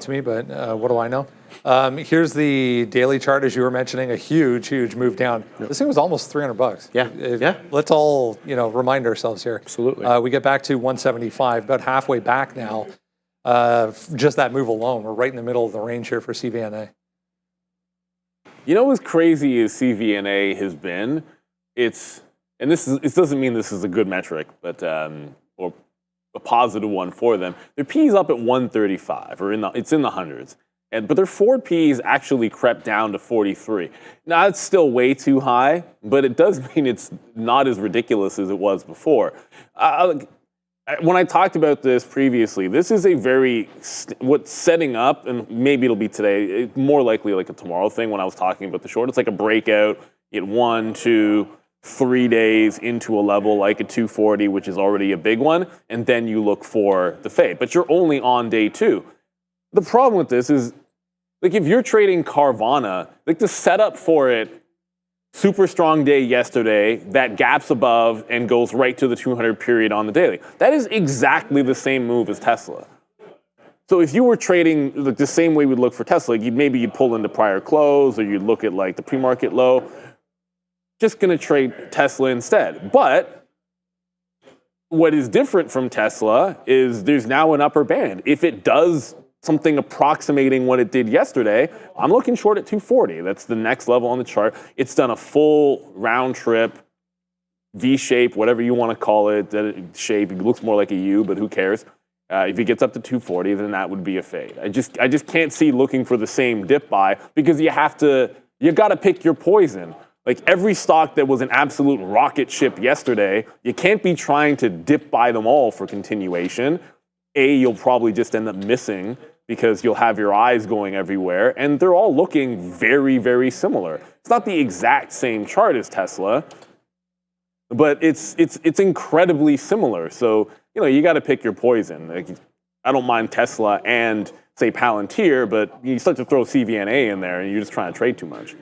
to me, but what do I know? Here's the daily chart, as you were mentioning, a huge move down. Yep. This thing was almost $300. Yeah. Let's all, remind ourselves here. Absolutely. We get back to 175, about halfway back now. Just that move alone, we're right in the middle of the range here for CVNA. You know what's crazy is CVNA has been? It doesn't mean this is a good metric, but or a positive one for them. Their P is up at 135, or it's in the hundreds. But their forward P's actually crept down to 43. Now, it's still way too high, but it does mean it's not as ridiculous as it was before. When I talked about this previously, this is what's setting up, and maybe it'll be today, more likely like a tomorrow thing when I was talking about the short. It's like a breakout, get 1, 2, 3 days into a level like a 240, which is already a big one, and then you look for the fade. But you're only on day 2. The problem with this is, like, if you're trading Carvana, like, the setup for it, super strong day yesterday, that gaps above and goes right to the 200 period on the daily. That is exactly the same move as Tesla. So if you were trading the same way we'd look for Tesla, maybe you'd pull into prior close, or you'd look at like the pre-market low. Just going to trade Tesla instead. But what is different from Tesla is there's now an upper band. If it does something approximating what it did yesterday, I'm looking short at 240. That's the next level on the chart. It's done a full round trip, V-shape, whatever you want to call it. That shape, it looks more like a U, but who cares? If it gets up to 240, then that would be a fade. I just can't see looking for the same dip buy, because you got to pick your poison. Like, every stock that was an absolute rocket ship yesterday, you can't be trying to dip buy them all for continuation. You'll probably just end up missing because you'll have your eyes going everywhere, and they're all looking very, very similar. It's not the exact same chart as Tesla, but it's incredibly similar. So, you got to pick your poison. Like, I don't mind Tesla and, say, Palantir, but you start to throw CVNA in there, and you're just trying to trade too much.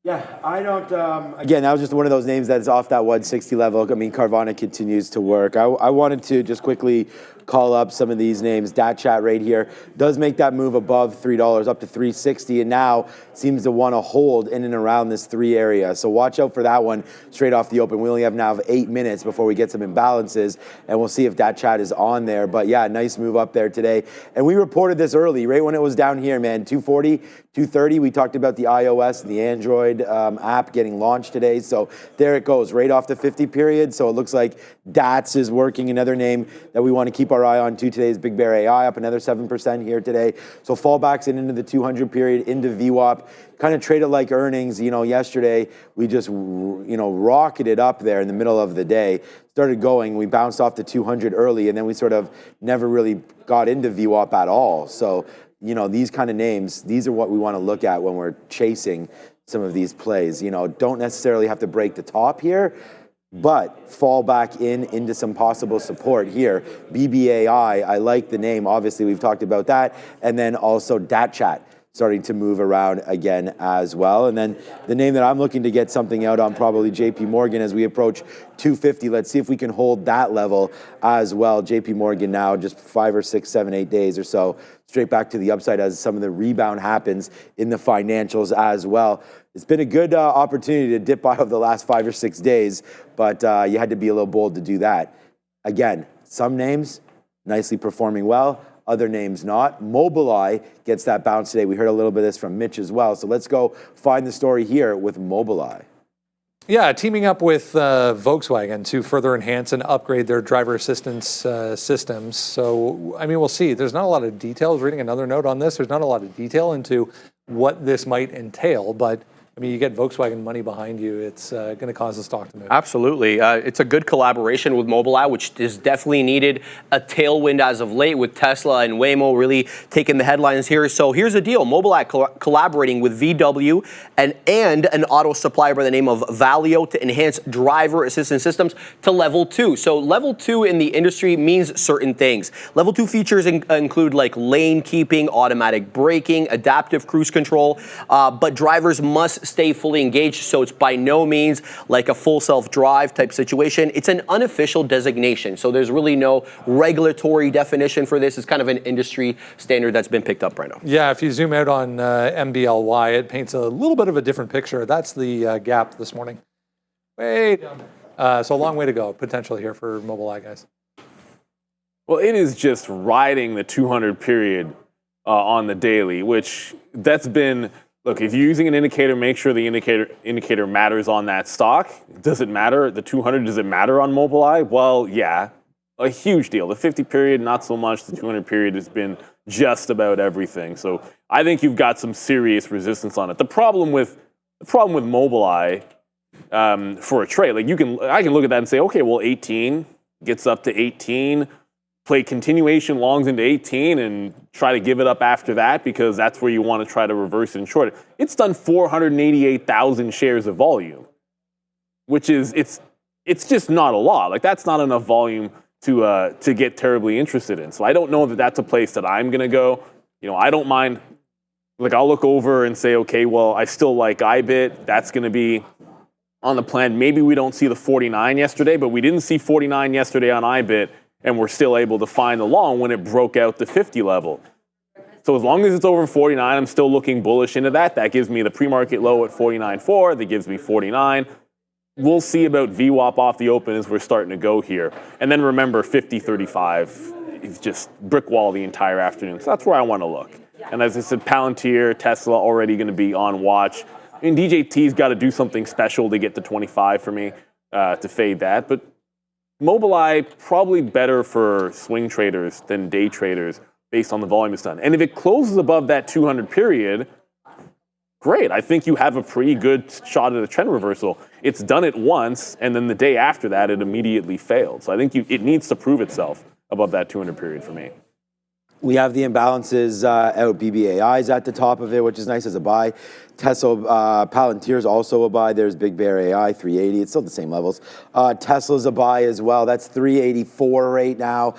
Yeah, I don't, again, that was just one of those names that's off that 160 level. I mean, Carvana continues to work. I wanted to just quickly call up some of these names. DatChat right here does make that move above $3 up to 360, and now seems to want to hold in and around this 3 area. So watch out for that one straight off the open. We only have now 8 minutes before we get some imbalances, and we'll see if DatChat is on there. But yeah, nice move up there today. And we reported this early, right when it was down here, man, 240, 230. We talked about the iOS and the Android app getting launched today. So there it goes, right off the 50 period. So it looks like DATS is working. Another name that we want to keep our eye on too today is Big Bear AI, up another 7% here today. So fallbacks into the 200 period, into VWAP, kind of traded like earnings. Yesterday we just, rocketed up there in the middle of the day, started going, we bounced off the 200 early, and then we sort of never really got into VWAP at all. So, these kind of names, these are what we want to look at when we're chasing some of these plays. Don't necessarily have to break the top here, but fall back into some possible support here. BBAI, I like the name. Obviously, we've talked about that. And then also DatChat starting to move around again as well. And then the name that I'm looking to get something out on, probably JP Morgan, as we approach 250. Let's see if we can hold that level as well. JP Morgan now just 5 or 6, 7, 8 days or so straight back to the upside as some of the rebound happens in the financials as well. It's been a good opportunity to dip out of the last 5 or 6 days, but you had to be a little bold to do that. Again, some names nicely performing well, other names not. Mobileye gets that bounce today. We heard a little bit of this from Mitch as well. So let's go find the story here with Mobileye. Yeah, teaming up with Volkswagen to further enhance and upgrade their driver assistance systems. So, we'll see. There's not a lot of details. Reading another note on this, there's not a lot of detail into what this might entail, but you get Volkswagen money behind you, it's going to cause the stock to move. Absolutely. It's a good collaboration with Mobileye, which is definitely needed. A tailwind as of late with Tesla and Waymo really taking the headlines here. So here's the deal. Mobileye collaborating with VW and an auto supplier by the name of Valeo to enhance driver assistance systems to level 2. So level 2 in the industry means certain things. Level 2 features include like lane keeping, automatic braking, adaptive cruise control, but drivers must stay fully engaged. So it's by no means like a full self-drive type situation. It's an unofficial designation. So there's really no regulatory definition for this. It's kind of an industry standard that's been picked up right now. Yeah, if you zoom out on MBLY, it paints a little bit of a different picture. That's the gap this morning. Way down there. So a long way to go, potentially, here for Mobileye, guys. Well, it is just riding the 200 period on the daily, which that's been, look, if you're using an indicator, make sure the indicator matters on that stock. Does it matter? The 200, does it matter on Mobileye? Well, yeah, a huge deal. The 50 period, not so much. The 200 period has been just about everything. So I think you've got some serious resistance on it. The problem with Mobileye for a trade, like I can look at that and say, okay, well, 18 gets up to 18. Play continuation longs into 18 and try to give it up after that because that's where you want to try to reverse it and short it. It's done 488,000 shares of volume, which is it's just not a lot. Like that's not enough volume to get terribly interested in. So I don't know that that's a place that I'm gonna go. You know, I don't mind. Like I'll look over and say, okay, well, I still like IBIT. That's gonna be on the plan. Maybe we don't see the 49 yesterday, but we didn't see 49 yesterday on IBIT. And we're still able to find the long when it broke out the 50 level. So as long as it's over 49, I'm still looking bullish into that. That gives me the pre-market low at 49.4. That gives me 49. We'll see about VWAP off the open as we're starting to go here. And then remember, 50.35 is just brick wall the entire afternoon. So that's where I want to look. And as I said, Palantir, Tesla already going to be on watch. I mean, DJT's got to do something special to get to 25 for me to fade that. But Mobileye probably better for swing traders than day traders based on the volume it's done. And if it closes above that 200 period, great. I think you have a pretty good shot at a trend reversal. It's done it once, and then the day after that, it immediately failed. So I think it needs to prove itself above that 200 period for me. We have the imbalances out. BBAI is at the top of it, which is nice as a buy. Tesla, Palantir is also a buy. There's Big Bear AI, 380. It's still the same levels. Tesla's a buy as well. That's 384 right now.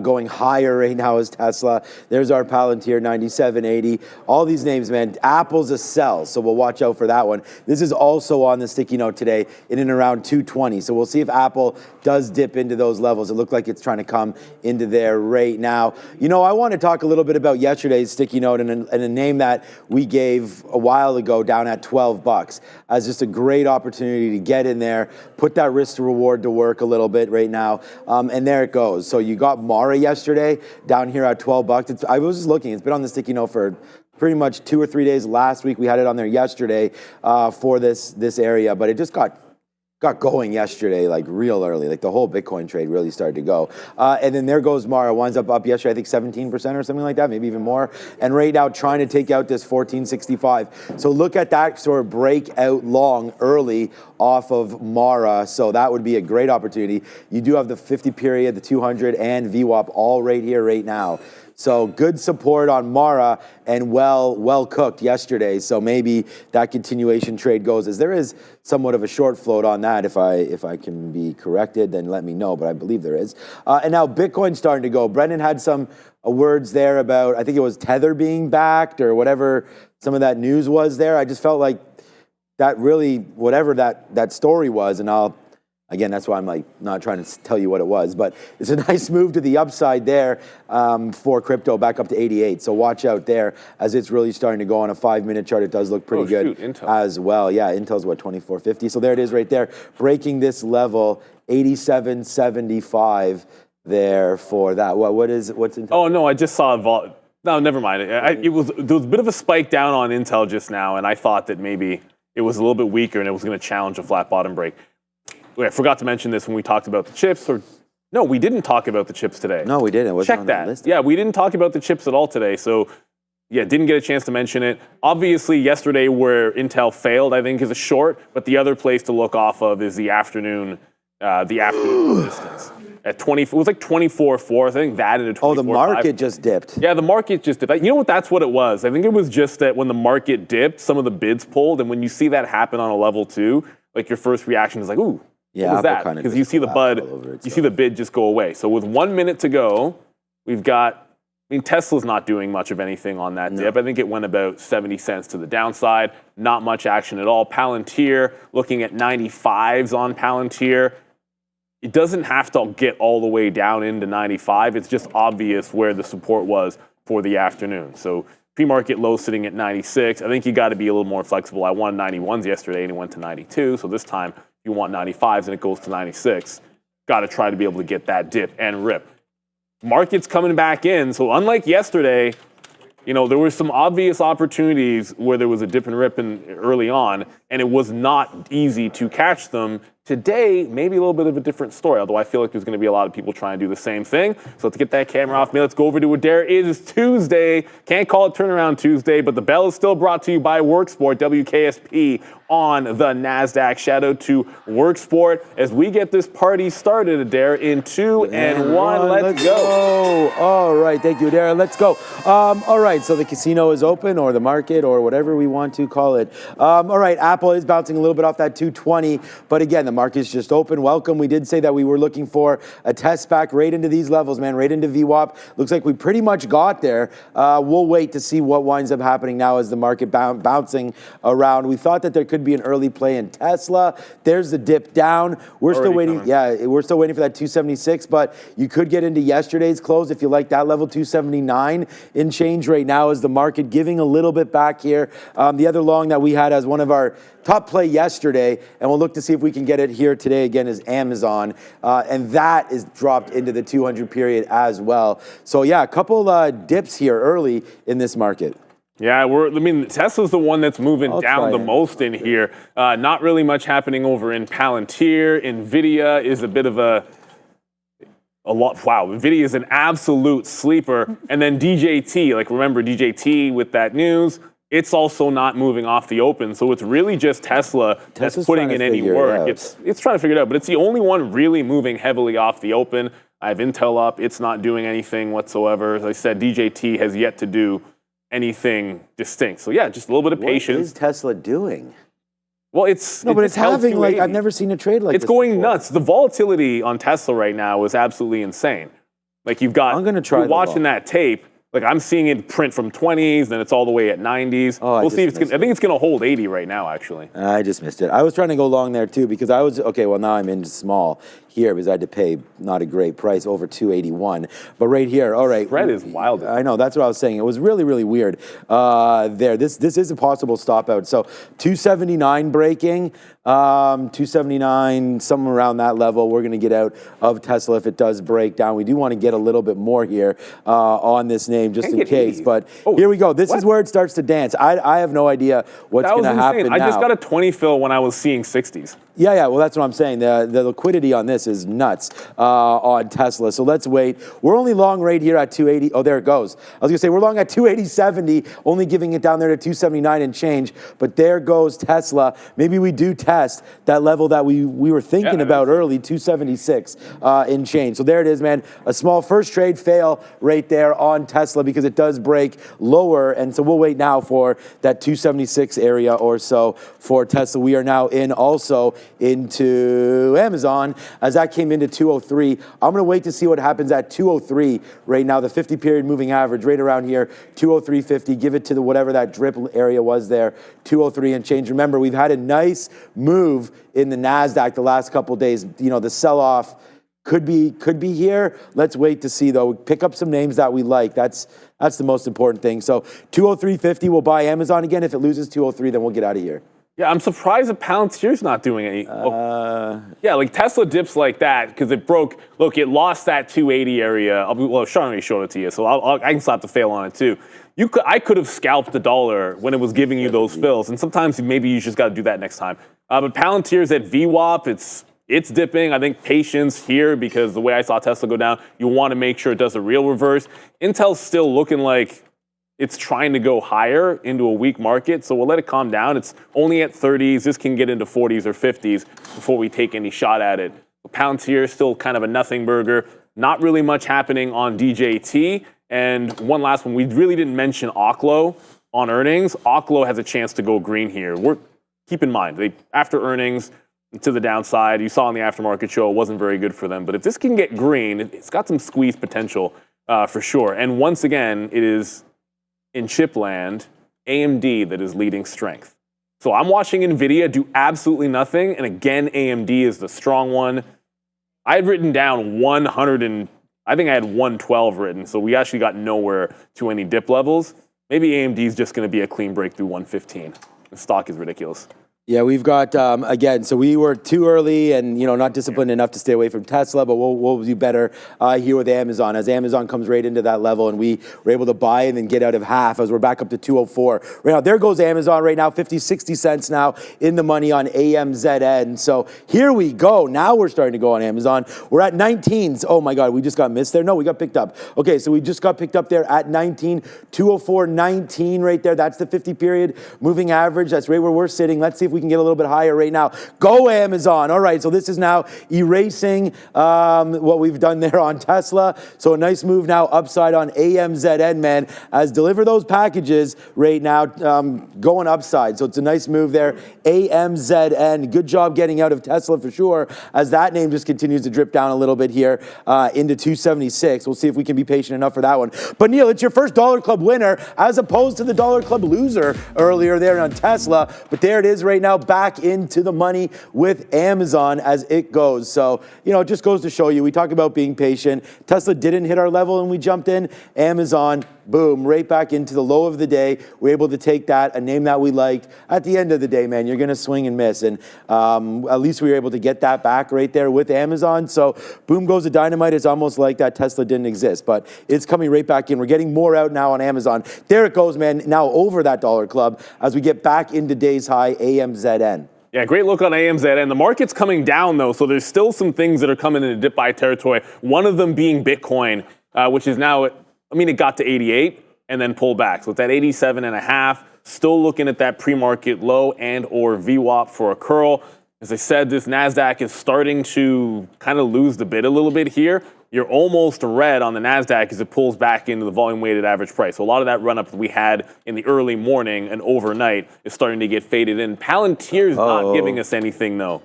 Going higher right now is Tesla. There's our Palantir, 9780. All these names, man. Apple's a sell, so we'll watch out for that one. This is also on the sticky note today in and around 220. So we'll see if Apple does dip into those levels. It looked like it's trying to come into there right now. You know, I want to talk a little bit about yesterday's sticky note and a name that we gave a while ago down at $12 as just a great opportunity to get in there, put that risk to reward to work a little bit right now. And there it goes. So you got Mara yesterday down here at $12. I was just looking, it's been on the sticky note for pretty much 2 or 3 days. Last week we had it on there yesterday for this area, but it just got going yesterday, like real early, like the whole Bitcoin trade really started to go. And then there goes Mara, winds up yesterday, I think 17% or something like that, maybe even more. And right now trying to take out this 1465. So look at that sort of breakout long early off of Mara. So that would be a great opportunity. You do have the 50 period, the 200 and VWAP all right here, right now. So good support on Mara and well cooked yesterday. So maybe that continuation trade goes as there is somewhat of a short float on that. If I can be corrected, then let me know. But I believe there is. And now Bitcoin's starting to go. Brendan had some words there about, I think it was Tether being backed or whatever some of that news was there. I just felt like that really, whatever that story was, and again, that's why I'm like not trying to tell you what it was, but it's a nice move to the upside there for crypto back up to 88. So watch out there as it's really starting to go on a 5-minute chart. It does look pretty good Intel as well. Yeah, Intel's what, 2450. So there it is right there, breaking this level, 87.75 there for that. What's Intel? Oh no, I just saw no, never mind. There was a bit of a spike down on Intel just now, and I thought that maybe it was a little bit weaker and it was going to challenge a flat bottom break. I forgot to mention this when we talked about the chips. No, we didn't talk about the chips today. No, we didn't. It wasn't Check on that. The list. Yeah, we didn't talk about the chips at all today. So, yeah, didn't get a chance to mention it. Obviously, yesterday where Intel failed, I think, is a short. But the other place to look off of is the afternoon resistance. At 20, it was like 24.4. I think that into 24.5. Oh, the market just dipped. Yeah, the market just dipped. You know what? That's what it was. I think it was just that when the market dipped, some of the bids pulled, and when you see that happen on a level 2, like your first reaction is like, ooh. Yeah, what was that? Because you see the bid just go away. So with 1 minute to go, we've got I mean, Tesla's not doing much of anything on that dip. I think it went about 70 cents to the downside. Not much action at all. Palantir, looking at 95s on Palantir. It doesn't have to get all the way down into 95. It's just obvious where the support was for the afternoon. So pre-market low sitting at 96. I think you got to be a little more flexible. I wanted 91s yesterday and it went to 92. So this time you want 95s and it goes to 96. Got to try to be able to get that dip and rip. Market's coming back in. So unlike yesterday, you know, there were some obvious opportunities where there was a dip and rip early on, and it was not easy to catch them. Today, maybe a little bit of a different story, although I feel like there's going to be a lot of people trying to do the same thing. So let's get that camera off me. Let's go over to Adair. It is Tuesday. Can't call it Turnaround Tuesday, but the bell is still brought to you by Worksport, WKSP on the NASDAQ. Shout out to Worksport as we get this party started, Adair, in 2 and 1. Let's go. All right, thank you, Adair. Let's go. All right, so the casino is open, or the market, or whatever we want to call it. All right, Apple is bouncing a little bit off that 220, but again, the market's just open. Welcome. We did say that we were looking for a test back right into these levels, man, right into VWAP. Looks like we pretty much got there. We'll wait to see what winds up happening now as the market bouncing around. We thought that there could be an early play in Tesla. There's the dip down. We're still waiting. Coming. Yeah, we're still waiting for that 276, but you could get into yesterday's close if you like that level, 279 in change right now as the market giving a little bit back here. The other long that we had as one of our top play yesterday, and we'll look to see if we can get it here today again, is Amazon, and that is dropped into the 200 period as well. So yeah, a couple dips here early in this market. Yeah, Tesla's the one that's moving down the most in here. Not really much happening over in Palantir. NVIDIA is a bit of a lot. Wow, NVIDIA is an absolute sleeper. And then DJT, like remember DJT with that news, it's also not moving off the open. So it's really just Tesla that's putting in any work. It's trying to figure it out, but it's the only one really moving heavily off the open. I have Intel up. It's not doing anything whatsoever. As I said, DJT has yet to do anything distinct. So yeah, just a little bit of patience. What is Tesla doing? Well, it's having like, I've never seen a trade like this. It's going before. nuts. The volatility on Tesla right now is absolutely insane. Like you've got, you're watching that tape. Like I'm seeing it print from 20s, then it's all the way at 90s. We'll see if it's gonna, I think it's going to hold 80 right now, actually. I just missed it. I was trying to go long there too because I was, okay, well now I'm in small here because I had to pay not a great price, over 281. But right here, all right. Spread is wild. I know, that's what I was saying. It was really, really weird there. This is a possible stop out. So 279 breaking, 279, somewhere around that level. We're going to get out of Tesla if it does break down. We do want to get a little bit more here on this name just in case. But here we go. This is where it starts to dance. I have no idea what's going to happen now. I just got a 20 fill when I was seeing 60s. Yeah, well, that's what I'm saying. The liquidity on this is nuts on Tesla. So let's wait. We're only long right here at 280. Oh, there it goes. I was going to say we're long at 280.70, only giving it down there to 279 and change. But there goes Tesla. Maybe we do test that level that we were thinking about early, 276 in change. So there it is, man. A small first trade fail right there on Tesla because it does break lower. And so we'll wait now for that 276 area or so for Tesla. We are now in also into Amazon as that came into 203. I'm going to wait to see what happens at 203 right now. The 50-period moving average right around here, 203.50. Give it to whatever that drip area was there, 203 and change. Remember, we've had a nice move in the NASDAQ the last couple of days. You know, the sell-off could be here. Let's wait to see, though. Pick up some names that we like. That's the most important thing. So 203.50, we'll buy Amazon again. If it loses 203, then we'll get out of here. Yeah, I'm surprised that Palantir's not doing any. Yeah, like Tesla dips like that because it broke. Look, it lost that 280 area. Well, Sean already showed it to you, so I can slap the fail on it too. I could have scalped the dollar when it was giving you those fills, and sometimes maybe you just got to do that next time. But Palantir's at VWAP. It's dipping. I think patience here because the way I saw Tesla go down, you want to make sure it does a real reverse. Intel's still looking like it's trying to go higher into a weak market, so we'll let it calm down. It's only at 30s. This can get into 40s or 50s before we take any shot at it. Palantir is still kind of a nothing burger. Not really much happening on DJT. And one last one, we really didn't mention Oklo on earnings. Oklo has a chance to go green here. Keep in mind, after earnings, to the downside, you saw in the aftermarket show, it wasn't very good for them. But if this can get green, it's got some squeeze potential for sure. And once again, it is in chip land, AMD that is leading strength. So I'm watching NVIDIA do absolutely nothing, and again, AMD is the strong one. I had written down 100 and I think I had 112 written, so we actually got nowhere to any dip levels. Maybe AMD is just going to be a clean break through 115. The stock is ridiculous. Yeah, we've got, again, so we were too early and, not disciplined enough to stay away from Tesla, but we'll do better here with Amazon. As Amazon comes right into that level and we were able to buy and then get out of half as we're back up to 204. Right now, there goes Amazon right now, 50, 60 cents now in the money on AMZN. So here we go. Now we're starting to go on Amazon. We're at 19s. Oh my God, we just got missed there. No, we got picked up. Okay, so we just got picked up there at 19, 204.19 right there. That's the 50 period moving average. That's right where we're sitting. Let's see if we can get a little bit higher right now. Go Amazon. All right, so this is now erasing what we've done there on Tesla. So a nice move now upside on AMZN, man, as deliver those packages right now going upside. So it's a nice move there. AMZN, good job getting out of Tesla for sure, as that name just continues to drip down a little bit here into 276. We'll see if we can be patient enough for that one. But Neil, it's your first Dollar Club winner as opposed to the Dollar Club loser earlier there on Tesla. But there it is right now, back into the money with Amazon as it goes. So, it just goes to show you, we talk about being patient. Tesla didn't hit our level and we jumped in. Amazon, boom, right back into the low of the day. We're able to take that, a name that we liked. At the end of the day, man, you're going to swing and miss. And at least we were able to get that back right there with Amazon. So boom goes the dynamite. It's almost like that Tesla didn't exist, but it's coming right back in. We're getting more out now on Amazon. There it goes, man. Now over that Dollar Club as we get back into day's high, AMZN. Yeah, great look on AMZN. The market's coming down, though, so there's still some things that are coming into dip buy territory. One of them being Bitcoin, which is now, it got to 88 and then pulled back. So it's at 87.5. Still looking at that pre-market low and or VWAP for a curl. As I said, this NASDAQ is starting to kind of lose the bid a little bit here. You're almost red on the NASDAQ as it pulls back into the volume-weighted average price. So a lot of that run-up that we had in the early morning and overnight is starting to get faded in. Palantir's not giving us anything, though.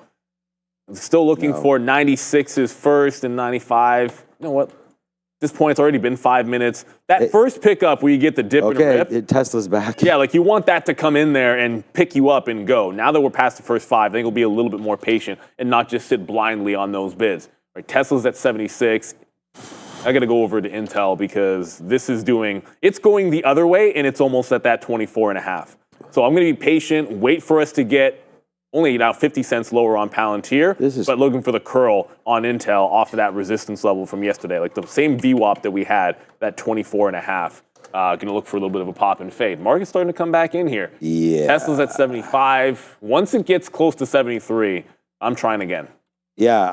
Still looking for 96s first and 95. You know what? At this point, it's already been 5 minutes. That first pickup where you get the dip and a rip. Tesla's back. Yeah, you want that to come in there and pick you up and go. Now that we're past the first 5, I think we'll be a little bit more patient and not just sit blindly on those bids. Right, Tesla's at 76. I got to go over to Intel because it's going the other way and it's almost at that 24.5. So I'm going to be patient, wait for us to get only now 50 cents lower on Palantir, but looking for the curl on Intel off of that resistance level from yesterday. Like the same VWAP that we had, that 24.5. Going to look for a little bit of a pop and fade. Market's starting to come back in here. Yeah. Tesla's at 75. Once it gets close to 73, I'm trying again. Yeah,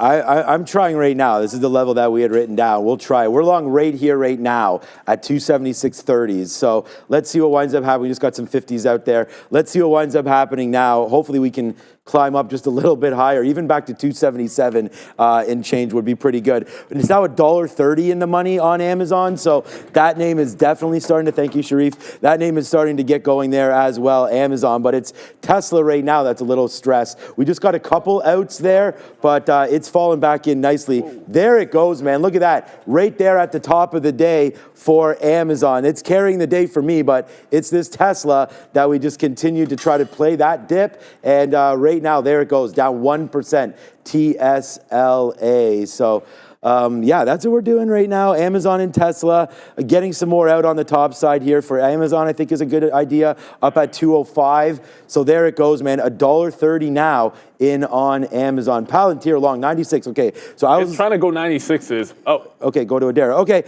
I'm trying right now. This is the level that we had written down. We'll try. We're long right here right now at 276.30s. So let's see what winds up happening. We just got some 50s out there. Let's see what winds up happening now. Hopefully we can climb up just a little bit higher. Even back to 277 and change would be pretty good. And it's now $1.30 in the money on Amazon. So that name is definitely starting to, thank you, Sharif. That name is starting to get going there as well, Amazon. But it's Tesla right now that's a little stressed. We just got a couple outs there, but it's fallen back in nicely. There it goes, man. Look at that. Right there at the top of the day for Amazon. It's carrying the day for me, but it's this Tesla that we just continue to try to play that dip. And right now, there it goes, down 1%, TSLA. So, yeah, that's what we're doing right now. Amazon and Tesla, getting some more out on the top side here for Amazon, I think is a good idea, up at 205. So there it goes, man, $1.30 now in on Amazon. Palantir long, 96, okay. So I was trying to go 96s. Oh. Okay, go to Adara. Okay,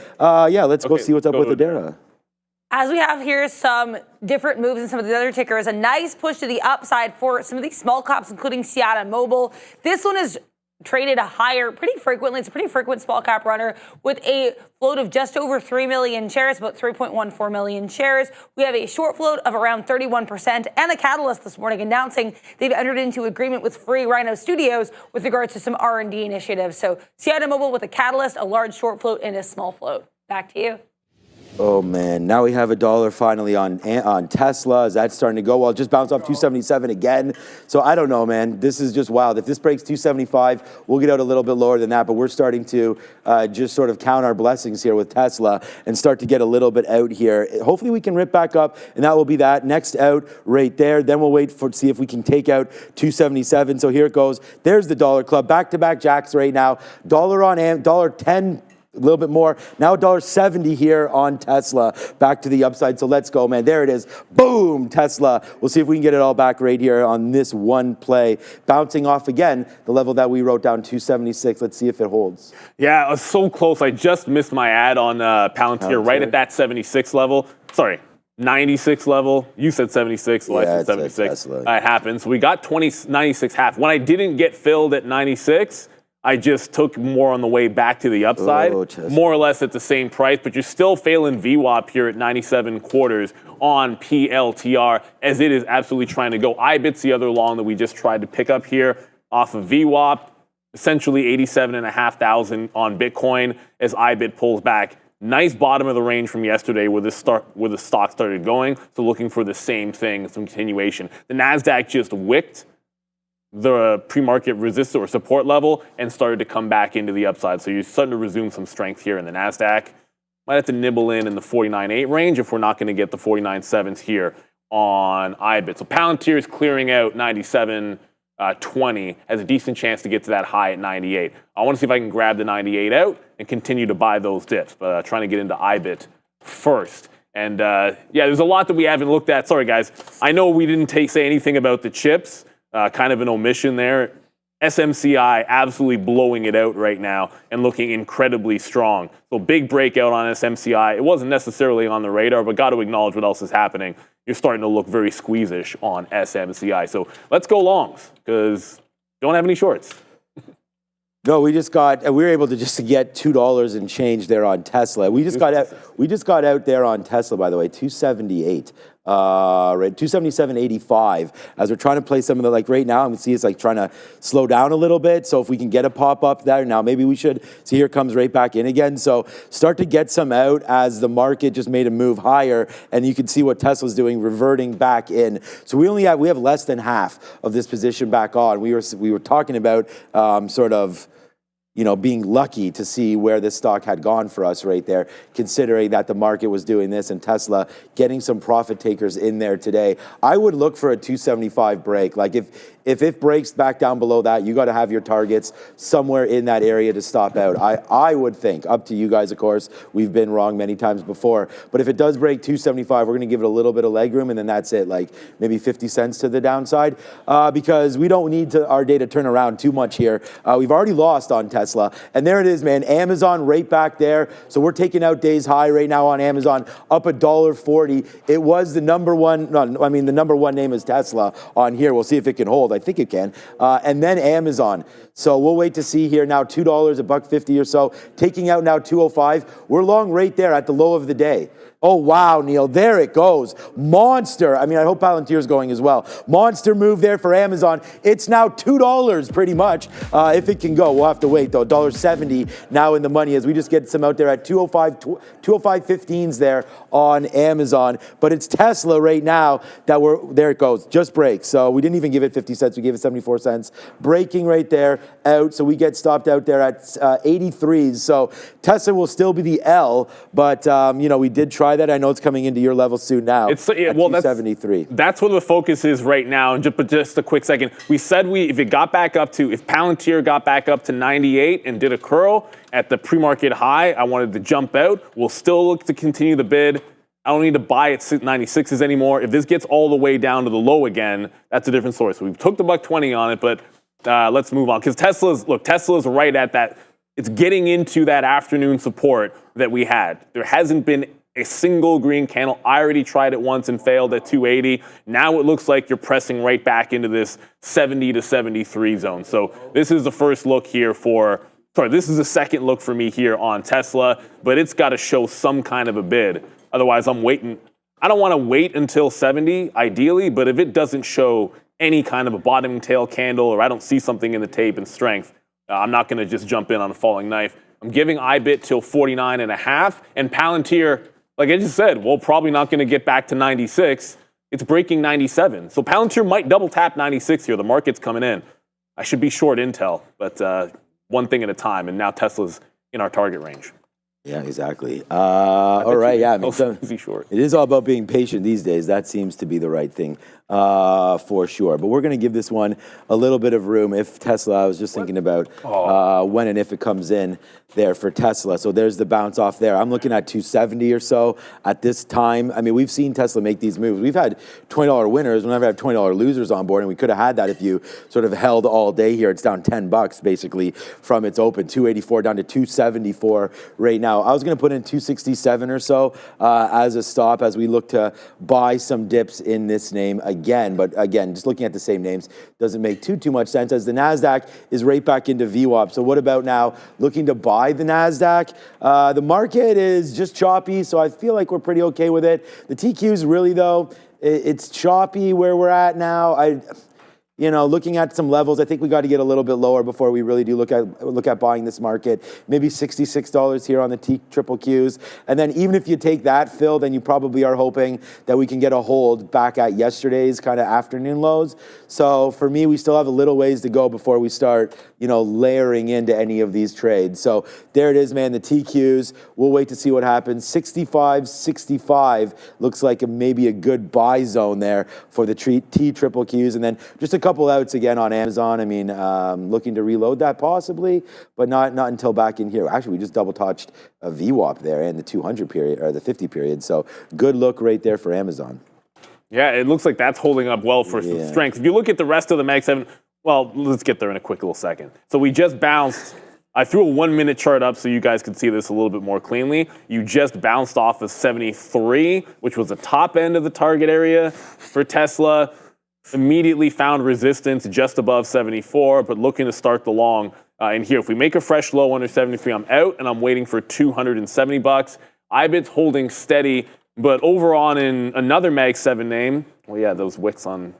yeah, let's go see what's up with Adara. As we have here some different moves in some of the other tickers, a nice push to the upside for some of these small caps, including Seattle Mobile. This one is traded a higher pretty frequently. It's a pretty frequent small cap runner with a float of just over 3 million shares, about 3.14 million shares. We have a short float of around 31% and a catalyst this morning announcing they've entered into agreement with Free Rhino Studios with regards to some R&D initiatives. So Seattle Mobile with a catalyst, a large short float, and a small float. Back to you. Oh man, now we have $1 finally on Tesla. Is that starting to go? Well, it just bounced off 277 again. So I don't know, man. This is just wild. If this breaks 275, we'll get out a little bit lower than that. But we're starting to just sort of count our blessings here with Tesla and start to get a little bit out here. Hopefully we can rip back up, and that will be that. Next out right there. Then we'll wait for see if we can take out 277. So here it goes. There's the dollar club. Back-to-back jacks right now. Dollar on $1.10. A little bit more. Now $1.70 here on Tesla. Back to the upside. So let's go, man. There it is. Boom, Tesla. We'll see if we can get it all back right here on this one play. Bouncing off again, the level that we wrote down, 276. Let's see if it holds. Yeah, it was so close. I just missed my ad on Palantir right at that 76 level. Sorry. 96 level. You said 76, so I said 76. It happened. So we got 96 half. When I didn't get filled at 96, I just took more on the way back to the upside, more or less at the same price, but you're still failing VWAP here at 97 quarters on PLTR, as it is absolutely trying to go. IBIT's the other long that we just tried to pick up here off of VWAP, essentially 87,500 on Bitcoin as IBIT pulls back. Nice bottom of the range from yesterday where the stock started going, so looking for the same thing, some continuation. The NASDAQ just wicked the pre-market resistance or support level and started to come back into the upside. So you're starting to resume some strength here in the NASDAQ. Might have to nibble in the 49.8 range if we're not going to get the 49.7s here on IBIT. So Palantir is clearing out 97.20, has a decent chance to get to that high at 98. I want to see if I can grab the 98 out and continue to buy those dips, but trying to get into IBIT first. And yeah, there's a lot that we haven't looked at. Sorry, guys. I know we didn't say anything about the chips. Kind of an omission there. SMCI absolutely blowing it out right now and looking incredibly strong. So big breakout on SMCI. It wasn't necessarily on the radar, but got to acknowledge what else is happening. You're starting to look very squeezish on SMCI. So let's go longs because don't have any shorts. No, we were able to just get $2 and change there on Tesla. We just got out there on Tesla, by the way, 278. Right, 277.85. As we're trying to play some of the, like right now, I can see it's like trying to slow down a little bit. So if we can get a pop up there now, maybe we should. See, here it comes right back in again. So start to get some out as the market just made a move higher, and you can see what Tesla's doing, reverting back in. So we have less than half of this position back on. We were talking about sort of, being lucky to see where this stock had gone for us right there, considering that the market was doing this and Tesla getting some profit takers in there today. I would look for a 275 break. Like if it breaks back down below that, you got to have your targets somewhere in that area to stop out. I would think, up to you guys, of course, we've been wrong many times before, but if it does break 275, we're going to give it a little bit of leg room, and then that's it, like maybe 50 cents to the downside, because we don't need our day to turn around too much here. We've already lost on Tesla, and there it is, man. Amazon right back there. So we're taking out days high right now on Amazon, up $1.40. It was the number one, the number one name is Tesla on here. We'll see if it can hold. I think it can. And then Amazon. So we'll wait to see here now, $2, $1.50 or so. Taking out now 205. We're long right there at the low of the day. Oh, wow, Neil, there it goes. Monster. I hope Palantir's going as well. Monster move there for Amazon. It's now $2 pretty much. If it can go, we'll have to wait though. $1.70 now in the money as we just get some out there at 205.15s there on Amazon. But it's Tesla right now there it goes, just breaks. So we didn't even give it 50 cents, we gave it 74 cents. Breaking right there out, so we get stopped out there at 83s. So Tesla will still be the L, but we did try that. I know it's coming into your level soon now. It's at 273. That's where the focus is right now. And just a quick second, we said if Palantir got back up to 98 and did a curl at the pre-market high, I wanted to jump out. We'll still look to continue the bid. I don't need to buy at 96s anymore. If this gets all the way down to the low again, that's a different story. So we took the $1.20 on it, but let's move on. Because Tesla's right at that. It's getting into that afternoon support that we had. There hasn't been a single green candle. I already tried it once and failed at 280. Now it looks like you're pressing right back into this 70 to 73 zone. So this is the first look here this is the second look for me here on Tesla, but it's got to show some kind of a bid. Otherwise, I'm waiting. I don't want to wait until 70, ideally, but if it doesn't show any kind of a bottoming tail candle or I don't see something in the tape and strength, I'm not going to just jump in on a falling knife. I'm giving IBIT till 49.5, and Palantir, like I just said, we're probably not going to get back to 96. It's breaking 97. So Palantir might double tap 96 here. The market's coming in. I should be short Intel, but one thing at a time. And now Tesla's in our target range. Yeah, exactly. All right, yeah. I mean, so Easy short. it is all about being patient these days. That seems to be the right thing for sure. But we're going to give this one a little bit of room. If Tesla, I was just thinking about when and if it comes in there for Tesla. So there's the bounce off there. I'm looking at 270 or so at this time. I mean, we've seen Tesla make these moves. We've had $20 winners. We've never had $20 losers on board, and we could have had that if you sort of held all day here. It's down $10 basically from its open, 284 down to 274 right now. I was going to put in 267 or so as a stop as we look to buy some dips in this name again. But again, just looking at the same names doesn't make too much sense as the NASDAQ is right back into VWAP. So what about now looking to buy the NASDAQ? The market is just choppy, so I feel like we're pretty okay with it. The TQs really, though, it's choppy where we're at now. Looking at some levels, I think we got to get a little bit lower before we really do look at buying this market. Maybe $66 here on the triple Qs. And then even if you take that, Phil, then you probably are hoping that we can get a hold back at yesterday's kind of afternoon lows. So for me, we still have a little ways to go before we start, layering into any of these trades. So there it is, man, the TQs. We'll wait to see what happens. 65 looks like maybe a good buy zone there for the T triple Qs. And then just a couple outs again on Amazon. I mean, looking to reload that possibly, but not until back in here. Actually, we just double touched a VWAP there and the 200 period or the 50 period. So good look right there for Amazon. Yeah, it looks like that's holding up well for some strength. If you look at the rest of the Mag 7, well, let's get there in a quick little second. So we just bounced. I threw a 1 minute chart up so you guys could see this a little bit more cleanly. You just bounced off of 73, which was the top end of the target area for Tesla. Immediately found resistance just above 74, but looking to start the long in here. If we make a fresh low under 73, I'm out, and I'm waiting for $270. IBIT's holding steady, but over on in another Mag 7 name, well, yeah, those wicks on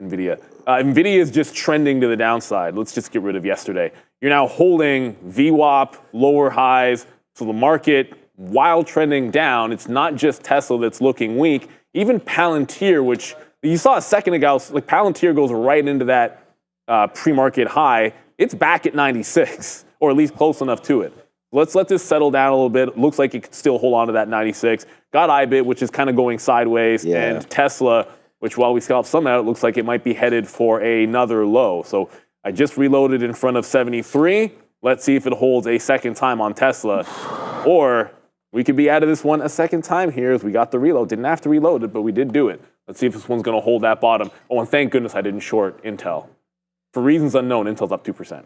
NVIDIA. NVIDIA is just trending to the downside. Let's just get rid of yesterday. You're now holding VWAP, lower highs, so the market, while trending down, it's not just Tesla that's looking weak. Even Palantir, which you saw a second ago, like Palantir goes right into that pre-market high. It's back at 96, or at least close enough to it. Let's let this settle down a little bit. It looks like it could still hold on to that 96. Got IBIT, which is kind of going sideways, and Tesla, which while we scalp some out, it looks like it might be headed for another low. So I just reloaded in front of 73. Let's see if it holds a second time on Tesla, or we could be out of this one a second time here as we got the reload. Didn't have to reload it, but we did do it. Let's see if this one's going to hold that bottom. Oh, and thank goodness I didn't short Intel. For reasons unknown, Intel's up 2%.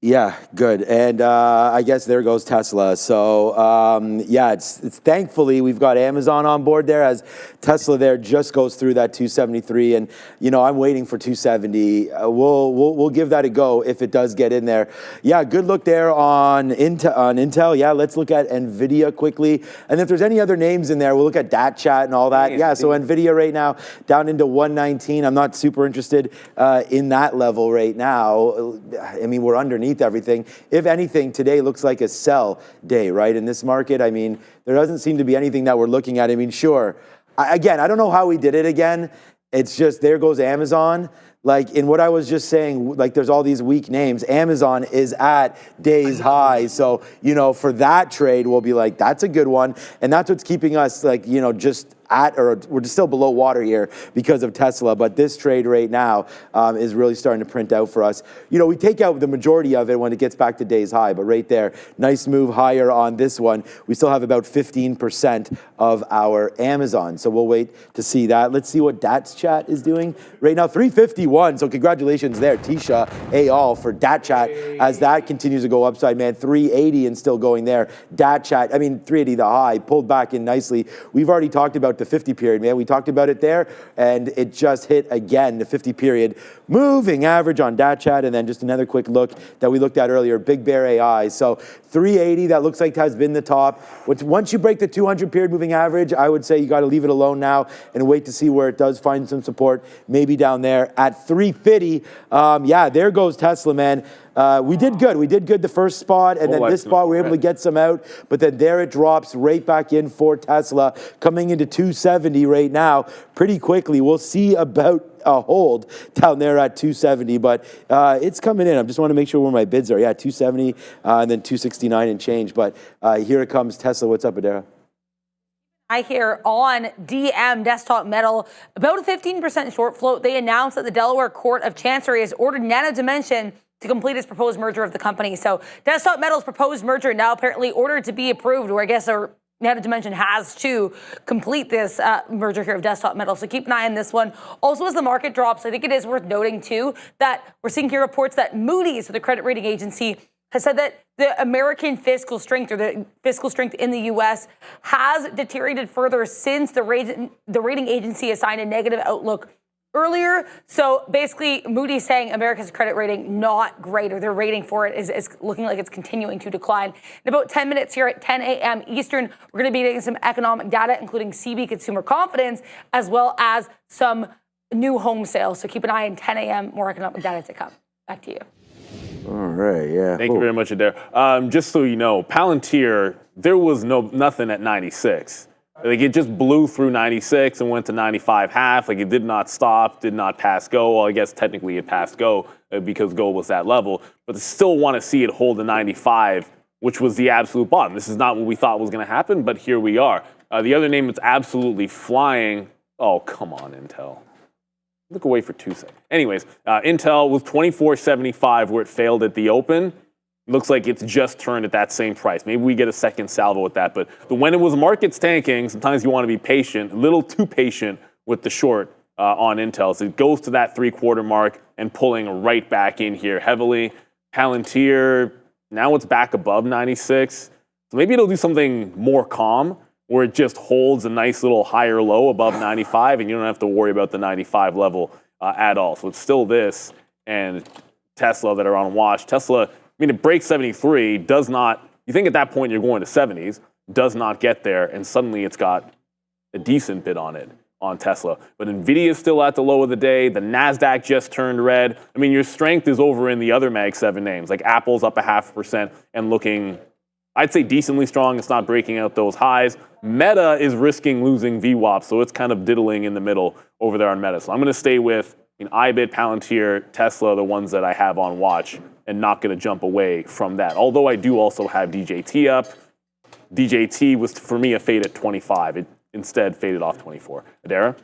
Yeah, good. And I guess there goes Tesla. So it's thankfully we've got Amazon on board there as Tesla there just goes through that 273, and I'm waiting for 270. We'll give that a go if it does get in there. Yeah, good look there on Intel. Yeah, let's look at NVIDIA quickly, and if there's any other names in there, we'll look at DatChat and all that. Yeah, so NVIDIA right now down into 119. I'm not super interested in that level right now. I mean, we're underneath everything. If anything, today looks like a sell day, right? In this market, I mean, there doesn't seem to be anything that we're looking at. I mean, sure. I don't know how we did it again. It's just, there goes Amazon. Like in what I was just saying, like there's all these weak names. Amazon is at day's high. So, for that trade, we'll be like, that's a good one. And that's what's keeping us like, just at, or we're just still below water here because of Tesla. But this trade right now is really starting to print out for us. We take out the majority of it when it gets back to day's high. But right there, nice move higher on this one. We still have about 15% of our Amazon. So we'll wait to see that. Let's see what DatChat is doing right now. 351. So congratulations there, Tisha Ayal for DatChat as that continues to go upside, man. 380 and still going there. DatChat, 380 the high, pulled back in nicely. We've already talked about the 50 period, man. We talked about it there, and it just hit again, the 50 period moving average on DatChat. And then just another quick look that we looked at earlier, Big Bear AI. So 380, that looks like has been the top. Once you break the 200 period moving average, I would say you got to leave it alone now and wait to see where it does find some support, maybe down there at 350. There goes Tesla, man. we did good. We did good the first spot, and then this spot we were able to get some out, but then there it drops right back in for Tesla, coming into 270 right now pretty quickly. We'll see about a hold down there at 270, but it's coming in. I just want to make sure where my bids are. Yeah, 270 and then 269 and change, but here it comes. Tesla, what's up, Adara? I hear on DM Desktop Metal, about a 15% short float. They announced that the Delaware Court of Chancery has ordered Nano Dimension to complete its proposed merger of the company. So Desktop Metal's proposed merger now apparently ordered to be approved, or I guess Nano Dimension has to complete this merger here of Desktop Metal. So keep an eye on this one. Also, as the market drops, I think it is worth noting too that we're seeing here reports that Moody's, the credit rating agency, has said that the American fiscal strength, or the fiscal strength in the U.S., has deteriorated further since the rating agency assigned a negative outlook earlier. So basically, Moody's saying America's credit rating not great, or their rating for it is looking like it's continuing to decline. In about 10 minutes here at 10 a.m. Eastern, we're going to be getting some economic data, including CB consumer confidence, as well as some new home sales. So keep an eye on 10 a.m. More economic data to come. Back to you. All right, yeah. Thank you very much, Adair. Just so you know, Palantir, there was nothing at 96. Like, it just blew through 96 and went to 95.5. Like, it did not stop, did not pass go. Well, I guess technically it passed go because go was that level. But I still want to see it hold to 95, which was the absolute bottom. This is not what we thought was going to happen, but here we are. The other name that's absolutely flying, oh, come on, Intel. Look away for 2 seconds. Anyways, Intel was 24.75 where it failed at the open. Looks like it's just turned at that same price. Maybe we get a second salvo with that. But when it was markets tanking, sometimes you want to be patient, a little too patient with the short on Intel. So it goes to that 3/4 mark and pulling right back in here heavily. Palantir, now it's back above 96. So maybe it'll do something more calm, where it just holds a nice little higher low above 95, and you don't have to worry about the 95 level at all. So it's still this and Tesla that are on watch. Tesla, I mean, it breaks 73, does not, you think at that point you're going to 70s, does not get there, and suddenly it's got a decent bid on it, on Tesla. But NVIDIA is still at the low of the day. The NASDAQ just turned red. I mean, your strength is over in the other Mag 7 names, like Apple's up 0.5% and looking, I'd say, decently strong. It's not breaking out those highs. Meta is risking losing VWAP, so it's kind of diddling in the middle over there on Meta. So I'm going to stay with IBIT, Palantir, Tesla, the ones that I have on watch, and not going to jump away from that. Although I do also have DJT up. DJT was, for me, a fade at 25. It instead faded off 24. Adara?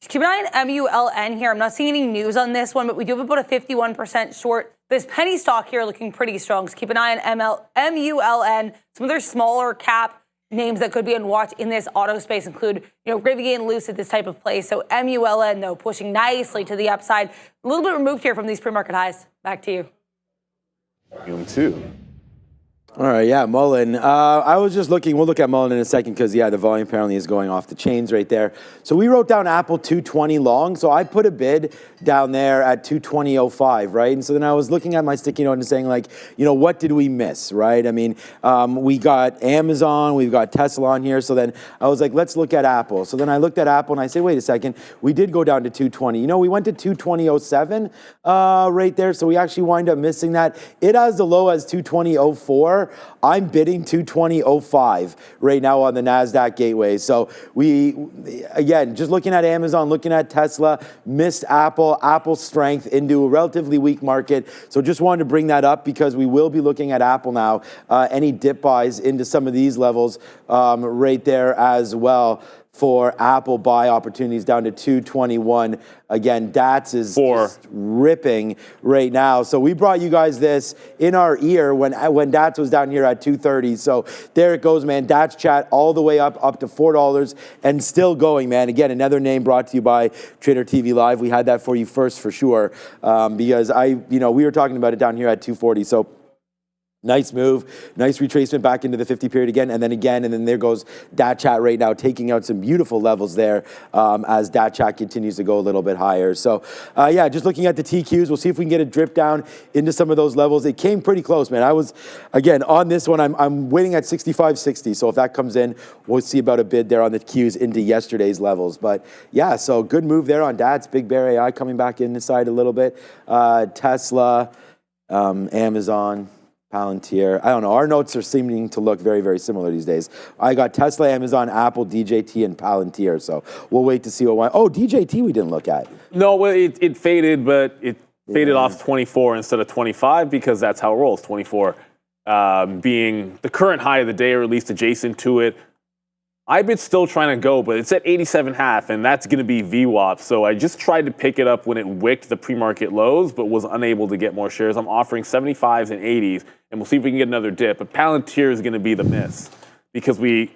Keep an eye on MULN here. I'm not seeing any news on this one, but we do have about a 51% short. This penny stock here looking pretty strong. So keep an eye on MULN. Some of their smaller cap names that could be on watch in this auto space include, Rivian, Lucid, this type of play. So MULN, though, pushing nicely to the upside. A little bit removed here from these pre-market highs. Back to you. Too. All right, yeah, Mullen. I was just looking, we'll look at Mullen in a second because, yeah, the volume apparently is going off the chains right there. So we wrote down Apple 220 long, so I put a bid down there at 220.05, right? And so then I was looking at my sticky note and saying, like, what did we miss, right? I mean, we got Amazon, we've got Tesla on here, so then I was like, let's look at Apple. So then I looked at Apple and I said, wait a second, we did go down to 220. We went to 220.07 right there, so we actually wind up missing that. It has the low as 220.04. I'm bidding 220.05 right now on the NASDAQ gateway. So we, again, just looking at Amazon, looking at Tesla, missed Apple's strength into a relatively weak market. So just wanted to bring that up because we will be looking at Apple now. Any dip buys into some of these levels right there as well for Apple buy opportunities down to 221. Again, DATS is just ripping right now. So we brought you guys this in our ear when DATS was down here at 230. So there it goes, man. DATS chat all the way up to $4 and still going, man. Again, another name brought to you by Trader TV Live. We had that for you first for sure because we were talking about it down here at 240. So nice move, nice retracement back into the 50 period again, and then there goes Dat Chat right now, taking out some beautiful levels there as Dat Chat continues to go a little bit higher. So, yeah, just looking at the TQs, we'll see if we can get a drip down into some of those levels. It came pretty close, man. I was, again, on this one, I'm waiting at 65.60, so if that comes in, we'll see about a bid there on the Qs into yesterday's levels. But, yeah, so good move there on DATS. Big Bear AI coming back in the side a little bit. Tesla. Amazon, Palantir. I don't know. Our notes are seeming to look very, very similar these days. I got Tesla, Amazon, Apple, DJT, and Palantir. So we'll wait to see what. Oh, DJT we didn't look at. No, well, it faded, but it faded off 24 instead of 25 because that's how it rolls. 24 being the current high of the day, or at least adjacent to it. IBIT's still trying to go, but it's at 87.5, and that's going to be VWAP. So I just tried to pick it up when it wicked the pre-market lows, but was unable to get more shares. I'm offering 75s and 80s, and we'll see if we can get another dip. But Palantir is going to be the miss because it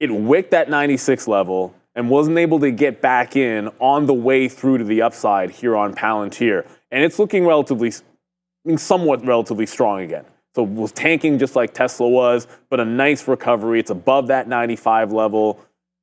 wicked that 96 level and wasn't able to get back in on the way through to the upside here on Palantir. And it's looking somewhat relatively strong again. So it was tanking just like Tesla was, but a nice recovery. It's above that 95 level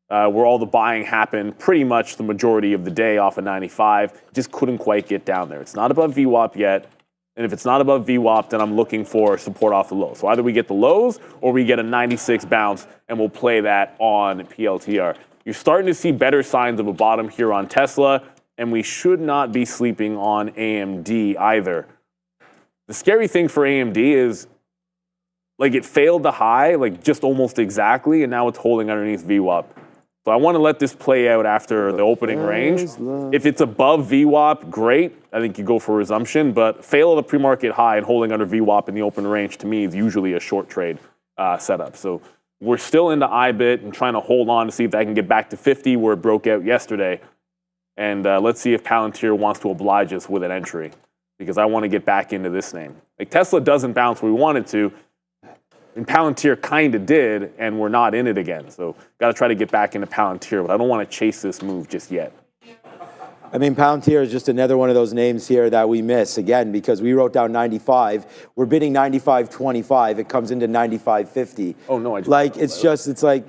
where all the buying happened pretty much the majority of the day off of 95. Just couldn't quite get down there. It's not above VWAP yet. And if it's not above VWAP, then I'm looking for support off the low. So either we get the lows or we get a 96 bounce, and we'll play that on PLTR. You're starting to see better signs of a bottom here on Tesla, and we should not be sleeping on AMD either. The scary thing for AMD is, it failed the high, just almost exactly, and now it's holding underneath VWAP. So I want to let this play out after the opening range. If it's above VWAP, great. I think you go for resumption, but fail of the pre-market high and holding under VWAP in the open range, to me, is usually a short trade setup. So we're still into IBIT and trying to hold on to see if that can get back to 50 where it broke out yesterday. And let's see if Palantir wants to oblige us with an entry, because I want to get back into this name. Tesla doesn't bounce where we wanted to, and Palantir kind of did, and we're not in it again. So got to try to get back into Palantir, but I don't want to chase this move just yet. I mean, Palantir is just another one of those names here that we miss, again, because we wrote down 95. We're bidding 95.25. It comes into 95.50. Oh, no, I just...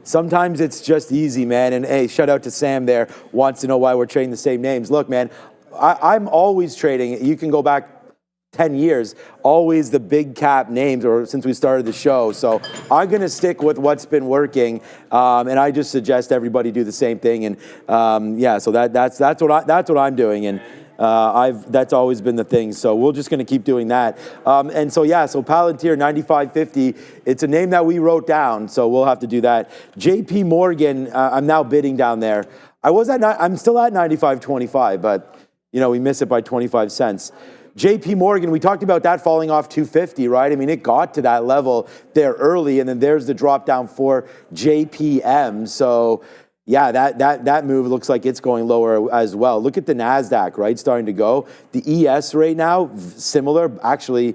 Sometimes it's just easy, man. And, hey, shout out to Sam there, wants to know why we're trading the same names. Look, man, I'm always trading. You can go back 10 years, always the big cap names, or since we started the show. So I'm going to stick with what's been working, and I just suggest everybody do the same thing. And so that's what I'm doing, and that's always been the thing. So we're just going to keep doing that. So Palantir 95.50. It's a name that we wrote down, so we'll have to do that. JP Morgan, I'm now bidding down there. I'm still at 95.25, but we miss it by 25 cents. JP Morgan, we talked about that falling off 250, right? I mean, it got to that level there early, and then there's the drop down for JPM. So, yeah, that move looks like it's going lower as well. Look at the NASDAQ, right, starting to go. The ES right now, similar, actually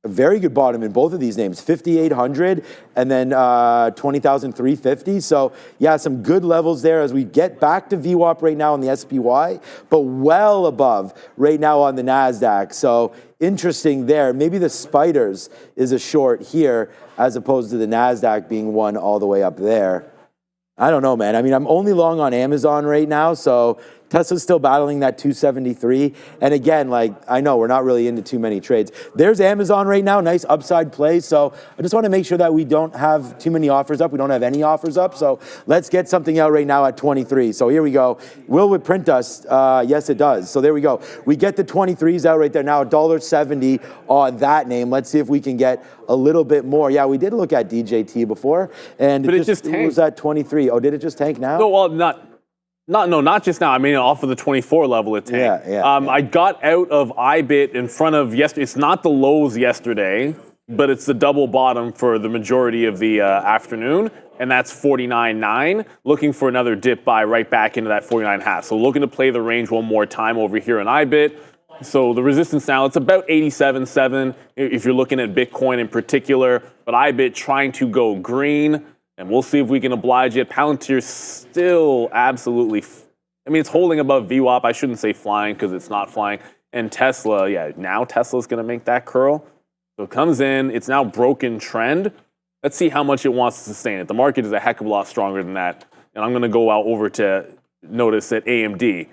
a very good bottom in both of these names, 5,800 and then 20,350. So, yeah, some good levels there as we get back to VWAP right now on the SPY, but well above right now on the NASDAQ. So, interesting there. Maybe the spiders is a short here as opposed to the NASDAQ being one all the way up there. I don't know, man. I mean, I'm only long on Amazon right now, so Tesla's still battling that 273. And again, I know we're not really into too many trades. There's Amazon right now, nice upside play. So I just want to make sure that we don't have too many offers up. We don't have any offers up. So let's get something out right now at 23. So here we go. Will it print us? Yes, it does. So there we go. We get the 23s out right there now, $1.70 on that name. Let's see if we can get a little bit more. Yeah, we did look at DJT before, and but it just tanked. It was at 23. Oh, did it just tank now? No, well, not just now. I mean, off of the 24 level, it tanked. Yeah. I got out of IBIT in front of yesterday. It's not the lows yesterday, but it's the double bottom for the majority of the afternoon, and that's 49.9. Looking for another dip buy right back into that 49.5. So looking to play the range one more time over here in IBIT. So the resistance now, it's about 87.7 if you're looking at Bitcoin in particular, but IBIT trying to go green. And we'll see if we can oblige it. Palantir's still absolutely, it's holding above VWAP. I shouldn't say flying because it's not flying. And Tesla, now Tesla's going to make that curl. So it comes in. It's now broken trend. Let's see how much it wants to sustain it. The market is a heck of a lot stronger than that. And I'm going to go out over to notice at AMD.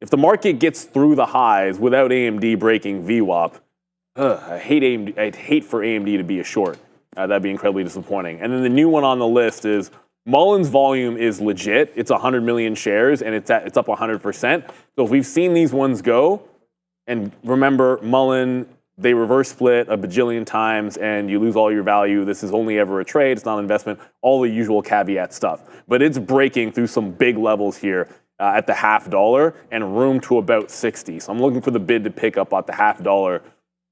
If the market gets through the highs without AMD breaking VWAP, I hate AMD. I'd hate for AMD to be a short. That'd be incredibly disappointing. And then the new one on the list is Mullen's volume is legit. It's 100 million shares, and it's up 100%. So if we've seen these ones go, And remember, Mullen, they reverse split a bajillion times and you lose all your value. This is only ever a trade. It's not an investment. All the usual caveat stuff. But it's breaking through some big levels here at the $0.50 and room to about 60. So I'm looking for the bid to pick up at the $0.50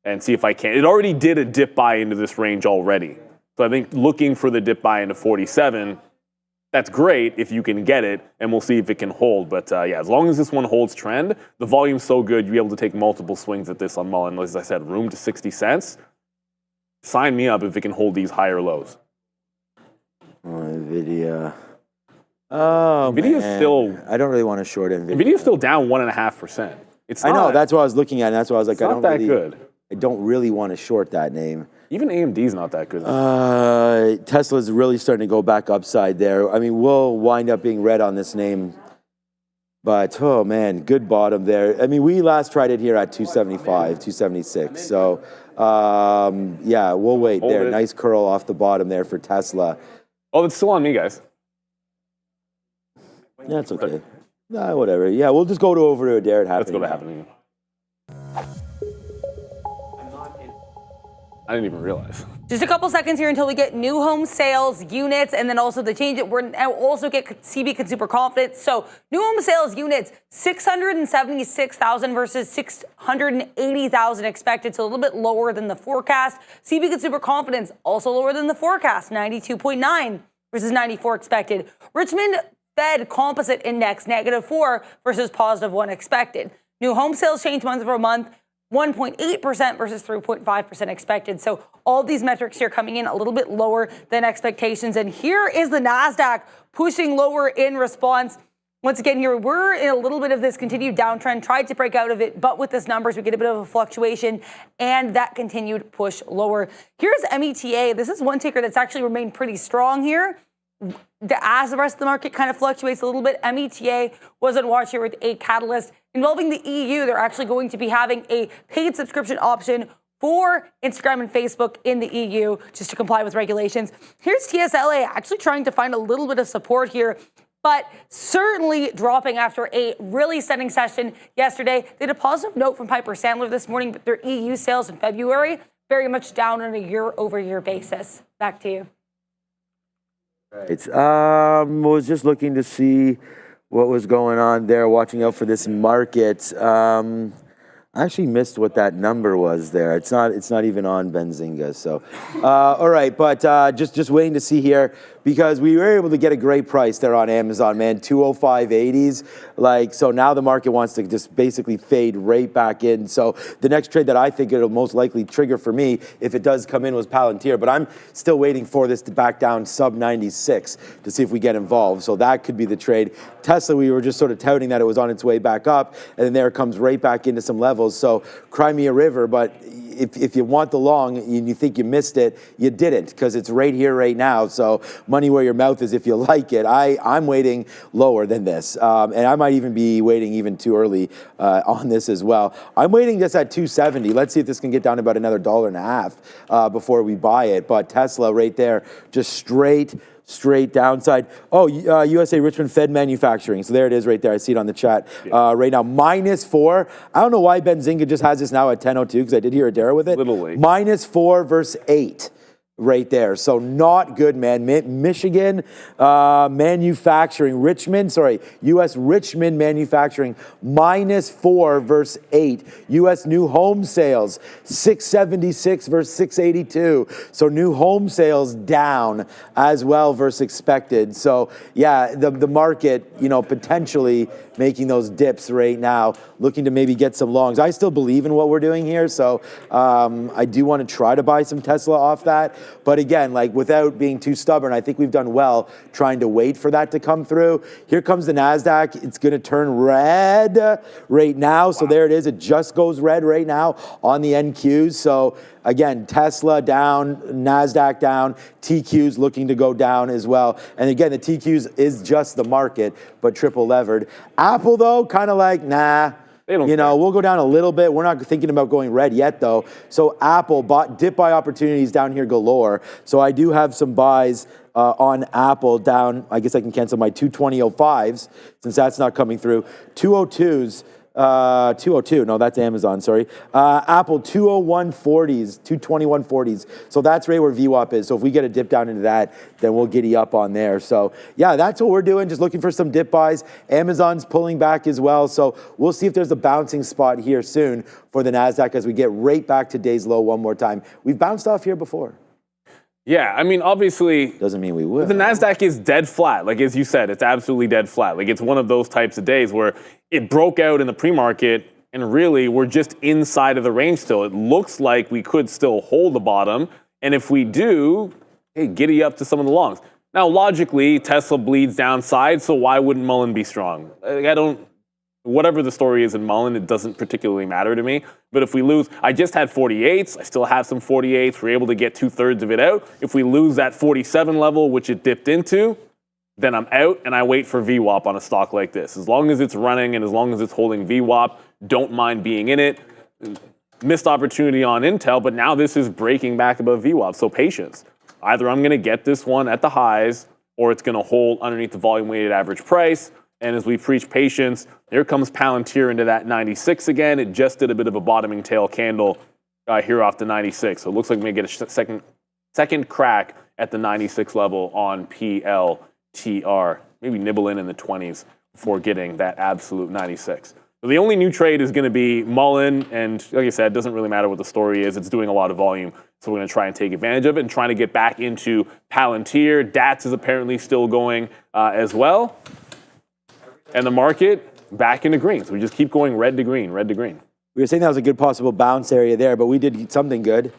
and see if I can. It already did a dip buy into this range already. So I think looking for the dip buy into 47, that's great if you can get it, and we'll see if it can hold. But yeah, as long as this one holds trend, the volume's so good, you'll be able to take multiple swings at this on Mullen. As I said, room to 60 cents. Sign me up if it can hold these higher lows. NVIDIA. Oh, NVIDIA's man. still. I don't really want to short NVIDIA. NVIDIA's still down 1.5%. It's not, I know, that's what I was looking at, and that's why I was like, it's not that good. I don't really want to short that name. Even AMD's not that good. Tesla's really starting to go back upside there. I mean, we'll wind up being red on this name. But, oh, man, good bottom there. I mean, we last tried it here at 275, 276. So, yeah, we'll wait Hold there. it. Nice curl off the bottom there for Tesla. Oh, it's still on me, guys. Yeah, it's okay. Nah, whatever. Yeah, we'll just go over to Adair. Let's go to happening. I didn't even realize. Just a couple seconds here until we get new home sales units, and then also the change. We're now also get CB consumer confidence. So new home sales units, 676,000 versus 680,000 expected, so a little bit lower than the forecast. CB consumer confidence also lower than the forecast, 92.9 versus 94 expected. Richmond Fed Composite Index, -4 versus +1 expected. New home sales change month over month, 1.8% versus 3.5% expected. So all these metrics here coming in a little bit lower than expectations. And here is the NASDAQ pushing lower in response. Once again, here we're in a little bit of this continued downtrend, tried to break out of it, but with this numbers, we get a bit of a fluctuation and that continued push lower. Here's META. This is one ticker that's actually remained pretty strong here. As the rest of the market kind of fluctuates a little bit, META was on watch here with a catalyst involving the EU. They're actually going to be having a paid subscription option for Instagram and Facebook in the EU just to comply with regulations. Here's TSLA actually trying to find a little bit of support here, but certainly dropping after a really stunning session yesterday. They had a positive note from Piper Sandler this morning, but their EU sales in February very much down on a year-over-year basis. Back to you. It's was just looking to see what was going on there, watching out for this market. I actually missed what that number was there. It's not even on Benzinga. So, all right, but just waiting to see here because we were able to get a great price there on Amazon, man, 205.80s. Like, so now the market wants to just basically fade right back in. So the next trade that I think it'll most likely trigger for me, if it does come in, was Palantir. But I'm still waiting for this to back down sub 96 to see if we get involved. So that could be the trade. Tesla, we were just sort of touting that it was on its way back up, and then there it comes right back into some levels. So cry me a river, but if you want the long and you think you missed it, you didn't, because it's right here, right now. So money where your mouth is if you like it. I'm waiting lower than this, and I might even be waiting even too early on this as well. I'm waiting just at 270. Let's see if this can get down to about another $1.50 before we buy it. But Tesla right there, just straight downside. Oh, USA Richmond Fed Manufacturing. So there it is right there. I see it on the chat right now. -4. I don't know why Benzinga just has this now at 10.02 because I did hear Adair with it. Little late. -4 versus 8. Right there. So not good, man. Michigan manufacturing, U.S. Richmond manufacturing, -4 versus 8. U.S. new home sales, 676 versus 682. So new home sales down as well versus expected. So yeah, the market, potentially making those dips right now, looking to maybe get some longs. I still believe in what we're doing here. So I do want to try to buy some Tesla off that. But again, like without being too stubborn, I think we've done well trying to wait for that to come through. Here comes the NASDAQ. It's going to turn red right now. So there it is. It just goes red right now on the NQs. So again, Tesla down, NASDAQ down, TQs looking to go down as well. And again, the TQs is just the market, but triple levered. Apple though, kind of like, nah. We'll go down a little bit. We're not thinking about going red yet, though. So Apple dip buy opportunities down here galore. So I do have some buys on Apple down. I guess I can cancel my 220.05s since that's not coming through. 202s 202. No, that's Amazon, sorry. Apple, 201.40s, 221.40s. So that's right where VWAP is. So if we get a dip down into that, then we'll giddy up on there. So yeah, that's what we're doing, just looking for some dip buys. Amazon's pulling back as well. So we'll see if there's a bouncing spot here soon for the NASDAQ as we get right back to day's low one more time. We've bounced off here before. Yeah, I mean, obviously, Doesn't mean we will. the NASDAQ is dead flat. Like, as you said, it's absolutely dead flat. Like, it's one of those types of days where it broke out in the pre-market, and really, we're just inside of the range still. It looks like we could still hold the bottom, and if we do, hey, giddy up to some of the longs. Now, logically, Tesla bleeds downside, so why wouldn't Mullen be strong? Whatever the story is in Mullen, it doesn't particularly matter to me. But if we lose, I just had 48s. I still have some 48s. We're able to get 2/3 of it out. If we lose that 47 level, which it dipped into, then I'm out and I wait for VWAP on a stock like this. As long as it's running and as long as it's holding VWAP, don't mind being in it. Missed opportunity on Intel, but now this is breaking back above VWAP, so patience. Either I'm going to get this one at the highs or it's going to hold underneath the volume weighted average price. And as we preach patience, here comes Palantir into that 96 again. It just did a bit of a bottoming tail candle here off the 96. So it looks like we may get a second crack at the 96 level on PLTR. Maybe nibble in the 20s before getting that absolute 96. So the only new trade is going to be Mullen. And like I said, it doesn't really matter what the story is. It's doing a lot of volume. So we're going to try and take advantage of it and trying to get back into Palantir. DATS is apparently still going as well. And the market back into green. So we just keep going red to green, red to green. We were saying that was a good possible bounce area there, but we did something good.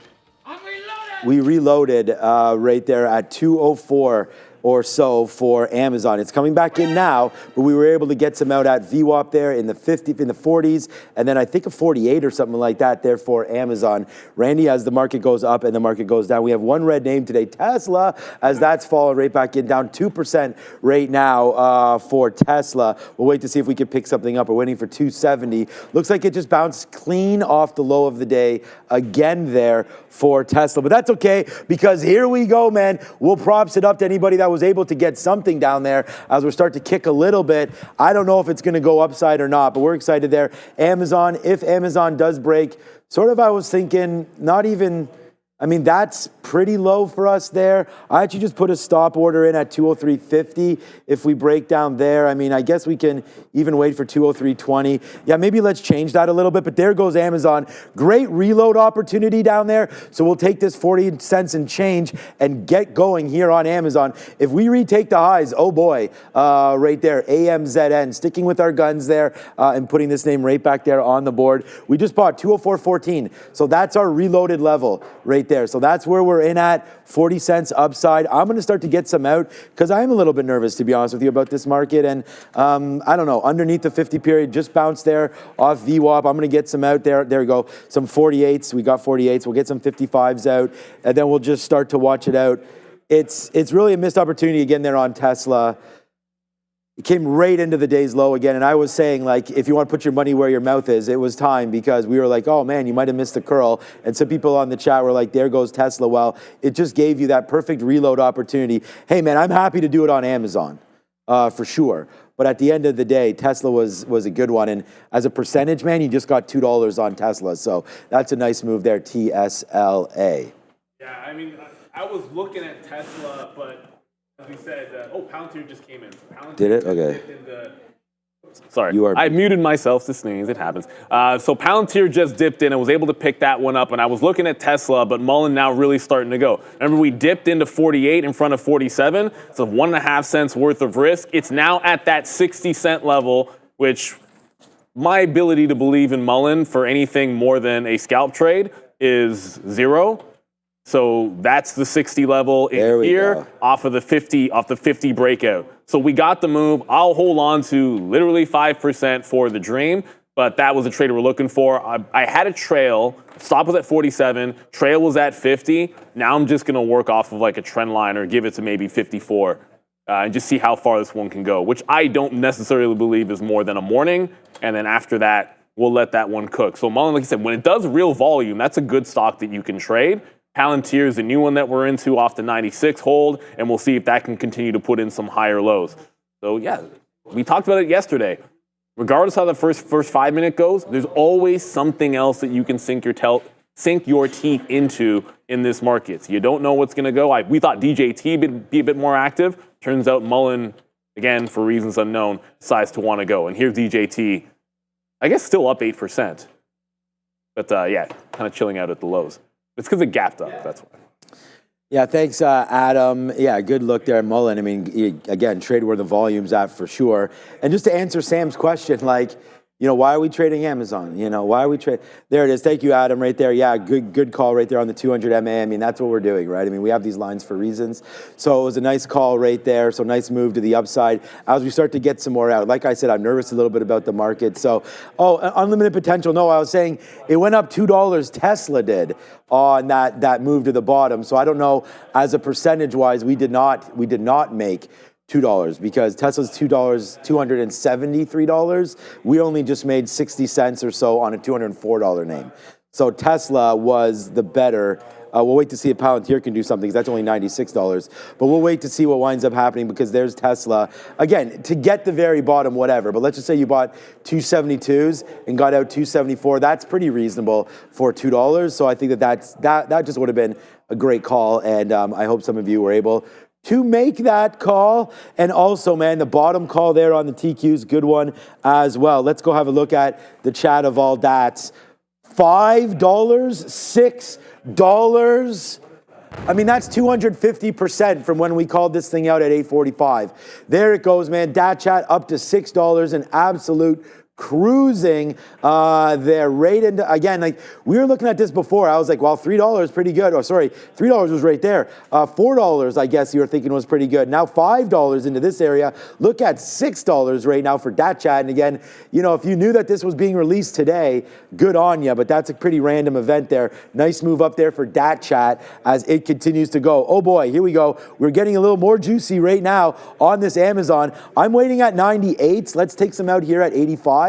We reloaded right there at 204 or so for Amazon. It's coming back in now, but we were able to get some out at VWAP there in the 40s, and then I think a 48 or something like that there for Amazon. Randy, as the market goes up and the market goes down, we have one red name today, Tesla, as that's fallen right back in, down 2% right now for Tesla. We'll wait to see if we can pick something up. We're waiting for 270. Looks like it just bounced clean off the low of the day again there for Tesla, but that's okay because here we go, man. We'll props it up to anybody that was able to get something down there as we start to kick a little bit. I don't know if it's going to go upside or not, but we're excited there. Amazon, if Amazon does break, sort of I was thinking not even, I mean, that's pretty low for us there. I actually just put a stop order in at 203.50 if we break down there. I mean, I guess we can even wait for 203.20. Yeah, maybe let's change that a little bit, but there goes Amazon. Great reload opportunity down there. So we'll take this 40 cents and change and get going here on Amazon. If we retake the highs, oh boy, right there, AMZN, sticking with our guns there and putting this name right back there on the board. We just bought 204.14. So that's our reloaded level right there. So that's where we're in at, 40 cents upside. I'm going to start to get some out because I'm a little bit nervous, to be honest with you, about this market. And I don't know, underneath the 50 period, just bounced there off VWAP. I'm going to get some out there. There we go. Some 48s. We got 48s. We'll get some 55s out, and then we'll just start to watch it out. It's really a missed opportunity again there on Tesla. It came right into the day's low again, and I was saying, like, if you want to put your money where your mouth is, it was time because we were like, oh man, you might have missed the curl. And some people on the chat were like, there goes Tesla. Well, it just gave you that perfect reload opportunity. Hey man, I'm happy to do it on Amazon, for sure. But at the end of the day, Tesla was a good one. And as a percentage, man, you just got $2 on Tesla. So that's a nice move there, TSLA. Yeah, I mean, I was looking at Tesla, but as we said, Palantir just came in. So Palantir Did it? Okay. Sorry, You are- I muted myself to sneeze. It happens. So Palantir just dipped in and was able to pick that one up. And I was looking at Tesla, but Mullen now really starting to go. Remember, we dipped into 48 in front of 47. So 1.5 cents worth of risk. It's now at that 60-cent level, which my ability to believe in Mullen for anything more than a scalp trade is 0. So that's the 60 level in here off of the 50 breakout. So we got the move. I'll hold on to literally 5% for the dream, but that was the trade we're looking for. I had a trail. Stop was at 47. Trail was at 50. Now I'm just going to work off of like a trend line or give it to maybe 54 and just see how far this one can go, which I don't necessarily believe is more than a morning. And then after that, we'll let that one cook. So Mullen, like I said, when it does real volume, that's a good stock that you can trade. Palantir is the new one that we're into off the 96 hold, and we'll see if that can continue to put in some higher lows. So yeah, we talked about it yesterday. regardless how the first 5 minute goes, there's always something else that you can sink your teeth into in this market. So you don't know what's going to go. We thought DJT would be a bit more active. Turns out Mullen, again, for reasons unknown, decides to want to go. And here's DJT, I guess still up 8%. But yeah, kind of chilling out at the lows. It's because it gapped up, that's why. Yeah, thanks, Adam. Yeah, good look there, Mullen. I mean, again, trade where the volume's at for sure. And just to answer Sam's question, like, you know, why are we trading Amazon? You know, why are we trading? There it is. Thank you, Adam, right there. Yeah, good call right there on the 200 MA. I mean, that's what we're doing, right? I mean, we have these lines for reasons. So it was a nice call right there. So nice move to the upside. As we start to get some more out, like I said, I'm nervous a little bit about the market. So, unlimited potential. No, I was saying it went up $2. Tesla did on that move to the bottom. So I don't know, as a percentage-wise, we did not make $2 because Tesla's $273. We only just made 60 cents or so on a $204 name. So Tesla was the better. We'll wait to see if Palantir can do something because that's only $96. But we'll wait to see what winds up happening because there's Tesla. Again, to get the very bottom, whatever. But let's just say you bought 272s and got out 274. That's pretty reasonable for $2. So I think that just would have been a great call. And I hope some of you were able to make that call. And also, man, the bottom call there on the TQs, good one as well. Let's go have a look at the chat of all dats. $5, $6. I mean, that's 250% from when we called this thing out at 8:45. There it goes, man. Dat chat up to $6, an absolute cruising there right into, again, like we were looking at this before. I was like, well, $3 pretty good. Oh, sorry, $3 was right there. $4, I guess you were thinking was pretty good. Now $5 into this area. Look at $6 right now for Dat Chat. And again, you know, if you knew that this was being released today, good on you, but that's a pretty random event there. Nice move up there for Dat Chat as it continues to go. Oh boy, here we go. We're getting a little more juicy right now on this Amazon. I'm waiting at 98s. Let's take some out here at 85.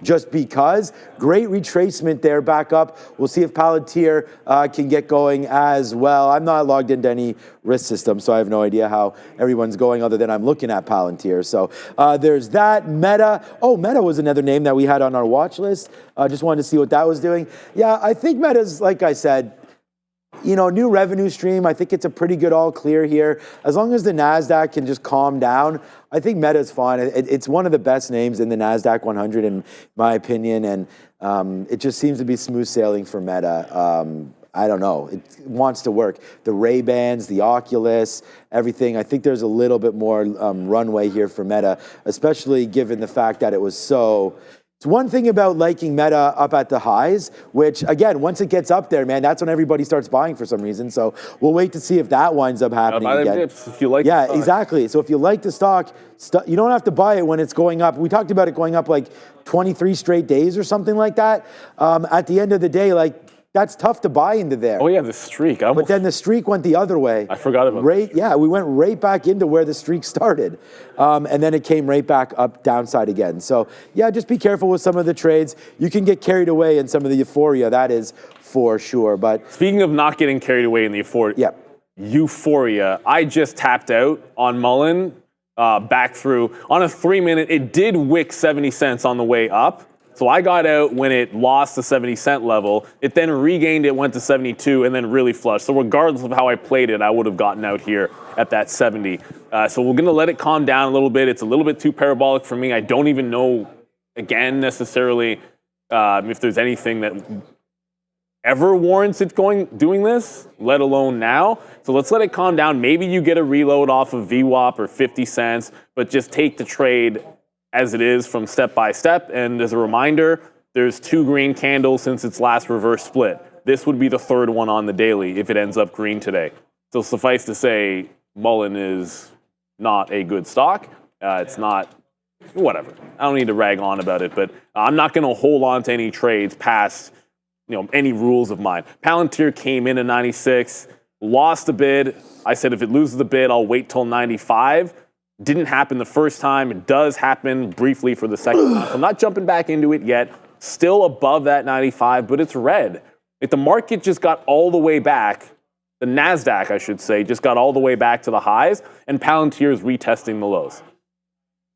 Just because. Great retracement there back up. We'll see if Palantir can get going as well. I'm not logged into any risk system, so I have no idea how everyone's going other than I'm looking at Palantir. So there's that. Meta. Oh, Meta was another name that we had on our watch list. Just wanted to see what that was doing. Yeah, I think Meta's, like I said, you know, new revenue stream. I think it's a pretty good all clear here. As long as the NASDAQ can just calm down, I think Meta's fine. It's one of the best names in the NASDAQ 100 in my opinion, and it just seems to be smooth sailing for Meta. I don't know. It wants to work. The Ray-Bans, the Oculus, everything. I think there's a little bit more runway here for Meta, especially given the fact that it was so... It's one thing about liking Meta up at the highs, which, again, once it gets up there, man, that's when everybody starts buying for some reason. So we'll wait to see if that winds up happening again. Dips if you like the stock. Exactly. So if you like the stock, you don't have to buy it when it's going up. We talked about it going up like 23 straight days or something like that. At the end of the day, like, that's tough to buy into there. Oh, yeah, the streak. But then the streak went the other way. I forgot about that. Yeah, we went right back into where the streak started. And then it came right back up downside again. So, yeah, just be careful with some of the trades. You can get carried away in some of the euphoria, that is for sure. But speaking of not getting carried away in the euphoria, I just tapped out on Mullen back through. On a 3-minute, it did wick 70 cents on the way up. So I got out when it lost the 70 cent level. It then regained it, went to 72, and then really flushed. So regardless of how I played it, I would have gotten out here at that 70. So we're going to let it calm down a little bit. It's a little bit too parabolic for me. I don't even know, again, necessarily if there's anything that ever warrants it doing this, let alone now. So let's let it calm down. Maybe you get a reload off of VWAP or 50 cents, but just take the trade as it is from step by step. And as a reminder, there's 2 green candles since its last reverse split. This would be the 3rd one on the daily if it ends up green today. So suffice to say, Mullen is not a good stock. It's not, whatever. I don't need to rag on about it, but I'm not going to hold on to any trades past, you know, any rules of mine. Palantir came in at 96, lost a bid. I said if it loses the bid, I'll wait till 95. Didn't happen the first time. It does happen briefly for the second time. I'm not jumping back into it yet. Still above that 95, but it's red. If the market just got all the way back, the NASDAQ, I should say, just got all the way back to the highs, and Palantir is retesting the lows.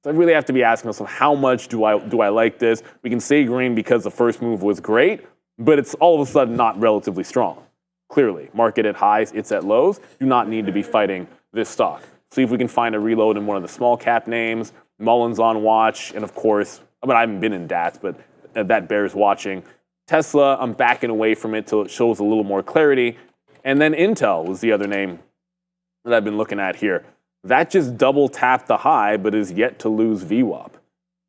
So I really have to be asking myself, how much do I like this? We can say green because the first move was great, but it's all of a sudden not relatively strong. Clearly, market at highs, it's at lows. Do not need to be fighting this stock. See if we can find a reload in one of the small cap names. Mullen's on watch, and of course, I haven't been in DATS, but that bears watching. Tesla, I'm backing away from it till it shows a little more clarity. And then Intel was the other name that I've been looking at here. That just double tapped the high, but is yet to lose VWAP.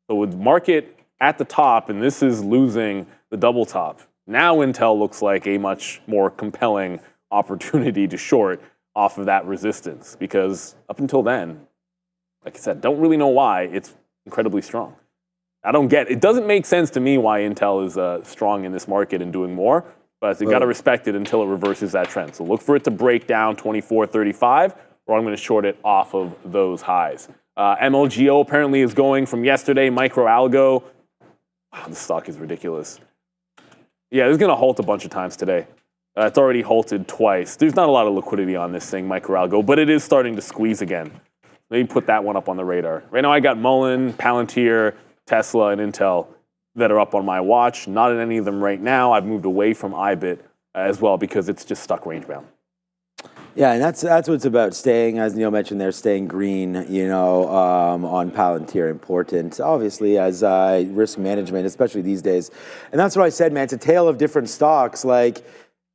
So with market at the top, and this is losing the double top, now Intel looks like a much more compelling opportunity to short off of that resistance, because up until then, like I said, don't really know why it's incredibly strong. I don't get it. It doesn't make sense to me why Intel is strong in this market and doing more, but you got to respect it until it reverses that trend. So look for it to break down 24.35, or I'm going to short it off of those highs. MLGO apparently is going from yesterday, microalgo. Wow, this stock is ridiculous. Yeah, it's going to halt a bunch of times today. It's already halted twice. There's not a lot of liquidity on this thing, microalgo, but it is starting to squeeze again. Maybe put that one up on the radar. Right now I got Mullen, Palantir, Tesla, and Intel that are up on my watch. Not in any of them right now. I've moved away from IBIT as well because it's just stuck range bound. Yeah, and that's what it's about, staying, as Neil mentioned there, staying green, on Palantir, important, obviously, as risk management, especially these days. And that's what I said, man, it's a tale of different stocks. Like,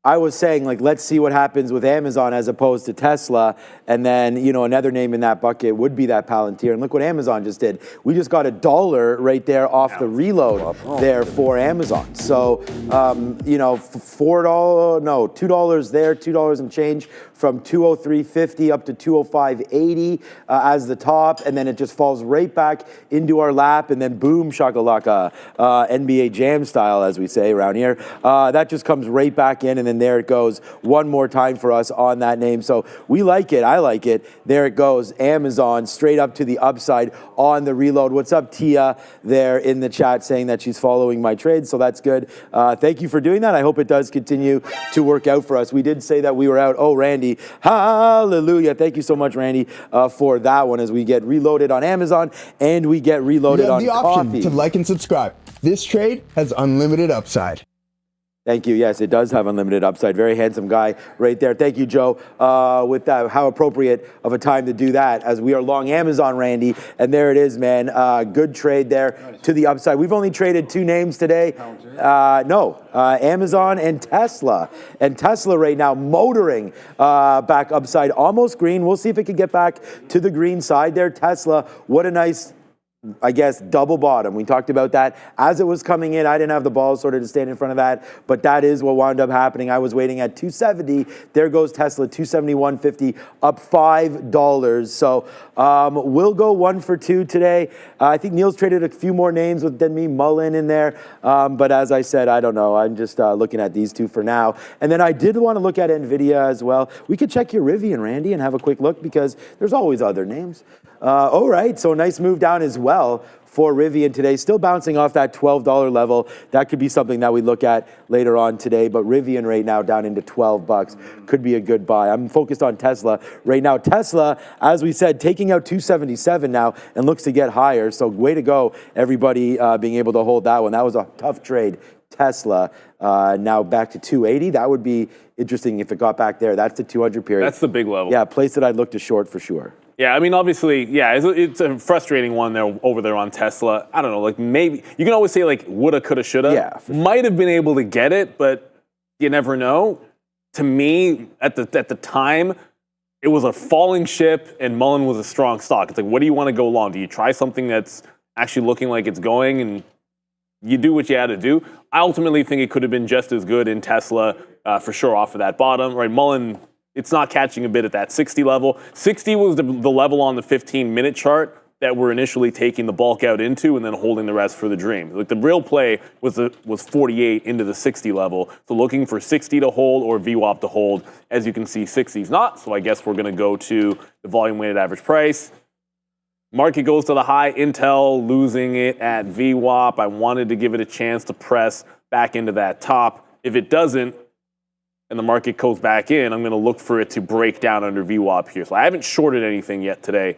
I was saying, like, let's see what happens with Amazon as opposed to Tesla. And then, another name in that bucket would be that Palantir. And look what Amazon just did. We just got $1 right there off the reload there for Amazon. So, $2 there, $2 and change from 203.50 up to 205.80 as the top. And then it just falls right back into our lap. And then boom, shakalaka, NBA Jam style, as we say around here. That just comes right back in. And then there it goes one more time for us on that name. So we like it. I like it. There it goes. Amazon straight up to the upside on the reload. What's up, Tia, there in the chat saying that she's following my trade. So that's good. Thank you for doing that. I hope it does continue to work out for us. We did say that we were out. Oh, Randy. Hallelujah. Thank you so much, Randy, for that one as we get reloaded on Amazon and we get reloaded on coffee. You have the option to like and subscribe. This trade has unlimited upside. Thank you. Yes, it does have unlimited upside. Very handsome guy right there. Thank you, Joe, with that. How appropriate of a time to do that as we are long Amazon, Randy. And there it is, man. Good trade there to the upside. We've only traded two names today. Amazon and Tesla. And Tesla right now motoring back upside, almost green. We'll see if it can get back to the green side there. Tesla, what a nice, double bottom. We talked about that as it was coming in. I didn't have the balls sort of to stand in front of that, but that is what wound up happening. I was waiting at 270. There goes Tesla, 271.50, up $5. So we'll go 1 for 2 today. I think Neil's traded a few more names than me, Mullen in there. But as I said, I don't know. I'm just looking at these two for now. And then I did want to look at NVIDIA as well. We could check your Rivian, Randy, and have a quick look because there's always other names. All right, so a nice move down as well for Rivian today. Still bouncing off that $12 level. That could be something that we look at later on today. But Rivian right now down into $12 could be a good buy. I'm focused on Tesla right now. Tesla, as we said, taking out 277 now and looks to get higher. So way to go, everybody being able to hold that one. That was a tough trade. Tesla now back to 280. That would be interesting if it got back there. That's the 200 period. That's the big level. Yeah, place that I'd look to short for sure. Yeah, I mean, obviously, yeah, it's a frustrating one there over there on Tesla. I don't know, like maybe you can always say like woulda, coulda, shoulda. Yeah, might have been able to get it, but you never know. To me, at the time, it was a falling ship, and Mullen was a strong stock. It's like, what do you want to go long? Do you try something that's actually looking like it's going, and you do what you had to do? I ultimately think it could have been just as good in Tesla for sure off of that bottom, right? Mullen. It's not catching a bit at that 60 level. 60 was the level on the 15-minute chart that we're initially taking the bulk out into and then holding the rest for the dream. Like the real play was 48 into the 60 level. So looking for 60 to hold or VWAP to hold. As you can see, 60's not. So I guess we're going to go to the volume weighted average price. Market goes to the high. Intel losing it at VWAP. I wanted to give it a chance to press back into that top. If it doesn't, and the market goes back in, I'm going to look for it to break down under VWAP here. So I haven't shorted anything yet today.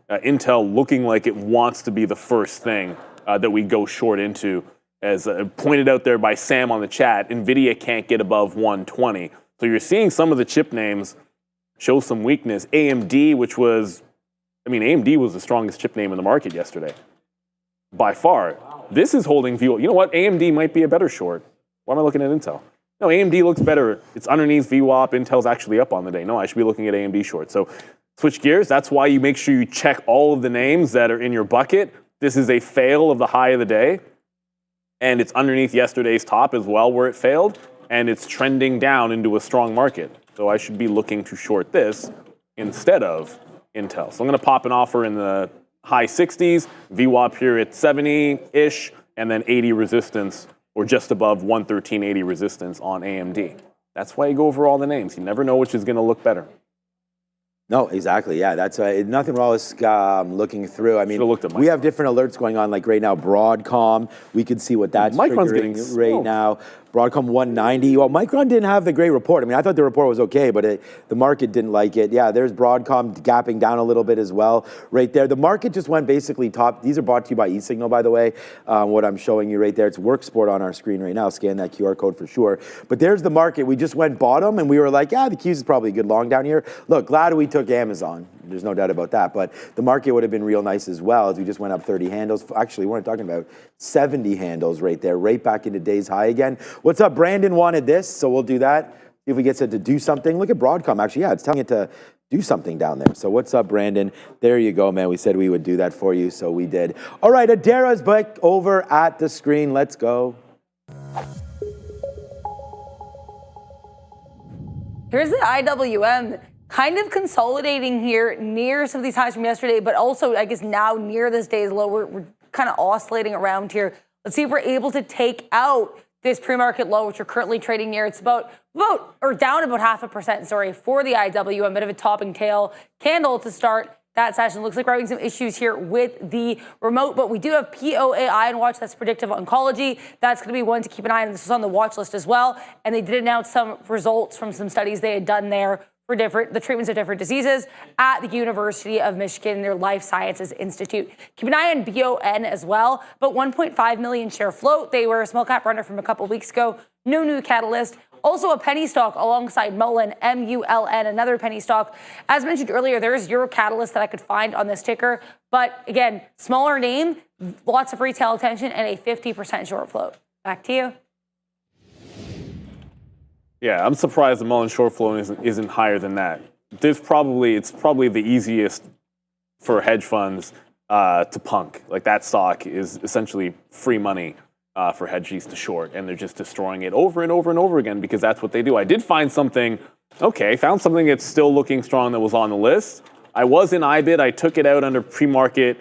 Intel looking like it wants to be the first thing that we go short into. As pointed out there by Sam on the chat, NVIDIA can't get above 120. So you're seeing some of the chip names show some weakness. AMD, which was, AMD was the strongest chip name in the market yesterday, by far. Wow. This is holding VWAP. You know what? AMD might be a better short. Why am I looking at Intel? No, AMD looks better. It's underneath VWAP. Intel's actually up on the day. No, I should be looking at AMD short. So switch gears. That's why you make sure you check all of the names that are in your bucket. This is a fail of the high of the day. And it's underneath yesterday's top as well where it failed. And it's trending down into a strong market. So I should be looking to short this instead of Intel. So I'm going to pop an offer in the high 60s, VWAP here at 70-ish, and then 80 resistance, or just above 113.80 resistance on AMD. That's why you go over all the names. You never know which is going to look better. No, exactly. Yeah, that's nothing wrong with looking through. I mean, we have different alerts going on. Like right now, Broadcom. We can see what that's triggering right now. Broadcom 190. Well, Micron didn't have the great report. I mean, I thought the report was okay, but the market didn't like it. Yeah, there's Broadcom gapping down a little bit as well right there. The market just went basically top. These are brought to you by eSignal, by the way, what I'm showing you right there. It's WorkSport on our screen right now. Scan that QR code for sure. But there's the market. We just went bottom, and we were like, yeah, the Qs is probably a good long down here. Look, glad we took Amazon. There's no doubt about that. But the market would have been real nice as well as we just went up 30 handles. Actually, we're not talking about 70 handles right there, right back into day's high again. What's up? Brandon wanted this, so we'll do that. See if we get it to do something. Look at Broadcom. Actually, yeah, it's telling it to do something down there. So what's up, Brandon? There you go, man. We said we would do that for you, so we did. All right, Adara's back over at the screen. Let's go. Here's the IWM. Kind of consolidating here near some of these highs from yesterday, but also, I guess, now near this day's low. We're kind of oscillating around here. Let's see if we're able to take out this pre-market low, which we're currently trading near. It's down about 0.5%, for the IWM. A bit of a topping tail candle to start that session. Looks like we're having some issues here with the remote, but we do have POAI on watch. That's predictive oncology. That's going to be one to keep an eye on. This is on the watch list as well. And they did announce some results from some studies they had done there for the treatments of different diseases at the University of Michigan, their Life Sciences Institute. Keep an eye on BON as well, but 1.5 million share float. They were a small cap runner from a couple weeks ago. No new catalyst. Also a penny stock alongside Mullen, MULN, another penny stock. As mentioned earlier, there is Euro Catalyst that I could find on this ticker, but again, smaller name, lots of retail attention, and a 50% short float. Back to you. Yeah, I'm surprised the Mullen short flow isn't higher than that. It's probably the easiest for hedge funds to punk. Like that stock is essentially free money for hedgies to short, and they're just destroying it over and over and over again because that's what they do. I did find something. Okay, found something that's still looking strong that was on the list. I was in IBIT. I took it out under pre-market.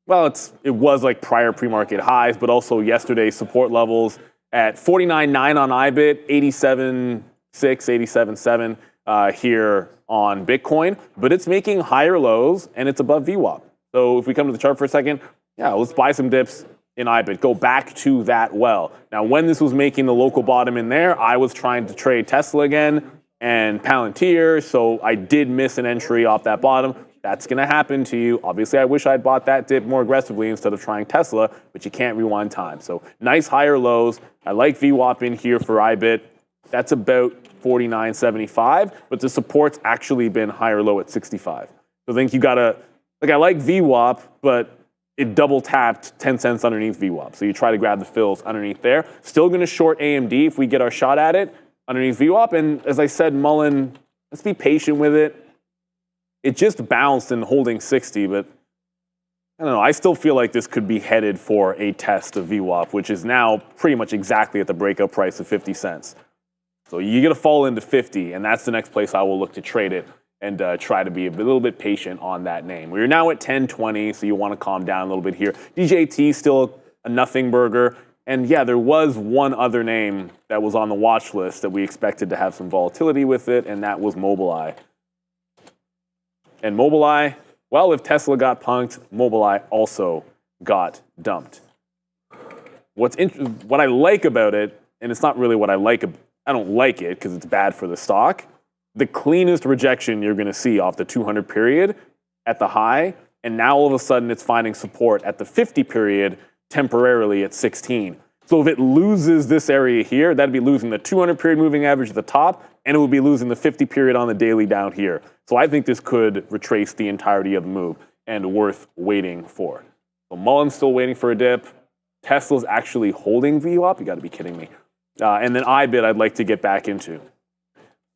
Well, it was like prior pre-market highs, but also yesterday's support levels. At 49.9 on IBIT, 87.6, 87.7 here on Bitcoin, but it's making higher lows and it's above VWAP. So if we come to the chart for a second, yeah, let's buy some dips in IBIT. Go back to that well. Now, when this was making the local bottom in there, I was trying to trade Tesla again and Palantir, so I did miss an entry off that bottom. That's going to happen to you. Obviously, I wish I'd bought that dip more aggressively instead of trying Tesla, but you can't rewind time. So nice higher lows. I like VWAP in here for IBIT. That's about 49.75, but the support's actually been higher low at 65. So I think you got to, I like VWAP, but it double tapped 10 cents underneath VWAP. So you try to grab the fills underneath there. Still going to short AMD if we get our shot at it underneath VWAP. And as I said, Mullen, let's be patient with it. It just bounced and holding 60, but I don't know. I still feel like this could be headed for a test of VWAP, which is now pretty much exactly at the breakout price of 50 cents. So you got to fall into 50, and that's the next place I will look to trade it and try to be a little bit patient on that name. We're now at 10.20, so you want to calm down a little bit here. DJT still a nothing burger. And yeah, there was one other name that was on the watch list that we expected to have some volatility with it, and that was Mobileye. And Mobileye, well, if Tesla got punked, Mobileye also got dumped. What I like about it, and it's not really what I like, I don't like it because it's bad for the stock. The cleanest rejection you're going to see off the 200 period at the high and now all of a sudden it's finding support at the 50 period temporarily at 16. So if it loses this area here, that'd be losing the 200 period moving average at the top, and it would be losing the 50 period on the daily down here. So I think this could retrace the entirety of the move and worth waiting for. So Mullen's still waiting for a dip. Tesla's actually holding VWAP. You got to be kidding me. And then IBIT I'd like to get back into.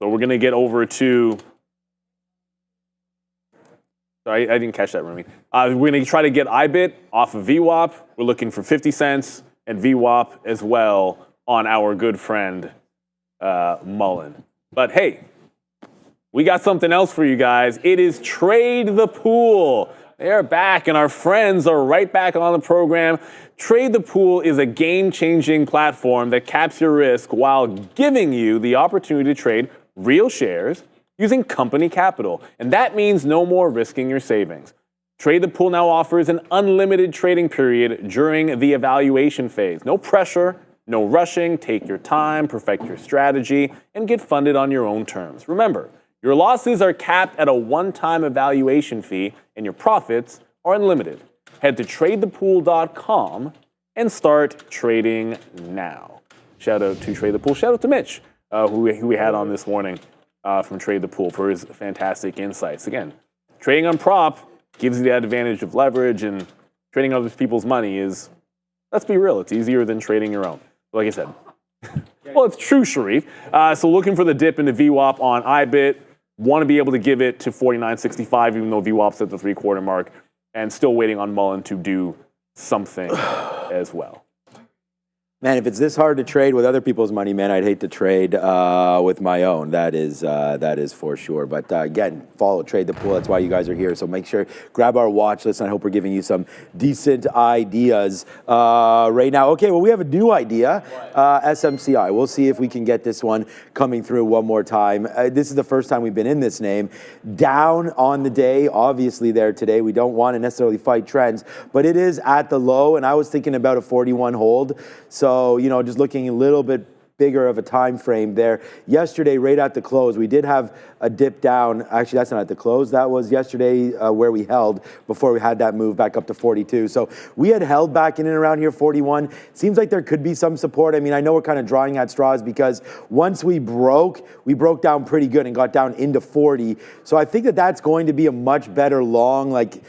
So we're going to get over to, sorry, I didn't catch that, Remy. We're going to try to get IBIT off of VWAP. We're looking for 50 cents and VWAP as well on our good friend Mullen. But hey, we got something else for you guys. It is Trade the Pool. They're back, and our friends are right back on the program. Trade the Pool is a game-changing platform that caps your risk while giving you the opportunity to trade real shares using company capital. And that means no more risking your savings. Trade the Pool now offers an unlimited trading period during the evaluation phase. No pressure, no rushing. Take your time, perfect your strategy, and get funded on your own terms. Remember, your losses are capped at a one-time evaluation fee, and your profits are unlimited. Head to tradethepool.com and start trading now. Shout out to Trade the Pool. Shout out to Mitch, who we had on this morning from Trade the Pool for his fantastic insights. Again, trading on prop gives you that advantage of leverage, and trading other people's money is, let's be real, it's easier than trading your own. Like I said, well, it's true, Sharif. So looking for the dip into VWAP on IBIT. Want to be able to give it to 49.65, even though VWAP's at the 3/4 mark, and still waiting on Mullen to do something as well. Man, if it's this hard to trade with other people's money, man, I'd hate to trade with my own. That is for sure. But again, follow Trade the Pool. That's why you guys are here. So make sure, grab our watch list. And I hope we're giving you some decent ideas right now. Okay, well, we have a new idea, SMCI. We'll see if we can get this one coming through one more time. This is the first time we've been in this name. Down on the day, obviously there today. We don't want to necessarily fight trends, but it is at the low, and I was thinking about a 41 hold. So, you know, just looking a little bit bigger of a time frame there. Yesterday, right at the close, we did have a dip down. Actually, that's not at the close. That was yesterday where we held before we had that move back up to 42. So we had held back in and around here, 41. Seems like there could be some support. I mean, I know we're kind of drawing at straws because once we broke down pretty good and got down into 40. So I think that that's going to be a much better long, like,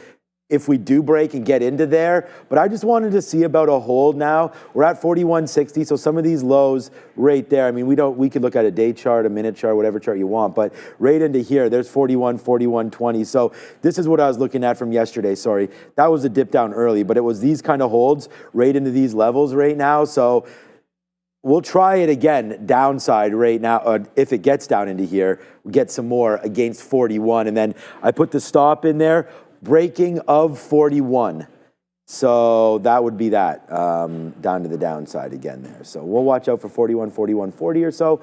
if we do break and get into there. But I just wanted to see about a hold now. We're at 41.60, so some of these lows right there, I mean, we could look at a day chart, a minute chart, whatever chart you want, but right into here, there's 41, 41.20. So this is what I was looking at from yesterday, sorry. That was a dip down early, but it was these kind of holds right into these levels right now. So we'll try it again, downside right now. If it gets down into here, we get some more against 41. And then I put the stop in there, breaking of 41. So that would be that, down to the downside again there. So we'll watch out for 41, 41.40 or so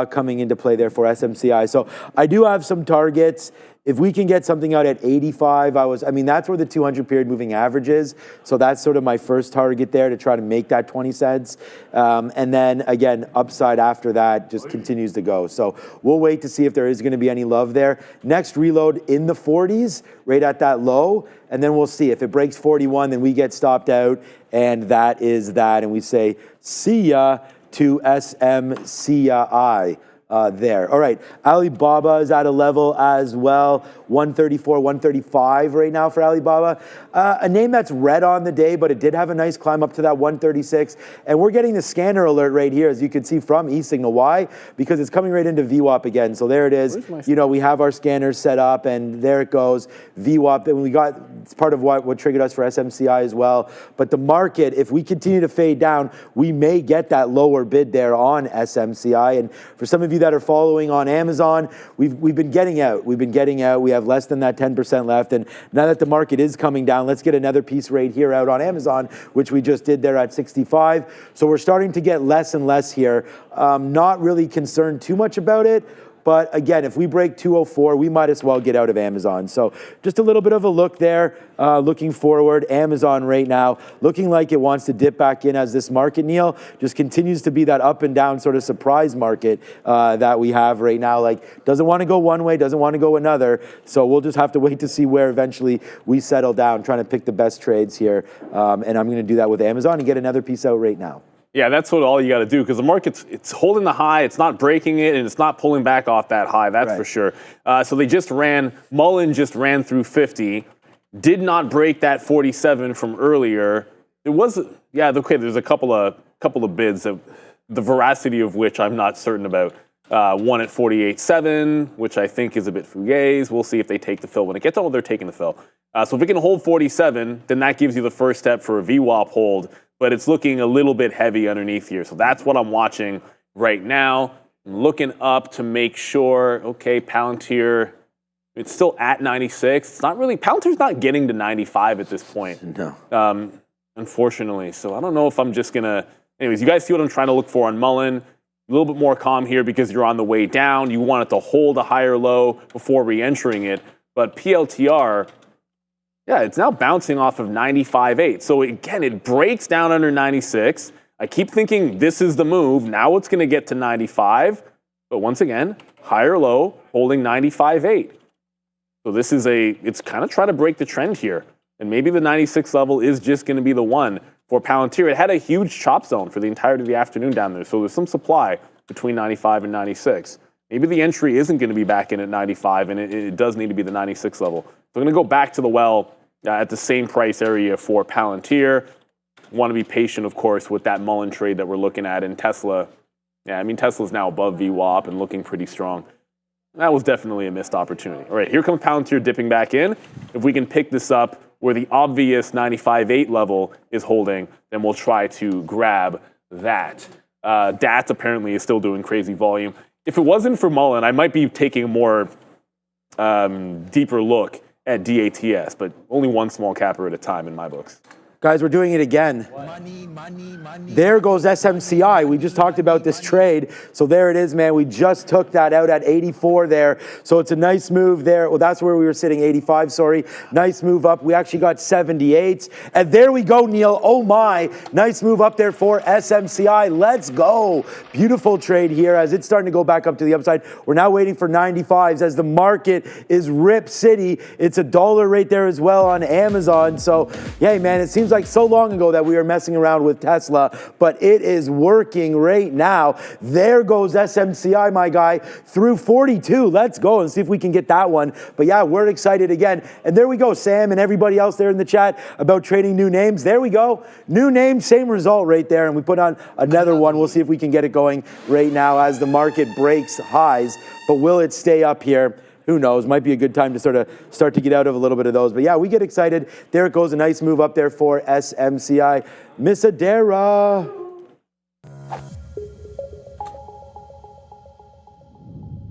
coming into play there for SMCI. So I do have some targets. If we can get something out at 85, I mean, that's where the 200 period moving average is. So that's sort of my first target there to try to make that 20 cents. And then again, upside after that just continues to go. So we'll wait to see if there is going to be any love there. Next reload in the 40s, right at that low. And then we'll see if it breaks 41, then we get stopped out. And that is that. And we say, see ya to SMCI. There. All right. Alibaba is at a level as well. 134, 135 right now for Alibaba. A name that's red on the day, but it did have a nice climb up to that 136. And we're getting the scanner alert right here, as you can see from eSignal. Why? Because it's coming right into VWAP again. So there it is. You know, we have our scanners set up, and there it goes. VWAP. And we got, it's part of what triggered us for SMCI as well. But the market, if we continue to fade down, we may get that lower bid there on SMCI. And for some of you that are following on Amazon, we've been getting out. We have less than that 10% left. And now that the market is coming down, let's get another piece right here out on Amazon, which we just did there at 65. So we're starting to get less and less here. Not really concerned too much about it. But again, if we break 204, we might as well get out of Amazon. So just a little bit of a look there. Looking forward, Amazon right now looking like it wants to dip back in as this market, Neil, just continues to be that up and down sort of surprise market that we have right now. Like, doesn't want to go one way, doesn't want to go another. So we'll just have to wait to see where eventually we settle down, trying to pick the best trades here. And I'm going to do that with Amazon and get another piece out right now. Yeah, that's what all you got to do, because the market's holding the high, it's not breaking it, and it's not pulling back off that high. That's for sure. So they just Mullen just ran through 50, did not break that 47 from earlier. It was, yeah, okay. There's a couple of bids of the veracity of which I'm not certain about. One at 48.7, which I think is a bit fugazi. We'll see if they take the fill. When it gets on, they're taking the fill. So if we can hold 47, then that gives you the first step for a VWAP hold. But it's looking a little bit heavy underneath here. So that's what I'm watching right now. I'm looking up to make sure, okay, Palantir, it's still at 96. It's not really, Palantir's not getting to 95 at this point. No. Unfortunately. So I don't know if I'm just going to, anyways, you guys see what I'm trying to look for on Mullen. A little bit more calm here because you're on the way down. You want it to hold a higher low before re-entering it. But PLTR, yeah, it's now bouncing off of 95.8. So again, it breaks down under 96. I keep thinking this is the move. Now it's going to get to 95. But once again, higher low, holding 95.8. So this is it's kind of trying to break the trend here. And maybe the 96 level is just going to be the one for Palantir. It had a huge chop zone for the entirety of the afternoon down there. So there's some supply between 95 and 96. Maybe the entry isn't going to be back in at 95, and it does need to be the 96 level. So I'm going to go back to the well at the same price area for Palantir. Want to be patient, of course, with that Mullen trade that we're looking at in Tesla. Yeah, I mean, Tesla's now above VWAP and looking pretty strong. That was definitely a missed opportunity. All right, here comes Palantir dipping back in. If we can pick this up where the obvious 95.8 level is holding, then we'll try to grab that. DATS apparently is still doing crazy volume. If it wasn't for Mullen, I might be taking a more deeper look at DATS, but only one small capper at a time in my books. Guys, we're doing it again. There goes SMCI. We just talked about this trade. So there it is, man. We just took that out at 84 there. So it's a nice move there. Well, that's where we were sitting, 85, sorry. Nice move up. We actually got 78. And there we go, Neil. Oh, my. Nice move up there for SMCI. Let's go. Beautiful trade here as it's starting to go back up to the upside. We're now waiting for 95s as the market is Rip City. It's $1 right there as well on Amazon. So, yeah, man, it seems like so long ago that we were messing around with Tesla, but it is working right now. There goes SMCI, my guy, through 42. Let's go and see if we can get that one. But yeah, we're excited again. And there we go, Sam and everybody else there in the chat about trading new names. There we go. New name, same result right there. And we put on another one. We'll see if we can get it going right now as the market breaks highs. But will it stay up here? Who knows? Might be a good time to sort of start to get out of a little bit of those. But yeah, we get excited. There it goes. A nice move up there for SMCI. Miss Adara.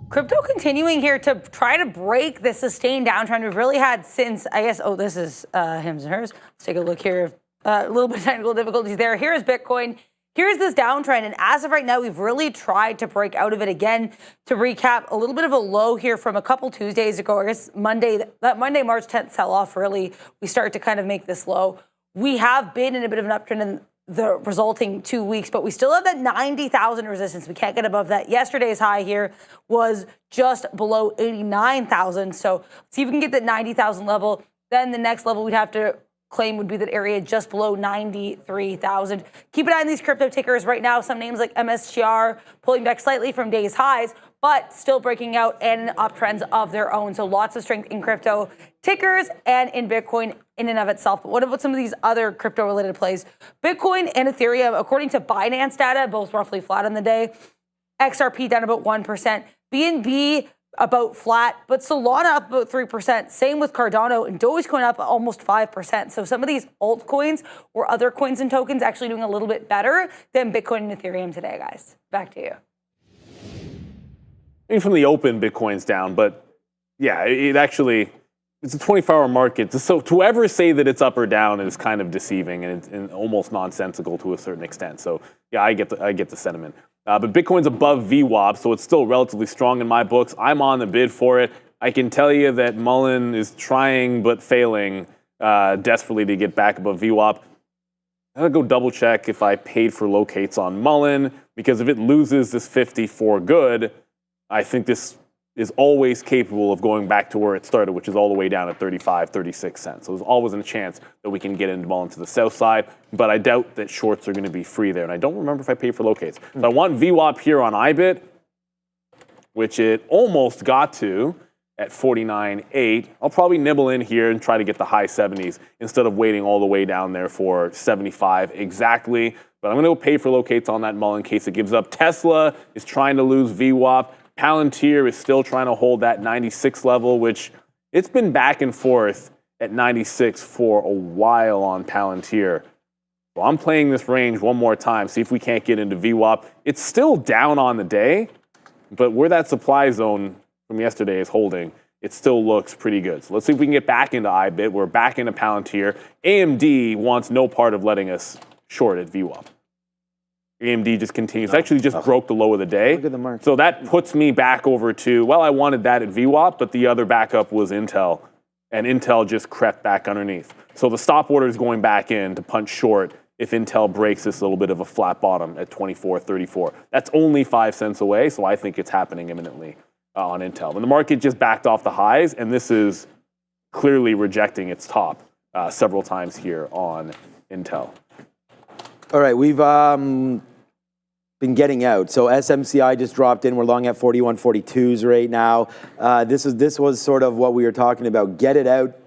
Crypto continuing here to try to break the sustained downtrend we've really had since, I guess, oh, this is hims and hers. Let's take a look here. A little bit of technical difficulties there. Here's Bitcoin. Here's this downtrend, and as of right now, we've really tried to break out of it again. To recap, a little bit of a low here from a couple Tuesdays ago. I guess Monday, that Monday, March 10th sell-off, really, we start to kind of make this low. We have been in a bit of an uptrend in the resulting 2 weeks, but we still have that 90,000 resistance. We can't get above that. Yesterday's high here was just below 89,000. So let's see if we can get that 90,000 level. Then the next level we'd have to claim would be that area just below 93,000. Keep an eye on these crypto tickers right now. Some names like MSTR pulling back slightly from day's highs, but still breaking out and uptrends of their own. So lots of strength in crypto tickers and in Bitcoin in and of itself. But what about some of these other crypto related plays? Bitcoin and Ethereum, according to Binance data, both roughly flat on the day. XRP down about 1%. BNB about flat, but Solana up about 3%. Same with Cardano, and Dogecoin up almost 5%. So some of these altcoins or other coins and tokens actually doing a little bit better than Bitcoin and Ethereum today, guys. Back to you. I mean, from the open, Bitcoin's down, but yeah, it's a 24-hour market. So to ever say that it's up or down is kind of deceiving and almost nonsensical to a certain extent. So yeah, I get the sentiment. But Bitcoin's above VWAP, so it's still relatively strong in my books. I'm on the bid for it. I can tell you that Mullen is trying but failing desperately to get back above VWAP. I'm going to go double check if I paid for locates on Mullen, because if it loses this 50 for good, I think this is always capable of going back to where it started, which is all the way down at 35, 36 cents. So there's always a chance that we can get into Mullen to the south side, but I doubt that shorts are going to be free there. And I don't remember if I paid for locates. So I want VWAP here on IBIT, which it almost got to at 49.8. I'll probably nibble in here and try to get the high 70s instead of waiting all the way down there for 75 exactly. But I'm going to go pay for locates on that Mullen in case it gives up. Tesla is trying to lose VWAP. Palantir is still trying to hold that 96 level, which it's been back and forth at 96 for a while on Palantir. So I'm playing this range one more time, see if we can't get into VWAP. It's still down on the day, but where that supply zone from yesterday is holding, it still looks pretty good. So let's see if we can get back into IBIT. We're back into Palantir. AMD wants no part of letting us short at VWAP. AMD just continues. Actually just broke the low of the day. Look at the market. So that puts me back over to, well, I wanted that at VWAP, but the other backup was Intel. And Intel just crept back underneath. So the stop order is going back in to punch short if Intel breaks this little bit of a flat bottom at 24.34. That's only 5 cents away, so I think it's happening imminently on Intel. And the market just backed off the highs, and this is clearly rejecting its top several times here on Intel. All right, we've been getting out. So SMCI just dropped in. We're long at 41.42s right now. This was sort of what we were talking about. Get it out.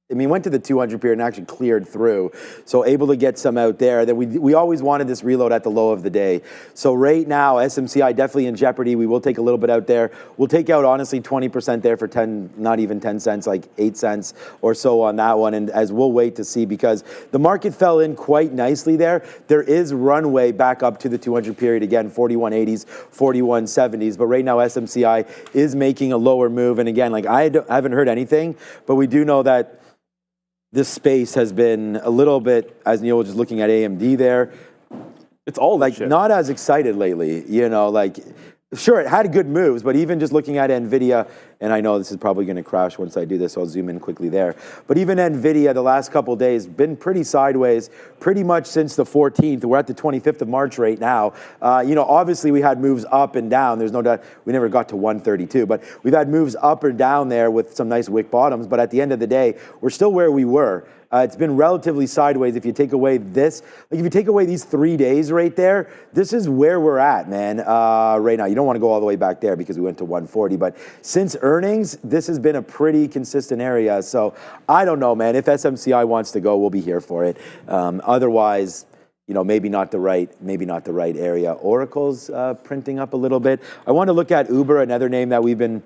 I mean, went to the 200 period and actually cleared through. So able to get some out there. Then we always wanted this reload at the low of the day. So right now, SMCI definitely in jeopardy. We will take a little bit out there. We'll take out, honestly, 20% there for 10, not even 10 cents, like 8 cents or so on that one. And as we'll wait to see, because the market fell in quite nicely there. There is runway back up to the 200 period again, 41.80s, 41.70s. But right now, SMCI is making a lower move. And again, like I haven't heard anything, but we do know that this space has been a little bit, as Neil was just looking at AMD there. It's all like not as excited lately, you know, like sure, it had good moves, but even just looking at NVIDIA, and I know this is probably going to crash once I do this, so I'll zoom in quickly there. But even NVIDIA, the last couple of days, been pretty sideways, pretty much since the 14th. We're at the 25th of March right now. You know, obviously we had moves up and down. There's no doubt we never got to 132, but we've had moves up or down there with some nice wick bottoms. But at the end of the day, we're still where we were. It's been relatively sideways. If you take away this, like if you take away these 3 days right there, this is where we're at, man, right now. You don't want to go all the way back there because we went to 140. But since earnings, this has been a pretty consistent area. So I don't know, man. If SMCI wants to go, we'll be here for it. Otherwise, you know, maybe not the right area. Oracle's printing up a little bit. I want to look at Uber, another name that we've been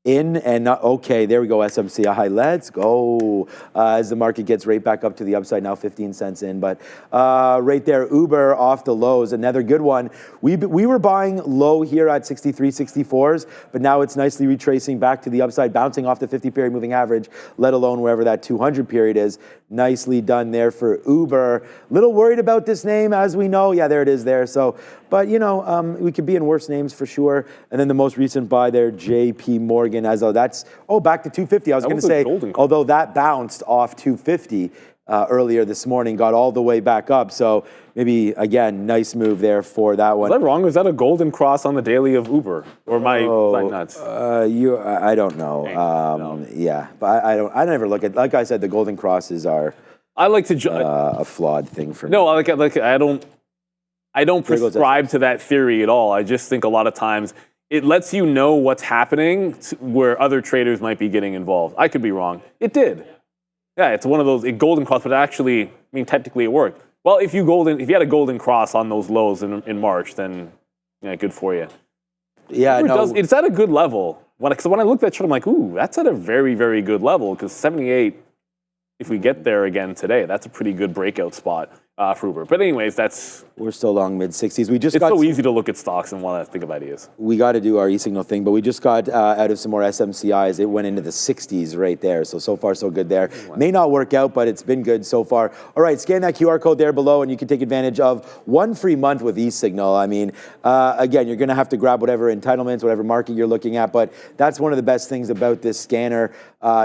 in and not, okay, there we go, SMCI, let's go. As the market gets right back up to the upside now, 15 cents in, but right there, Uber off the lows, another good one. We were buying low here at 63, 64s, but now it's nicely retracing back to the upside, bouncing off the 50 period moving average, let alone wherever that 200 period is. Nicely done there for Uber. Little worried about this name, as we know. Yeah, there it is there. So, but you know, we could be in worse names for sure. And then the most recent buy there, JP Morgan, as though that's, back to 250. I was going to say, although that bounced off 250 earlier this morning, got all the way back up. So maybe, again, nice move there for that one. Was that wrong? Was that a golden cross on the daily of Uber? Or am I nuts? I don't know. No. Yeah, but I never look at, like I said, the golden crosses are I like to a flawed thing for me. No, I don't prescribe to that theory at all. I just think a lot of times it lets you know what's happening where other traders might be getting involved. I could be wrong. It did. Yeah, it's one of those golden cross, but actually, I mean, technically it worked. Well, if you had a golden cross on those lows in March, then yeah, good for you. Yeah, it's at a good level. Because when I looked at that chart, I'm like, ooh, that's at a very, very good level. Because 78, if we get there again today, that's a pretty good breakout spot. for Uber. But anyways, we're still long mid-60s. It's so easy to look at stocks and want to think of ideas. We got to do our e-signal thing, but we just got out of some more SMCIs. It went into the 60s right there. So far, so good there. May not work out, but it's been good so far. All right, scan that QR code there below, and you can take advantage of 1 free month with e-signal. I mean, again, you're going to have to grab whatever entitlements, whatever market you're looking at, but that's one of the best things about this scanner,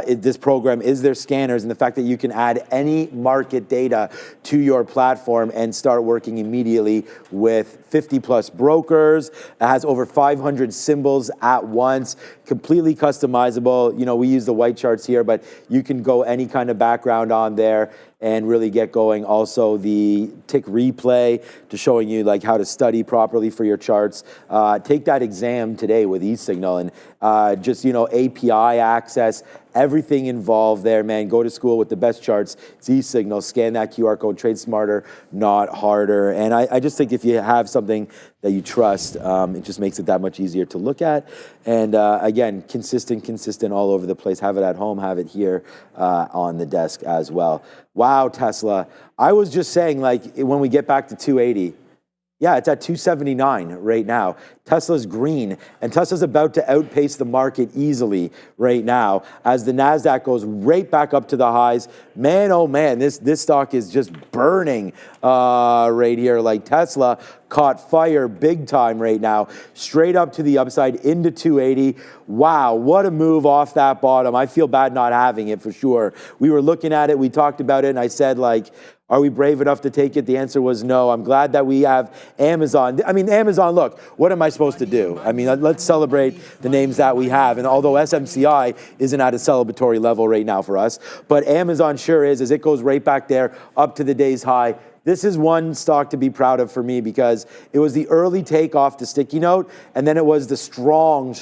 this program, is their scanners and the fact that you can add any market data to your platform and start working immediately with 50 plus brokers. It has over 500 symbols at once, completely customizable. You know, we use the white charts here, but you can go any kind of background on there and really get going. Also, the tick replay to showing you like how to study properly for your charts. Take that exam today with eSignal and just, you know, API access, everything involved there, man. Go to school with the best charts. It's eSignal. Scan that QR code. Trade smarter, not harder. And I just think if you have something that you trust, it just makes it that much easier to look at. And again, consistent all over the place. Have it at home, have it here on the desk as well. Wow, Tesla. I was just saying, like, when we get back to 280, yeah, it's at 279 right now. Tesla's green, and Tesla's about to outpace the market easily right now as the NASDAQ goes right back up to the highs. Man, oh man, this stock is just burning right here. Like Tesla caught fire big time right now, straight up to the upside into 280. Wow, what a move off that bottom. I feel bad not having it for sure. We were looking at it, we talked about it, and I said, like, are we brave enough to take it? The answer was no. I'm glad that we have Amazon. I mean, Amazon, look, what am I supposed to do? I mean, let's celebrate the names that we have. And although SMCI isn't at a celebratory level right now for us, but Amazon sure is, as it goes right back there up to the day's high. This is one stock to be proud of for me because it was the early take off the sticky note, and then it was the strong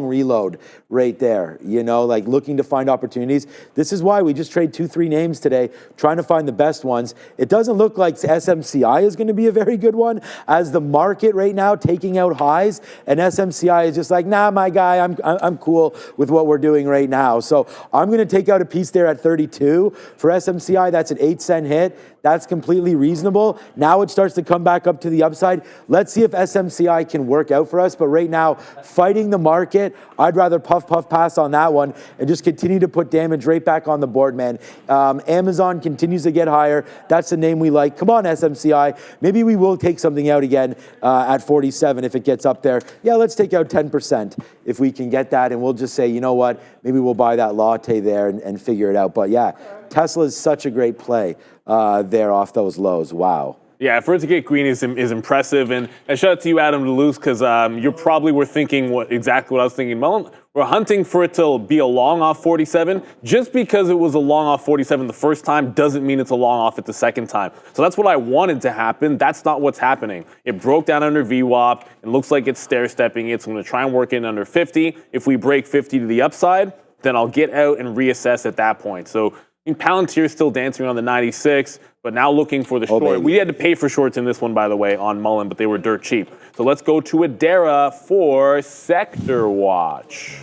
reload right there, you know, like looking to find opportunities. This is why we just trade 2-3 names today, trying to find the best ones. It doesn't look like SMCI is going to be a very good one as the market right now taking out highs, and SMCI is just like, nah, my guy, I'm cool with what we're doing right now. So I'm going to take out a piece there at 32. For SMCI, that's an 8-cent hit. That's completely reasonable. Now it starts to come back up to the upside. Let's see if SMCI can work out for us. But right now, fighting the market, I'd rather puff pass on that one and just continue to put damage right back on the board, man. Amazon continues to get higher. That's the name we like. Come on, SMCI. Maybe we will take something out again at 47 if it gets up there. Yeah, let's take out 10% if we can get that. And we'll just say, you know what, maybe we'll buy that latte there and figure it out. But yeah, Tesla is such a great play there off those lows. Wow. Yeah, for it to get green is impressive. And shout out to you, Adam DeLuce, because you probably were thinking exactly what I was thinking. Well, we're hunting for it to be a long off 47. Just because it was a long off 47 the first time doesn't mean it's a long off it the second time. So that's what I wanted to happen. That's not what's happening. It broke down under VWAP. It looks like it's stair-stepping it. So I'm going to try and work in under 50. If we break 50 to the upside, then I'll get out and reassess at that point. So Palantir's still dancing around the 96, but now looking for the short. Baby. We had to pay for shorts in this one, by the way, on Mullen, but they were dirt cheap. So let's go to Adara for Sector Watch.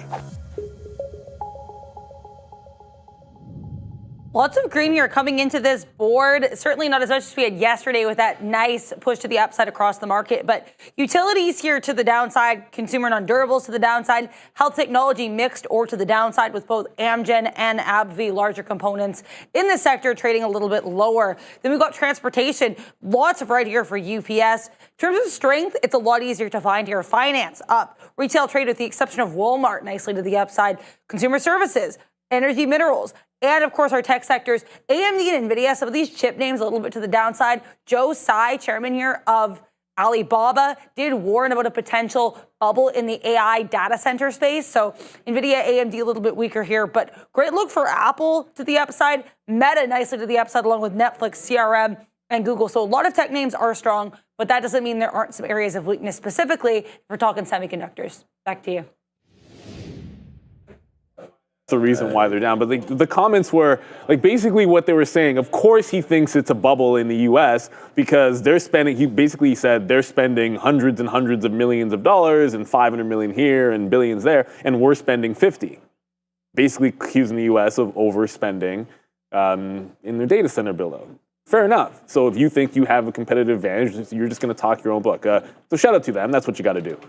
Lots of green here coming into this board. Certainly not as much as we had yesterday with that nice push to the upside across the market. But utilities here to the downside, consumer non-durables to the downside, health technology mixed or to the downside with both Amgen and AbbVie, larger components in the sector trading a little bit lower. Then we've got transportation, lots of right here for UPS. In terms of strength, it's a lot easier to find here. Finance up, retail trade with the exception of Walmart nicely to the upside, consumer services, energy minerals, and of course our tech sectors, AMD and NVIDIA, some of these chip names a little bit to the downside. Joe Tsai, chairman here of Alibaba, did warn about a potential bubble in the AI data center space. So NVIDIA, AMD a little bit weaker here, but great look for Apple to the upside, Meta nicely to the upside along with Netflix, CRM, and Google. So a lot of tech names are strong, but that doesn't mean there aren't some areas of weakness, specifically if we're talking semiconductors. Back to you. The reason why they're down, but the comments were like basically what they were saying. Of course, he thinks it's a bubble in the U.S. because they're spending. He basically said they're spending hundreds and hundreds of millions of dollars and 500 million here and billions there, and we're spending 50. Basically, accusing the U.S. of overspending in their data center build-out. fair enough. So if you think you have a competitive advantage, you're just going to talk your own book. So shout out to them. That's what you got to do.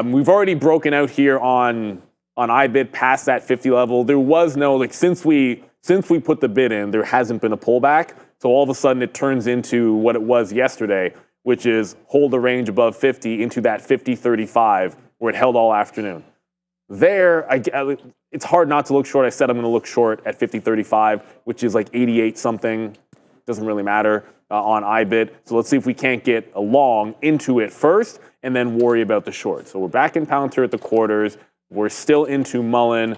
We've already broken out here on iBid past that 50 level. There was no, like, since we put the bid in, there hasn't been a pullback. So all of a sudden it turns into what it was yesterday, which is hold the range above 50 into that 50-35 where it held all afternoon. There, it's hard not to look short. I said I'm going to look short at 50-35, which is like 88 something. Doesn't really matter on iBid. So let's see if we can't get a long into it first and then worry about the short. So we're back in Palantir at the quarters. We're still into Mullen.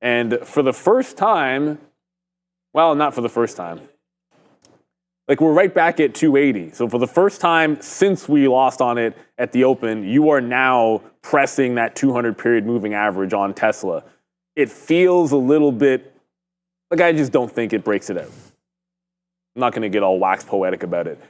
And for the first time, well, not for the first time. Like, we're right back at 280. So for the first time since we lost on it at the open, you are now pressing that 200 period moving average on Tesla. It feels a little bit like I just don't think it breaks it out. I'm not going to get all wax poetic about it.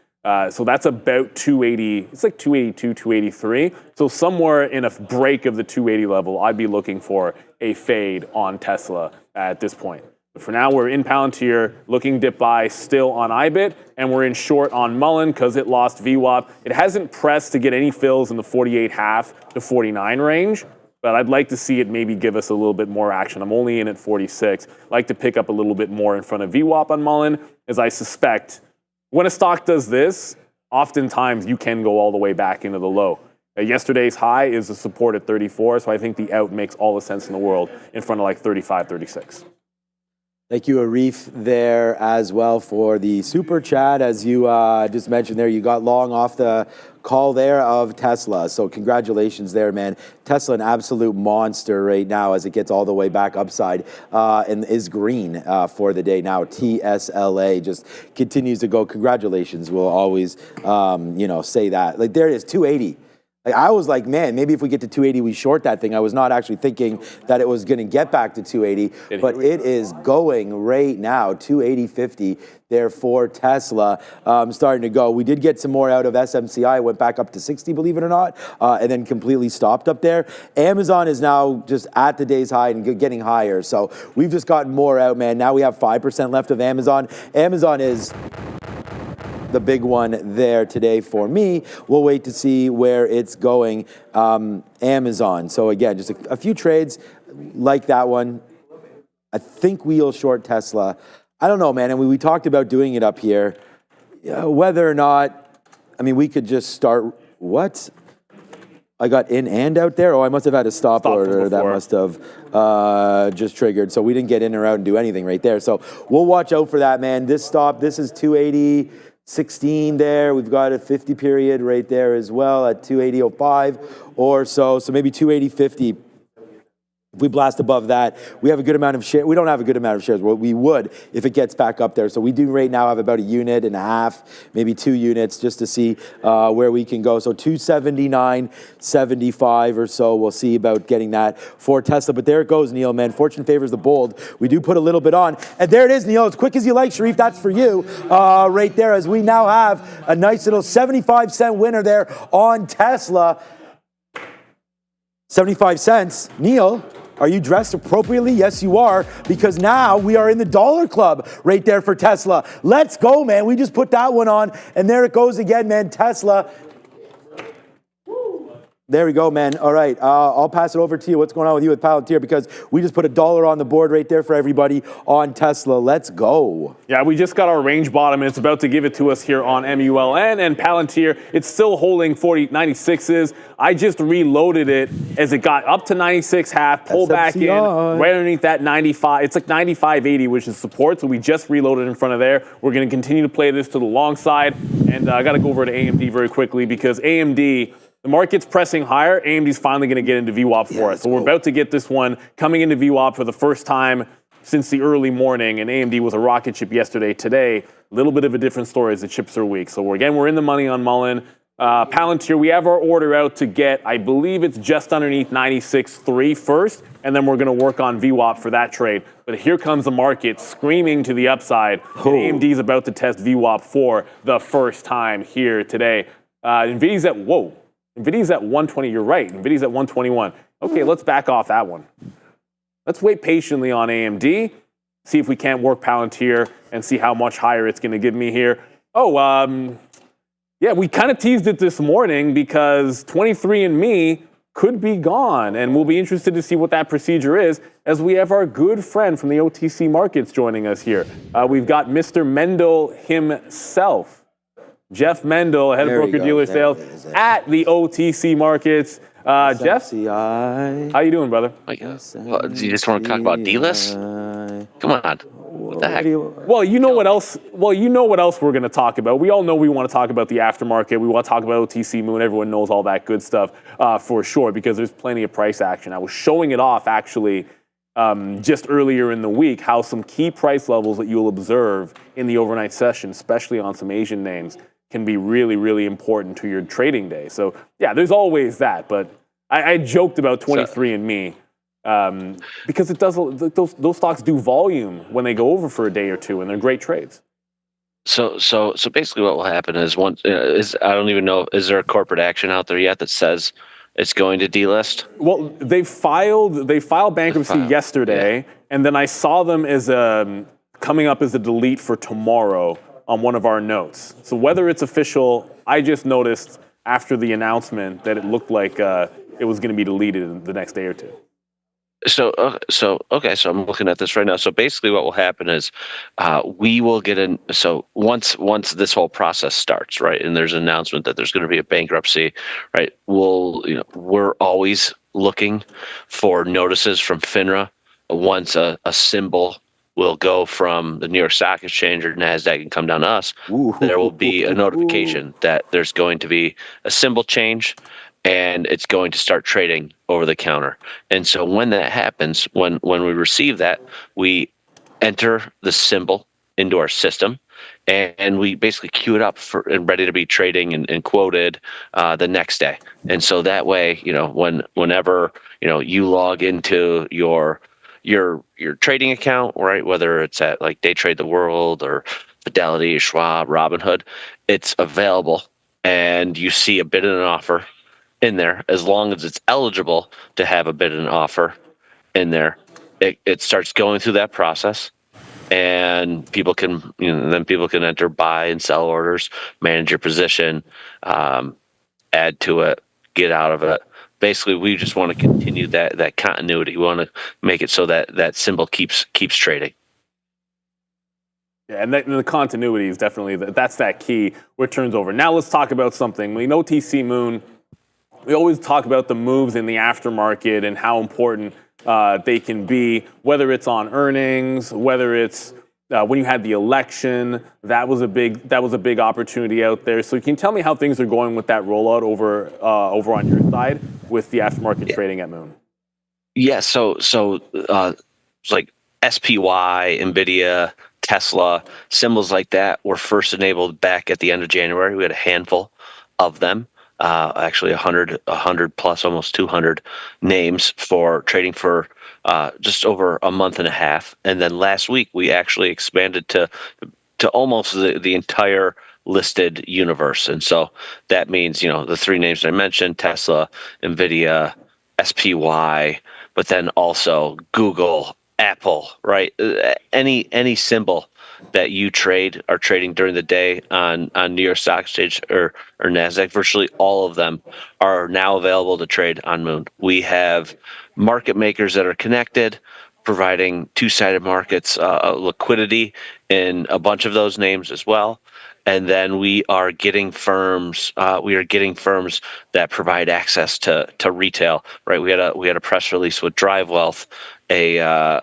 So that's about 280. It's like 282, 283. So somewhere in a break of the 280 level, I'd be looking for a fade on Tesla at this point. But for now, we're in Palantir, looking dip buy still on iBit, and we're in short on Mullen because it lost VWAP. It hasn't pressed to get any fills in the 48.5 to 49 range, but I'd like to see it maybe give us a little bit more action. I'm only in at 46. I'd like to pick up a little bit more in front of VWAP on Mullen, as I suspect when a stock does this, oftentimes you can go all the way back into the low. Yesterday's high is a support at 34, so I think the out makes all the sense in the world in front of like 35, 36. Thank you, Arif, there as well for the super chat. As you just mentioned there, you got long off the call there of Tesla. So congratulations there, man. Tesla, an absolute monster right now as it gets all the way back upside and is green for the day now. TSLA just continues to go. Congratulations. We'll always, say that. Like, there it is, 280. I was like, man, maybe if we get to 280, we short that thing. I was not actually thinking that it was going to get back to 280, but it is going right now, 280.50 there for Tesla, starting to go. We did get some more out of SMCI, went back up to 60, believe it or not, and then completely stopped up there. Amazon is now just at the day's high and getting higher. So we've just gotten more out, man. Now we have 5% left of Amazon. Amazon is the big one there today for me. We'll wait to see where it's going. Amazon. So again, just a few trades like that one. I think we'll short Tesla. I don't know, man. And we talked about doing it up here. Whether or not, I mean, we could just start, what? I got in and out there? Oh, I must have had a stop order that must have just triggered. So we didn't get in or out and do anything right there. So we'll watch out for that, man. This stop, this is 280.16 there. We've got a 50 period right there as well at 280.05 or so. So maybe 280.50. If we blast above that, we have a good amount of shares. We don't have a good amount of shares. Well, we would if it gets back up there. So we do right now have about 1.5 units, maybe 2 units, just to see where we can go. So 279.75 or so. We'll see about getting that for Tesla. But there it goes, Neil, man. Fortune favors the bold. We do put a little bit on. And there it is, Neil. As quick as you like, Sharif. That's for you right there, as we now have a nice little 75-cent winner there on Tesla. 75 cents. Neil, are you dressed appropriately? Yes, you are, because now we are in the dollar club right there for Tesla. Let's go, man. We just put that one on, and there it goes again, man. Tesla. There we go, man. All right, I'll pass it over to you. What's going on with you with Palantir? Because we just put $1 on the board right there for everybody on Tesla. Let's go. Yeah, we just got our range bottom, and it's about to give it to us here on MULN. And Palantir, it's still holding 96s. I just reloaded it as it got up to 96.5, pull back in, right underneath that 95. It's like 95.80, which is support, so we just reloaded in front of there. We're going to continue to play this to the long side, and I got to go over to AMD very quickly because AMD, the market's pressing higher. AMD's finally going to get into VWAP for us. So we're about to get this one coming into VWAP for the first time since the early morning, and AMD was a rocket ship yesterday. Today, a little bit of a different story as the chips are weak. So we're in the money on Mullen. Palantir, we have our order out to get, I believe it's just underneath 96.3 first, and then we're going to work on VWAP for that trade. But here comes the market screaming to the upside. AMD's about to test VWAP for the first time here today. NVIDIA's at 120. You're right. NVIDIA's at 121. Okay, let's back off that one. Let's wait patiently on AMD. see if we can't work Palantir and see how much higher it's going to give me here. Yeah, we kind of teased it this morning because 23andMe could be gone, and we'll be interested to see what that procedure is as we have our good friend from the OTC markets joining us here. We've got Mr. Mendel himself, Jeff Mendel, head of broker-dealer sales at the OTC markets. Jeff, how you doing, brother? Do you just want to talk about D-list? Come on. What the heck? Well, you know what else? Well, you know what else we're going to talk about. We all know we want to talk about the aftermarket. We want to talk about OTC Moon. Everyone knows all that good stuff for sure because there's plenty of price action. I was showing it off actually just earlier in the week how some key price levels that you'll observe in the overnight session, especially on some Asian names, can be really, really important to your trading day. So yeah, there's always that. But I joked about 23andMe. Because it does those stocks do volume when they go over for a day or two, and they're great trades. So basically, what will happen is I don't even know, is there a corporate action out there yet that says it's going to delist? Well, they filed bankruptcy yesterday, and then I saw them as coming up as a delete for tomorrow on one of our notes. So whether it's official, I just noticed after the announcement that it looked like it was going to be deleted the next day or two. So I'm looking at this right now. So basically what will happen is we will get in. So once this whole process starts, right, and there's an announcement that there's going to be a bankruptcy, right, we're always looking for notices from FINRA once a symbol will go from the New York Stock Exchange or NASDAQ and come down to us. There will be a notification that there's going to be a symbol change, and it's going to start trading over the counter. And so when that happens, when we receive that, we enter the symbol into our system, and we basically queue it up and ready to be trading and quoted the next day. And so that way, whenever you log into your trading account, right, whether it's at like Day Trade the World or Fidelity, Schwab, Robinhood, it's available, and you see a bid and an offer in there. As long as it's eligible to have a bid and offer in there, it starts going through that process, and people can enter buy and sell orders, manage your position, add to it, get out of it. Basically, we just want to continue that continuity. We want to make it so that symbol keeps trading. Yeah, and the continuity is definitely that's that key where it turns over. Now let's talk about something. OTC Moon. We always talk about the moves in the aftermarket and how important they can be, whether it's on earnings, whether it's when you had the election. That was a big opportunity out there. So can you tell me how things are going with that rollout over on your side with the aftermarket trading at Moon? Yeah, so like SPY, NVIDIA, Tesla, symbols like that were first enabled back at the end of January. We had a handful of them. Actually 100 plus, almost 200 names for trading for just over a month and a half. And then last week, we actually expanded to almost the entire listed universe. And so that means, the three names I mentioned, Tesla, NVIDIA, SPY, but then also Google, Apple, right? Any symbol that you are trading during the day on New York Stock Exchange or NASDAQ, virtually all of them are now available to trade on Moon. We have market makers that are connected, providing two-sided markets, liquidity in a bunch of those names as well. And then we are getting firms. That provide access to retail. Right. We had a press release with Drive Wealth a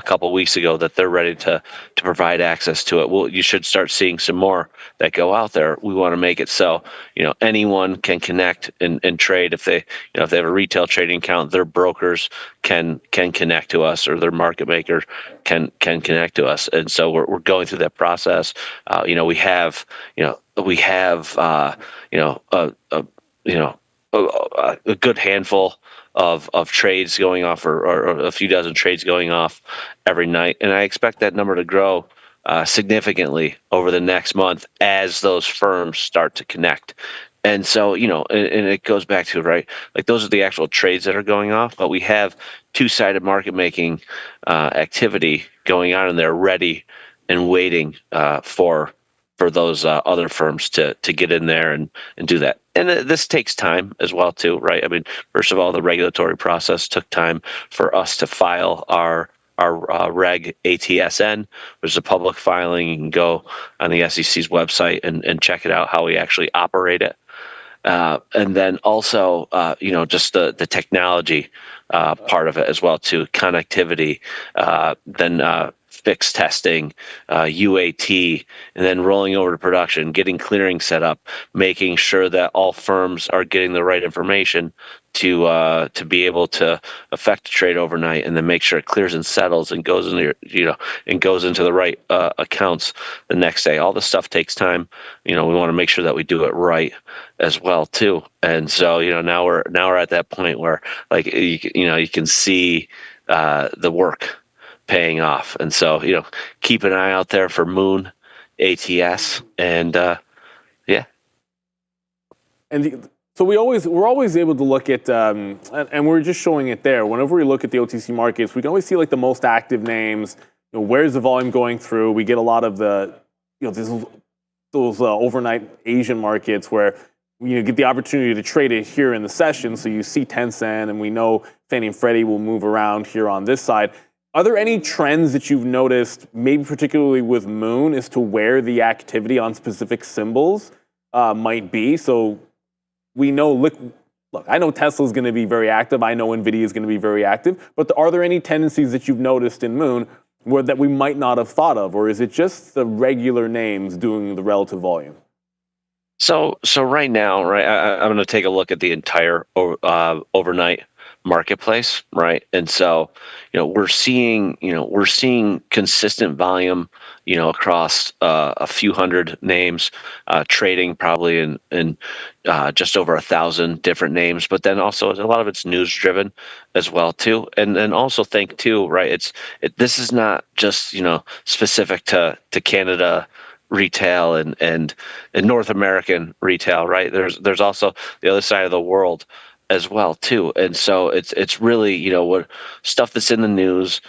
couple weeks ago that they're ready to provide access to it. Well, you should start seeing some more that go out there. We want to make it so anyone can connect and trade. If they if they have a retail trading account, their brokers can connect to us, or their market maker can connect to us. And so we're going through that process. We have a good handful of trades going off, or a few dozen trades going off every night, and I expect that number to grow significantly over the next month as those firms start to connect. And so, and it goes back to, right, like those are the actual trades that are going off, but we have two-sided market making activity going on, and they're ready and waiting for those other firms to get in there and do that. And this takes time as well, too, right? I mean, first of all, the regulatory process took time for us to file our Reg ATSN, which is a public filing. You can go on the SEC's website and check it out, how we actually operate it. And then also, just the technology part of it as well, too, connectivity, then fixed testing, UAT, and then rolling over to production, getting clearing set up, making sure that all firms are getting the right information to be able to affect the trade overnight, and then make sure it clears and settles and goes into goes into the right accounts the next day. All this stuff takes time. We want to make sure that we do it right as well too. And so now we're at that point where, like, you can see the work paying off. And so keep an eye out there for Moon ATS, and yeah. And so we're always able to look at, and we're just showing it there. Whenever we look at the OTC markets, we can always see like the most active names. Where's the volume going through? We get a lot of the, those overnight Asian markets where get the opportunity to trade it here in the session. So you see Tencent, and we know Fannie and Freddie will move around here on this side. Are there any trends that you've noticed, maybe particularly with Moon, as to where the activity on specific symbols might be? So we know, look, I know Tesla's going to be very active. I know NVIDIA is going to be very active. But are there any tendencies that you've noticed in Moon that we might not have thought of? Or is it just the regular names doing the relative volume? So right now, right, I'm going to take a look at the entire overnight marketplace, right? And so, we're seeing consistent volume, across a few hundred names, trading probably in just over 1,000 different names. But then also a lot of it's news driven as well too. And then also think too, right? This is not just specific to Canada retail and North American retail, right? There's also the other side of the world as well too. And so it's really, what stuff that's in the news,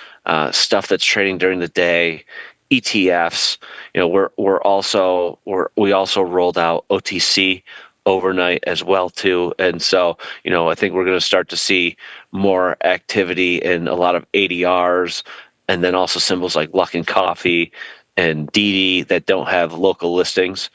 stuff that's trading during the day, ETFs. We also rolled out OTC overnight as well too. And so, I think we're going to start to see more activity in a lot of ADRs, and then also symbols like Luck and Coffee and DD that don't have local listings,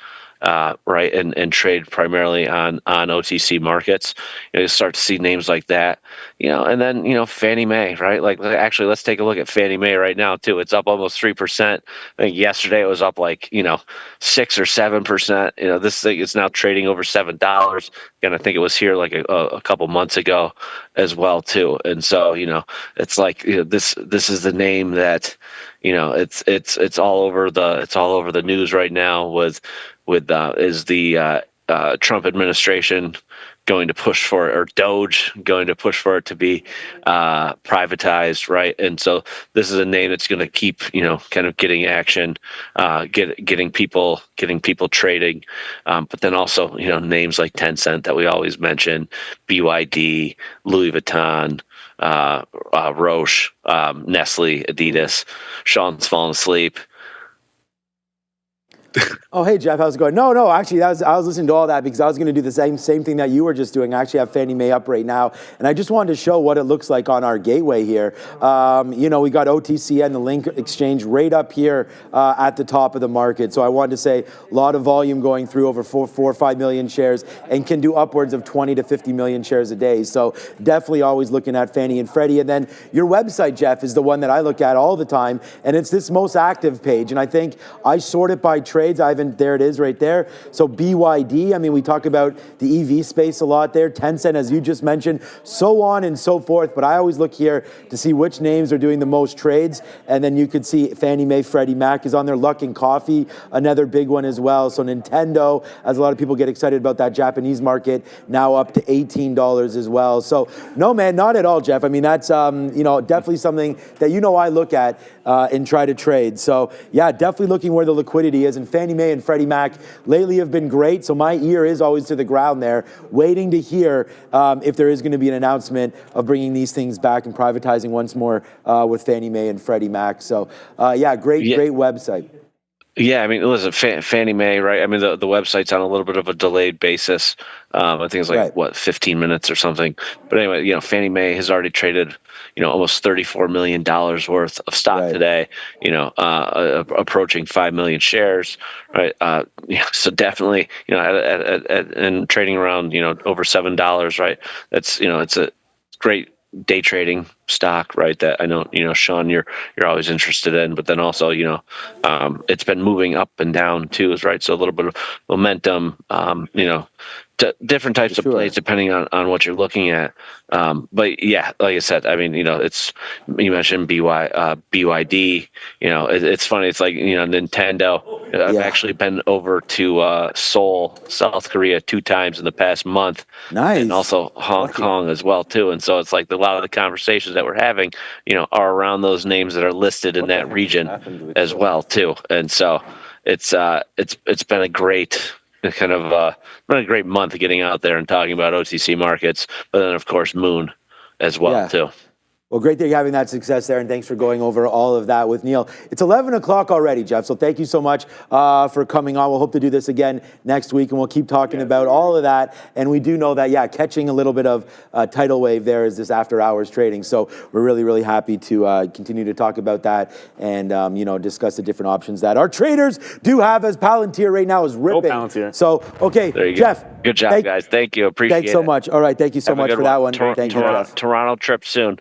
right, and trade primarily on OTC markets. You start to see names like that, and then Fannie Mae, right? Like, actually, let's take a look at Fannie Mae right now too. It's up almost 3%. I think yesterday it was up like 6 or 7%. This thing is now trading over $7. And I think it was here like a couple months ago as well too. And so it's like this is the name that it's all over the news right now with is the Trump administration going to push for it, or Doge going to push for it to be privatized, right? And so this is a name that's going to keep kind of getting action, getting people trading, but then also names like Tencent that we always mention, BYD, Louis Vuitton, Roche, Nestle, Adidas. Sean's fallen asleep. Oh, hey, Jeff, how's it going? No, actually, I was listening to all that because I was going to do the same thing that you were just doing. I actually have Fannie Mae up right now, and I just wanted to show what it looks like on our gateway here. We got OTC and the Link Exchange right up here at the top of the market. So I wanted to say a lot of volume going through, over 4 or 5 million shares, and can do upwards of 20 to 50 million shares a day. So definitely always looking at Fannie and Freddie. And then your website, Jeff, is the one that I look at all the time, and it's this most active page. And I think I sort it by trade. trades. There it is right there. So BYD, I mean, we talk about the EV space a lot there. Tencent, as you just mentioned, so on and so forth. But I always look here to see which names are doing the most trades. And then you could see Fannie Mae, Freddie Mac is on there. Luckin Coffee, another big one as well. So Nintendo, as a lot of people get excited about that Japanese market, now up to $18 as well. So no, man, not at all, Jeff. I mean, that's, definitely something that, I look at and try to trade. So yeah, definitely looking where the liquidity is. And Fannie Mae and Freddie Mac lately have been great. So my ear is always to the ground there, waiting to hear if there is going to be an announcement of bringing these things back and privatizing once more with Fannie Mae and Freddie Mac. So great website. Yeah, I mean, listen, Fannie Mae, right? I mean, the website's on a little bit of a delayed basis. I think it's like, 15 minutes or something. But anyway, Fannie Mae has already traded, almost $34 million worth of stock today, approaching 5 million shares, right? So definitely, and trading around, over $7, right? That's, it's a great day trading stock, right? That I know, Sean, you're always interested in, but then also, it's been moving up and down too, right? So a little bit of momentum, different types of plays depending on what you're looking at. But yeah, like I said, I mean, it's, you mentioned BYD, it's funny. It's like, Nintendo. I've actually been over to Seoul, South Korea 2 times in the past month. Nice. And also Hong Kong as well too. And so it's like a lot of the conversations that we're having, are around those names that are listed in that region as well too. And so it's been a great kind of been a great month getting out there and talking about OTC markets, but then of course Moon as well too. Well, great that you're having that success there, and thanks for going over all of that with Neil. It's 11 o'clock already, Jeff, so thank you so much for coming on. We'll hope to do this again next week, and we'll keep talking about all of that. And we do know that, catching a little bit of tidal wave there is this after-hours trading. So we're really, really happy to continue to talk about that and, discuss the different options that our traders do have, as Palantir right now is ripping. Palantir. So, okay, there you Jeff. Go. Good job, guys. Thank you. Appreciate it. Thanks so much. All right, thank you so much for that one. Thank you, Jeff. Toronto trip soon.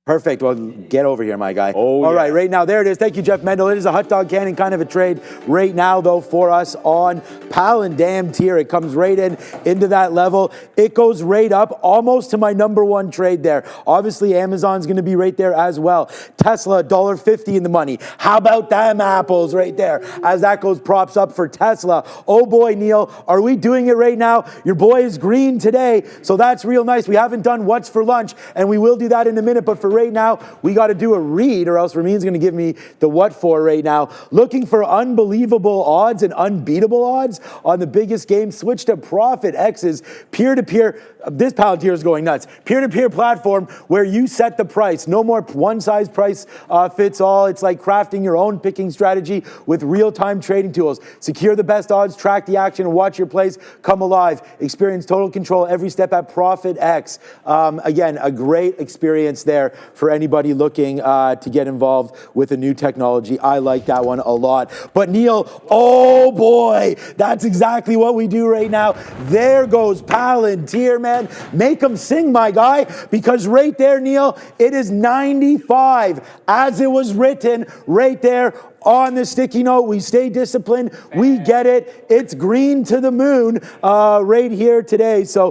Perfect. Well, get over here, my guy. All right, right now, there it is. Thank you, Jeff Mendel. It is a hot dog cannon kind of a trade right now, though, for us on Palantir. It comes right into that level. It goes right up almost to my number one trade there. Obviously, Amazon's going to be right there as well. Tesla, $1.50 in the money. How about them apples right there? As that goes props up for Tesla. Oh, boy, Neil, are we doing it right now? Your boy is green today, so that's real nice. We haven't done what's for lunch, and we will do that in a minute, but for right now, we got to do a read, or else Ramin's going to give me the what for right now. Looking for unbelievable odds and unbeatable odds on the biggest game. Switch to Profit X's peer-to-peer. This Palantir is going nuts. Peer-to-peer platform where you set the price. No more one-size price fits all. It's like crafting your own picking strategy with real-time trading tools. Secure the best odds, track the action, and watch your plays come alive. Experience total control every step at Profit X. Again, a great experience there for anybody looking to get involved with a new technology. I like that one a lot. But Neil, oh boy, that's exactly what we do right now. There goes Palantir, man. Make them sing, my guy, because right there, Neil, it is 95 as it was written right there on the sticky note. We stay disciplined. We get it. It's green to the moon right here today. So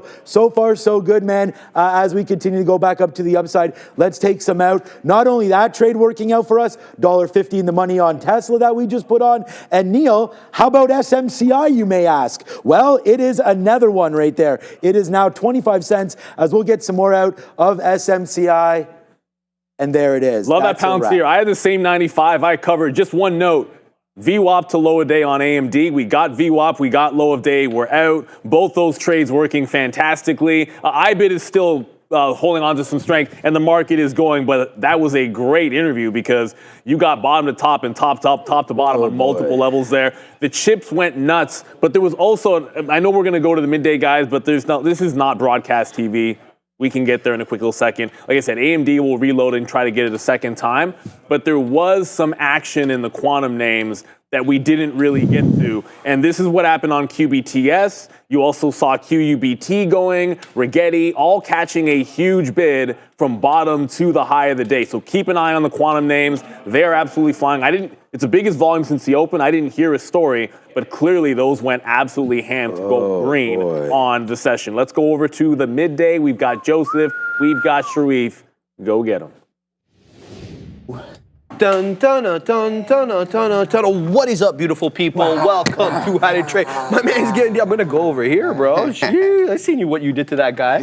far, so good, man. As we continue to go back up to the upside, let's take some out. Not only that trade working out for us, $1.50 in the money on Tesla that we just put on. And Neil, how about SMCI, you may ask? Well, it is another one right there. It is now 25 cents as we'll get some more out of SMCI. And there it is. Love that Palantir. I had the same 95. I covered just one note. VWAP to low of day on AMD. We got VWAP. We got low of day. We're out. Both those trades working fantastically. IBIT is still holding on to some strength, and the market is going. But that was a great interview because you got bottom to top and top to bottom on multiple levels there. The chips went nuts, but there was also, I know we're going to go to the midday guys, but this is not broadcast TV. We can get there in a quick little second. Like I said, AMD will reload and try to get it a second time. But there was some action in the quantum names that we didn't really get to. And this is what happened on QBTS. You also saw QUBT going, Rigetti, all catching a huge bid from bottom to the high of the day. So keep an eye on the quantum names. They're absolutely flying. It's the biggest volume since the open. I didn't hear a story, but clearly those went absolutely ham to go green on the session. Let's go over to the midday. We've got Joseph. We've got Sharif. Go get them. Dun, dun, dun, dun, dun, dun, dun. What is up, beautiful people? Welcome to How to Trade. My man's getting. I'm gonna go over here, bro. Jeez, I seen you. What you did to that guy.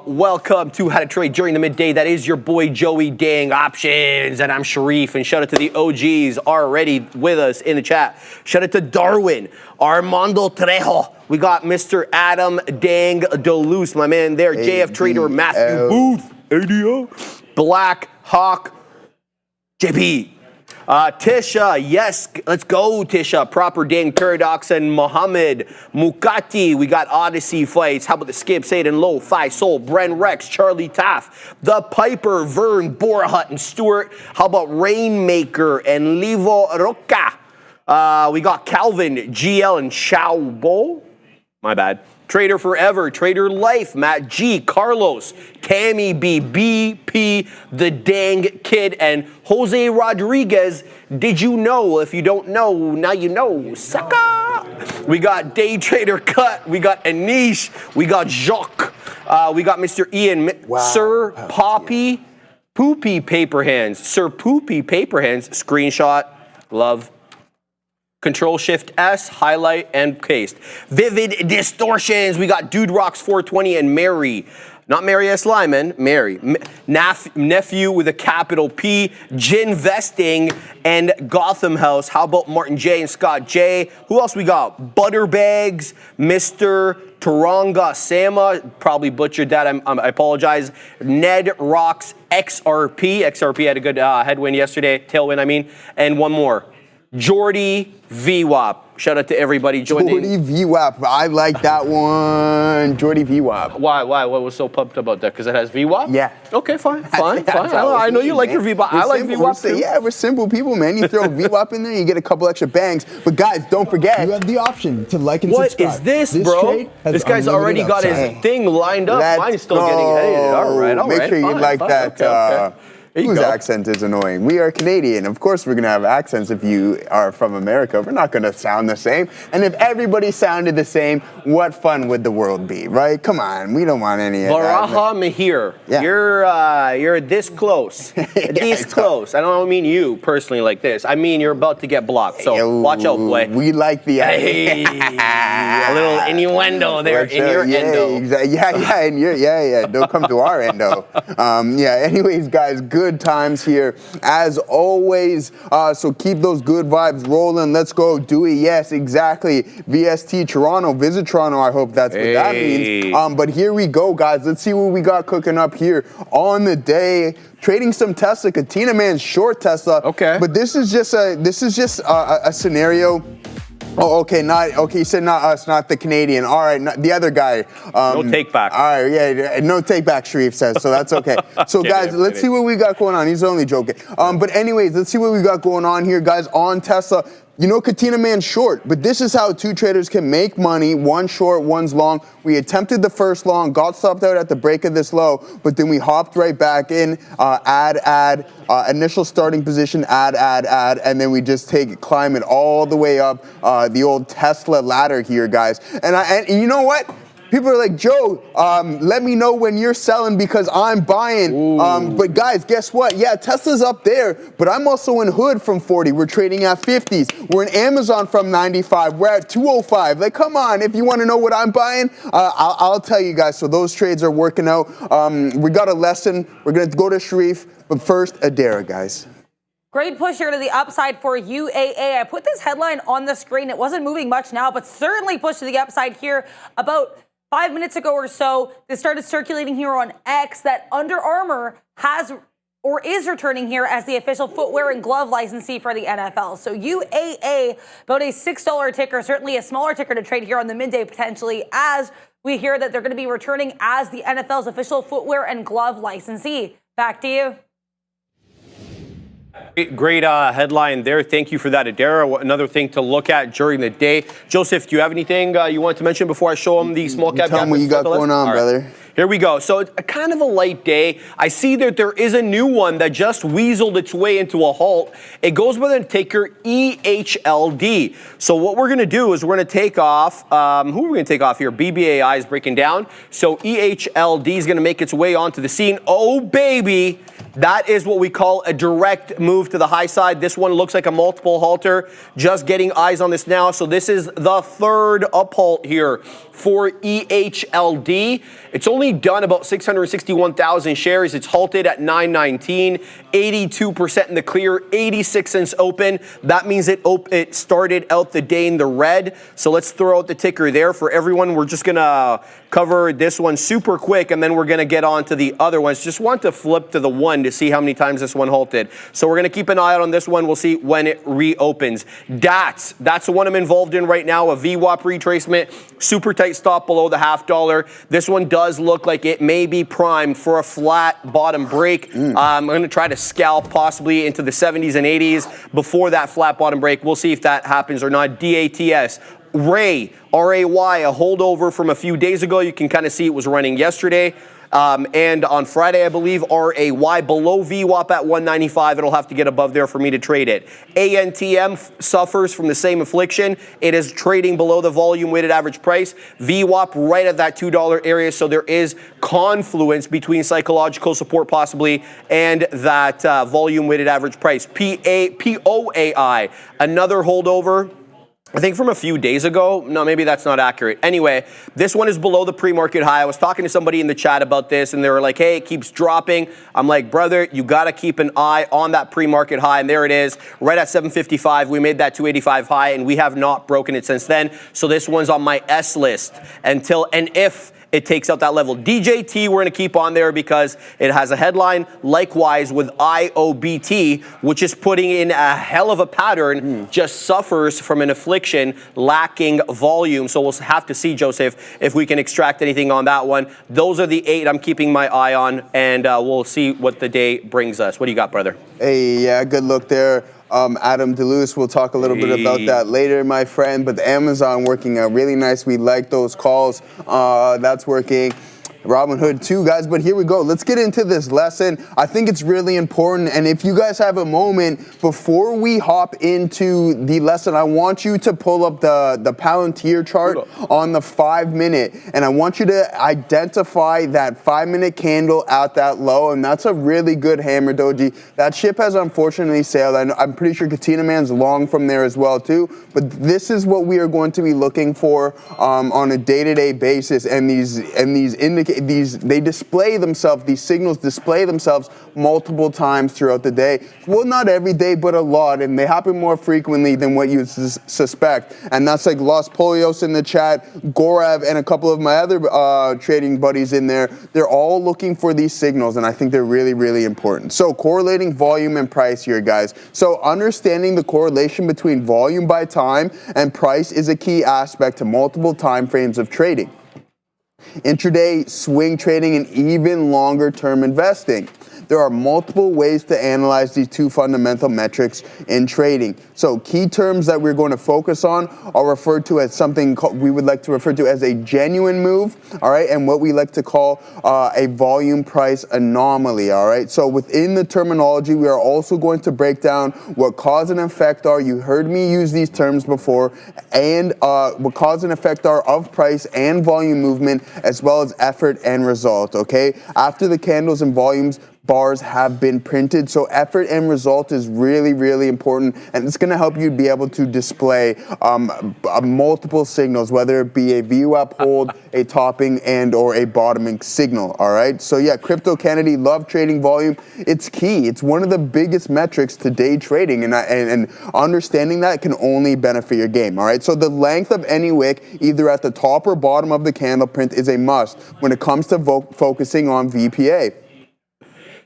Welcome to How to Trade during the midday. That is your boy Joey Dang Options, and I'm Sharif. And shout out to the OGs already with us in the chat. Shout out to Darwin, Armando Trejo. We got Mr. Adam Dang Duluce, my man there. JF Trader, Matthew Booth, ADO, Black Hawk. JP, Tisha, yes, let's go, Tisha. Proper Dang Paradox and Mohammed Mukati. We got Odyssey Fights. How about the Skip, Satan Low, Phi Soul, Bren Rex, Charlie Taff, The Piper, Vern, Borahut, and Stewart. How about Rainmaker and Livo Roca? We got Calvin, GL, and Xiaobo. My bad. Trader Forever, Trader Life, Matt G, Carlos, Tammy B, BP, The Dang Kid, and Jose Rodriguez. Did you know? If you don't know, now you know. Sucker! We got Day Trader Cut, we got Anish, we got Jacques, we got Mr. Ian, Sir Poppy, Poopy Paper Hands, Sir Poopy Paper Hands, screenshot, love. Control-Shift-S, highlight, and paste. Vivid Distortions. We got Dude Rocks 420 and Mary. Not Mary S. Lyman, Mary. Nephew with a capital P. Ginvesting and Gotham House. How about Martin J. and Scott J? Who else we got? Butterbags, Mr. Taronga Sama. Probably butchered that. I apologize. Ned Rocks XRP. XRP had a good headwind yesterday. Tailwind, I mean. And one more. Jordy VWAP. Shout out to everybody joining. Jordy VWAP. I like that one. Jordy VWAP. Why? What was so pumped about that? Because it has VWAP? Yeah. Okay, fine. I know you like your VWAP. I like VWAP too. Yeah, we're simple people, man. You throw VWAP in there, you get a couple extra bangs. But guys, don't forget, you have the option to like and subscribe. What is this, bro? This guy's already got his thing lined up. Mine's still getting edited. All right. Make sure you like that. Okay. Whose accent is annoying? We are Canadian. Of course we're going to have accents if you are from America. We're not going to sound the same. And if everybody sounded the same, what fun would the world be, right? Come on. We don't want any of that. Varaha Mahir. Yeah. You're this close. This close. I don't mean you personally like this. I mean you're about to get blocked. So watch out, boy. We like the a little innuendo there in your endo. Exactly. Yeah. Don't come to our endo. Anyways, guys, good times here as always. So keep those good vibes rolling. Let's go, Dewey. Yes, exactly. VST Toronto. Visit Toronto. I hope that's what that means. But here we go, guys. Let's see what we got cooking up here on the day. Trading some Tesla. Katina Man's short Tesla. Okay. But this is just a scenario. Oh, okay, you said not us, not the Canadian. All right, the other guy. No take back. All right, yeah, no take back, Sharif says, so that's okay. So guys, let's see what we got going on. He's only joking. But anyways, let's see what we got going on here, guys, on Tesla. You know, Katina Man's short, but this is how two traders can make money. One short, one's long. We attempted the first long, got stopped out at the break of this low, but then we hopped right back in, add, initial starting position, add, and then we just climb it all the way up the old Tesla ladder here, guys. And you know what? People are like, Joe, let me know when you're selling because I'm buying. But guys, guess what? Yeah, Tesla's up there, but I'm also in Hood from 40. We're trading at 50s. We're in Amazon from 95. We're at 205. Like, come on, if you want to know what I'm buying, I'll tell you guys. So those trades are working out. We got a lesson. We're going to go to Sharif, but first, Adara, guys. Great push here to the upside for UAA. I put this headline on the screen. It wasn't moving much now, but certainly pushed to the upside here about 5 minutes ago or so. This started circulating here on X that Under Armour has or is returning here as the official footwear and glove licensee for the NFL. So UAA, about a $6 ticker, certainly a smaller ticker to trade here on the midday potentially, as we hear that they're going to be returning as the NFL's official footwear and glove licensee. Back to you. Great headline there. Thank you for that, Adara. Another thing to look at during the day. Joseph, do you have anything you want to mention before I show them the small cap? Tell them what you got going on, brother. Here we go. So it's a kind of a light day. I see that there is a new one that just weaseled its way into a halt. It goes by the ticker EHLD. So what we're going to do is we're going to take off, who are we going to take off here? BBAI is breaking down. So EHLD is going to make its way onto the scene. Oh, baby. That is what we call a direct move to the high side. This one looks like a multiple halter. Just getting eyes on this now. So this is the third up halt here for EHLD. It's only done about 661,000 shares. It's halted at 919, 82% in the clear, 86 cents open. That means it started out the day in the red. So let's throw out the ticker there for everyone. We're just going to cover this one super quick, and then we're going to get on to the other ones. Just want to flip to the one to see how many times this one halted. So we're going to keep an eye out on this one. We'll see when it reopens. DATS, that's the one I'm involved in right now, a VWAP retracement, super tight stop below the $0.50. This one does look like it may be primed for a flat bottom break. I'm going to try to scalp possibly into the 70s and 80s before that flat bottom break. We'll see if that happens or not. DATS. Ray, R-A-Y, a holdover from a few days ago. You can kind of see it was running yesterday. And on Friday, I believe, RAY below VWAP at 195. It'll have to get above there for me to trade it. ANTM suffers from the same affliction. It is trading below the volume weighted average price. VWAP right at that $2 area. So there is confluence between psychological support possibly and that volume weighted average price. POAI, another holdover. I think from a few days ago. No, maybe that's not accurate. Anyway, this one is below the pre-market high. I was talking to somebody in the chat about this, and they were like, hey, it keeps dropping. I'm like, brother, you got to keep an eye on that pre-market high, and there it is, right at 755. We made that 285 high, and we have not broken it since then. So this one's on my S list until and if it takes out that level. DJT, we're going to keep on there because it has a headline. Likewise with IOBT, which is putting in a hell of a pattern, just suffers from an affliction, lacking volume. So we'll have to see, Joseph, if we can extract anything on that one. Those are the 8 I'm keeping my eye on, and we'll see what the day brings us. What do you got, brother? Hey, yeah, good look there. Adam DeLuce, we'll talk a little bit about that later, my friend. But the Amazon working out really nice. We like those calls. That's working. Robinhood too, guys, but here we go. Let's get into this lesson. I think it's really important, and if you guys have a moment, before we hop into the lesson, I want you to pull up the Palantir chart on the 5-minute, and I want you to identify that 5-minute candle at that low, and that's a really good hammer doji. That ship has unfortunately sailed. I'm pretty sure Katina Man's long from there as well too, but this is what we are going to be looking for on a day-to-day basis, and these indicators, they display themselves, these signals display themselves multiple times throughout the day. Well, not every day, but a lot, and they happen more frequently than what you suspect. And that's like Los Polios in the chat, Gorav, and a couple of my other trading buddies in there. They're all looking for these signals, and I think they're really, really important. So correlating volume and price here, guys. So understanding the correlation between volume by time and price is a key aspect to multiple time frames of trading. Intraday, swing trading, and even longer term investing. There are multiple ways to analyze these two fundamental metrics in trading. So key terms that we're going to focus on are referred to as something we would like to refer to as a genuine move, all right, and what we like to call a volume price anomaly, all right? So within the terminology, we are also going to break down what cause and effect are. You heard me use these terms before, and what cause and effect are of price and volume movement, as well as effort and result, okay? After the candles and volumes, bars have been printed. So effort and result is really, really important, and it's going to help you be able to display multiple signals, whether it be a VWAP hold, a topping, and or a bottoming signal. All right. So yeah, Crypto Kennedy, love trading volume. It's key. It's one of the biggest metrics to day trading, and understanding that can only benefit your game. All right. So the length of any wick, either at the top or bottom of the candle print, is a must when it comes to focusing on VPA.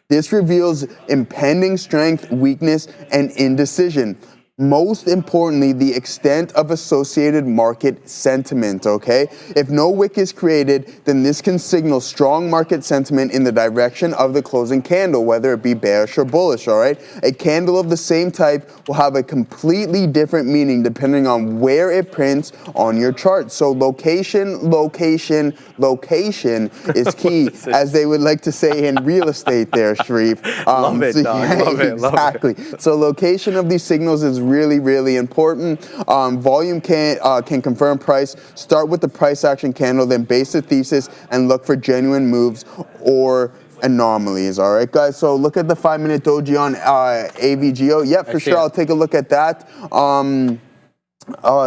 This reveals impending strength, weakness, and indecision. most importantly, the extent of associated market sentiment, okay? If no wick is created, then this can signal strong market sentiment in the direction of the closing candle, whether it be bearish or bullish, all right? A candle of the same type will have a completely different meaning depending on where it prints on your chart. So location, location, location is key, as they would like to say in real estate there, Sharif. Love it, dog. Love it, love it. Exactly. So location of these signals is really, really important. Volume can confirm price. Start with the price action candle, then base the thesis and look for genuine moves or anomalies. All right, guys. So look at the 5-minute doji on AVGO. Yep, for sure. I'll take a look at that.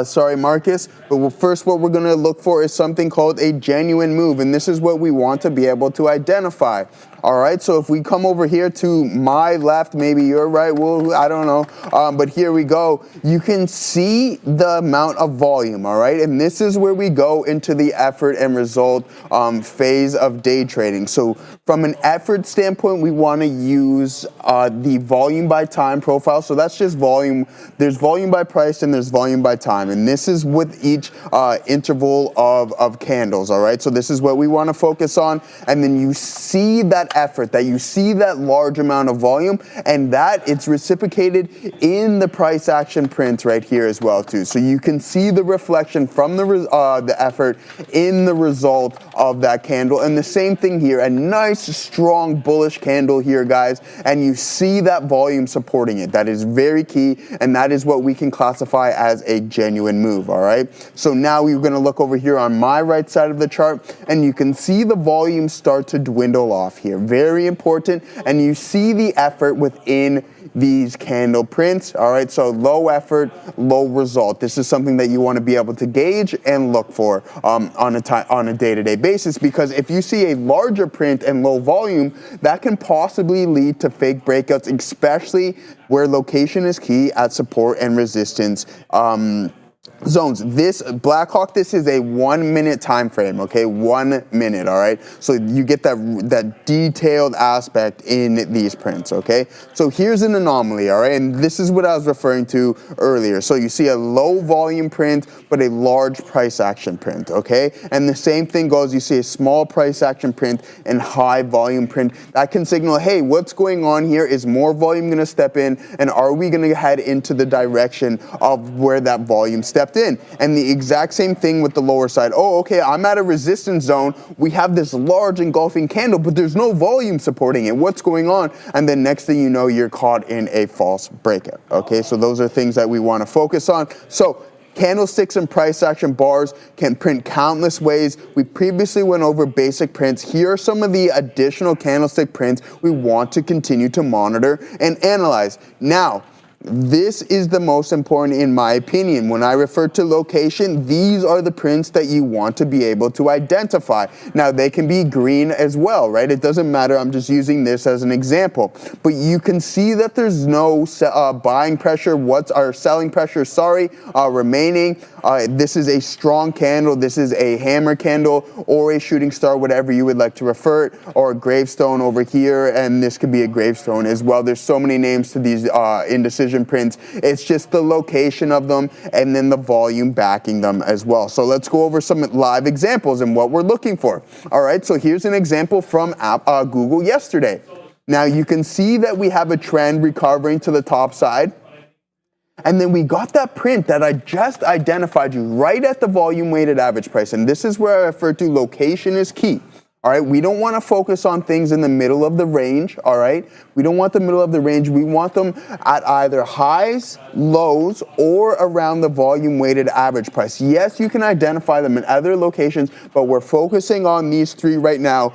Sorry, Marcus. But first, what we're going to look for is something called a genuine move. And this is what we want to be able to identify. All right, so if we come over here to my left, maybe your right, well, I don't know, but here we go. You can see the amount of volume, all right? And this is where we go into the effort and result phase of day trading. So from an effort standpoint, we want to use the volume by time profile. So that's just volume. There's volume by price and there's volume by time. And this is with each interval of candles, all right? So this is what we want to focus on. And then you see that effort, that you see that large amount of volume, and that it's reciprocated in the price action print right here as well too. So you can see the reflection from the effort in the result of that candle. And the same thing here, a nice strong bullish candle here, guys, and you see that volume supporting it. That is very key, and that is what we can classify as a genuine move, all right? So now we're going to look over here on my right side of the chart, and you can see the volume start to dwindle off here. Very important, and you see the effort within these candle prints, all right? So low effort, low result. This is something that you want to be able to gauge and look for on a day-to-day basis, because if you see a larger print and low volume, that can possibly lead to fake breakouts, especially where location is key at support and resistance zones. This Blackhawk, this is a 1 minute time frame, okay? 1 minute, all right? So you get that detailed aspect in these prints, okay? So here's an anomaly, all right? And this is what I was referring to earlier. So you see a low volume print, but a large price action print, okay? And the same thing goes, you see a small price action print and high volume print. That can signal, hey, what's going on here? Is more volume gonna step in? And are we gonna head into the direction of where that volume stepped in? And the exact same thing with the lower side. Oh, okay, I'm at a resistance zone. We have this large engulfing candle, but there's no volume supporting it. What's going on? And then next thing you know, you're caught in a false breakout. Okay, so those are things that we want to focus on. So candlesticks and price action bars can print countless ways. We previously went over basic prints. Here are some of the additional candlestick prints we want to continue to monitor and analyze. Now, this is the most important in my opinion. When I refer to location, these are the prints that you want to be able to identify. Now, they can be green as well, right? It doesn't matter. I'm just using this as an example. But you can see that there's no buying pressure, selling pressure, remaining. This is a strong candle. This is a hammer candle or a shooting star, whatever you would like to refer it, or a gravestone over here. And this could be a gravestone as well. There's so many names to these indecision prints. It's just the location of them and then the volume backing them as well. So let's go over some live examples and what we're looking for. All right, so here's an example from Google yesterday. Now you can see that we have a trend recovering to the top side. And then we got that print that I just identified you right at the volume weighted average price. And this is where I refer to location is key. All right, we don't want to focus on things in the middle of the range, all right? We don't want the middle of the range. We want them at either highs, lows, or around the volume weighted average price. Yes, you can identify them in other locations, but we're focusing on these three right now.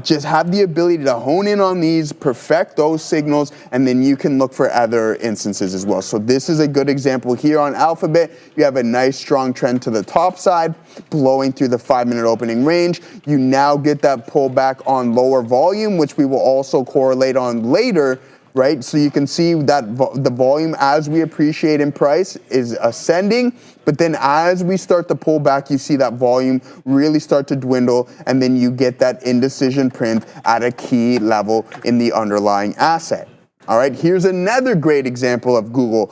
Just have the ability to hone in on these, perfect those signals, and then you can look for other instances as well. So this is a good example here on Alphabet. You have a nice strong trend to the top side, blowing through the 5-minute opening range. You now get that pullback on lower volume, which we will also correlate on later, right? So you can see that the volume, as we appreciate in price, is ascending. But then as we start to pull back, you see that volume really start to dwindle, and then you get that indecision print at a key level in the underlying asset. All right, here's another great example of Google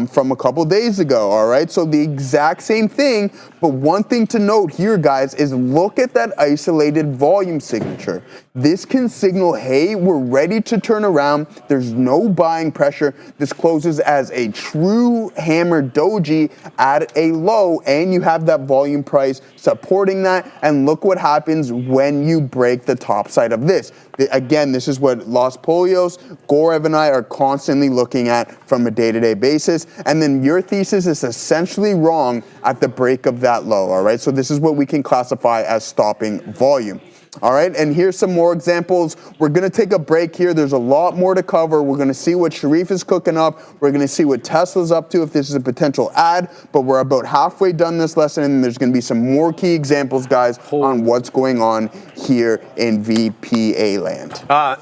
from a couple days ago. All right, so the exact same thing, but one thing to note here, guys, is look at that isolated volume signature. This can signal, hey, we're ready to turn around. There's no buying pressure. This closes as a true hammer doji at a low, and you have that volume price supporting that. And look what happens when you break the top side of this. Again, this is what Los Polios, Gorev, and I are constantly looking at from a day-to-day basis. And then your thesis is essentially wrong at the break of that low, all right? So this is what we can classify as stopping volume. All right, and here's some more examples. We're going to take a break here. There's a lot more to cover. We're going to see what Sharif is cooking up. We're going to see what Tesla's up to, if this is a potential ad. But we're about halfway done this lesson, and there's going to be some more key examples, guys, on what's going on here in VPA land.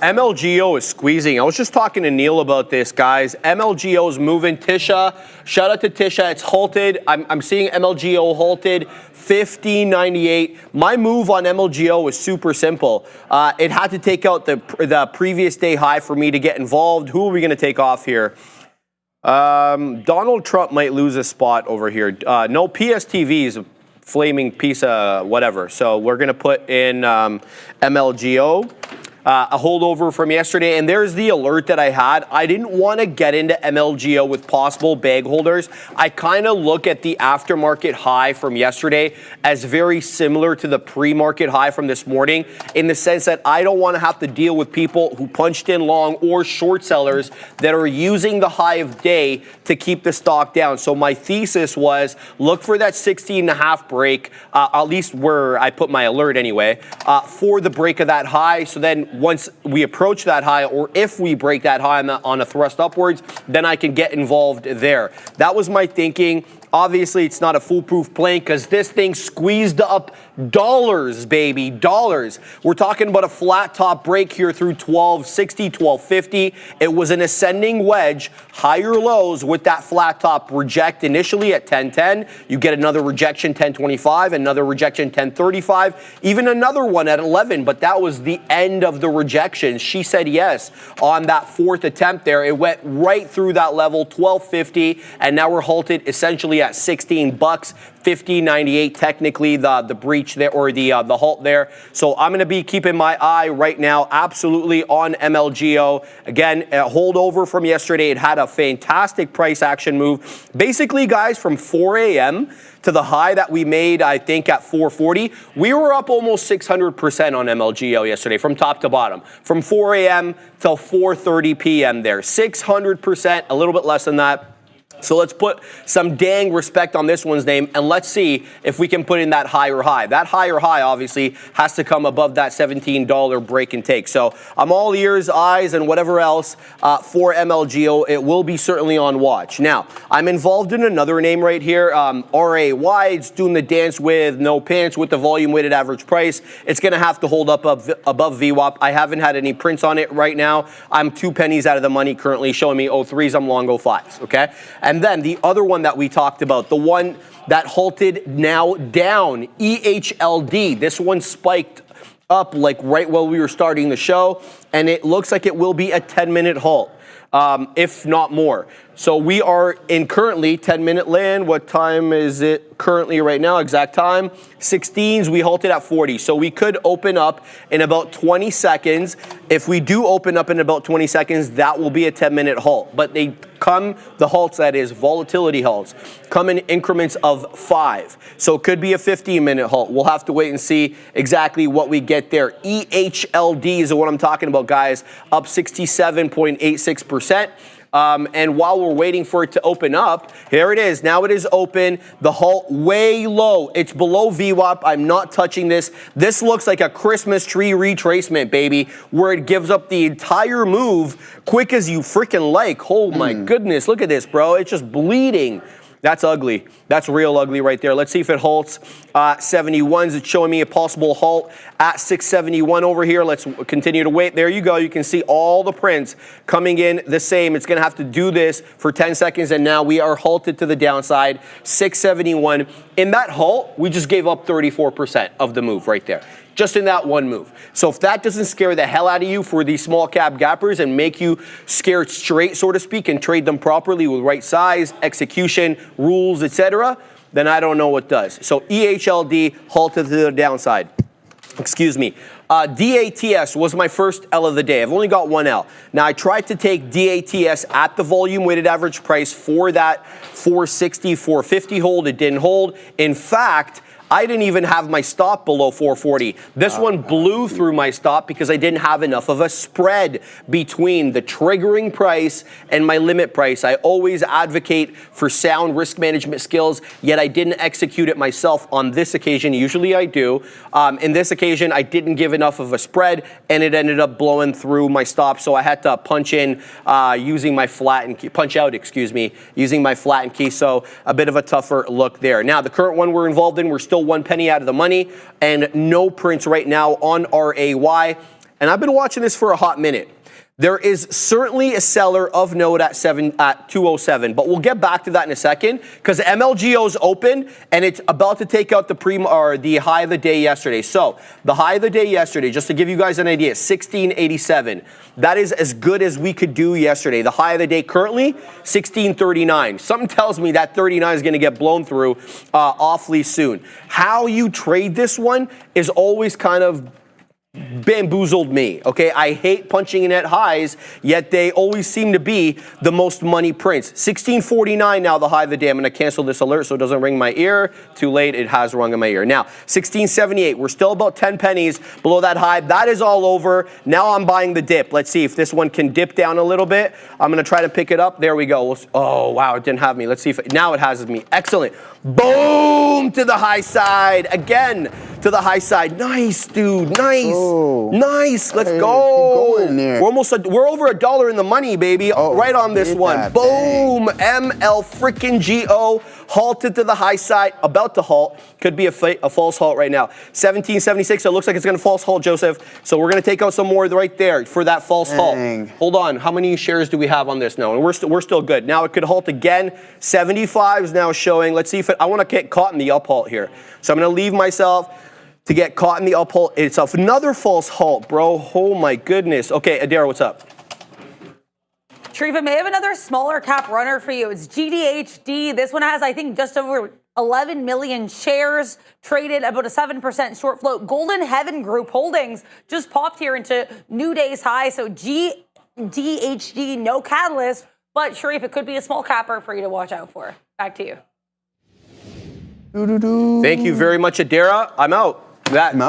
MLGO is squeezing. I was just talking to Neil about this, guys. MLGO is moving. Tisha, shout out to Tisha. It's halted. I'm seeing MLGO halted. 15.98. My move on MLGO was super simple. It had to take out the previous day high for me to get involved. Who are we going to take off here? Donald Trump might lose a spot over here. No, PSTV is a flaming piece of whatever. So we're going to put in MLGO. A holdover from yesterday, and there's the alert that I had. I didn't want to get into MLGO with possible bag holders. I kind of look at the aftermarket high from yesterday as very similar to the pre-market high from this morning, in the sense that I don't want to have to deal with people who punched in long or short sellers that are using the high of day to keep the stock down. So my thesis was look for that 16.5 break, at least where I put my alert anyway, for the break of that high. So then once we approach that high, or if we break that high on a thrust upwards, then I can get involved there. That was my thinking. Obviously, it's not a foolproof plane because this thing squeezed up dollars, baby, dollars. We're talking about a flat top break here through 1260, 1250. It was an ascending wedge, higher lows with that flat top reject initially at 1010. You get another rejection 1025, another rejection 1035, even another one at 11, but that was the end of the rejection. She said yes on that fourth attempt there. It went right through that level, 1250, and now we're halted essentially at $16, 15.98 technically the breach there, or the halt there. So I'm going to be keeping my eye right now absolutely on MLGO. Again, a holdover from yesterday. It had a fantastic price action move. Basically, guys, from 4 a.m. to the high that we made, I think, at 440, we were up almost 600% on MLGO yesterday from top to bottom. From 4 a.m. till 4:30 p.m. there. 600%, a little bit less than that. So let's put some dang respect on this one's name, and let's see if we can put in that higher high. That higher high, obviously, has to come above that $17 break and take. So I'm all ears, eyes, and whatever else for MLGO. It will be certainly on watch. Now, I'm involved in another name right here, RAY. It's doing the dance with no pants with the volume-weighted average price. It's going to have to hold up above VWAP. I haven't had any prints on it right now. I'm 2 pennies out of the money currently, showing me 03s. I'm long 05s, okay? And then the other one that we talked about, the one that halted now down, EHLD. This one spiked up like right while we were starting the show, and it looks like it will be a 10-minute halt, if not more. So we are in currently 10-minute land. What time is it currently right now? Exact time. 16s, we halted at 40. So we could open up in about 20 seconds. If we do open up in about 20 seconds, that will be a 10-minute halt. But the halts, that is, volatility halts, come in increments of 5. So it could be a 15-minute halt. We'll have to wait and see exactly what we get there. EHLD is what I'm talking about, guys. Up 67.86%. And while we're waiting for it to open up, here it is. Now it is open. The halt way low. It's below VWAP. I'm not touching this. This looks like a Christmas tree retracement, baby, where it gives up the entire move quick as you freaking like. Oh my goodness. Look at this, bro. It's just bleeding. That's ugly. That's real ugly right there. Let's see if it halts. 71s, it's showing me a possible halt at 671 over here. Let's continue to wait. There you go. You can see all the prints coming in the same. It's going to have to do this for 10 seconds, and now we are halted to the downside. 671. In that halt, we just gave up 34% of the move right there. just in that one move. So if that doesn't scare the hell out of you for these small cap gappers and make you scared straight, so to speak, and trade them properly with right size, execution, rules, etc., then I don't know what does. So EHLD halted to the downside. Excuse me. DATS was my first L of the day. I've only got one L. Now, I tried to take DATS at the volume weighted average price for that 460, 450 hold. It didn't hold. In fact, I didn't even have my stop below 440. This one blew through my stop because I didn't have enough of a spread between the triggering price and my limit price. I always advocate for sound risk management skills, yet I didn't execute it myself on this occasion. Usually I do. In this occasion, I didn't give enough of a spread, and it ended up blowing through my stop, so I had to punch in using my flatten key, punch out, excuse me, using my flatten key, so a bit of a tougher look there. Now, the current one we're involved in, we're still 1 penny out of the money and no prints right now on RAY. And I've been watching this for a hot minute. There is certainly a seller of note at 207, but we'll get back to that in a second because MLGO's open and it's about to take out the high of the day yesterday. So the high of the day yesterday, just to give you guys an idea, 1687. That is as good as we could do yesterday. The high of the day currently, 1639. Something tells me that 39 is going to get blown through awfully soon. How you trade this one is always kind of bamboozled me, okay? I hate punching in at highs, yet they always seem to be the most money prints. 1649 now, the high of the day. I'm going to cancel this alert so it doesn't ring my ear. Too late, it has rung in my ear. Now, 1678, we're still about 10 pennies below that high. That is all over. Now I'm buying the dip. Let's see if this one can dip down a little bit. I'm going to try to pick it up. There we go. Oh, wow, it didn't have me. Let's see if now it has me. Excellent. Boom! To the high side. Again, to the high side. Nice, dude. Nice. Oh. Nice. Let's go. We're over $1 in the money, baby. Right on this one. Boom. ML freaking GO. Halted to the high side. About to halt. Could be a false halt right now. 1776. So it looks like it's going to false halt, Joseph. So we're going to take out some more right there for that false halt. Hold on. How many shares do we have on this now? And we're still good. Now it could halt again. 75 is now showing. Let's see if I want to get caught in the up halt here. So I'm going to leave myself to get caught in the up halt itself. Another false halt, bro. Oh my goodness. Okay, Adara, what's up? Sharif, I may have another smaller cap runner for you. It's GDHD. This one has, I think, just over 11 million shares, traded about a 7% short float. Golden Heaven Group Holdings just popped here into new day's high. So GDHD, no catalyst, but Sharif, it could be a small capper for you to watch out for. Back to you. Thank you very much, Adara. I'm out.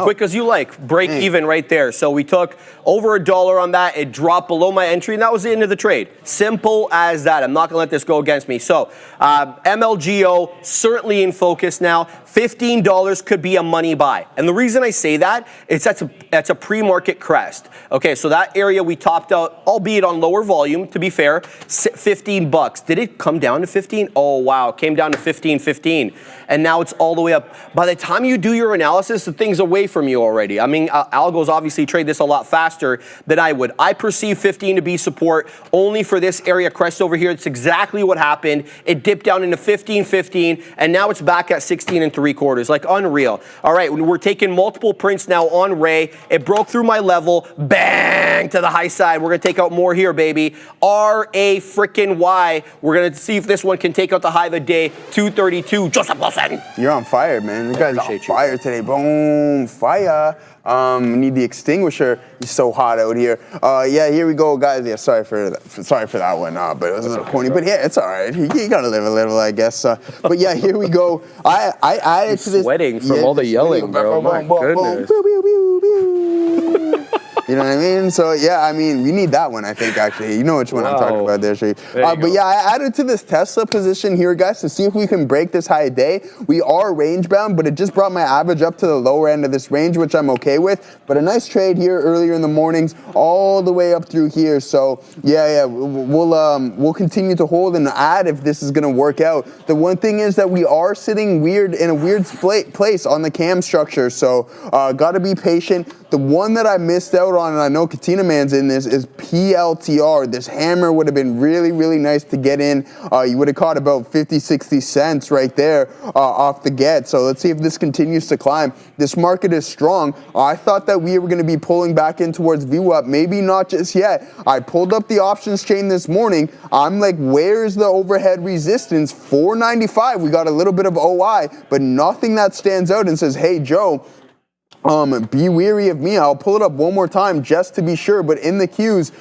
Quick as you like. Break even right there. So we took over $1 on that. It dropped below my entry, and that was the end of the trade. Simple as that. I'm not going to let this go against me. So MLGO certainly in focus now. $15 could be a money buy. And the reason I say that is that's a pre-market crest. Okay, so that area we topped out, albeit on lower volume, to be fair, $15. Did it come down to 15? Oh, wow. It came down to 15.15. And now it's all the way up. By the time you do your analysis, the thing's away from you already. I mean, algos obviously trade this a lot faster than I would. I perceive 15 to be support only for this area crest over here. It's exactly what happened. It dipped down into 15.15, and now it's back at 16.75. Like unreal. All right, we're taking multiple prints now on Ray. It broke through my level. Bang to the high side. We're going to take out more here, baby. R-A freaking Y. We're going to see if this one can take out the high of the day. 232. Joseph Wilson. You're on fire, man. You guys on fire today. Boom. Fire. Need the extinguisher. It's so hot out here. Yeah, here we go, guys. Yeah, sorry for that one. But it was a little corny. But yeah, it's all right. You gotta live a little, I guess. But yeah, here we go. I added to this. Sweating from all the yelling, bro. My goodness. You know what I mean? So yeah, I mean, we need that one, I think, actually. You know which one I'm talking about there, Sharif. But yeah, I added to this Tesla position here, guys, to see if we can break this high day. We are range bound, but it just brought my average up to the lower end of this range, which I'm okay with. But a nice trade here earlier in the mornings, all the way up through here. So yeah, we'll continue to hold and add if this is gonna work out. The one thing is that we are sitting in a weird place on the cam structure. So gotta be patient. The one that I missed out on, and I know Katina Man's in this, is PLTR. This hammer would have been really, really nice to get in. You would have caught about 50, 60 cents right there off the get. So let's see if this continues to climb. This market is strong. I thought that we were going to be pulling back in towards VWAP. Maybe not just yet. I pulled up the options chain this morning. I'm like, where's the overhead resistance? 495. We got a little bit of OI, but nothing that stands out and says, hey, Joe, be weary of me. I'll pull it up one more time just to be sure. But in the queues,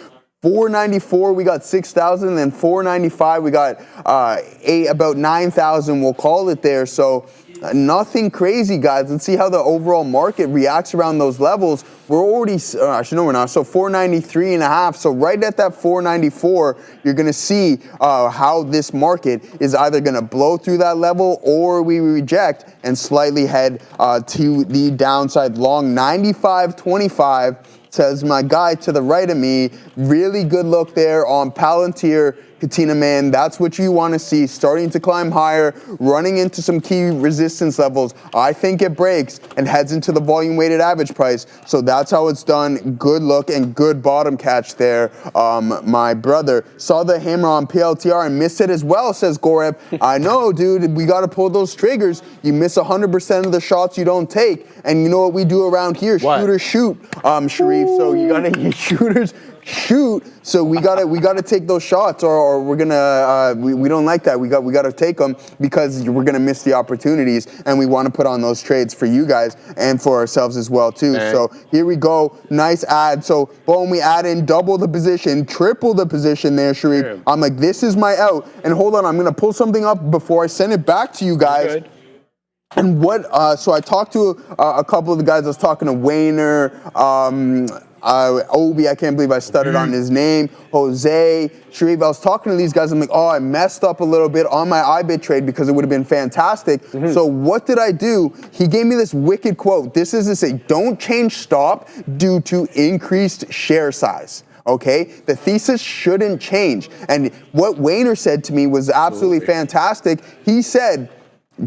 494, we got 6,000, and then 495, we got about 9,000, we'll call it there. So nothing crazy, guys. Let's see how the overall market reacts around those levels. We're already, actually, no, we're not. So 493 and a half. So right at that 494, you're going to see how this market is either going to blow through that level or we reject and slightly head to the downside long. 95.25 says my guy to the right of me. Really good look there on Palantir. Katina Man, that's what you want to see, starting to climb higher, running into some key resistance levels. I think it breaks and heads into the volume weighted average price. So that's how it's done. Good look and good bottom catch there. My brother saw the hammer on PLTR and missed it as well, says Goreb. I know, dude, we got to pull those triggers. You miss 100% of the shots you don't take. And you know what we do around here? What? Shoot or shoot, Sharif. So you got to shooters. Shoot, so we gotta take those shots, or we're gonna we don't like that. We gotta take them because we're gonna miss the opportunities, and we want to put on those trades for you guys and for ourselves as well too. Okay. So here we go, nice add. So boom, we add in double the position, triple the position there, Sharif. Damn. I'm like, this is my out, and hold on, I'm gonna pull something up before I send it back to you guys. Good. And what? So I talked to a couple of the guys. I was talking to Wayner. Obi, I can't believe I stuttered on his name. Jose, Sharif, I was talking to these guys. I'm like, oh, I messed up a little bit on my IBIT trade because it would have been fantastic. So what did I do? He gave me this wicked quote. This is to say, don't change stop due to increased share size. Okay, the thesis shouldn't change. And what Wayner said to me was absolutely fantastic. He said,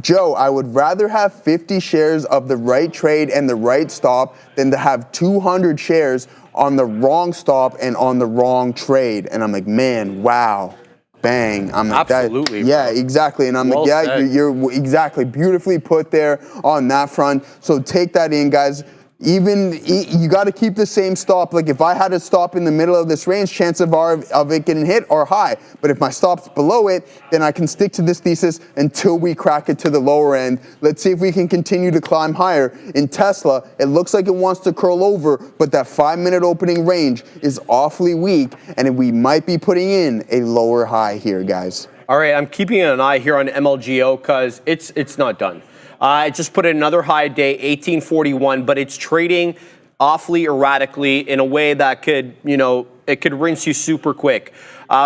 Joe, I would rather have 50 shares of the right trade and the right stop than to have 200 shares on the wrong stop and on the wrong trade. And I'm like, man, wow. Bang. I'm like, absolutely. Yeah, exactly. And I'm well like, yeah, said. you're exactly beautifully put there on that front. So take that in, guys. Even you got to keep the same stop. Like if I had a stop in the middle of this range, chances of it getting hit are high. But if my stop's below it, then I can stick to this thesis until we crack it to the lower end. Let's see if we can continue to climb higher. In Tesla, it looks like it wants to curl over, but that 5-minute opening range is awfully weak, and we might be putting in a lower high here, guys. All right, I'm keeping an eye here on MLGO because it's not done. I just put in another high day, 1841, but it's trading awfully erratically in a way that could, it could rinse you super quick.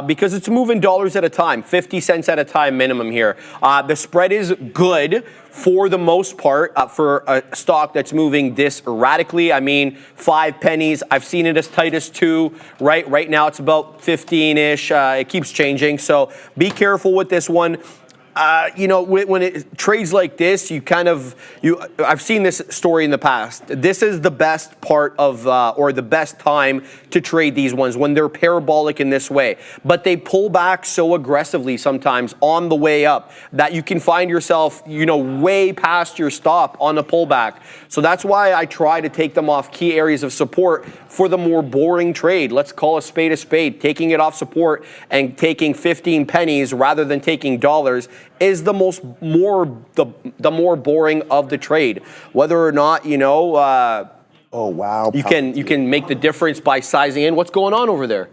Because it's moving dollars at a time, 50 cents at a time minimum here. The spread is good for the most part for a stock that's moving this erratically. I mean, 5 pennies. I've seen it as tight as 2. Right now it's about 15-ish. It keeps changing, so be careful with this one. When it trades like this, I've seen this story in the past. This is the best part of, or the best time to trade these ones when they're parabolic in this way. But they pull back so aggressively sometimes on the way up that you can find yourself, way past your stop on a pullback. So that's why I try to take them off key areas of support for the more boring trade. Let's call a spade, taking it off support and taking 15 pennies rather than taking dollars is the more boring of the trade. Whether or not, Oh, wow. you can make the difference by sizing in. What's going on over there?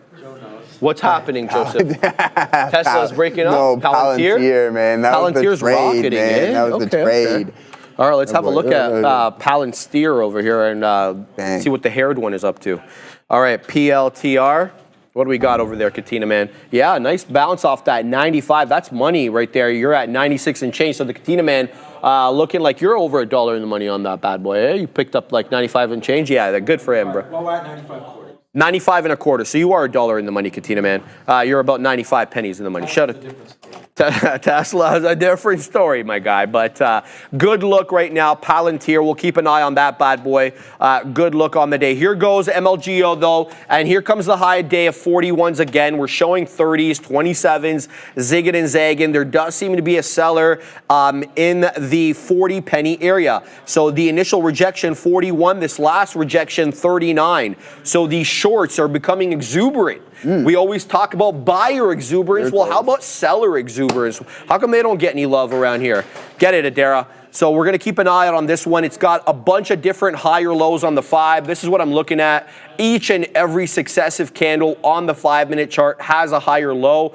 What's happening, Joseph? Tesla's breaking up? No, Palantir? Palantir, man. That was the Palantir's trade, rocketing, man. eh? That was the trade. All right, let's have a look at Palantir over here and Bang. see what the haired one is up to. All right, PLTR. What do we got over there, Katina Man? Yeah, nice bounce off that 95. That's money right there. You're at 96 and change. So the Katina Man looking like you're over $1 in the money on that bad boy. Eh? You picked up like 95 and change. Yeah, they're good for him, bro. Well, we're at 95 quarters. 95 and a quarter. So you are $1 in the money, Katina Man. You're about 95 pennies in the money. Shut it. Tesla is a different story, my guy. But good look right now. Palantir, we'll keep an eye on that bad boy. Good look on the day. Here goes MLGO, though. And here comes the high day of 41s again. We're showing 30s, 27s, zigging and zagging. There does seem to be a seller in the 40 penny area. So the initial rejection, 41. This last rejection, 39. So these shorts are becoming exuberant. We always talk about buyer exuberance. Well, how about seller exuberance? How come they don't get any love around here? Get it, Adara. So we're going to keep an eye out on this one. It's got a bunch of different higher lows on the 5. This is what I'm looking at. Each and every successive candle on the 5-minute chart has a higher low.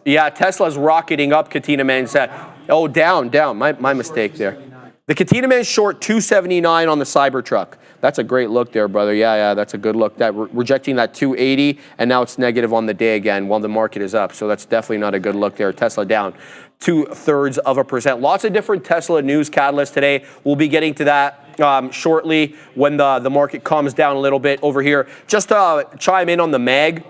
Yeah, Tesla's rocketing up, Katina Man said. Oh, down. My mistake there. The Katina Man short 279 on the Cybertruck. That's a great look there, brother. Yeah, that's a good look. That rejecting that 280, and now it's negative on the day again while the market is up. So that's definitely not a good look there. Tesla down 0.2%. Lots of different Tesla news catalysts today. We'll be getting to that shortly when the market calms down a little bit over here. Just chime in on the mag,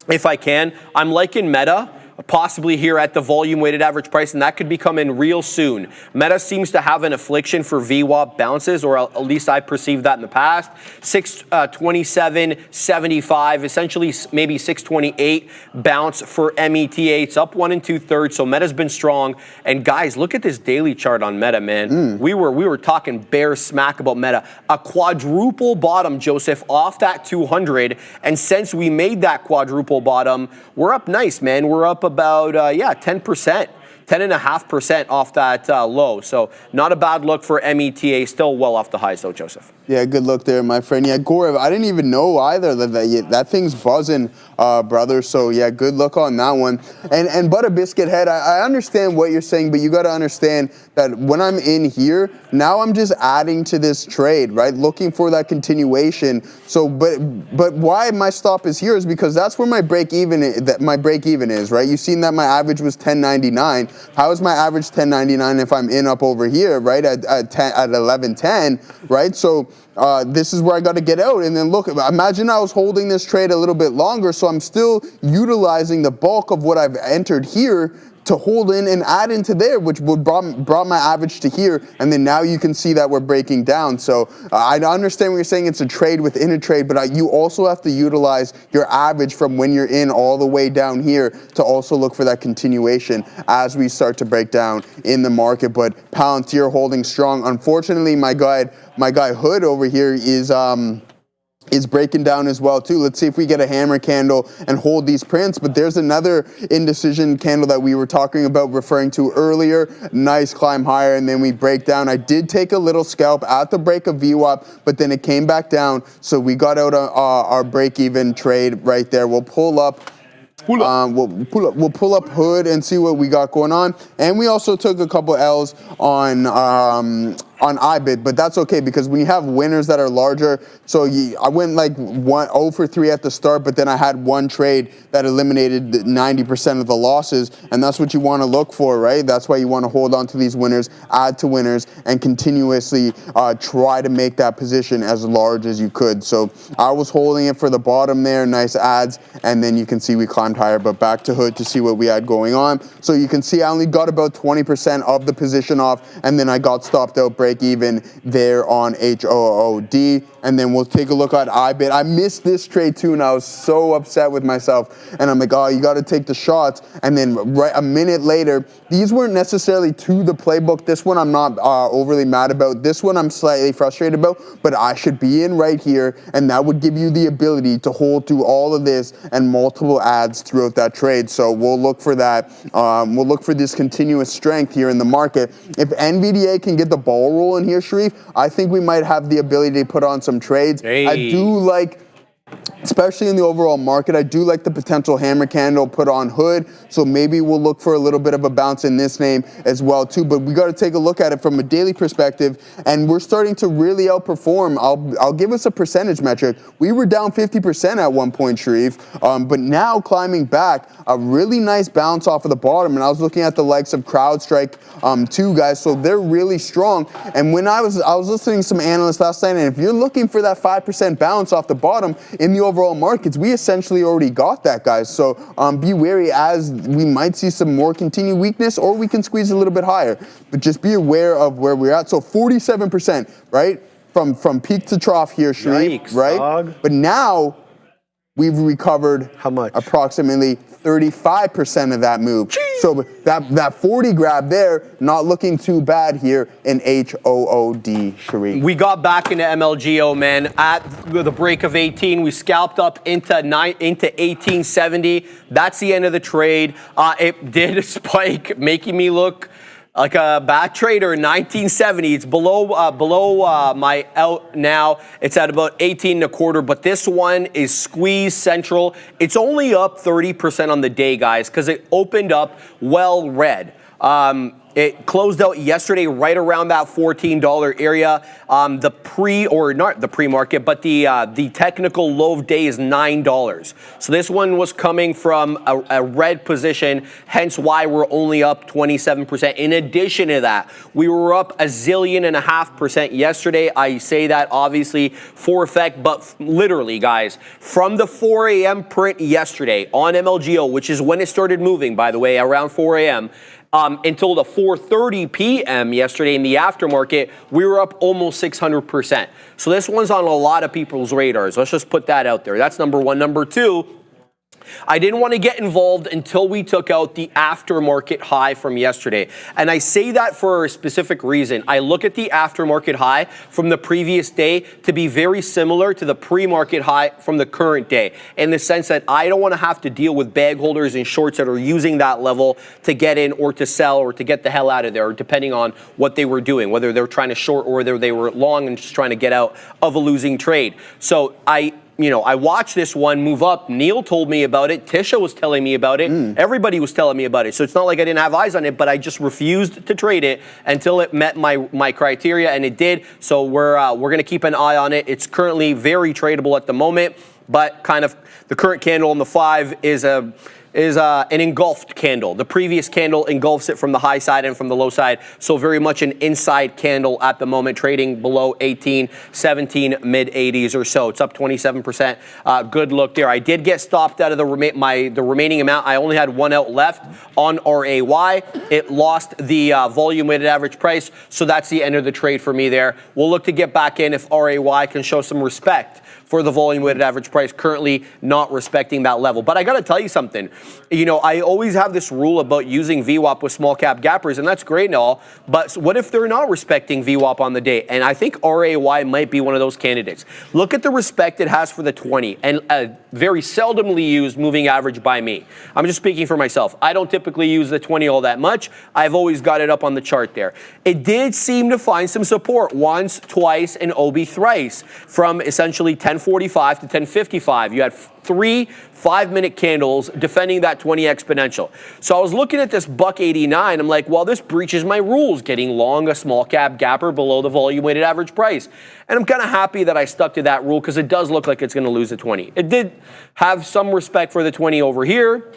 if I can. I'm liking Meta, possibly here at the volume weighted average price, and that could be coming real soon. Meta seems to have an affliction for VWAP bounces, or at least I perceived that in the past. 627.75, essentially maybe 628 bounce for META. It's up 1 2/3, so Meta's been strong. And guys, look at this daily chart on Meta, man. We were talking bear smack about Meta. A quadruple bottom, Joseph, off that 200, and since we made that quadruple bottom, we're up nice, man. We're up about 10%, 10.5% off that low. So not a bad look for META. Still well off the highs though, Joseph. Yeah, good look there, my friend. Yeah, Gorev, I didn't even know either that thing's buzzing, brother. So yeah, good look on that one. And Butter Biscuit Head, I understand what you're saying, but you got to understand that when I'm in here, now I'm just adding to this trade, right? Looking for that continuation. So, but why my stop is here is because that's where my break even is, right? You've seen that my average was 10.99. How is my average 10.99 if I'm in up over here, right? At 11.10, right? So this is where I got to get out. And then look, imagine I was holding this trade a little bit longer, so I'm still utilizing the bulk of what I've entered here to hold in and add into there, which would brought my average to here, and then now you can see that we're breaking down. So I understand what you're saying, it's a trade within a trade, but you also have to utilize your average from when you're in all the way down here to also look for that continuation as we start to break down in the market. But Palantir holding strong. Unfortunately, my guy Hood over here is breaking down as well too. Let's see if we get a hammer candle and hold these prints. But there's another indecision candle that we were talking about, referring to earlier. Nice climb higher, and then we break down. I did take a little scalp at the break of VWAP, but then it came back down. So we got out our break-even trade right there. We'll pull up. We'll pull up Hood and see what we got going on. And we also took a couple L's on IBIT, but that's okay because when you have winners that are larger, so I went like 0 for 3 at the start, but then I had one trade that eliminated 90% of the losses, and that's what you want to look for, right? That's why you want to hold on to these winners, add to winners, and continuously try to make that position as large as you could. So I was holding it for the bottom there, nice adds, and then you can see we climbed higher, but back to Hood to see what we had going on. So you can see I only got about 20% of the position off, and then I got stopped out break even there on HOOD. And then we'll take a look at IBIT. I missed this trade too, and I was so upset with myself. And I'm like, oh, you got to take the shots. And then right a minute later, these weren't necessarily to the playbook. This one I'm not overly mad about. This one I'm slightly frustrated about, but I should be in right here, and that would give you the ability to hold through all of this and multiple ads throughout that trade. So we'll look for that. We'll look for this continuous strength here in the market. If NVDA can get the ball rolling here, Sharif, I think we might have the ability to put on some trades. Hey. I do like, especially in the overall market, I do like the potential hammer candle put on Hood, so maybe we'll look for a little bit of a bounce in this name as well too, but we got to take a look at it from a daily perspective, and we're starting to really outperform. I'll give us a percentage metric. We were down 50% at one point, Sharif, but now climbing back, a really nice bounce off of the bottom, and I was looking at the likes of CrowdStrike too, guys, so they're really strong. And when I was listening to some analysts last night, and if you're looking for that 5% bounce off the bottom in the overall overall markets, we essentially already got that, guys. So be wary, as we might see some more continued weakness, or we can squeeze a little bit higher. But just be aware of where we're at. So 47%, right? From peak to trough here, Sharif, Yikes, right? dog. But now we've recovered How much? approximately 35% of that move. Jeez. So that 40 grab there, not looking too bad here in HOOD, Sharif. We got back into MLGO, man. At the break of 18, we scalped up into 1870. That's the end of the trade. It did spike, making me look like a bad trader in 1970. It's below my out now. It's at about 18 and a quarter, but this one is squeezed central. It's only up 30% on the day, guys, because it opened up well red. It closed out yesterday right around that $14 area. Not the pre-market, but the technical low of day is $9. So this one was coming from a red position, hence why we're only up 27%. In addition to that, we were up 1.5% yesterday. I say that obviously for effect, but literally, guys, from the 4 a.m. print yesterday on MLGO, which is when it started moving, by the way, around 4 a.m., until the 4:30 p.m. yesterday in the aftermarket, we were up almost 600%. So this one's on a lot of people's radars. Let's just put that out there. That's number one. Number two, I didn't want to get involved until we took out the aftermarket high from yesterday. And I say that for a specific reason. I look at the aftermarket high from the previous day to be very similar to the pre-market high from the current day, in the sense that I don't want to have to deal with bag holders and shorts that are using that level to get in or to sell or to get the hell out of there, depending on what they were doing, whether they were trying to short or whether they were long and just trying to get out of a losing trade. So I watched this one move up. Neil told me about it. Tisha was telling me about it. Everybody was telling me about it. So it's not like I didn't have eyes on it, but I just refused to trade it until it met my criteria, and it did. So we're going to keep an eye on it. It's currently very tradable at the moment, but kind of the current candle on the 5 is an engulfed candle. The previous candle engulfs it from the high side and from the low side. So very much an inside candle at the moment, trading below 18, 17, mid 80s or so. It's up 27%. Good look there. I did get stopped out of the remaining amount. I only had one out left on RAY. It lost the volume weighted average price. So that's the end of the trade for me there. We'll look to get back in if RAY can show some respect for the volume weighted average price, currently not respecting that level. But I got to tell you something. I always have this rule about using VWAP with small cap gappers, and that's great and all, but what if they're not respecting VWAP on the day? And I think RAY might be one of those candidates. Look at the respect it has for the 20 and a very seldomly used moving average by me. I'm just speaking for myself. I don't typically use the 20 all that much. I've always got it up on the chart there. It did seem to find some support once, twice, and OB thrice from essentially 1045 to 1055. You had 3 5-minute candles defending that 20 exponential. So I was looking at this $1.89. I'm like, well, this breaches my rules, getting long a small cap gapper below the volume weighted average price. And I'm kind of happy that I stuck to that rule, because it does look like it's going to lose the 20. It did have some respect for the 20 over here.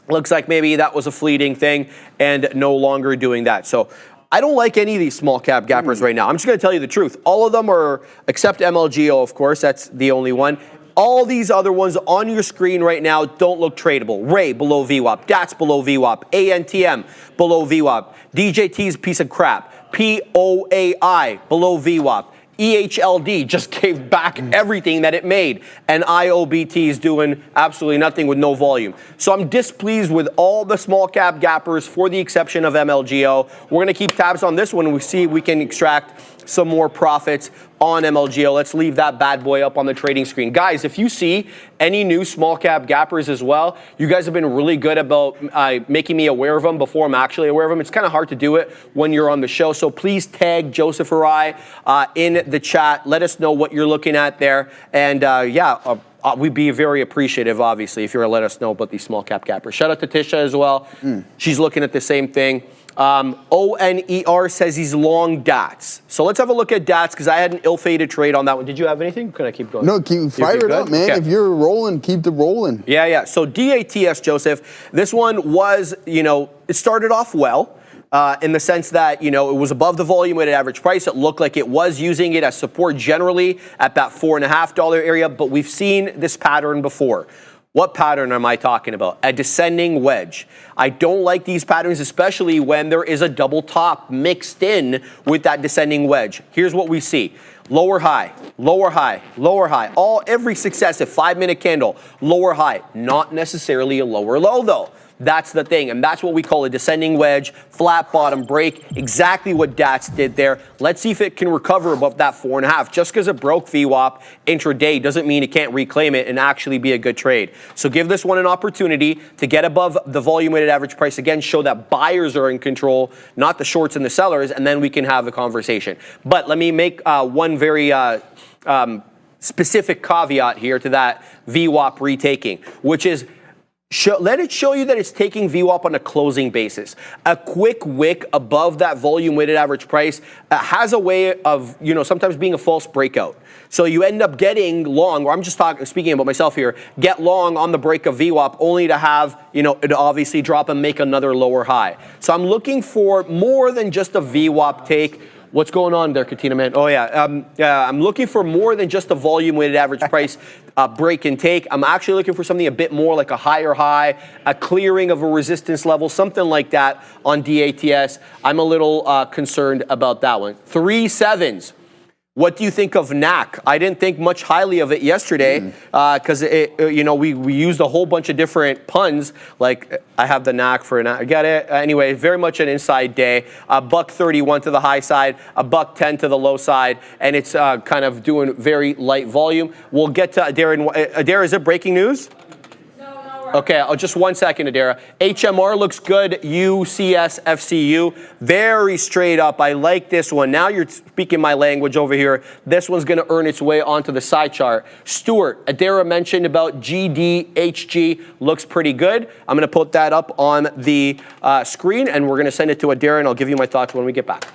Looks like maybe that was a fleeting thing and no longer doing that. So I don't like any of these small cap gappers right now. I'm just going to tell you the truth. All of them are, except MLGO, of course, that's the only one. All these other ones on your screen right now don't look tradable. Ray below VWAP, DATS below VWAP, ANTM below VWAP, DJT's piece of crap, POAI below VWAP, EHLD just gave back everything that it made, and IOBT is doing absolutely nothing with no volume. So I'm displeased with all the small cap gappers, for the exception of MLGO. We're going to keep tabs on this one and we see if we can extract some more profits on MLGO. Let's leave that bad boy up on the trading screen. Guys, if you see any new small cap gappers as well, you guys have been really good about making me aware of them before I'm actually aware of them. It's kind of hard to do it when you're on the show. So please tag Joseph or I in the chat. Let us know what you're looking at there. And we'd be very appreciative, obviously, if you're to let us know about these small cap gappers. Shout out to Tisha as well. She's looking at the same thing. ONER says he's long DATS. So let's have a look at DATS, because I had an ill-fated trade on that one. Did you have anything? Can I keep going? No, fire it up, man. Okay. If you're rolling, keep it rolling. Yeah. So DATS, Joseph, this one was, it started off well. in the sense that, it was above the volume weighted average price. It looked like it was using it as support generally at that $4.50 area, but we've seen this pattern before. What pattern am I talking about? A descending wedge. I don't like these patterns, especially when there is a double top mixed in with that descending wedge. Here's what we see. Lower high, lower high, lower high. Every successive 5-minute candle, lower high. Not necessarily a lower low though. That's the thing, and that's what we call a descending wedge, flat bottom break, exactly what DATS did there. Let's see if it can recover above that 4.5. Just because it broke VWAP intraday doesn't mean it can't reclaim it and actually be a good trade. So give this one an opportunity to get above the volume weighted average price again, show that buyers are in control, not the shorts and the sellers, and then we can have a conversation. But let me make one very specific caveat here to that VWAP retaking, which is let it show you that it's taking VWAP on a closing basis. A quick wick above that volume weighted average price has a way of, sometimes being a false breakout. So you end up getting long, or I'm just speaking about myself here, get long on the break of VWAP only to have, it obviously drop and make another lower high. So I'm looking for more than just a VWAP take. What's going on there, Katina, man? Oh, yeah. I'm looking for more than just a volume-weighted average price break and take. I'm actually looking for something a bit more like a higher high, a clearing of a resistance level, something like that on DATS. I'm a little concerned about that one. 3 7s. What do you think of NAC? I didn't think much highly of it yesterday because we used a whole bunch of different puns. Like I have the NAC for an. I get it. Anyway, very much an inside day. $1.31 to the high side, $1.10 to the low side, and it's kind of doing very light volume. We'll get to Adair. Adair, is it breaking news? Okay, just 1 second, Adara. HMR looks good. UCS FCU, very straight up. I like this one. Now you're speaking my language over here. This one's going to earn its way onto the side chart. Stuart, Adara mentioned about GDHG. Looks pretty good. I'm going to put that up on the screen, and we're going to send it to Adara, and I'll give you my thoughts when we get back.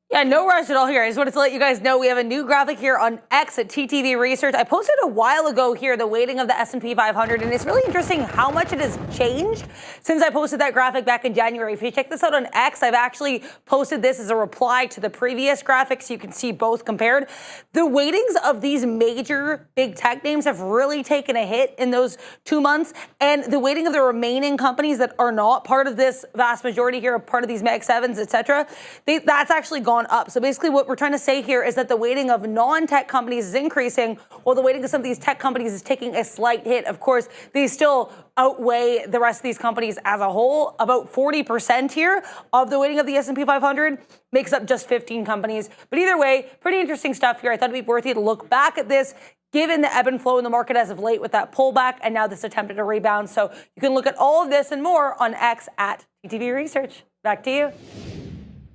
Yeah, no rush at all here. I just wanted to let you guys know we have a new graphic here on X at TTV Research. I posted a while ago here the weighting of the S&P 500, and it's really interesting how much it has changed since I posted that graphic back in January. If you check this out on X, I've actually posted this as a reply to the previous graphic so you can see both compared. The weightings of these major big tech names have really taken a hit in those 2 months, and the weighting of the remaining companies that are not part of this vast majority here, part of these Mag 7s, etc., that's actually gone up. So basically what we're trying to say here is that the weighting of non-tech companies is increasing while the weighting of some of these tech companies is taking a slight hit. Of course, these still outweigh the rest of these companies as a whole. About 40% here of the weighting of the S&P 500 makes up just 15 companies. But either way, pretty interesting stuff here. I thought it'd be worth it to look back at this given the ebb and flow in the market as of late with that pullback and now this attempt at a rebound. So you can look at all of this and more on X at TTV Research. Back to you.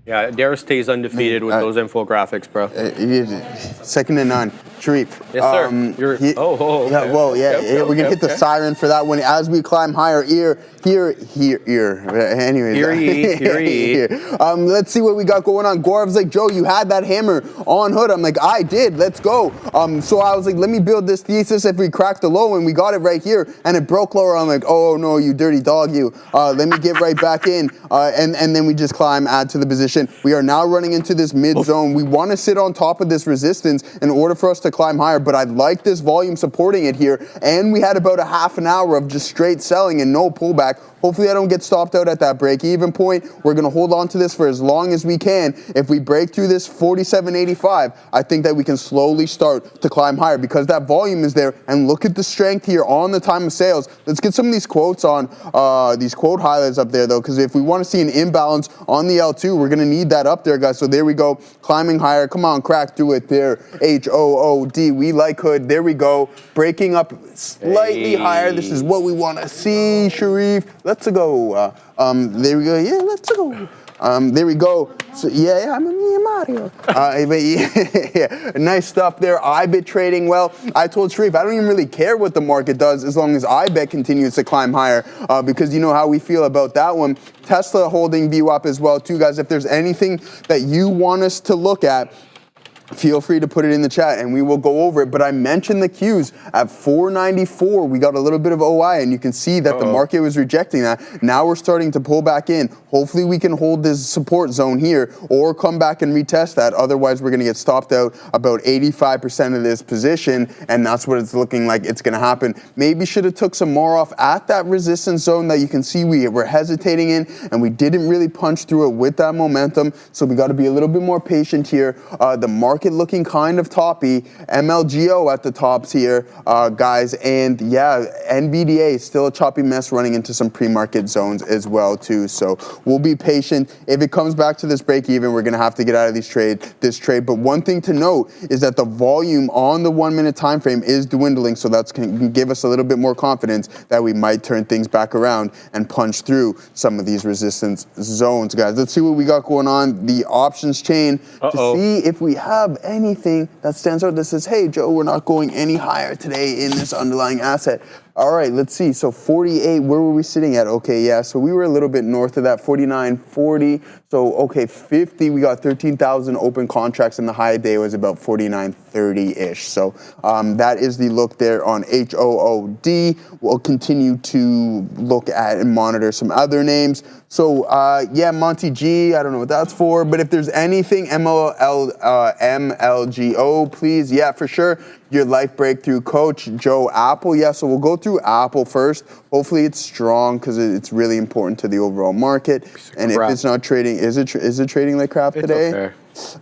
Yeah, Dara stays undefeated with those infographics, bro. Second to none. Sharif. Yes, sir. Yeah, well, yeah, okay, we're going to hit the siren for that one as we climb higher. Ear. Anyways. Hear ye. Let's see what we got going on. Gaurav's like, Joe, you had that hammer on hood. I'm like, I did. Let's go. So I was like, let me build this thesis if we crack the low, and we got it right here, and it broke lower. I'm like, oh, no, you dirty dog, you. Let me get right back in. And then we just climb, add to the position. We are now running into this mid zone. We want to sit on top of this resistance in order for us to climb higher, but I like this volume supporting it here. And we had about a half an hour of just straight selling and no pullback. Hopefully I don't get stopped out at that break-even point. We're going to hold on to this for as long as we can. If we break through this 47.85, I think that we can slowly start to climb higher because that volume is there. And look at the strength here on the time of sales. Let's get some of these quotes on, these quote highlights up there, though, because if we want to see an imbalance on the L2, we're going to need that up there, guys. So there we go. Climbing higher. Come on, crack through it there. HOOD. We like hood. There we go. Breaking up slightly higher. This is what we want to see, Sharif. Let's go. There we go. Yeah, let's go. There we go. So, I'm Mario. But yeah, nice stuff there. IBIT trading well. I told Sharif, I don't even really care what the market does as long as IBIT continues to climb higher because you know how we feel about that one. Tesla holding VWAP as well, too, guys. If there's anything that you want us to look at, feel free to put it in the chat and we will go over it. But I mentioned the cues at 494. We got a little bit of OI and you can see that the market was rejecting that. Now we're starting to pull back in. Hopefully we can hold this support zone here or come back and retest that. Otherwise we're going to get stopped out about 85% of this position, and that's what it's looking like it's going to happen. Maybe should have took some more off at that resistance zone that you can see we were hesitating in, and we didn't really punch through it with that momentum. So we got to be a little bit more patient here. The market looking kind of toppy. MLGO at the tops here, guys. And yeah, NVDA still a choppy mess running into some pre-market zones as well too. So we'll be patient. If it comes back to this break even, we're going to have to get out of this trade. But one thing to note is that the volume on the 1 minute time frame is dwindling. So that's can give us a little bit more confidence that we might turn things back around and punch through some of these resistance zones, guys. Let's see what we got going on. The options chain to see if we have anything that stands out that says, hey, Joe, we're not going any higher today in this underlying asset. All right, let's see. So 48, where were we sitting at? Okay, yeah, so we were a little bit north of that, 49.40. So, okay, 50, we got 13,000 open contracts, and the high day was about 49.30-ish. So that is the look there on HOOD. We'll continue to look at and monitor some other names. So, yeah, Monty G, I don't know what that's for, but if there's anything MLGO, please, yeah, for sure. Your life breakthrough coach, Joe Apple. Yeah, so we'll go through Apple first. Hopefully it's strong because it's really important to the overall market. And if it's not trading, is it trading like crap today? Okay.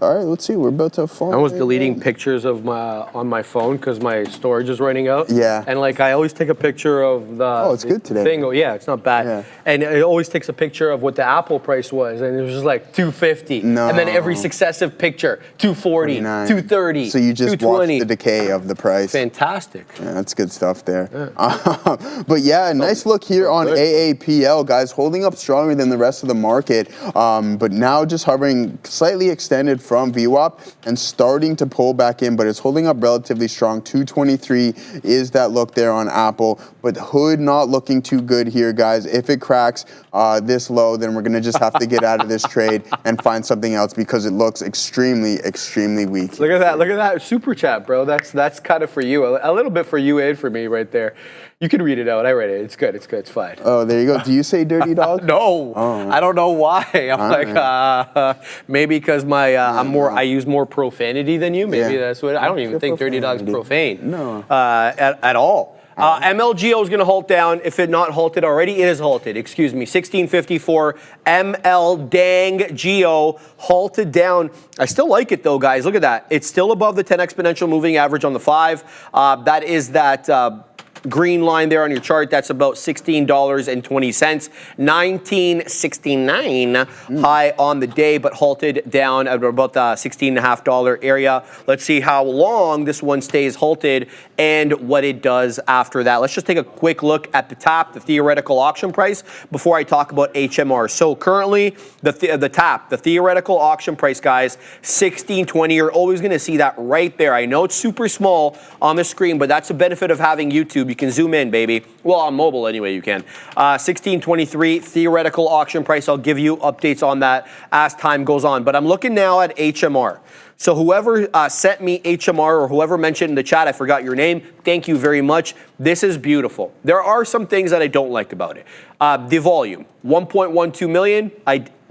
All right, let's see. We're about to fall. I was deleting pictures of on my phone because my storage is running out. Yeah. And like I always take a picture of the it's good today. thing. Oh, yeah, it's not bad. Yeah. And it always takes a picture of what the Apple price was, and it was just like 250. No. And then every successive picture, 240, 49. 230. So you just watched 220. the decay of the price. Fantastic. Yeah, that's good stuff there. Yeah. But yeah, nice look here on AAPL, guys, holding up stronger than the rest of the market, but now just hovering slightly extended from VWAP and starting to pull back in, but it's holding up relatively strong. 223 is that look there on Apple, but hood not looking too good here, guys. If it cracks this low, then we're going to just have to get out of this trade and find something else because it looks extremely, extremely weak. Look at that. Look at that super chat, bro. That's kind of for you. A little bit for you and for me right there. You can read it out. I read it. It's good. It's good. It's fine. Oh, there you go. Do you say dirty dog? No. I don't know why. I'm maybe because I use more profanity than you. Maybe that's what. I don't even think dirty dog's profane. No. At all. MLGO is going to halt down. If it not halted already, it is halted. Excuse me. 1654 ML-DANG-GO halted down. I still like it though, guys. Look at that. It's still above the 10 exponential moving average on the 5. That is that green line there on your chart. That's about $16.20. 1969 high on the day, but halted down at about the $16.50 area. Let's see how long this one stays halted and what it does after that. Let's just take a quick look at the top, the theoretical auction price, before I talk about HMR. So currently, the theoretical auction price, guys, $16.20. You're always going to see that right there. I know it's super small on the screen, but that's the benefit of having YouTube. You can zoom in, baby. Well, on mobile anyway, you can. 1623 theoretical auction price. I'll give you updates on that as time goes on. But I'm looking now at HMR. So whoever sent me HMR or whoever mentioned in the chat, I forgot your name. Thank you very much. This is beautiful. There are some things that I don't like about it. The volume, 1.12 million,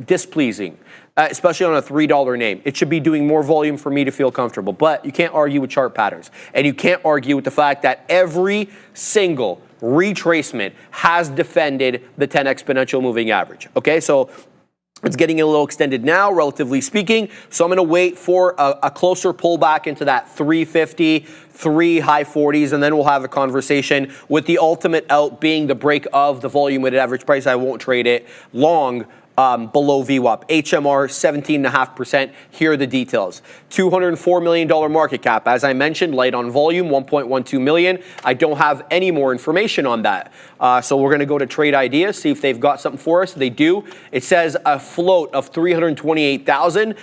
displeasing. Especially on a $3 name. It should be doing more volume for me to feel comfortable. But you can't argue with chart patterns. And you can't argue with the fact that every single retracement has defended the 10 exponential moving average. Okay, so it's getting a little extended now, relatively speaking. So I'm going to wait for a closer pullback into that 350, high 40s, and then we'll have a conversation with the ultimate out being the break of the volume weighted average price. I won't trade it long. Below VWAP. HMR, 17.5%. Here are the details. $204 million market cap. As I mentioned, light on volume, 1.12 million. I don't have any more information on that. So we're going to go to Trade Ideas, see if they've got something for us. They do. It says a float of 328,000.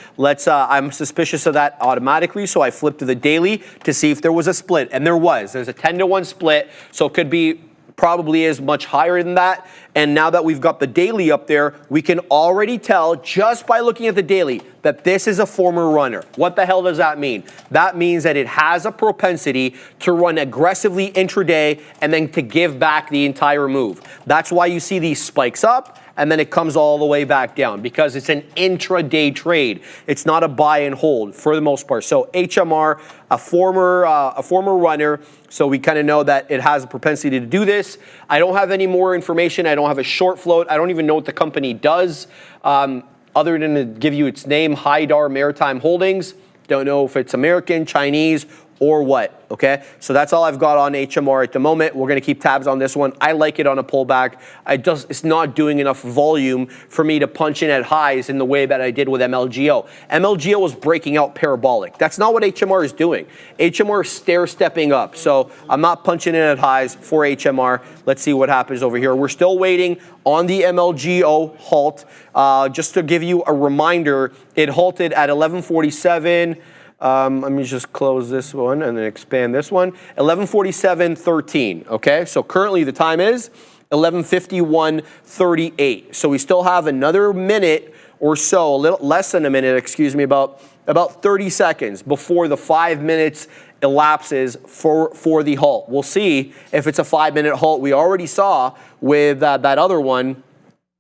I'm suspicious of that automatically, so I flipped to the daily to see if there was a split. And there was. There's a 10-to-1 split, so it could be probably is much higher than that. And now that we've got the daily up there, we can already tell just by looking at the daily that this is a former runner. What the hell does that mean? That means that it has a propensity to run aggressively intraday and then to give back the entire move. That's why you see these spikes up and then it comes all the way back down, because it's an intraday trade. It's not a buy and hold for the most part. So HMR, a former runner, so we kind of know that it has a propensity to do this. I don't have any more information. I don't have a short float. I don't even know what the company does, other than to give you its name, Haidar Maritime Holdings. Don't know if it's American, Chinese, or what, okay? So that's all I've got on HMR at the moment. We're gonna keep tabs on this one. I like it on a pullback. It's not doing enough volume for me to punch in at highs in the way that I did with MLGO. MLGO was breaking out parabolic. That's not what HMR is doing. HMR is stair-stepping up. So I'm not punching in at highs for HMR. Let's see what happens over here. We're still waiting on the MLGO halt. Just to give you a reminder, it halted at 1147. Let me just close this one and then expand this one. 11:47:13. Okay, so currently the time is 11:51:38. So we still have another minute or so, a little less than a minute, excuse me, about 30 seconds before the 5 minutes elapses for the halt. We'll see if it's a 5-minute halt. We already saw with that other one.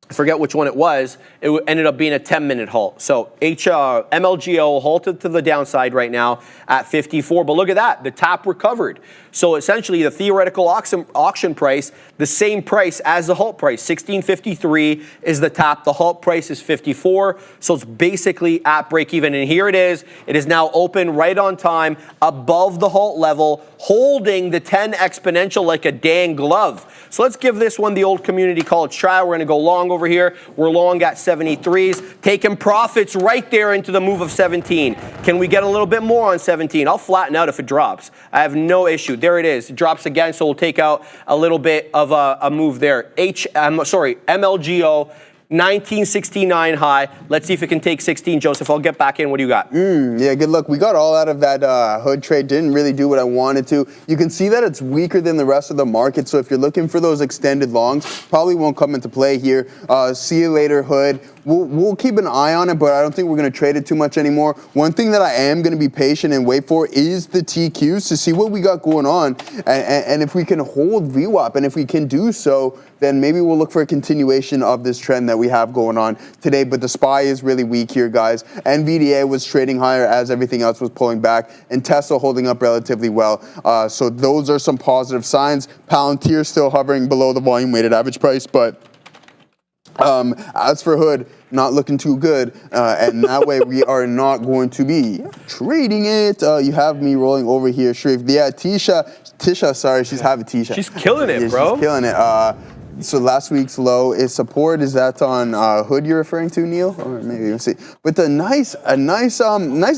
I forget which one it was. It ended up being a 10-minute halt. So MLGO halted to the downside right now at 54. But look at that, the tap recovered. So essentially the theoretical auction price, the same price as the halt price, 1653 is the tap. The halt price is 54. So it's basically at break even. And here it is. It is now open right on time above the halt level, holding the 10 exponential like a dang glove. So let's give this one the old community college try. We're going to go long over here. We're long at 73s, taking profits right there into the move of 17. Can we get a little bit more on 17? I'll flatten out if it drops. I have no issue. There it is. It drops again, so we'll take out a little bit of a move there. MLGO. 1969 high. Let's see if it can take 16. Joseph, I'll get back in. What do you got? Yeah, good luck. We got all out of that hood trade. Didn't really do what I wanted to. You can see that it's weaker than the rest of the market. So if you're looking for those extended longs, probably won't come into play here. See you later, hood. We'll keep an eye on it, but I don't think we're going to trade it too much anymore. One thing that I am going to be patient and wait for is the TQs to see what we got going on. And if we can hold VWAP, and if we can do so, then maybe we'll look for a continuation of this trend that we have going on today. But the SPY is really weak here, guys. NVDA was trading higher as everything else was pulling back, and Tesla holding up relatively well. So those are some positive signs. Palantir still hovering below the volume-weighted average price, but as for hood, not looking too good, and that way we are not going to be trading it. You have me rolling over here, Sharif. Yeah, Tisha, sorry, she's having Tisha. She's killing it, bro. She's killing it. So last week's low is support. Is that on hood you're referring to, Neil? Or maybe we'll see. But a nice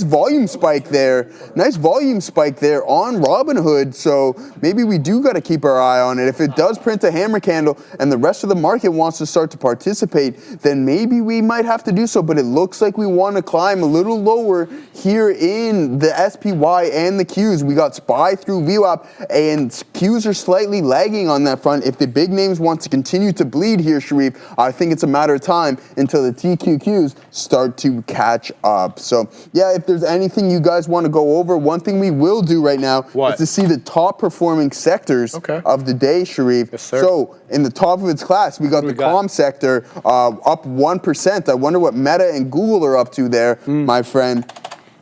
volume spike there. Nice volume spike there on Robinhood. So maybe we do got to keep our eye on it. If it does print a hammer candle and the rest of the market wants to start to participate, then maybe we might have to do so. But it looks like we want to climb a little lower here in the SPY and the Qs. We got SPY through VWAP, and Qs are slightly lagging on that front. If the big names want to continue to bleed here, Sharif, I think it's a matter of time until the TQQs start to catch up. So yeah, if there's anything you guys want to go over, one thing we will do right now is to see the top performing sectors of the day, Sharif. Yes, sir. So in the top of its class, we got the comm sector up 1%. I wonder what Meta and Google are up to there, my friend.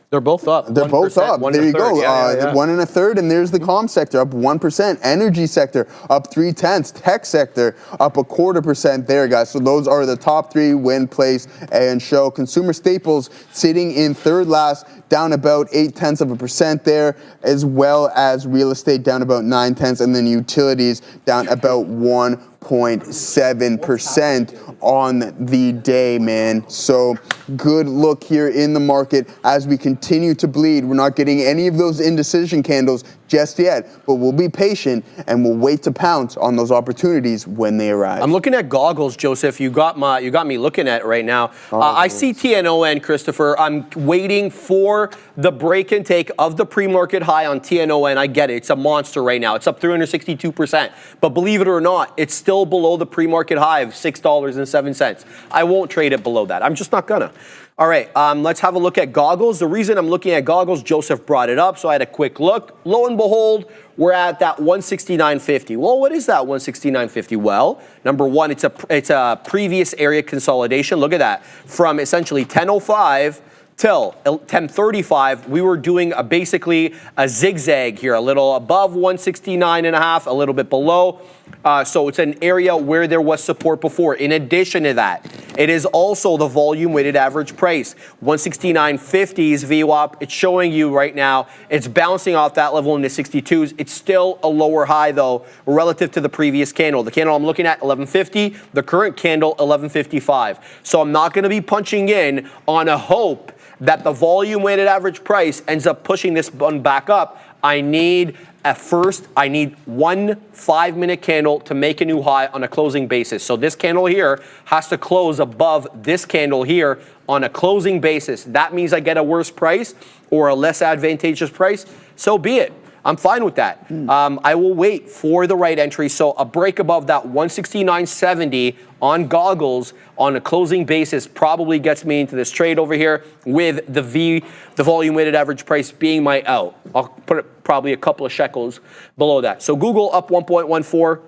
They're both up. They're both up. There you go. Yeah. 1 1/3, and there's the comm sector up 1%. Energy sector up 0.3. Tech sector up 0.25% there, guys. So those are the top three win, place, and show. Consumer staples sitting in third last, down about 0.8% there, as well as real estate down about 0.9, and then utilities down about 1.7% on the day, man. So good look here in the market as we continue to bleed. We're not getting any of those indecision candles just yet, but we'll be patient and we'll wait to pounce on those opportunities when they arrive. I'm looking at goggles, Joseph. You got me looking at it right now. I see TNON, Christopher. I'm waiting for the break and take of the pre-market high on TNON. I get it. It's a monster right now. It's up 362%. But believe it or not, it's still below the pre-market high of $6.07. I won't trade it below that. I'm just not gonna. All right, let's have a look at goggles. The reason I'm looking at goggles, Joseph brought it up, so I had a quick look. Lo and behold, we're at that 169.50. Well, what is that 169.50? Well, number one, it's a previous area consolidation. Look at that. From essentially 10.05 till 10.35, we were doing basically a zigzag here, a little above 169.5, a little bit below. So it's an area where there was support before. In addition to that, it is also the volume weighted average price. 169.50's VWAP. It's showing you right now, it's bouncing off that level in the 62s. It's still a lower high though, relative to the previous candle. The candle I'm looking at, 11.50. The current candle, 11.55. So I'm not gonna be punching in on a hope that the volume weighted average price ends up pushing this one back up. I need one 5-minute candle to make a new high on a closing basis. So this candle here has to close above this candle here on a closing basis. That means I get a worse price or a less advantageous price. So be it. I'm fine with that. I will wait for the right entry. So a break above that 169.70 on goggles on a closing basis probably gets me into this trade over here with the volume weighted average price being my out. I'll put it probably a couple of shekels below that. So Google up 1.14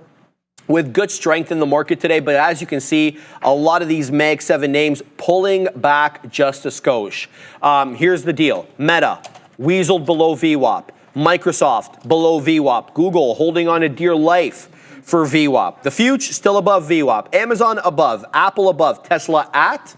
with good strength in the market today. But as you can see, a lot of these Mag 7 names pulling back just a skosh. Here's the deal. Meta, weaseled below VWAP. Microsoft below VWAP. Google holding on a dear life for VWAP. The Fuge still above VWAP. Amazon above. Apple above. Tesla at.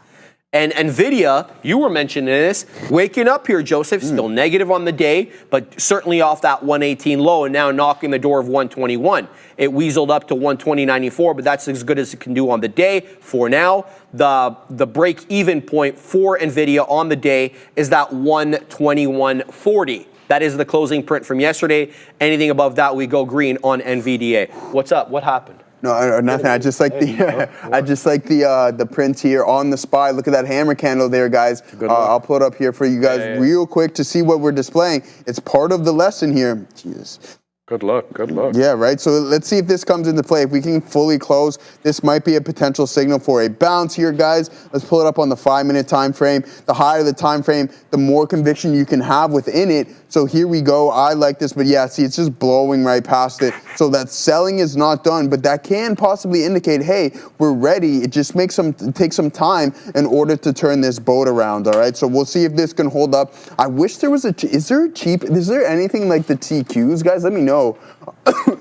And NVIDIA, you were mentioning this, waking up here, Joseph, still negative on the day, but certainly off that 118 low and now knocking the door of 121. It weaseled up to 120.94, but that's as good as it can do on the day for now. The break-even point for NVIDIA on the day is that 121.40. That is the closing print from yesterday. Anything above that, we go green on NVDA. What's up? What happened? No, nothing. I just like the print here on the SPY. Look at that hammer candle there, guys. I'll put it up here for you guys real quick to see what we're displaying. It's part of the lesson here. Jesus. Good luck. Good luck. Yeah, right. So let's see if this comes into play. If we can fully close, this might be a potential signal for a bounce here, guys. Let's pull it up on the 5-minute time frame. The higher the time frame, the more conviction you can have within it. So here we go. I like this, but yeah, see, it's just blowing right past it. So that selling is not done, but that can possibly indicate, hey, we're ready. It just takes some time in order to turn this boat around. All right. So we'll see if this can hold up. I wish there was is there anything like the TQs, guys? Let me know.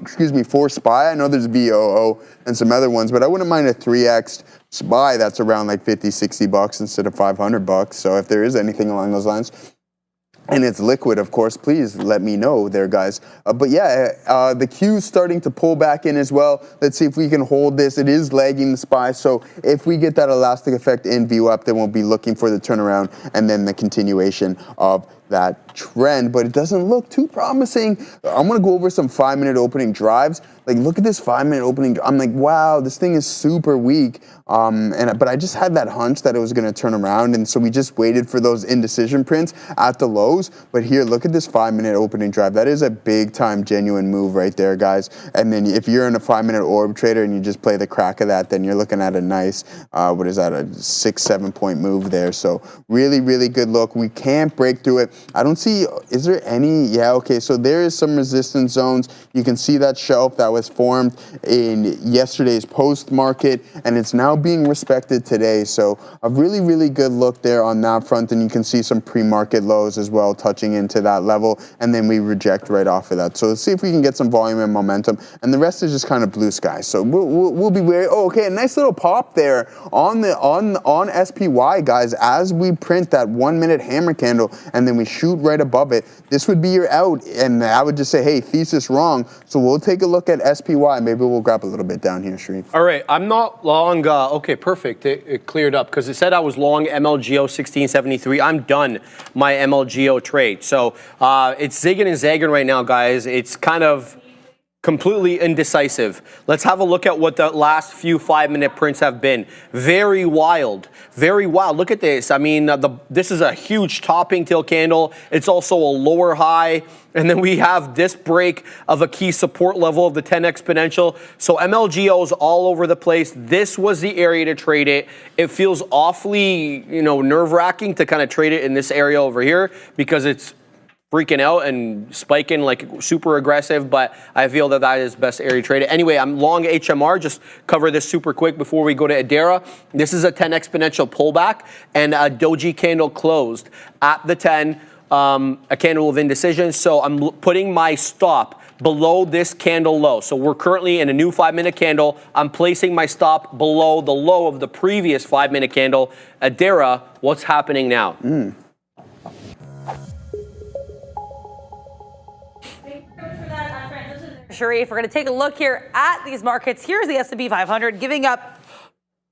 Excuse me, for SPY. I know there's VOO and some other ones, but I wouldn't mind a 3X SPY that's around like 50, 60 bucks instead of 500 bucks. So if there is anything along those lines, and it's liquid, of course, please let me know there, guys. But yeah, the Q's starting to pull back in as well. Let's see if we can hold this. It is lagging the SPY, so if we get that elastic effect in VWAP, then we'll be looking for the turnaround and then the continuation of that trend, but it doesn't look too promising. I'm gonna go over some 5-minute opening drives. Like, look at this 5-minute opening. I'm like, wow, this thing is super weak. But I just had that hunch that it was gonna turn around, and so we just waited for those indecision prints at the lows. But here, look at this 5-minute opening drive. That is a big time genuine move right there, guys. And then if you're in a 5-minute orb trader and you just play the crack of that, then you're looking at a nice, what is that, a 6-7 point move there. So really, really good look. We can't break through it. I don't see, is there any, yeah, okay, so there is some resistance zones. You can see that shelf that was formed in yesterday's post market, and it's now being respected today. So a really, really good look there on that front, and you can see some pre-market lows as well touching into that level, and then we reject right off of that. So let's see if we can get some volume and momentum, and the rest is just kind of blue sky. So we'll be wary. Oh, okay, a nice little pop there on SPY, guys, as we print that 1-minute hammer candle, and then we shoot right above it, this would be your out. And I would just say, hey, thesis wrong. So we'll take a look at SPY. Maybe we'll grab a little bit down here, Sharif. All right, I'm not long. Okay, perfect. It cleared up because it said I was long MLGO 1673. I'm done my MLGO trade. So it's zigging and zagging right now, guys. It's kind of completely indecisive. Let's have a look at what the last few 5-minute prints have been. Very wild. Very wild. Look at this. I mean, this is a huge topping tail candle. It's also a lower high. And then we have this break of a key support level of the 10 exponential. So MLGO's all over the place. This was the area to trade it. It feels awfully, nerve-wracking to kind of trade it in this area over here because it's freaking out and spiking like super aggressive, but I feel that is best area trade. Anyway, I'm long HMR. Just cover this super quick before we go to Adara. This is a 10 exponential pullback and a doji candle closed at the 10, a candle of indecision. So I'm putting my stop below this candle low. So we're currently in a new 5-minute candle. I'm placing my stop below the low of the previous 5-minute candle. Adara, what's happening now? Sharif, we're going to take a look here at these markets. Here's the S&P 500 giving up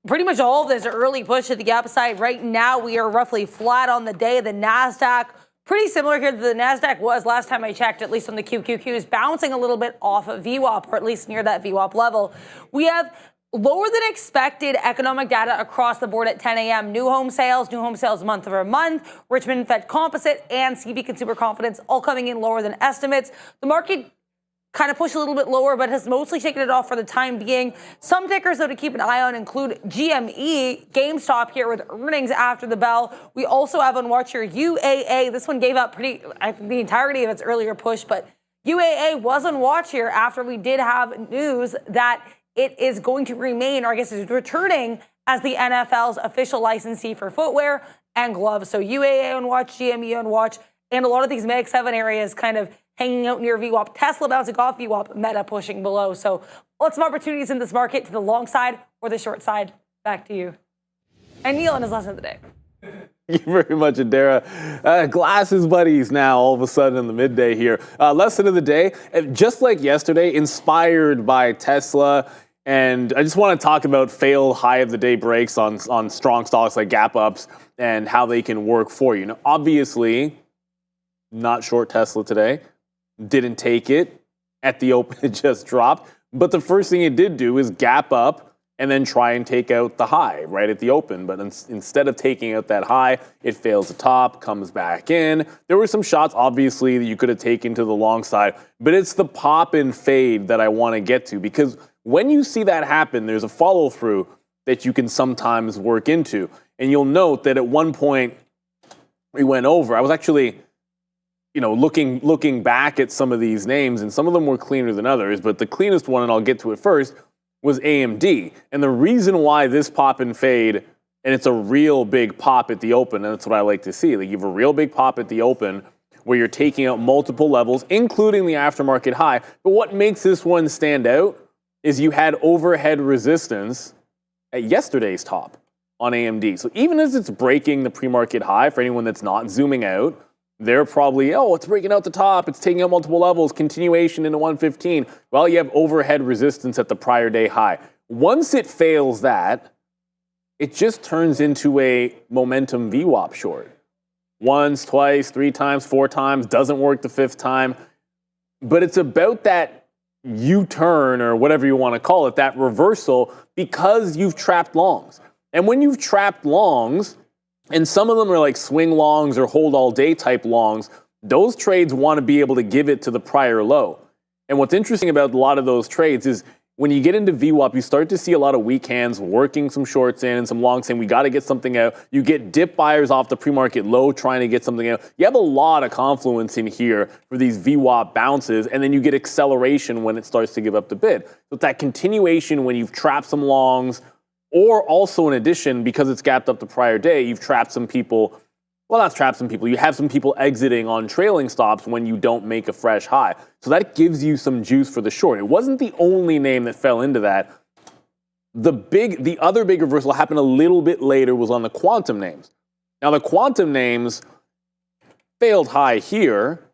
pretty much all of this early push to the upside. Right now, we are roughly flat on the day. The NASDAQ, pretty similar here to the NASDAQ was last time I checked, at least on the QQQs, bouncing a little bit off of VWAP, or at least near that VWAP level. We have lower than expected economic data across the board at 10 a.m. New home sales month over month, Richmond Fed Composite, and CB Consumer Confidence all coming in lower than estimates. The market kind of pushed a little bit lower, but has mostly taken it off for the time being. Some tickers, though, to keep an eye on include GME, GameStop here with earnings after the bell. We also have on watch here UAA. This one gave up the entirety of its earlier push, but UAA was on watch here after we did have news that it is going to remain, or I guess is returning as the NFL's official licensee for footwear and gloves. So UAA on watch, GME on watch, and a lot of these Mag 7 areas kind of hanging out near VWAP. Tesla bouncing off VWAP, Meta pushing below. So lots of opportunities in this market to the long side or the short side. Back to you. And Neil on his lesson of the day. Thank you very much, Adara. Glasses buddies now, all of a sudden in the midday here. Lesson of the day, just like yesterday, inspired by Tesla. And I just want to talk about failed high of the day breaks on strong stocks like gap ups and how they can work for you. Now, obviously, not short Tesla today. Didn't take it at the open, it just dropped. But the first thing it did do is gap up and then try and take out the high right at the open. But instead of taking out that high, it fails the top, comes back in. There were some shots, obviously, that you could have taken to the long side. But it's the pop and fade that I want to get to. Because when you see that happen, there's a follow through that you can sometimes work into. And you'll note that at one point we went over. I was actually looking back at some of these names, and some of them were cleaner than others, but the cleanest one, and I'll get to it first, was AMD. And the reason why this pop and fade, and it's a real big pop at the open, and that's what I like to see. Like, you have a real big pop at the open where you're taking out multiple levels, including the aftermarket high. But what makes this one stand out is you had overhead resistance at yesterday's top on AMD. So even as it's breaking the pre-market high, for anyone that's not zooming out, they're probably, it's breaking out the top, it's taking out multiple levels, continuation into 115. Well, you have overhead resistance at the prior day high. Once it fails that, it just turns into a momentum VWAP short. Once, twice, 3 times, 4 times, doesn't work the 5th time. But it's about that U-turn, or whatever you want to call it, that reversal, because you've trapped longs. And when you've trapped longs, and some of them are like swing longs or hold all day type longs, those trades want to be able to give it to the prior low. And what's interesting about a lot of those trades is when you get into VWAP, you start to see a lot of weak hands working some shorts in and some longs saying, we got to get something out. You get dip buyers off the pre-market low trying to get something out. You have a lot of confluence in here for these VWAP bounces, and then you get acceleration when it starts to give up the bid. So it's that continuation when you've trapped some longs, or also in addition, because it's gapped up the prior day, you've trapped some people. Well, not trapped some people. You have some people exiting on trailing stops when you don't make a fresh high. So that gives you some juice for the short. It wasn't the only name that fell into that. The other big reversal happened a little bit later, was on the quantum names. Now, the quantum names, failed high here.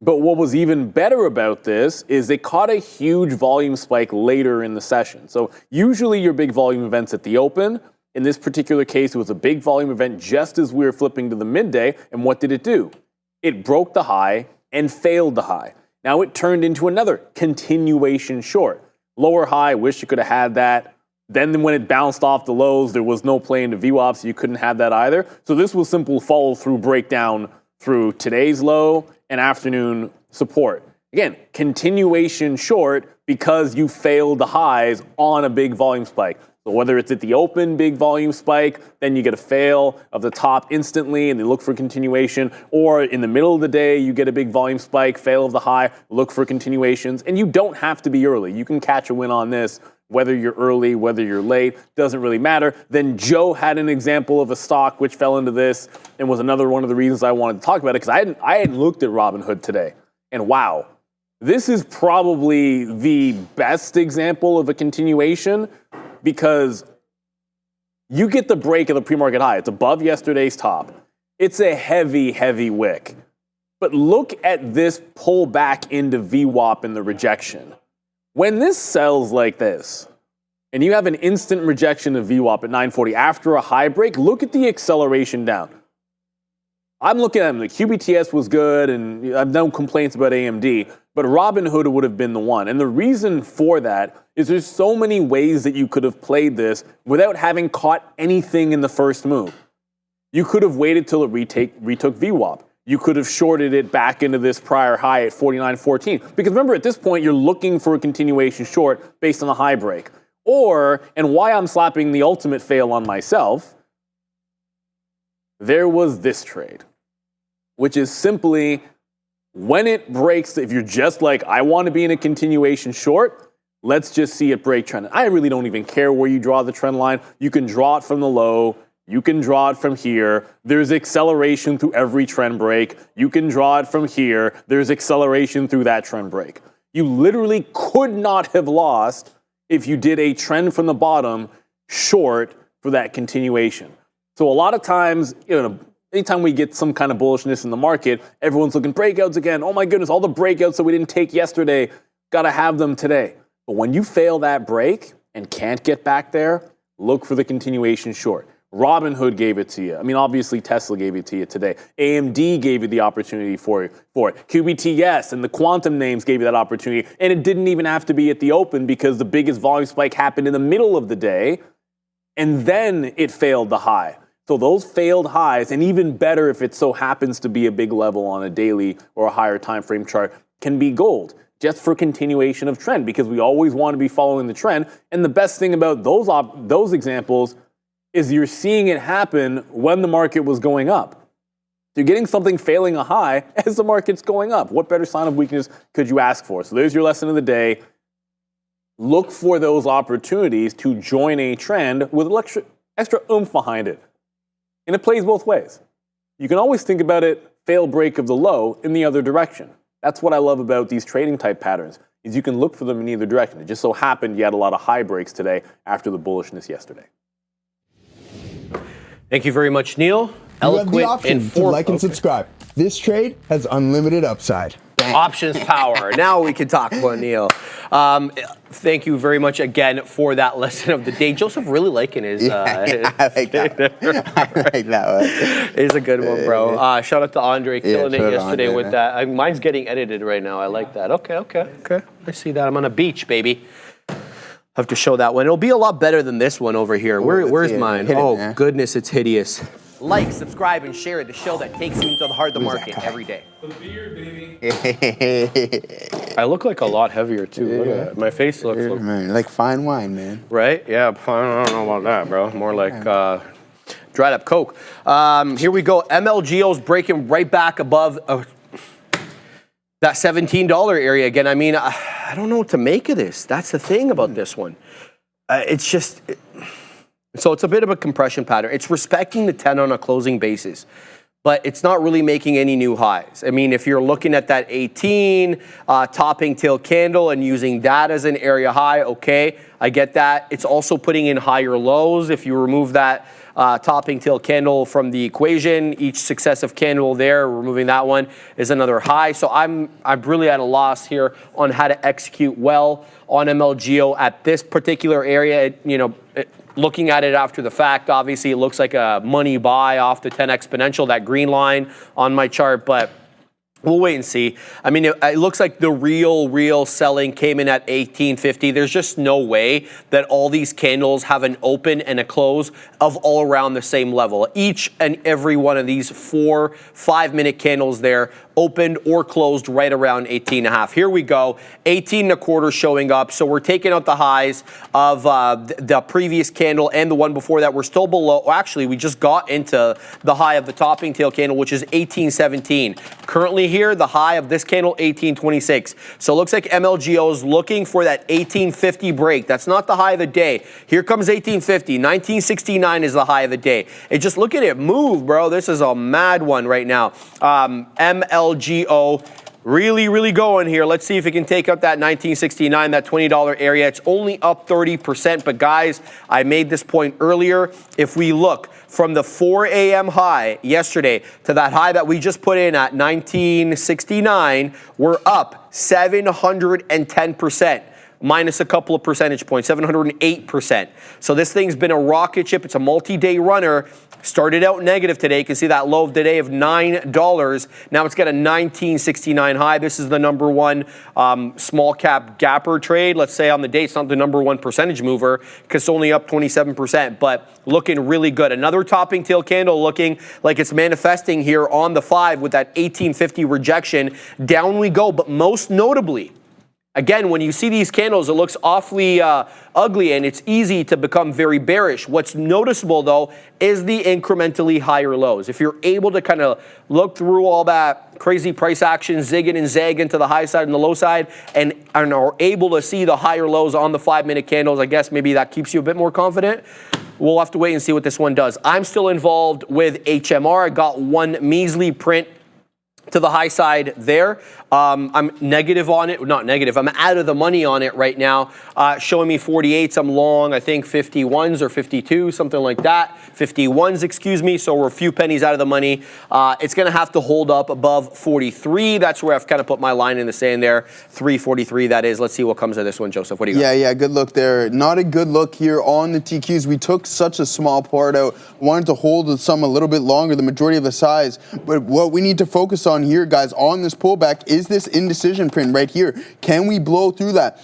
But what was even better about this is they caught a huge volume spike later in the session. So usually your big volume event's at the open. In this particular case, it was a big volume event just as we were flipping to the midday. And what did it do? It broke the high and failed the high. Now it turned into another continuation short. Lower high, wish you could have had that. Then when it bounced off the lows, there was no play into VWAP, so you couldn't have that either. So this was simple follow through breakdown through today's low and afternoon support. Again, continuation short because you failed the highs on a big volume spike. So whether it's at the open, big volume spike, then you get a fail of the top instantly and they look for continuation, or in the middle of the day, you get a big volume spike, fail of the high, look for continuations, and you don't have to be early. You can catch a win on this, whether you're early, whether you're late, doesn't really matter. Then Joe had an example of a stock which fell into this and was another one of the reasons I wanted to talk about it, because I hadn't looked at Robinhood today. And wow, this is probably the best example of a continuation, because you get the break of the pre-market high. It's above yesterday's top. It's a heavy, heavy wick. But look at this pull back into VWAP and the rejection. When this sells like this, and you have an instant rejection of VWAP at 940 after a high break, look at the acceleration down. I'm looking at them, the QBTS was good, and I have no complaints about AMD, but Robinhood would have been the one. And the reason for that is there's so many ways that you could have played this without having caught anything in the first move. You could have waited till it retook VWAP. You could have shorted it back into this prior high at 49.14. Because remember, at this point, you're looking for a continuation short based on the high break. Or, and why I'm slapping the ultimate fail on myself, there was this trade, which is simply when it breaks, if you're just like, I want to be in a continuation short, let's just see it break trend. I really don't even care where you draw the trend line. You can draw it from the low. You can draw it from here. There's acceleration through every trend break. You can draw it from here. There's acceleration through that trend break. You literally could not have lost if you did a trend from the bottom short for that continuation. So a lot of times, anytime we get some kind of bullishness in the market, everyone's looking breakouts again. Oh my goodness, all the breakouts that we didn't take yesterday, got to have them today. But when you fail that break and can't get back there, look for the continuation short. Robinhood gave it to you. I mean, obviously Tesla gave it to you today. AMD gave you the opportunity for it. QBTS and the quantum names gave you that opportunity. And it didn't even have to be at the open because the biggest volume spike happened in the middle of the day. And then it failed the high. So those failed highs, and even better if it so happens to be a big level on a daily or a higher time frame chart, can be gold just for continuation of trend, because we always want to be following the trend. And the best thing about those examples is you're seeing it happen when the market was going up. You're getting something failing a high as the market's going up. What better sign of weakness could you ask for? So there's your lesson of the day. Look for those opportunities to join a trend with extra oomph behind it. And it plays both ways. You can always think about it, fail break of the low in the other direction. That's what I love about these trading type patterns, is you can look for them in either direction. It just so happened you had a lot of high breaks today after the bullishness yesterday. Thank you very much, Neil. You have the option to like and subscribe. This trade has unlimited upside. Options power. Now we can talk about Neil. Thank you very much again for that lesson of the day. Joseph really liking his. I like that. I like that one. It's a good one, bro. Shout out to Andre killing it yesterday Andre, with man. that. Mine's getting edited right now. I like that. Okay. I see that. I'm on a beach, baby. Have to show that one. It'll be a lot better than this one over here. Where's mine? Oh, goodness, it's hideous. Like, subscribe, and share the show that takes you into the heart of the market every day. The beer, baby. I look like a lot heavier, too. Look at that. My face looks... Man, like fine wine, man. Right? Yeah, I don't know about that, bro. More like dried up Coke. Here we go. MLGO's breaking right back above that $17 area again. I mean, I don't know what to make of this. That's the thing about this one. It's just... So it's a bit of a compression pattern. It's respecting the 10 on a closing basis, but it's not really making any new highs. I mean, if you're looking at that 18 topping tail candle and using that as an area high, okay, I get that. It's also putting in higher lows. If you remove that topping tail candle from the equation. Each successive candle there, removing that one, is another high. So I'm really at a loss here on how to execute well on MLGO at this particular area. Looking at it after the fact, obviously it looks like a money buy off the 10 exponential, that green line on my chart, but we'll wait and see. I mean, it looks like the real selling came in at 1850. There's just no way that all these candles have an open and a close of all around the same level. Each and every one of these 4 5-minute candles there opened or closed right around 18.5. Here we go, 18.25 showing up. So we're taking out the highs of the previous candle and the one before that. We're still below. Well, actually, we just got into the high of the topping tail candle, which is 1817. Currently here, the high of this candle, 1826. So it looks like MLGO is looking for that 1850 break. That's not the high of the day. Here comes 1850. 1969 is the high of the day. And just look at it move, bro. This is a mad one right now. MLGO really going here. Let's see if it can take up that 1969, that $20 area. It's only up 30%, but guys, I made this point earlier. If we look from the 4 a.m. high yesterday to that high that we just put in at 1969, we're up 710%. Minus a couple of percentage points, 708%. So this thing's been a rocket ship. It's a multi-day runner. Started out negative today. You can see that low of the day of $9. Now it's got a 1969 high. This is the number one small cap gapper trade. Let's say on the day, it's not the number one percentage mover because it's only up 27%, but looking really good. Another topping tail candle looking like it's manifesting here on the 5 with that 1850 rejection. Down we go, but most notably, again, when you see these candles, it looks awfully ugly and it's easy to become very bearish. What's noticeable, though, is the incrementally higher lows. If you're able to kind of look through all that crazy price action, zigging and zagging to the high side and the low side, and are able to see the higher lows on the 5-minute candles, I guess maybe that keeps you a bit more confident. We'll have to wait and see what this one does. I'm still involved with HMR. I got one measly print to the high side there. I'm negative on it, not negative, I'm out of the money on it right now, showing me 48s. I'm long, I think 51s or 52, something like that. 51s, excuse me, so we're a few pennies out of the money. It's gonna have to hold up above 43. That's where I've kind of put my line in the sand there. 343, that is. Let's see what comes of this one, Joseph. What do you got? Yeah, good look there. Not a good look here on the TQs. We took such a small part out, wanted to hold some a little bit longer, the majority of the size, but what we need to focus on here, guys, on this pullback is this indecision print right here. Can we blow through that?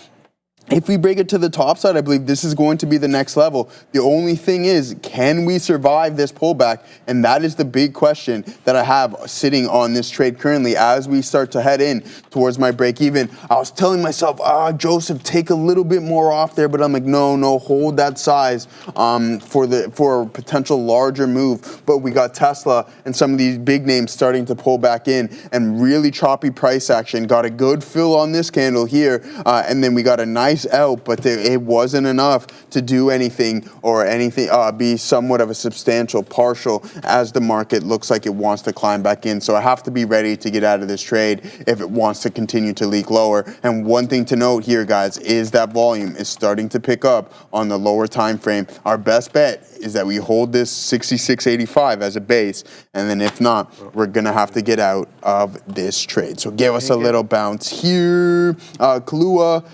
If we break it to the top side, I believe this is going to be the next level. The only thing is, can we survive this pullback? And that is the big question that I have sitting on this trade currently as we start to head in towards my break even. I was telling myself, Joseph, take a little bit more off there, but I'm like, no, hold that size for a potential larger move. But we got Tesla and some of these big names starting to pull back in and really choppy price action. Got a good fill on this candle here, and then we got a nice out, but it wasn't enough to do anything or be somewhat of a substantial partial as the market looks like it wants to climb back in. So I have to be ready to get out of this trade if it wants to continue to leak lower. And one thing to note here, guys, is that volume is starting to pick up on the lower time frame. Our best bet is that we hold this 66.85 as a base, and then if not, we're gonna have to get out of this trade. So give us a little bounce here. Kahlua,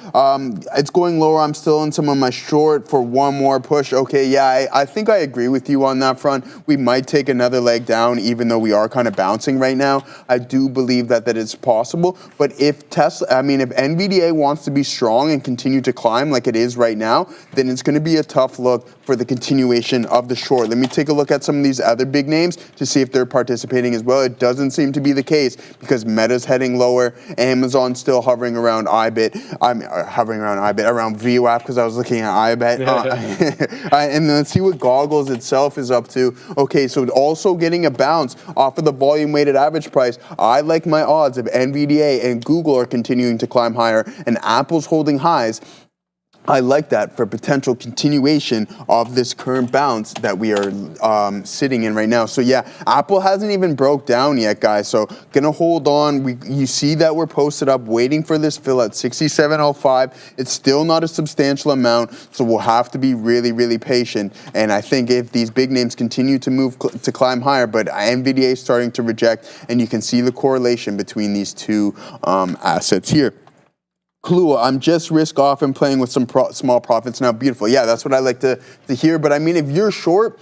it's going lower. I'm still in some of my short for one more push. Okay, yeah, I think I agree with you on that front. We might take another leg down, even though we are kind of bouncing right now. I do believe that is possible. But if NVDA wants to be strong and continue to climb like it is right now, then it's going to be a tough look for the continuation of the short. Let me take a look at some of these other big names to see if they're participating as well. It doesn't seem to be the case because Meta's heading lower. Amazon's still hovering around around VWAP because I was looking at IBET. And then let's see what Goggles itself is up to. Okay, so also getting a bounce off of the volume weighted average price. I like my odds of NVDA and Google are continuing to climb higher and Apple's holding highs. I like that for potential continuation of this current bounce that we are sitting in right now. So yeah, Apple hasn't even broke down yet, guys. So gonna hold on. You see that we're posted up, waiting for this fill at 67.05. It's still not a substantial amount, so we'll have to be really, really patient. And I think if these big names continue to move to climb higher, but NVIDIA is starting to reject, and you can see the correlation between these two assets here. Kahlua, I'm just risk off and playing with some small profits now. Beautiful. Yeah, that's what I like to hear. But I mean, if you're short,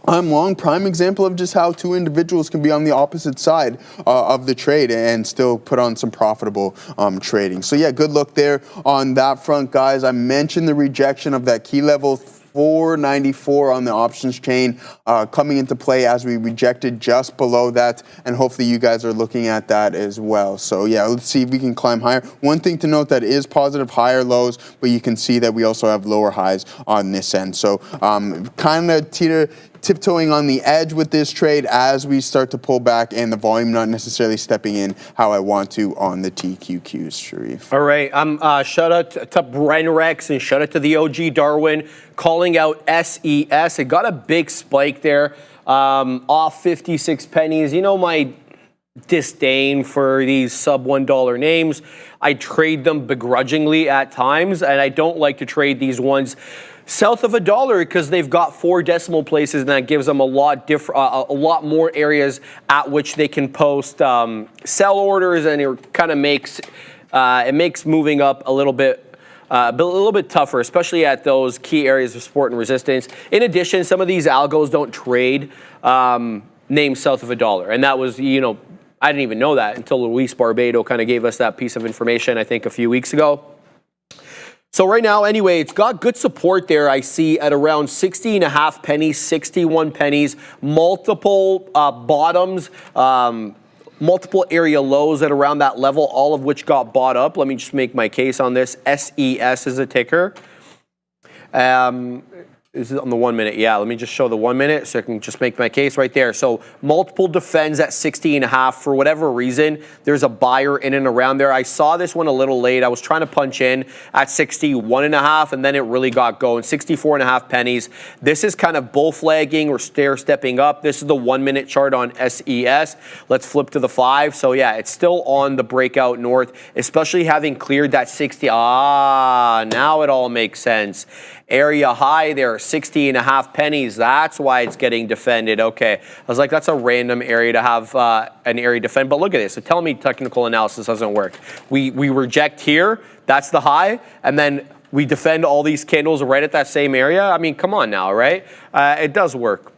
I'm long. Prime example of just how two individuals can be on the opposite side of the trade and still put on some profitable trading. So yeah, good look there on that front, guys. I mentioned the rejection of that key level 494 on the options chain coming into play as we rejected just below that, and hopefully you guys are looking at that as well. So yeah, let's see if we can climb higher. One thing to note that is positive higher lows, but you can see that we also have lower highs on this end. So kind of tiptoeing on the edge with this trade as we start to pull back and the volume not necessarily stepping in how I want to on the TQQs, Sharif. All right. Shout out to Bren Rex and shout out to the OG Darwin calling out SES. It got a big spike there, off 56 pennies. You know my disdain for these sub $1 names. I trade them begrudgingly at times, and I don't like to trade these ones south of $1 because they've got 4 decimal places, and that gives them a lot more areas at which they can post sell orders, and it kind of makes moving up a little bit tougher, especially at those key areas of support and resistance. In addition, some of these algos don't trade names south of $1, and that was, I didn't even know that until Luis Barbado kind of gave us that piece of information, I think, a few weeks ago. So right now, anyway, it's got good support there, I see, at around 60.5 pennies, 61 pennies, multiple bottoms, multiple area lows at around that level, all of which got bought up. Let me just make my case on this. SES is a ticker. This is on the 1 minute. Yeah, let me just show the 1 minute so I can just make my case right there. So multiple defends at 60.5 for whatever reason. There's a buyer in and around there. I saw this one a little late. I was trying to punch in at 61.5 and then it really got going. 64.5 pennies. This is kind of bull flagging or stair stepping up. This is the 1 minute chart on SES. Let's flip to the 5. So yeah, it's still on the breakout north, especially having cleared that 60. Now it all makes sense. Area high there, 60.5 pennies. That's why it's getting defended. Okay. I was like, that's a random area to have an area defend. But look at this. So tell me technical analysis doesn't work. We reject here. That's the high. And then we defend all these candles right at that same area. I mean, come on now, right? It does work.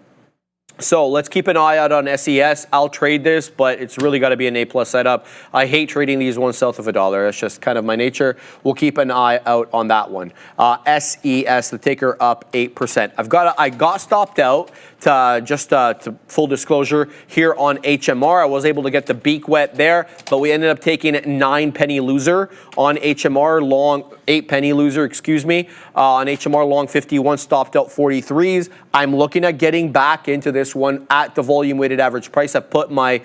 So let's keep an eye out on SES. I'll trade this, but it's really got to be an A+ setup. I hate trading these ones south of $1. That's just kind of my nature. We'll keep an eye out on that one. SES, the ticker, up 8%. I got stopped out to full disclosure here on HMR. I was able to get the beak wet there, but we ended up taking a 9 penny loser on HMR, long 8 penny loser, excuse me, on HMR long 51, stopped out 43s. I'm looking at getting back into this one at the volume weighted average price. I put my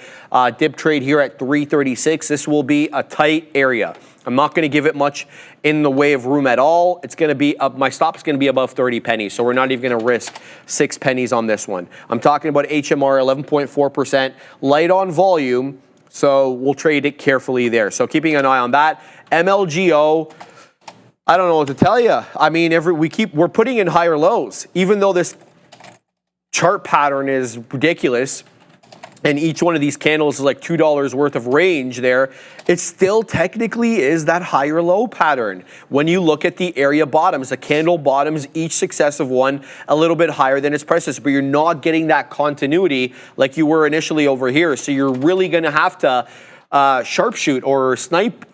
dip trade here at 336. This will be a tight area. I'm not going to give it much in the way of room at all. It's going to be up. My stop is going to be above 30 pennies, so we're not even going to risk 6 pennies on this one. I'm talking about HMR, 11.4%, light on volume, so we'll trade it carefully there. So keeping an eye on that. MLGO, I don't know what to tell you. I mean, we're putting in higher lows, even though this chart pattern is ridiculous. And each one of these candles is like $2 worth of range there. It still technically is that higher low pattern. When you look at the area bottoms, the candle bottoms, each successive one a little bit higher than its prices, but you're not getting that continuity like you were initially over here. So you're really going to have to sharpshoot or snipe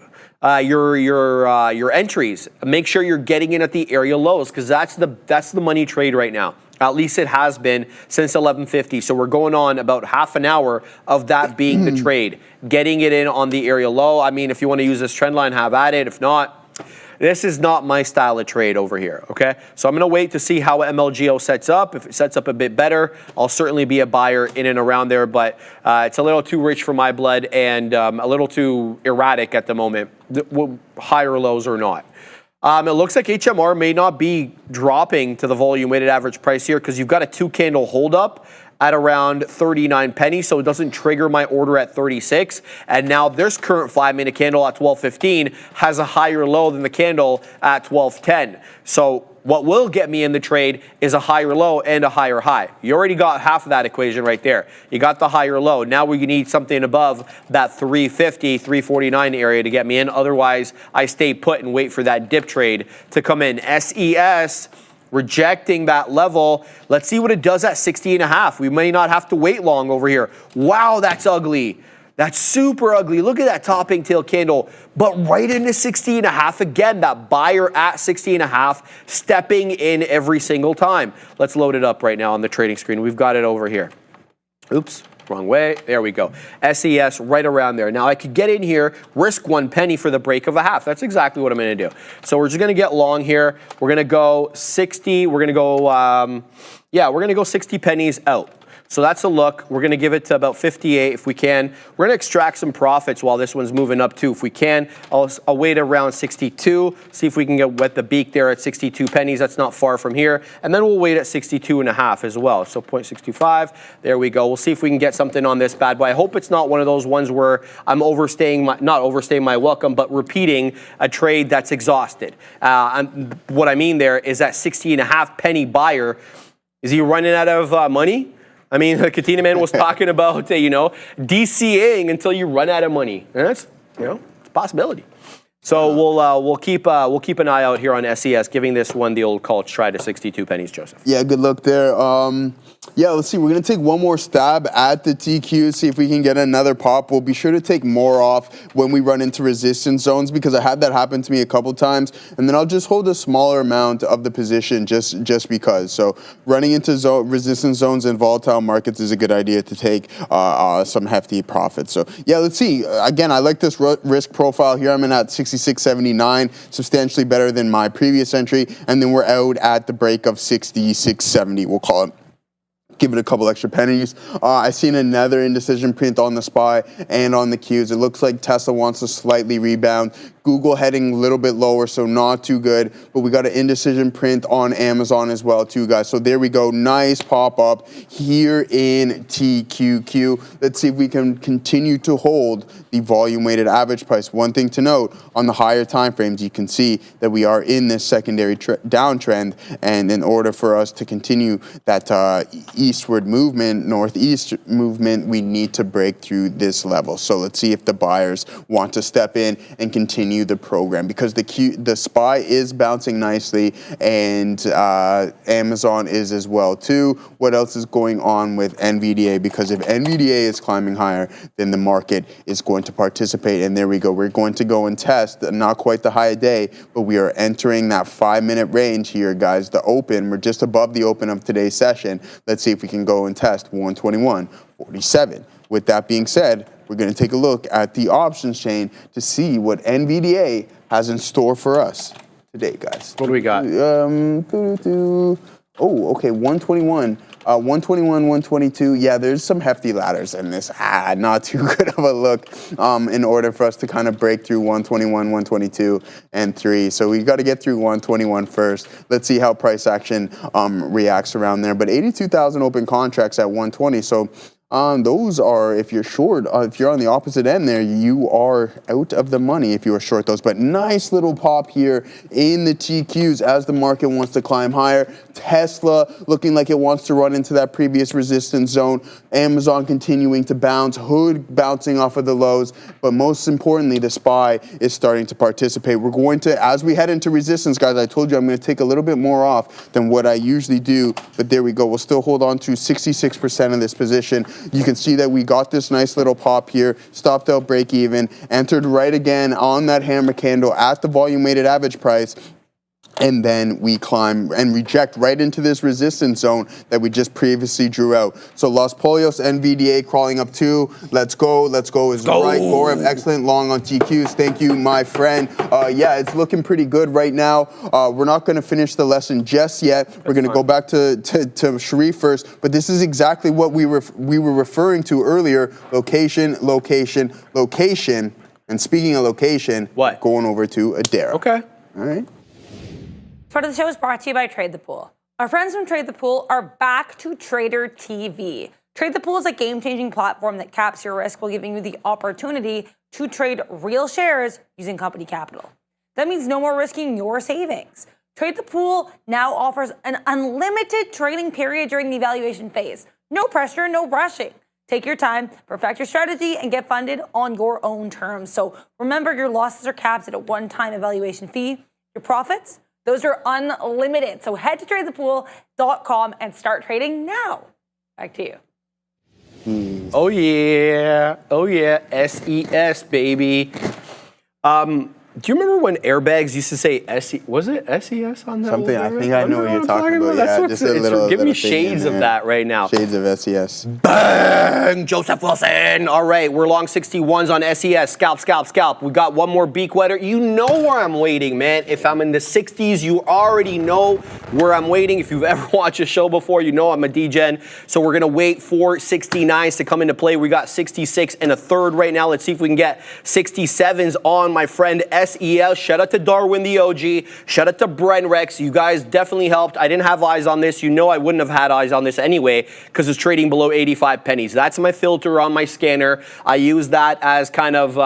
your entries. Make sure you're getting in at the area lows because that's the money trade right now. At least it has been since 11:50. So we're going on about half an hour of that being the trade. Getting it in on the area low. I mean, if you want to use this trend line, have at it. If not, this is not my style of trade over here, okay? So I'm going to wait to see how MLGO sets up. If it sets up a bit better, I'll certainly be a buyer in and around there, but it's a little too rich for my blood and a little too erratic at the moment, higher lows or not. It looks like HMR may not be dropping to the volume weighted average price here because you've got a 2-candle hold up at around 39 pennies, so it doesn't trigger my order at 36. And now this current 5-minute candle at 12.15 has a higher low than the candle at 12.10. So what will get me in the trade is a higher low and a higher high. You already got half of that equation right there. You got the higher low. Now we need something above that 350, 349 area to get me in. Otherwise, I stay put and wait for that dip trade to come in. SES rejecting that level. Let's see what it does at 60.5. We may not have to wait long over here. Wow, that's ugly. That's super ugly. Look at that topping tail candle, but right into 60.5 again. That buyer at 60.5, stepping in every single time. Let's load it up right now on the trading screen. We've got it over here. Oops. Wrong way. There we go. SES right around there. Now I could get in here, risk 1 penny for the break of a half. That's exactly what I'm going to do. So we're just going to get long here. We're going to go 60. We're going to go, we're going to go 60 pennies out. So that's a look. We're going to give it to about 58 if we can. We're going to extract some profits while this one's moving up too. If we can, I'll wait around 62, see if we can get wet the beak there at 62 pennies. That's not far from here. And then we'll wait at 62.5 as well. So 0.65, there we go. We'll see if we can get something on this bad boy. I hope it's not one of those ones where I'm not overstaying my welcome, but repeating a trade that's exhausted. What I mean there is that 60.5 penny buyer, is he running out of money? I mean, Katina Man was talking about, DCAing until you run out of money. And that's, it's a possibility. So we'll keep an eye out here on SES, giving this one the old college try to 62 pennies, Joseph. Yeah, good luck there. Let's see. We're going to take one more stab at the TQ, see if we can get another pop. We'll be sure to take more off when we run into resistance zones because I had that happen to me a couple times. And then I'll just hold a smaller amount of the position just because. So running into resistance zones in volatile markets is a good idea to take some hefty profits. So, let's see. Again, I like this risk profile here. I'm in at 66.79, substantially better than my previous entry. And then we're out at the break of 66.70, we'll call it. Give it a couple extra pennies. I've seen another indecision print on the SPY and on the Qs. It looks like Tesla wants to slightly rebound. Google heading a little bit lower, so not too good. But we got an indecision print on Amazon as well, too, guys. So there we go. Nice pop up here in TQQ. Let's see if we can continue to hold the volume weighted average price. One thing to note, on the higher time frames, you can see that we are in this secondary downtrend. And in order for us to continue that eastward movement, northeast movement, we need to break through this level. So let's see if the buyers want to step in and continue the program because the SPY is bouncing nicely and Amazon is as well too. What else is going on with NVDA? Because if NVDA is climbing higher, then the market is going to participate. And there we go. We're going to go and test, not quite the high day, but we are entering that 5-minute range here, guys. The open, we're just above the open of today's session. Let's see if we can go and test 121.47. With that being said, we're going to take a look at the options chain to see what NVDA has in store for us today, guys. What do we got? 121. 121, 122. Yeah, there's some hefty ladders in this. Not too good of a look in order for us to kind of break through 121, 122, and 3. So we've got to get through 121 first. Let's see how price action reacts around there. But 82,000 open contracts at 120. So those are, if you're short, if you're on the opposite end there, you are out of the money if you are short those. But nice little pop here in the TQs as the market wants to climb higher. Tesla looking like it wants to run into that previous resistance zone. Amazon continuing to bounce. Hood bouncing off of the lows. But most importantly, the SPY is starting to participate. We're going to, as we head into resistance, guys, I told you I'm going to take a little bit more off than what I usually do. But there we go. We'll still hold on to 66% of this position. You can see that we got this nice little pop here, stopped out break even, entered right again on that hammer candle at the volume weighted average price. And then we climb and reject right into this resistance zone that we just previously drew out. So Los Polios, NVDA crawling up 2. Let's go is right. Gorev, excellent long on TQs. Thank you, my friend. It's looking pretty good right now. We're not going to finish the lesson just yet. We're going to go back to Sharif first. But this is exactly what we were referring to earlier. Location, location, location. And speaking of location, what? Going over to Adara. Okay. All right. Part of the show is brought to you by Trade the Pool. Our friends from Trade the Pool are back to Trader TV. Trade the Pool is a game-changing platform that caps your risk while giving you the opportunity to trade real shares using company capital. That means no more risking your savings. Trade the Pool now offers an unlimited trading period during the evaluation phase. No pressure, no rushing. Take your time, perfect your strategy, and get funded on your own terms. So remember, your losses are capped at a one-time evaluation fee. Your profits, those are unlimited. So head to tradethepool.com and start trading now. Back to you. Oh yeah, SES baby. Do you remember when airbags used to say was it SES on that? Something, I think I know what you're talking about. That's Yeah, what's just a little. give me little thing in shades of there. that right now. Shades of SES. Bang! Joseph Wilson. All right, we're long 61s on SES. Scalp, scalp, scalp. We got one more beak wetter. You know where I'm waiting, man. If I'm in the 60s, you already know where I'm waiting. If you've ever watched a show before, you know I'm a DGen. So we're gonna wait for 69s to come into play. We got 66 and a third right now. Let's see if we can get 67s on my friend SES. Shout out to Darwin the OG. Shout out to Brent Rex. You guys definitely helped. I didn't have eyes on this. You know I wouldn't have had eyes on this anyway because it's trading below 85 pennies. That's my filter on my scanner. I use that as kind of,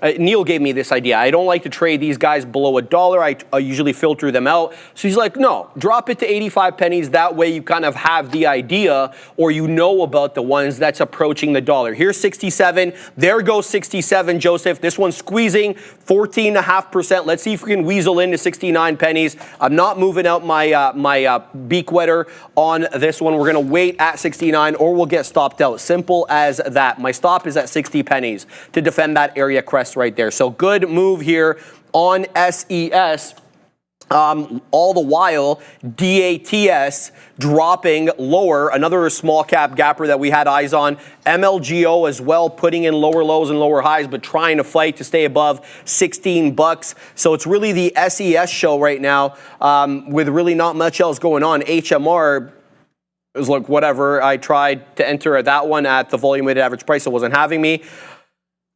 Neil gave me this idea. I don't like to trade these guys below $1. I usually filter them out. So he's like, no, drop it to 85 pennies. That way you kind of have the idea or you know about the ones that's approaching the dollar. Here's 67. There goes 67, Joseph. This one's squeezing 14.5%. Let's see if we can weasel into 69 pennies. I'm not moving out my beak wetter on this one. We're going to wait at 69 or we'll get stopped out. Simple as that. My stop is at 60 pennies to defend that area crest right there. So good move here on SES. All the while, DATS dropping lower. Another small cap gapper that we had eyes on. MLGO as well, putting in lower lows and lower highs, but trying to fight to stay above 16 bucks. So it's really the SES show right now, with really not much else going on. HMR is like whatever. I tried to enter that one at the volume weighted average price. It wasn't having me.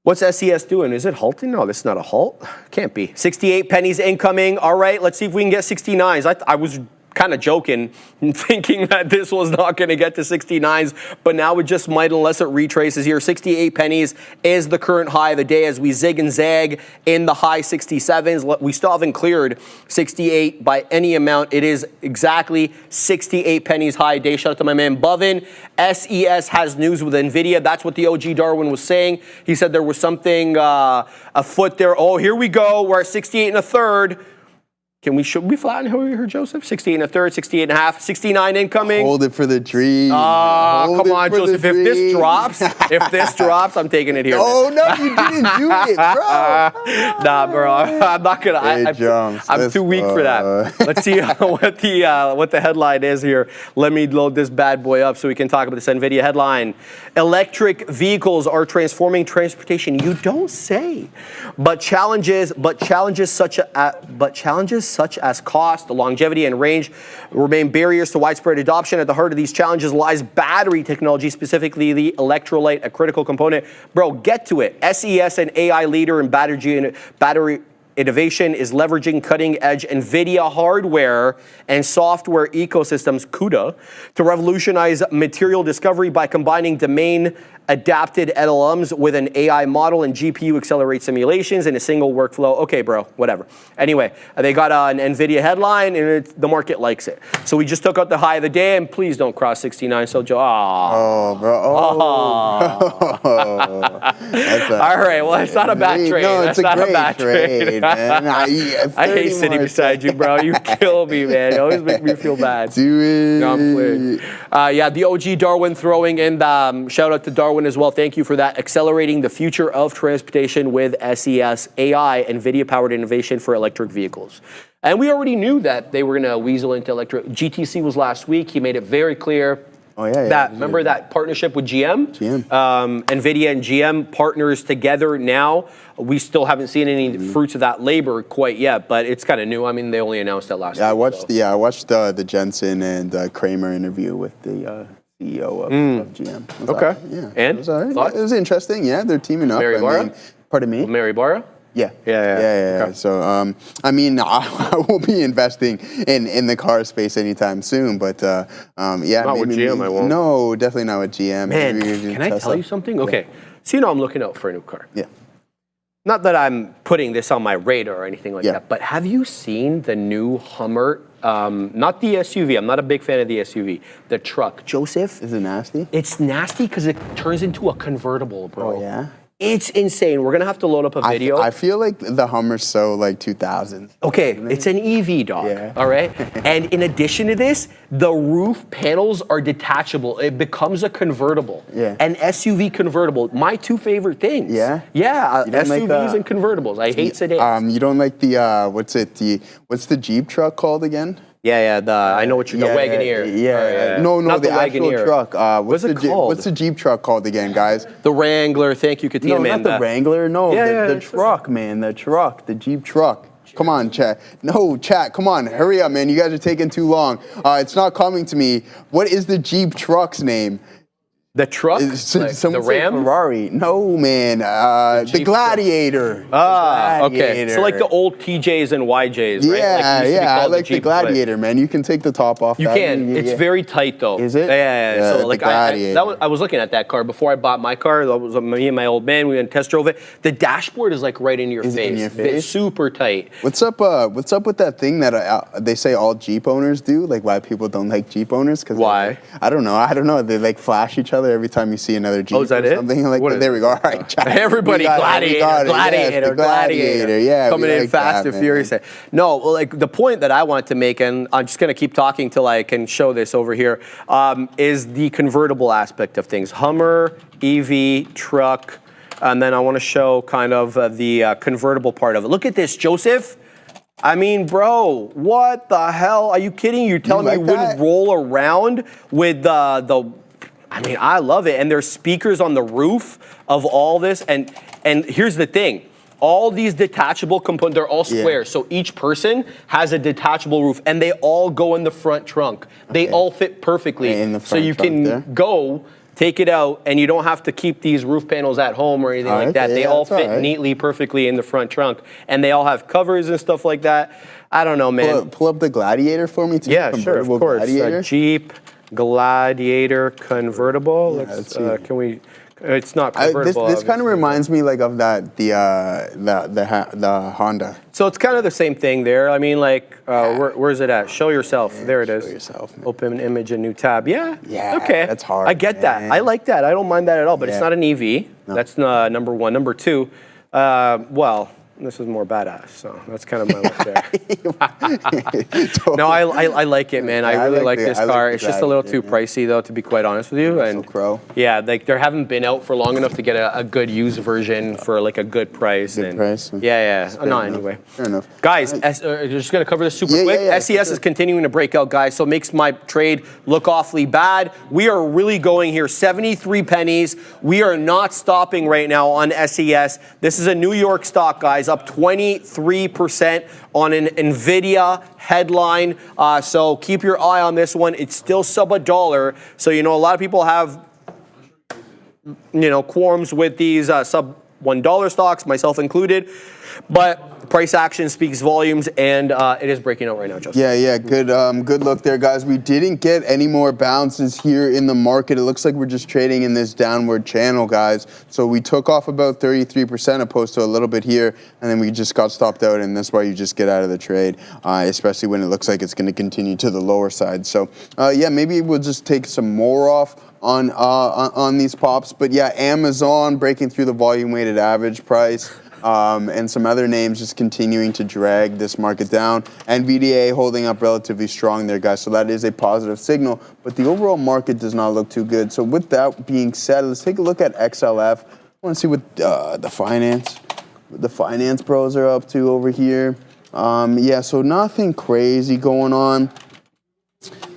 What's SES doing? Is it halting? No, this is not a halt. Can't be. 68 pennies incoming. All right, let's see if we can get 69s. I was kind of joking, thinking that this was not going to get to 69s, but now it just might unless it retraces here. 68 pennies is the current high of the day as we zig and zag in the high 67s. We still haven't cleared 68 by any amount. It is exactly 68 pennies high day. Shout out to my man Bovin. SES has news with NVIDIA. That's what the OG Darwin was saying. He said there was something afoot there. Oh, here we go. We're at 68 and a third. Should we flatten here, Joseph? 68 and a third, 68 and a half, 69 incoming. Hold it for the dream. Come on, Joseph. If this drops, I'm taking it here. Oh, no, you didn't do it, bro. Nah, bro. I'm not going to. I'm too weak for that. Let's see what the headline is here. Let me load this bad boy up so we can talk about this NVIDIA headline. Electric vehicles are transforming transportation. You don't say. But challenges such as cost, longevity, and range remain barriers to widespread adoption. At the heart of these challenges lies battery technology, specifically the electrolyte, a critical component. Bro, get to it. SES, an AI leader in battery innovation, is leveraging cutting-edge NVIDIA hardware and software ecosystems, CUDA, to revolutionize material discovery by combining domain-adapted LLMs with an AI model and GPU accelerate simulations in a single workflow. Okay, bro, whatever. Anyway, they got an NVIDIA headline, and the market likes it. So we just took out the high of the day, and please don't cross 69. So, Oh, bro. All right, well, it's not a bad trade. No, it's That's a not great a bad trade, man. I hate sitting beside you, bro. You kill me, man. You always make me feel bad. Do it. No, I'm playing. Yeah, the OG Darwin throwing in the shout out to Darwin as well. Thank you for that. Accelerating the future of transportation with SES AI, NVIDIA-powered innovation for electric vehicles. And we already knew that they were going to weasel into electric. GTC was last week. He made it very clear. Oh, yeah. That remember that partnership with GM? NVIDIA and GM partners together now. We still haven't seen any fruits of that labor quite yet, but it's kind of new. I mean, they only announced that last week. I watched the Jensen and Kramer interview with the CEO of GM. Okay. Yeah. And? It was all right. It was interesting. Yeah, they're teaming up. Mary Barra? Pardon me? Mary Barra? Yeah. Okay. So, I mean, I won't be investing in the car space anytime soon, but yeah. Not with GM, I won't. No, definitely not with GM. Man, Maybe can I tell Tesla. you something? Okay. So, you know, I'm looking out for a new car. Yeah. Not that I'm putting this on my radar or anything like Yeah. that, but have you seen the new Hummer? Not the SUV. I'm not a big fan of the SUV. The truck. Joseph? Is it nasty? It's nasty because it turns into a convertible, bro. Oh, yeah? It's insane. We're going to have to load up a video. I feel like the Hummer's so like 2000s. Okay, it's an EV, dog. Yeah. All right? And in addition to this, the roof panels are detachable. It becomes a convertible. Yeah. An SUV convertible. My two favorite things. Yeah? Yeah, You don't like SUVs the- and convertibles. I hate sedans. You don't like the what's the Jeep truck called again? Yeah, I know what you're, the Wagoneer. Yeah. Or, No, not the actual Wagoneer. truck. What's it called? What's the Jeep truck called again, guys? The Wrangler. Thank you, Katina No, not the Wrangler. No, the it's truck, man. The truck. The Jeep truck. Come on, chat. No, chat. Come on. Hurry up, man. You guys are taking too long. It's not coming to me. What is the Jeep truck's name? The truck? Like Someone the say Ram? Ferrari. No, man. The Jeep Gladiator. Ah, The okay. Gladiator. So like the old TJs and YJs, right? Yeah, Like it used to be I called like the Jeep, but- Gladiator, man. You can take the top off. You that. can. Yeah, It's yeah. very tight though. Is it? Yeah. Yeah, So the like Gladiator. I was looking at that car before I bought my car. That was me and my old man. We went and test drove it. The dashboard is like right in your Is it face. in your face? It's super tight. What's up with that thing that they say all Jeep owners do? Like why people don't like Jeep owners? Cause Why? I don't know. They like flash each other every time you see another Jeep. Oh, is that or it? Something like What that. is There it? we go. All right, chat. Everybody, We got it. Gladiator. Yeah, Coming we in like fast that, and man. furious. No, well, like the point that I wanted to make, and I'm just going to keep talking till I can show this over here, is the convertible aspect of things. Hummer, EV, truck, and then I want to show kind of the convertible part of it. Look at this, Joseph. I mean, bro, what the hell? Are you kidding? You're telling me like you wouldn't that? roll around with the I mean, I love it. And there's speakers on the roof of all this. And here's the thing. All these detachable components, they're all square. So each person has a detachable roof and they all go in the front trunk. They all fit perfectly. In the so front you trunk can there. go, take it out, and you don't have to keep these roof panels at home or anything like that. okay, They yeah, all that's all fit right. neatly, perfectly in the front trunk. And they all have covers and stuff like that. I don't know, man. Pull up the Gladiator for me too. Yeah, sure, of Convertible course. Gladiator. Jeep Gladiator convertible. let's Let's see. Can we? It's not This convertible. kind of obviously. reminds me like of that the Honda. So it's kind of the same thing there. I mean, like, where's it at? Show yourself. There it is. Show yourself, man. Open image, a new tab. Yeah. Yeah, Okay. that's hard, I get that. man. I like that. I don't mind that at all. But it's Yeah. not an EV. That's number one. Number two. Well, this is more badass. So that's kind of my look there. No, I like it, man. I Yeah, I really like like this the car. It's just a little too Gladiator, pricey, though, to be quite honest with you. And Crow. yeah, like they haven't been out for long enough to get a good used version for like a good price. Good price. Yeah. No, enough. anyway. Fair enough. Guys, just going to cover this super Yeah, quick. yeah, for SES sure. is continuing to break out, guys, so it makes my trade look awfully bad. We are really going here, 73 pennies. We are not stopping right now on SES. This is a New York stock, guys, up 23% on an NVIDIA headline. So keep your eye on this one. It's still sub $1. So, a lot of people have, qualms with these sub $1 stocks, myself included. But price action speaks volumes, and it is breaking out right now, Justin. Yeah, good look there, guys. We didn't get any more bounces here in the market. It looks like we're just trading in this downward channel, guys. So we took off about 33% opposed to a little bit here, and then we just got stopped out, and that's why you just get out of the trade, especially when it looks like it's going to continue to the lower side. So, yeah, maybe we'll just take some more off on these pops. But yeah, Amazon breaking through the volume-weighted average price. And some other names just continuing to drag this market down. NVDA holding up relatively strong there, guys. So that is a positive signal. But the overall market does not look too good. So with that being said, let's take a look at XLF. I want to see what the finance bros are up to over here. Yeah, so nothing crazy going on.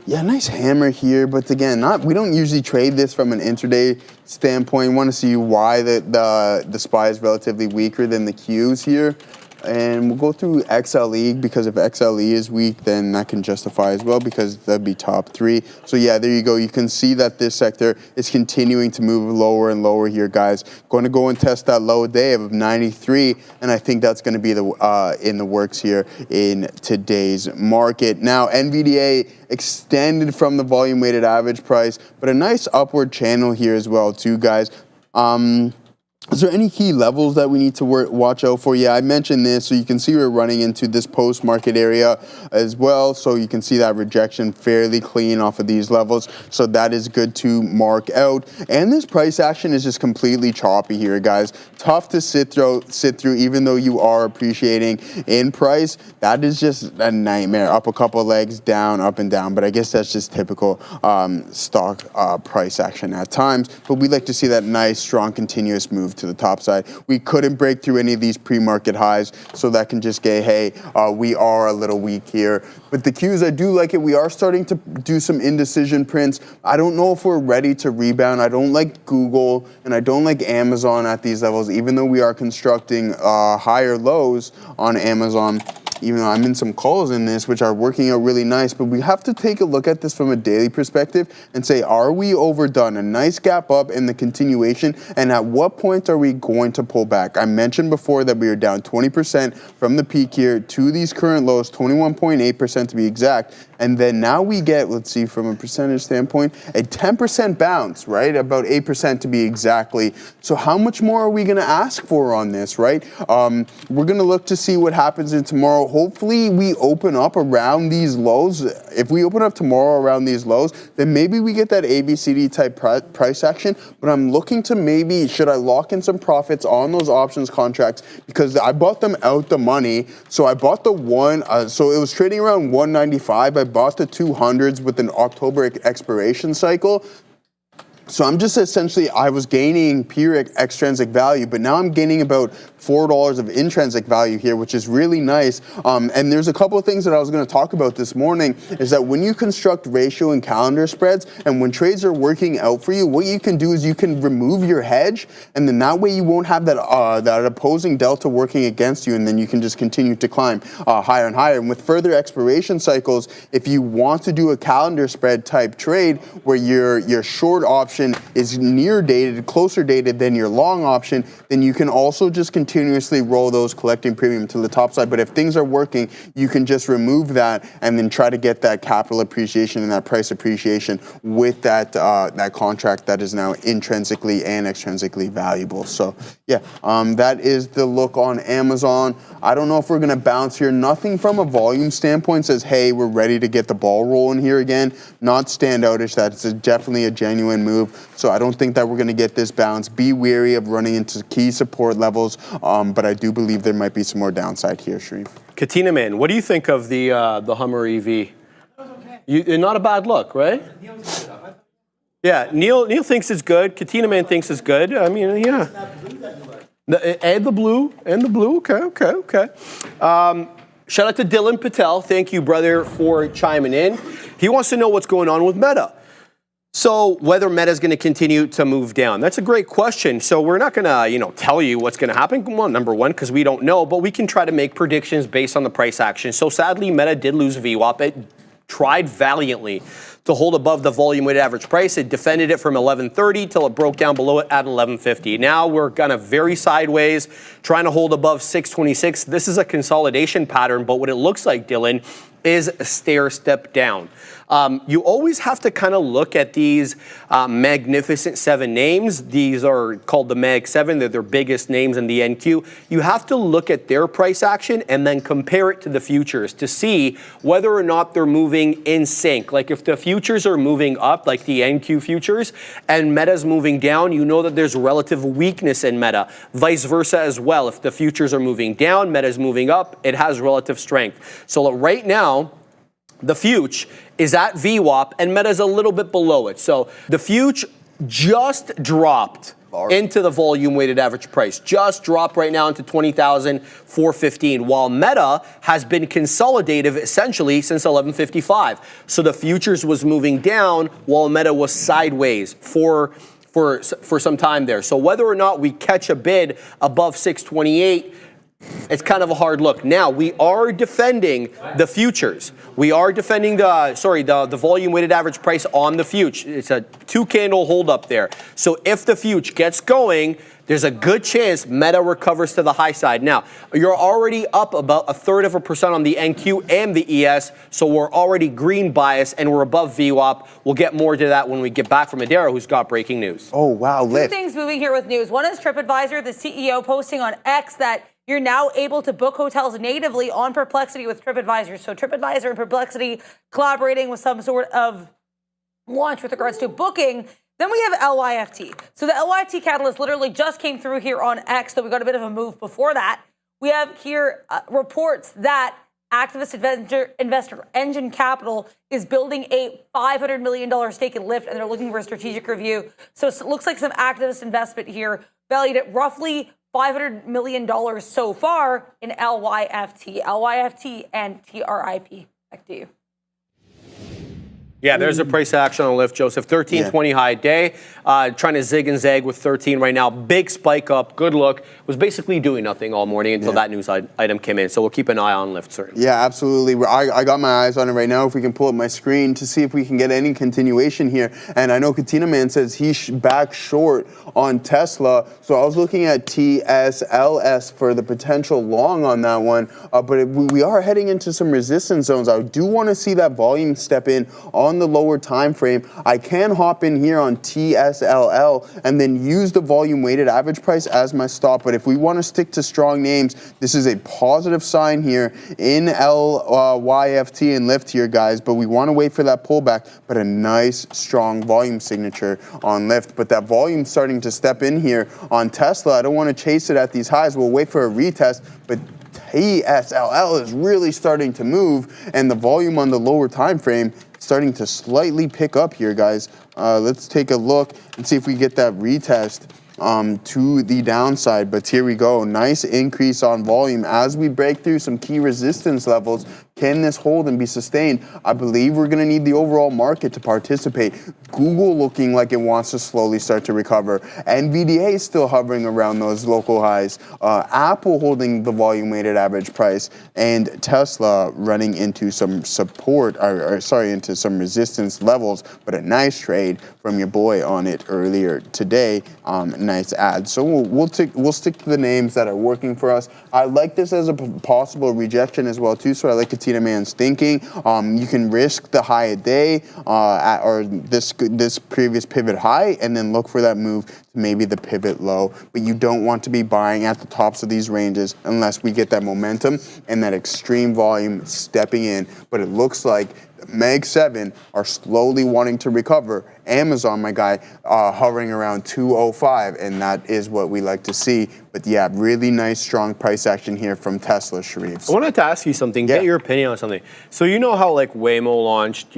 Yeah, nice hammer here, but again, we don't usually trade this from an intraday standpoint. Want to see why the SPY is relatively weaker than the Qs here. And we'll go through XLE, because if XLE is weak, then that can justify as well, because that'd be top 3. So yeah, there you go. You can see that this sector is continuing to move lower and lower here, guys. Going to go and test that low day of 93, and I think that's going to be in the works here in today's market. Now, NVDA extended from the volume weighted average price, but a nice upward channel here as well too, guys. Is there any key levels that we need to watch out for? Yeah, I mentioned this, so you can see we're running into this post-market area as well. So you can see that rejection fairly clean off of these levels. So that is good to mark out. And this price action is just completely choppy here, guys. Tough to sit through, even though you are appreciating in price. That is just a nightmare. Up a couple legs, down, up and down. But I guess that's just typical stock price action at times. But we like to see that nice, strong, continuous move to the top side. We couldn't break through any of these pre-market highs, so that can just get, hey, we are a little weak here. But the Qs, I do like it. We are starting to do some indecision prints. I don't know if we're ready to rebound. I don't like Google, and I don't like Amazon at these levels, even though we are constructing higher lows on Amazon. Even though I'm in some calls in this, which are working out really nice, but we have to take a look at this from a daily perspective and say, are we overdone? A nice gap up in the continuation, and at what point are we going to pull back? I mentioned before that we are down 20% from the peak here to these current lows, 21.8% to be exact, and then now we get, let's see, from a percentage standpoint, a 10% bounce, right? About 8% to be exactly. So how much more are we gonna ask for on this, right? We're gonna look to see what happens in tomorrow. Hopefully we open up around these lows. If we open up tomorrow around these lows, then maybe we get that ABCD type price action. But I'm looking to maybe, should I lock in some profits on those options contracts? Because I bought them out the money. So I bought the one, so it was trading around 195. I bought the 200s with an October expiration cycle. So I'm just essentially, I was gaining pure extrinsic value, but now I'm gaining about $4 of intrinsic value here, which is really nice. And there's a couple of things that I was going to talk about this morning, is that when you construct ratio and calendar spreads, and when trades are working out for you, what you can do is you can remove your hedge, and then that way you won't have that opposing delta working against you, and then you can just continue to climb higher and higher. And with further expiration cycles, if you want to do a calendar spread type trade where your short option is near dated, closer dated than your long option, then you can also just continuously roll those collecting premium to the top side. But if things are working, you can just remove that and then try to get that capital appreciation and that price appreciation with that that contract that is now intrinsically and extrinsically valuable. So yeah, that is the look on Amazon. I don't know if we're going to bounce here. Nothing from a volume standpoint says, hey, we're ready to get the ball rolling here again. Not standoutish. That's definitely a genuine move. So I don't think that we're going to get this bounce. Be wary of running into key support levels, but I do believe there might be some more downside here, Sharif. Katina Man, what do you think of the Hummer EV? Not a bad look, right? Yeah, Neil thinks it's good. Katina Man thinks it's good. I mean, yeah. And the blue. Okay. Shout out to Dylan Patel. Thank you, brother, for chiming in. He wants to know what's going on with Meta. So whether Meta is going to continue to move down, that's a great question. So we're not going to, tell you what's going to happen. Well, number one, because we don't know, but we can try to make predictions based on the price action. So sadly, Meta did lose VWAP. It tried valiantly to hold above the volume weighted average price. It defended it from 1130 till it broke down below it at 1150. Now we're kind of very sideways, trying to hold above 626. This is a consolidation pattern, but what it looks like, Dylan, is a stair step down. You always have to kind of look at these magnificent 7 names. These are called the Mag 7. They're their biggest names in the NQ. You have to look at their price action and then compare it to the futures to see whether or not they're moving in sync. Like if the futures are moving up, like the NQ futures, and Meta's moving down, you know that there's relative weakness in Meta. Vice versa as well. If the futures are moving down, Meta's moving up, it has relative strength. So right now, the future is at VWAP and Meta's a little bit below it. So the future just dropped into the volume weighted average price. Just dropped right now into 20,415, while Meta has been consolidative essentially since 1155. So the futures was moving down while Meta was sideways for some time there. So whether or not we catch a bid above 628, it's kind of a hard look. Now, we are defending the futures. We are defending the volume weighted average price on the future. It's a 2-candle hold up there. So if the future gets going, there's a good chance Meta recovers to the high side. Now, you're already up about 1/3% on the NQ and the ES, so we're already green bias and we're above VWAP. We'll get more to that when we get back from Adara, who's got breaking news. Oh, wow, Two things moving here with news. One is TripAdvisor, the CEO posting on X that you're now able to book hotels natively on Perplexity with TripAdvisor. So TripAdvisor and Perplexity collaborating with some sort of launch with regards to booking. Then we have LYFT. So the LYFT catalyst literally just came through here on X, so we got a bit of a move before that. We have here reports that activist investor Engine Capital is building a $500 million stake in Lyft, and they're looking for a strategic review. So it looks like some activist investment here, valued at roughly $500 million so far in LYFT and TRIP. Back to you. Yeah, there's a price action on Lyft, Joseph. 13.20 high day. Trying to zig and zag with 13 right now. Big spike up. Good look. Was basically doing nothing all morning until that news item came in. So we'll keep an eye on Lyft, certainly. Yeah, absolutely. I got my eyes on it right now. If we can pull up my screen to see if we can get any continuation here. And I know Katina Man says he's back short on Tesla. So I was looking at TSLS for the potential long on that one. But we are heading into some resistance zones. I do want to see that volume step in on the lower time frame. I can hop in here on TSLL and then use the volume weighted average price as my stop. But if we want to stick to strong names, this is a positive sign here in LYFT and Lyft here, guys. But we want to wait for that pullback, but a nice strong volume signature on Lyft. But that volume starting to step in here on Tesla. I don't want to chase it at these highs. We'll wait for a retest, but TSLL is really starting to move, and the volume on the lower time frame starting to slightly pick up here, guys. Let's take a look and see if we get that retest to the downside. But here we go. Nice increase on volume as we break through some key resistance levels. Can this hold and be sustained? I believe we're going to need the overall market to participate. Google looking like it wants to slowly start to recover. NVDA is still hovering around those local highs. Apple holding the volume weighted average price, and Tesla running into some support, into some resistance levels. But a nice trade from your boy on it earlier today. Nice ad. So we'll stick to the names that are working for us. I like this as a possible rejection as well too. So I like Katina Man's thinking. You can risk the high a day or this previous pivot high, and then look for that move to maybe the pivot low. But you don't want to be buying at the tops of these ranges unless we get that momentum and that extreme volume stepping in. But it looks like Meg 7 are slowly wanting to recover. Amazon, my guy, hovering around 205, and that is what we like to see. But yeah, really nice, strong price action here from Tesla, Sharif. I wanted to ask you something, get your opinion on something. So you know how like Waymo launched,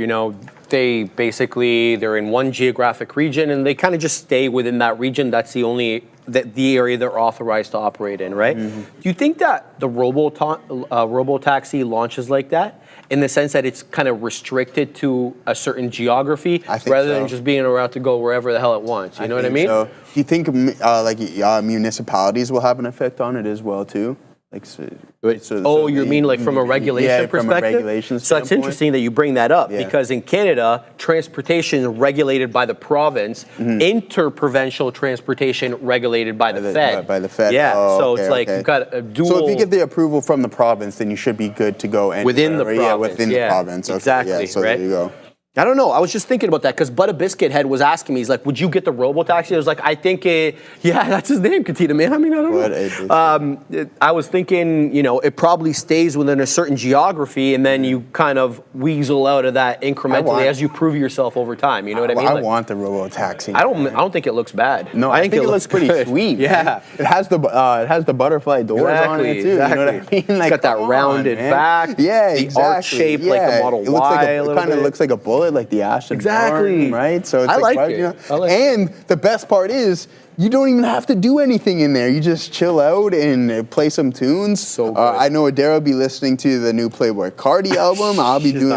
they're in one geographic region and they kind of just stay within that region. That's the only the area they're authorized to operate in, right? Mm-hmm. Do you think that the robotaxi launches like that, in the sense that it's kind of restricted to a certain geography rather than just being allowed to go wherever the hell it wants? You know what I mean? So. Do you think municipalities will have an effect on it as well too? You mean like from a regulation perspective? From a regulation so that's interesting that you bring that up because in Canada, transportation is regulated by the province, interprovincial transportation regulated by the Fed. By the Fed. Yeah, you've got a dual. So if you get the approval from the province, then you should be good to go anywhere. Within the province. Yeah, within the province. Okay, exactly. So right? there you go. I don't know. I was just thinking about that because Butta Biscuit Head was asking me, he's like, would you get the robotaxi? I was like, I think that's his name, Katina, man. I mean, I don't know. I was thinking, it probably stays within a certain geography and then you kind of weasel out of that incrementally as you prove yourself over time. You know what I mean? I want the robotaxi. I don't think it looks bad. No, I think it looks pretty sweet. Yeah. It has the butterfly doors on it too. Exactly. You know what I mean? It's got that rounded back. Yeah, the arch shape like the Model Y. It kind of looks like a bullet, like the Aston Martin, right? So it's I like it. And the best part is you don't even have to do anything in there. You just chill out and play some tunes. So good. I know Adara will be listening to the new Playboy Cardi album. I'll be doing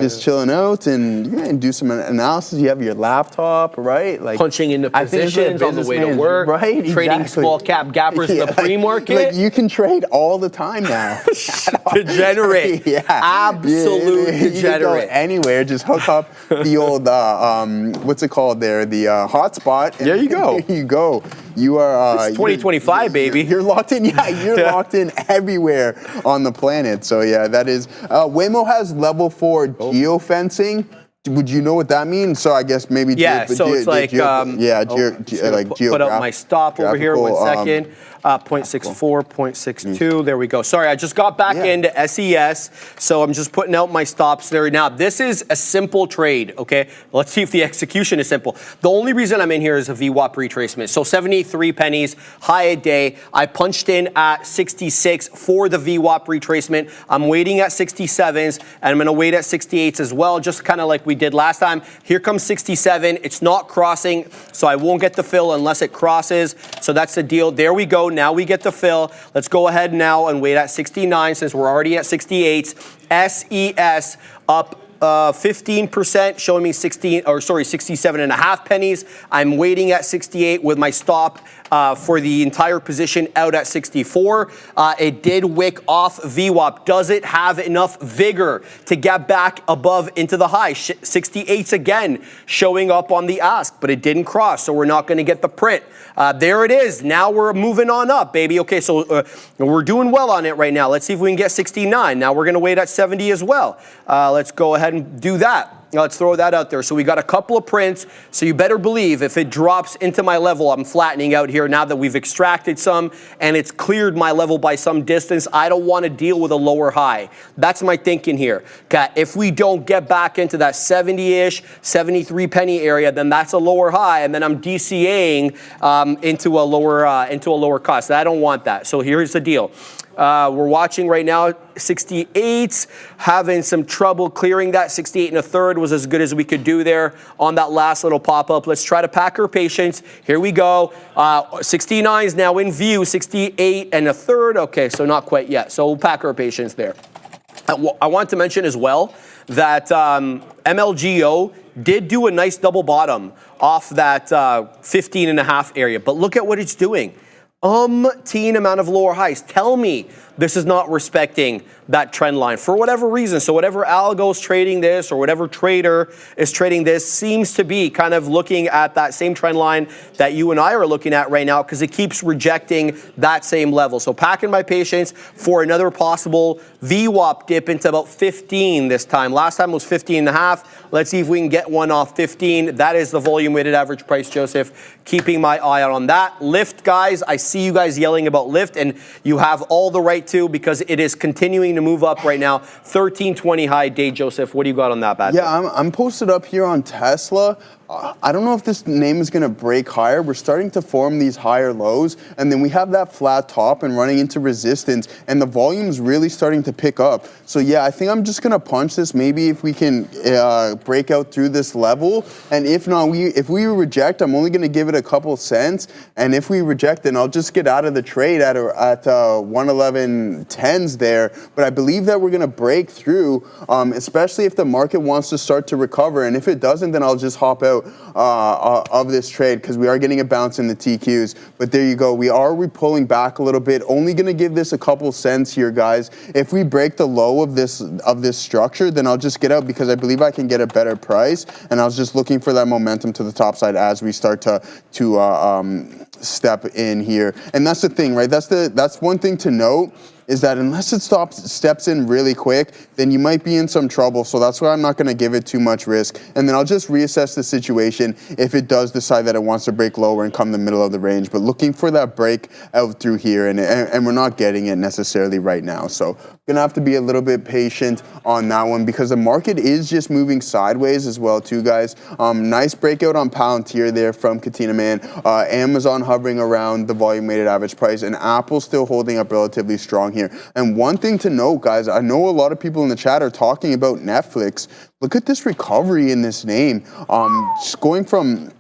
just chilling out and do some analysis. You have your laptop, right? Like Punching into positions on the way to work, right? Trading small cap gappers in the pre-market. Like you can trade all the time now. Degenerate. Absolute You can degenerate. go anywhere. Just hook up the old what's it called there? The hotspot. There you go. There you go. You are. It's 2025, baby. You're locked in. Yeah, you're locked in everywhere on the planet. So yeah, that is. Waymo has level 4 geofencing. Would you know what that means? So I guess maybe. So it's like. Like put up my stop over here. 1 second. 0.64, 0.62. There we go. Sorry, I just got back into SES, so I'm just putting out my stops there. Now, this is a simple trade, okay? Let's see if the execution is simple. The only reason I'm in here is a VWAP retracement. So 73 pennies, high a day. I punched in at 66 for the VWAP retracement. I'm waiting at 67s, and I'm going to wait at 68s as well, just kind of like we did last time. Here comes 67. It's not crossing, so I won't get the fill unless it crosses. So that's the deal. There we go. Now we get the fill. Let's go ahead now and wait at 69 since we're already at 68. SES up 15%, showing me 67 and a half pennies. I'm waiting at 68 with my stop for the entire position out at 64. It did wick off VWAP. Does it have enough vigor to get back above into the high? 68's again showing up on the ask, but it didn't cross, so we're not going to get the print. There it is. Now we're moving on up, baby. Okay, so we're doing well on it right now. Let's see if we can get 69. Now we're going to wait at 70 as well. Let's go ahead and do that. Let's throw that out there. So we got a couple of prints. So you better believe if it drops into my level, I'm flattening out here now that we've extracted some and it's cleared my level by some distance. I don't want to deal with a lower high. That's my thinking here. Okay, if we don't get back into that 70-ish, 73 penny area, then that's a lower high, and then I'm DCAing into a lower cost. I don't want that. So here's the deal. We're watching right now 68s, having some trouble clearing that. 68 and a third was as good as we could do there on that last little pop-up. Let's try to pack our patience. Here we go. 69 is now in view. 68 and a third. Okay, so not quite yet. So we'll pack our patience there. I want to mention as well that MLGO did do a nice double bottom off that 15 and a half area. But look at what it's doing. Teen amount of lower highs. Tell me this is not respecting that trend line for whatever reason. So whatever algo's trading this or whatever trader is trading this seems to be kind of looking at that same trend line that you and I are looking at right now because it keeps rejecting that same level. So packing my patience for another possible VWAP dip into about 15 this time. Last time was 15 and a half. Let's see if we can get one off 15. That is the volume weighted average price, Joseph. Keeping my eye out on that. Lift, guys, I see you guys yelling about lift, and you have all the right to because it is continuing to move up right now. 1320 high day, Joseph. What do you got on that bad? Yeah, I'm posted up here on Tesla. I don't know if this name is going to break higher. We're starting to form these higher lows, and then we have that flat top and running into resistance, and the volume's really starting to pick up. So yeah, I think I'm just going to punch this. Maybe if we can break out through this level, and if not, if we reject, I'm only going to give it a couple cents, and if we reject, then I'll just get out of the trade at 111.10s there. But I believe that we're going to break through, especially if the market wants to start to recover, and if it doesn't, then I'll just hop out of this trade because we are getting a bounce in the TQs. But there you go. We are pulling back a little bit. Only going to give this a couple cents here, guys. If we break the low of this structure, then I'll just get out because I believe I can get a better price. And I was just looking for that momentum to the top side as we start to step in here. And that's the thing, right? That's one thing to note. Is that unless it steps in really quick, then you might be in some trouble. So that's why I'm not going to give it too much risk. And then I'll just reassess the situation if it does decide that it wants to break lower and come in the middle of the range. But looking for that break out through here, and we're not getting it necessarily right now. So going to have to be a little bit patient on that one because the market is just moving sideways as well too, guys. Nice breakout on Palantir there from Katina Man. Amazon hovering around the volume weighted average price, and Apple still holding up relatively strong here. And one thing to note, guys, I know a lot of people in the chat are talking about Netflix. Look at this recovery in this name. Just going from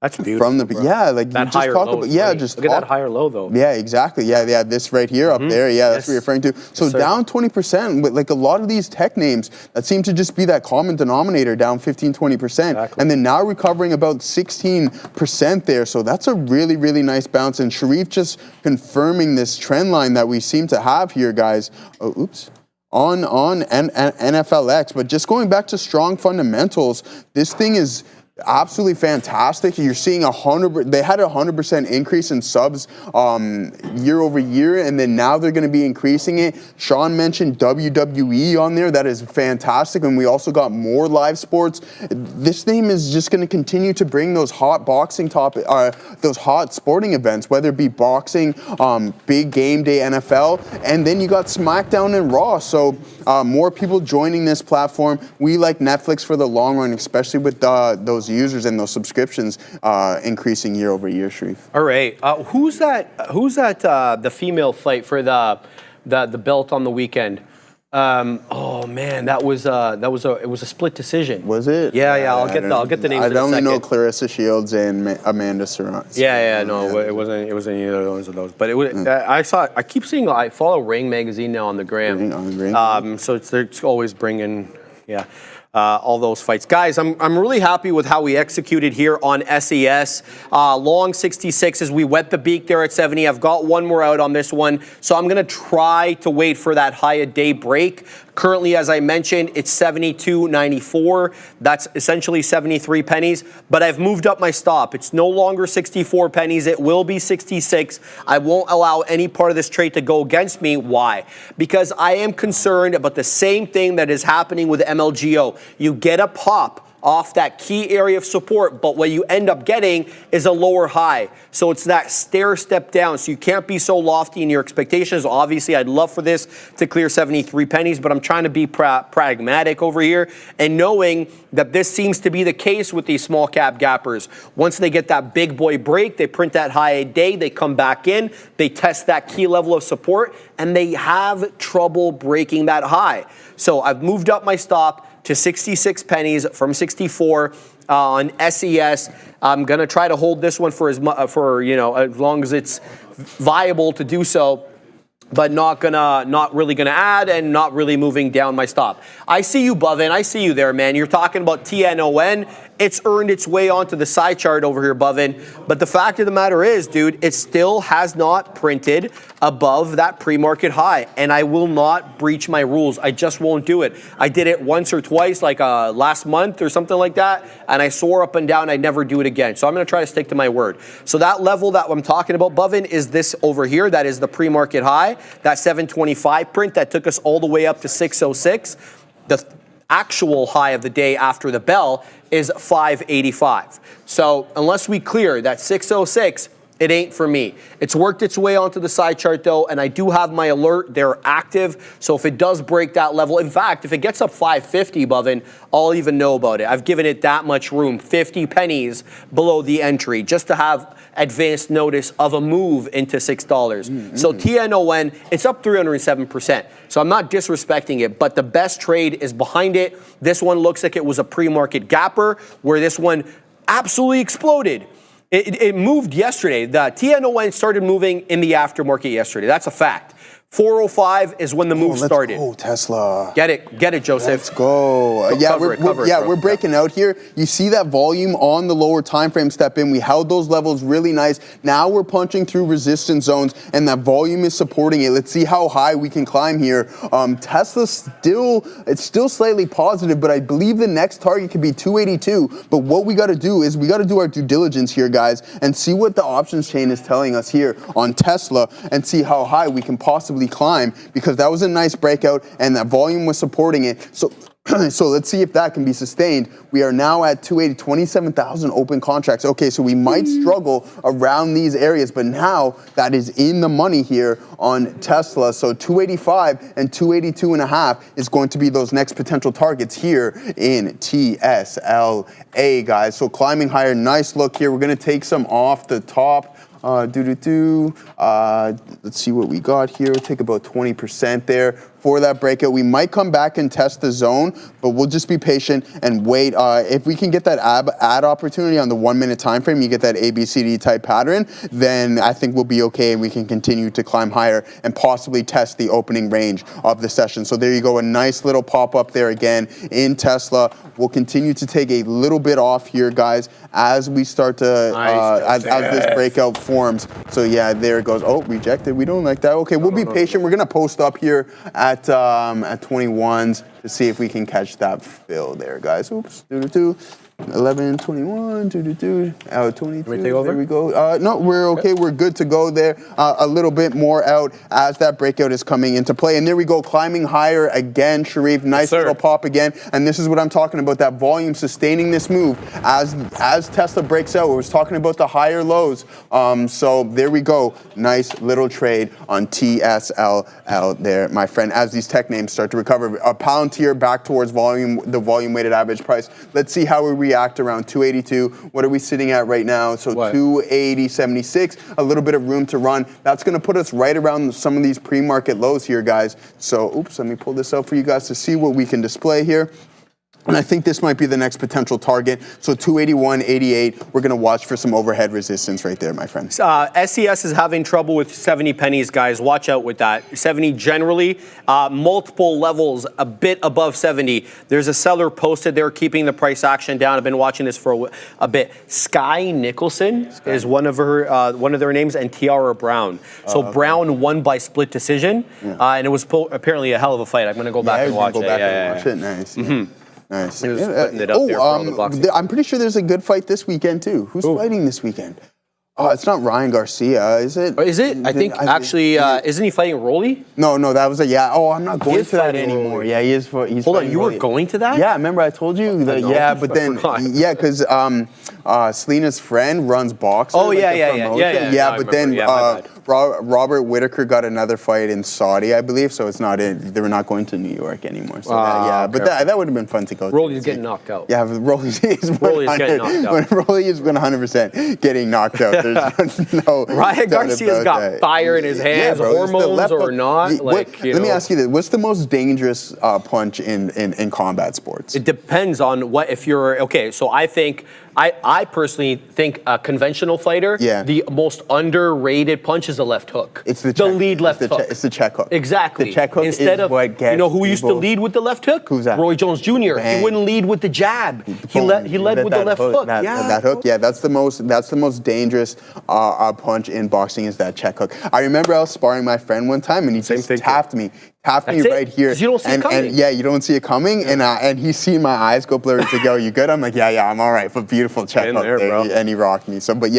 That's beautiful. From the like that you just higher talk low about is funny. just look at talk, that higher low though. Yeah, exactly. Yeah, this right here up there. Yeah, that's what you're referring to. So Yes, sir. down 20%, but like a lot of these tech names that seem to just be that common denominator, down 15, 20%. Exactly. And then now recovering about 16% there. So that's a really, really nice bounce. And Sharif just confirming this trend line that we seem to have here, guys. Oh, oops. On NFLX. But just going back to strong fundamentals, this thing is absolutely fantastic. You're seeing they had 100% increase in subs year over year, and then now they're going to be increasing it. Sean mentioned WWE on there. That is fantastic. And we also got more live sports. This name is just going to continue to bring those hot boxing those hot sporting events, whether it be boxing, big game day NFL, and then you got SmackDown and Raw. So more people joining this platform. We like Netflix for the long run, especially with those users and those subscriptions increasing year over year, Sharif. All right. Who's that? The female fight for the belt on the weekend? Oh man, it was a split decision. Was it? Yeah. I'll get the names. I in a only know second. Clarissa Shields and Amanda Serrano. No, it wasn't either of those. But it was. I keep seeing. I follow Ring magazine now on the gram. Ring. So it's always bringing. All those fights. Guys, I'm really happy with how we executed here on SES. Long 66 we wet the beak there at 70. I've got one more out on this one, so I'm going to try to wait for that high a day break. Currently, as I mentioned, it's 72.94. That's essentially 73 pennies, but I've moved up my stop. It's no longer 64 pennies. It will be 66. I won't allow any part of this trade to go against me. Why? Because I am concerned about the same thing that is happening with MLGO. You get a pop off that key area of support, but what you end up getting is a lower high. So it's that stair step down. So you can't be so lofty in your expectations. Obviously, I'd love for this to clear 73 pennies, but I'm trying to be pragmatic over here and knowing that this seems to be the case with these small cap gappers. Once they get that big boy break, they print that high a day, they come back in, they test that key level of support, and they have trouble breaking that high. So I've moved up my stop to 66 pennies from 64 on SES. I'm gonna try to hold this one for as long as it's viable to do so, but not really gonna add and not really moving down my stop. I see you, Buvin. I see you there, man. You're talking about TNON. It's earned its way onto the side chart over here, Buvin. But the fact of the matter is, dude, it still has not printed above that pre-market high, and I will not breach my rules. I just won't do it. I did it once or twice, like last month or something like that, and I soar up and down. I never do it again. So I'm going to try to stick to my word. So that level that I'm talking about, Buvin, is this over here. That is the pre-market high, that 725 print that took us all the way up to 606. The actual high of the day after the bell is 585. So unless we clear that 606, it ain't for me. It's worked its way onto the side chart though, and I do have my alert. They're active. So if it does break that level, in fact, if it gets up 550, Buvin, I'll even know about it. I've given it that much room, 50 pennies below the entry, just to have advanced notice of a move into $6. So TNON, it's up 307%. So I'm not disrespecting it, but the best trade is behind it. This one looks like it was a pre-market gapper, where this one absolutely exploded. It moved yesterday. The TNON started moving in the aftermarket yesterday. That's a fact. 405 is when the move started. Oh, Tesla. Get it, Joseph. Let's go. We're breaking out here. You see that volume on the lower time frame step in. We held those levels really nice. Now we're punching through resistance zones, and that volume is supporting it. Let's see how high we can climb here. Tesla's it's still slightly positive, but I believe the next target could be 282. But what we got to do is we got to do our due diligence here, guys, and see what the options chain is telling us here on Tesla, and see how high we can possibly climb, because that was a nice breakout and that volume was supporting it. So let's see if that can be sustained. We are now at 27,000 open contracts. Okay, so we might struggle around these areas, but now that is in the money here on Tesla. So 285 and 282.5 is going to be those next potential targets here in TSLA, guys. So climbing higher, nice look here. We're going to take some off the top. Let's see what we got here. We'll take about 20% there. for that breakout. We might come back and test the zone, but we'll just be patient and wait. If we can get that add opportunity on the 1 minute time frame, you get that ABCD type pattern, then I think we'll be okay and we can continue to climb higher and possibly test the opening range of the session. So there you go, a nice little pop up there again in Tesla. We'll continue to take a little bit off here, guys, as we start to, as this breakout forms. So yeah, there it goes. Oh, rejected. We don't like that. Okay, we'll be patient. We're gonna post up here at 21s to see if we can catch that fill there, guys. Oops. 11, 21, 22, 22. Can we take over? There we go. No, we're okay. We're good to go there. A little bit more out as that breakout is coming into play. And there we go, climbing higher again, Sharif. Nice little pop again. And this is what I'm talking about, that volume sustaining this move as Tesla breaks out. We was talking about the higher lows. So there we go. Nice little trade on TSLA there, my friend, as these tech names start to recover. A Palantir back towards volume, the volume weighted average price. Let's see how we react around 282. What are we sitting at right now? So 280.76, a little bit of room to run. That's going to put us right around some of these pre-market lows here, guys. So, oops, let me pull this out for you guys to see what we can display here. And I think this might be the next potential target. So 281.88, we're going to watch for some overhead resistance right there, my friend. SES is having trouble with 70 pennies, guys. Watch out with that. 70 generally, multiple levels a bit above 70. There's a seller posted there keeping the price action down. I've been watching this for a bit. Sky Nicholson is one of their names, and Tiara Brown. So Brown won by split decision, and it was apparently a hell of a fight. I'm going to go back and watch it. Nice. Nice. He was putting it up there for all the boxing. I'm pretty sure there's a good fight this weekend too. Who's fighting this weekend? Oh, it's not Ryan Garcia, is it? Is it? I think actually, isn't he fighting Rolly? No, that was Oh, I'm not going to that anymore. Yeah, he is. He's Hold on, you were going to that? Yeah, remember I told you that? Yeah, but then because Selena's friend runs boxing. Oh yeah. But then Robert Whitaker got another fight in Saudi, I believe. So it's not in. They were not going to New York anymore. So but that would have been fun to go. Rolly's getting knocked out. Yeah, Rolly is getting knocked out. Rolly is 100% getting knocked out. No, Ryan Garcia's got fire in his hands, hormones or not. Let me ask you this: what's the most dangerous punch in combat sports? It depends on what. If you're okay, so I personally think a conventional fighter, the most underrated punch is a left hook. It's the lead left hook. It's the check hook. Exactly. The check hook Instead is of what gets who used to lead with the left hook? Who's that? Roy Jones Jr. Bang. He wouldn't lead with the jab. He led with the left hook. That hook, that's the most dangerous punch in boxing is that check hook. I remember I was sparring my friend one time and he just tapped me right here. You don't see it coming. And you don't see it coming. And he's seen my eyes go blurry to go, you good? I'm like, yeah, I'm all right. But beautiful check hook there, bro. And he rocked me. So, but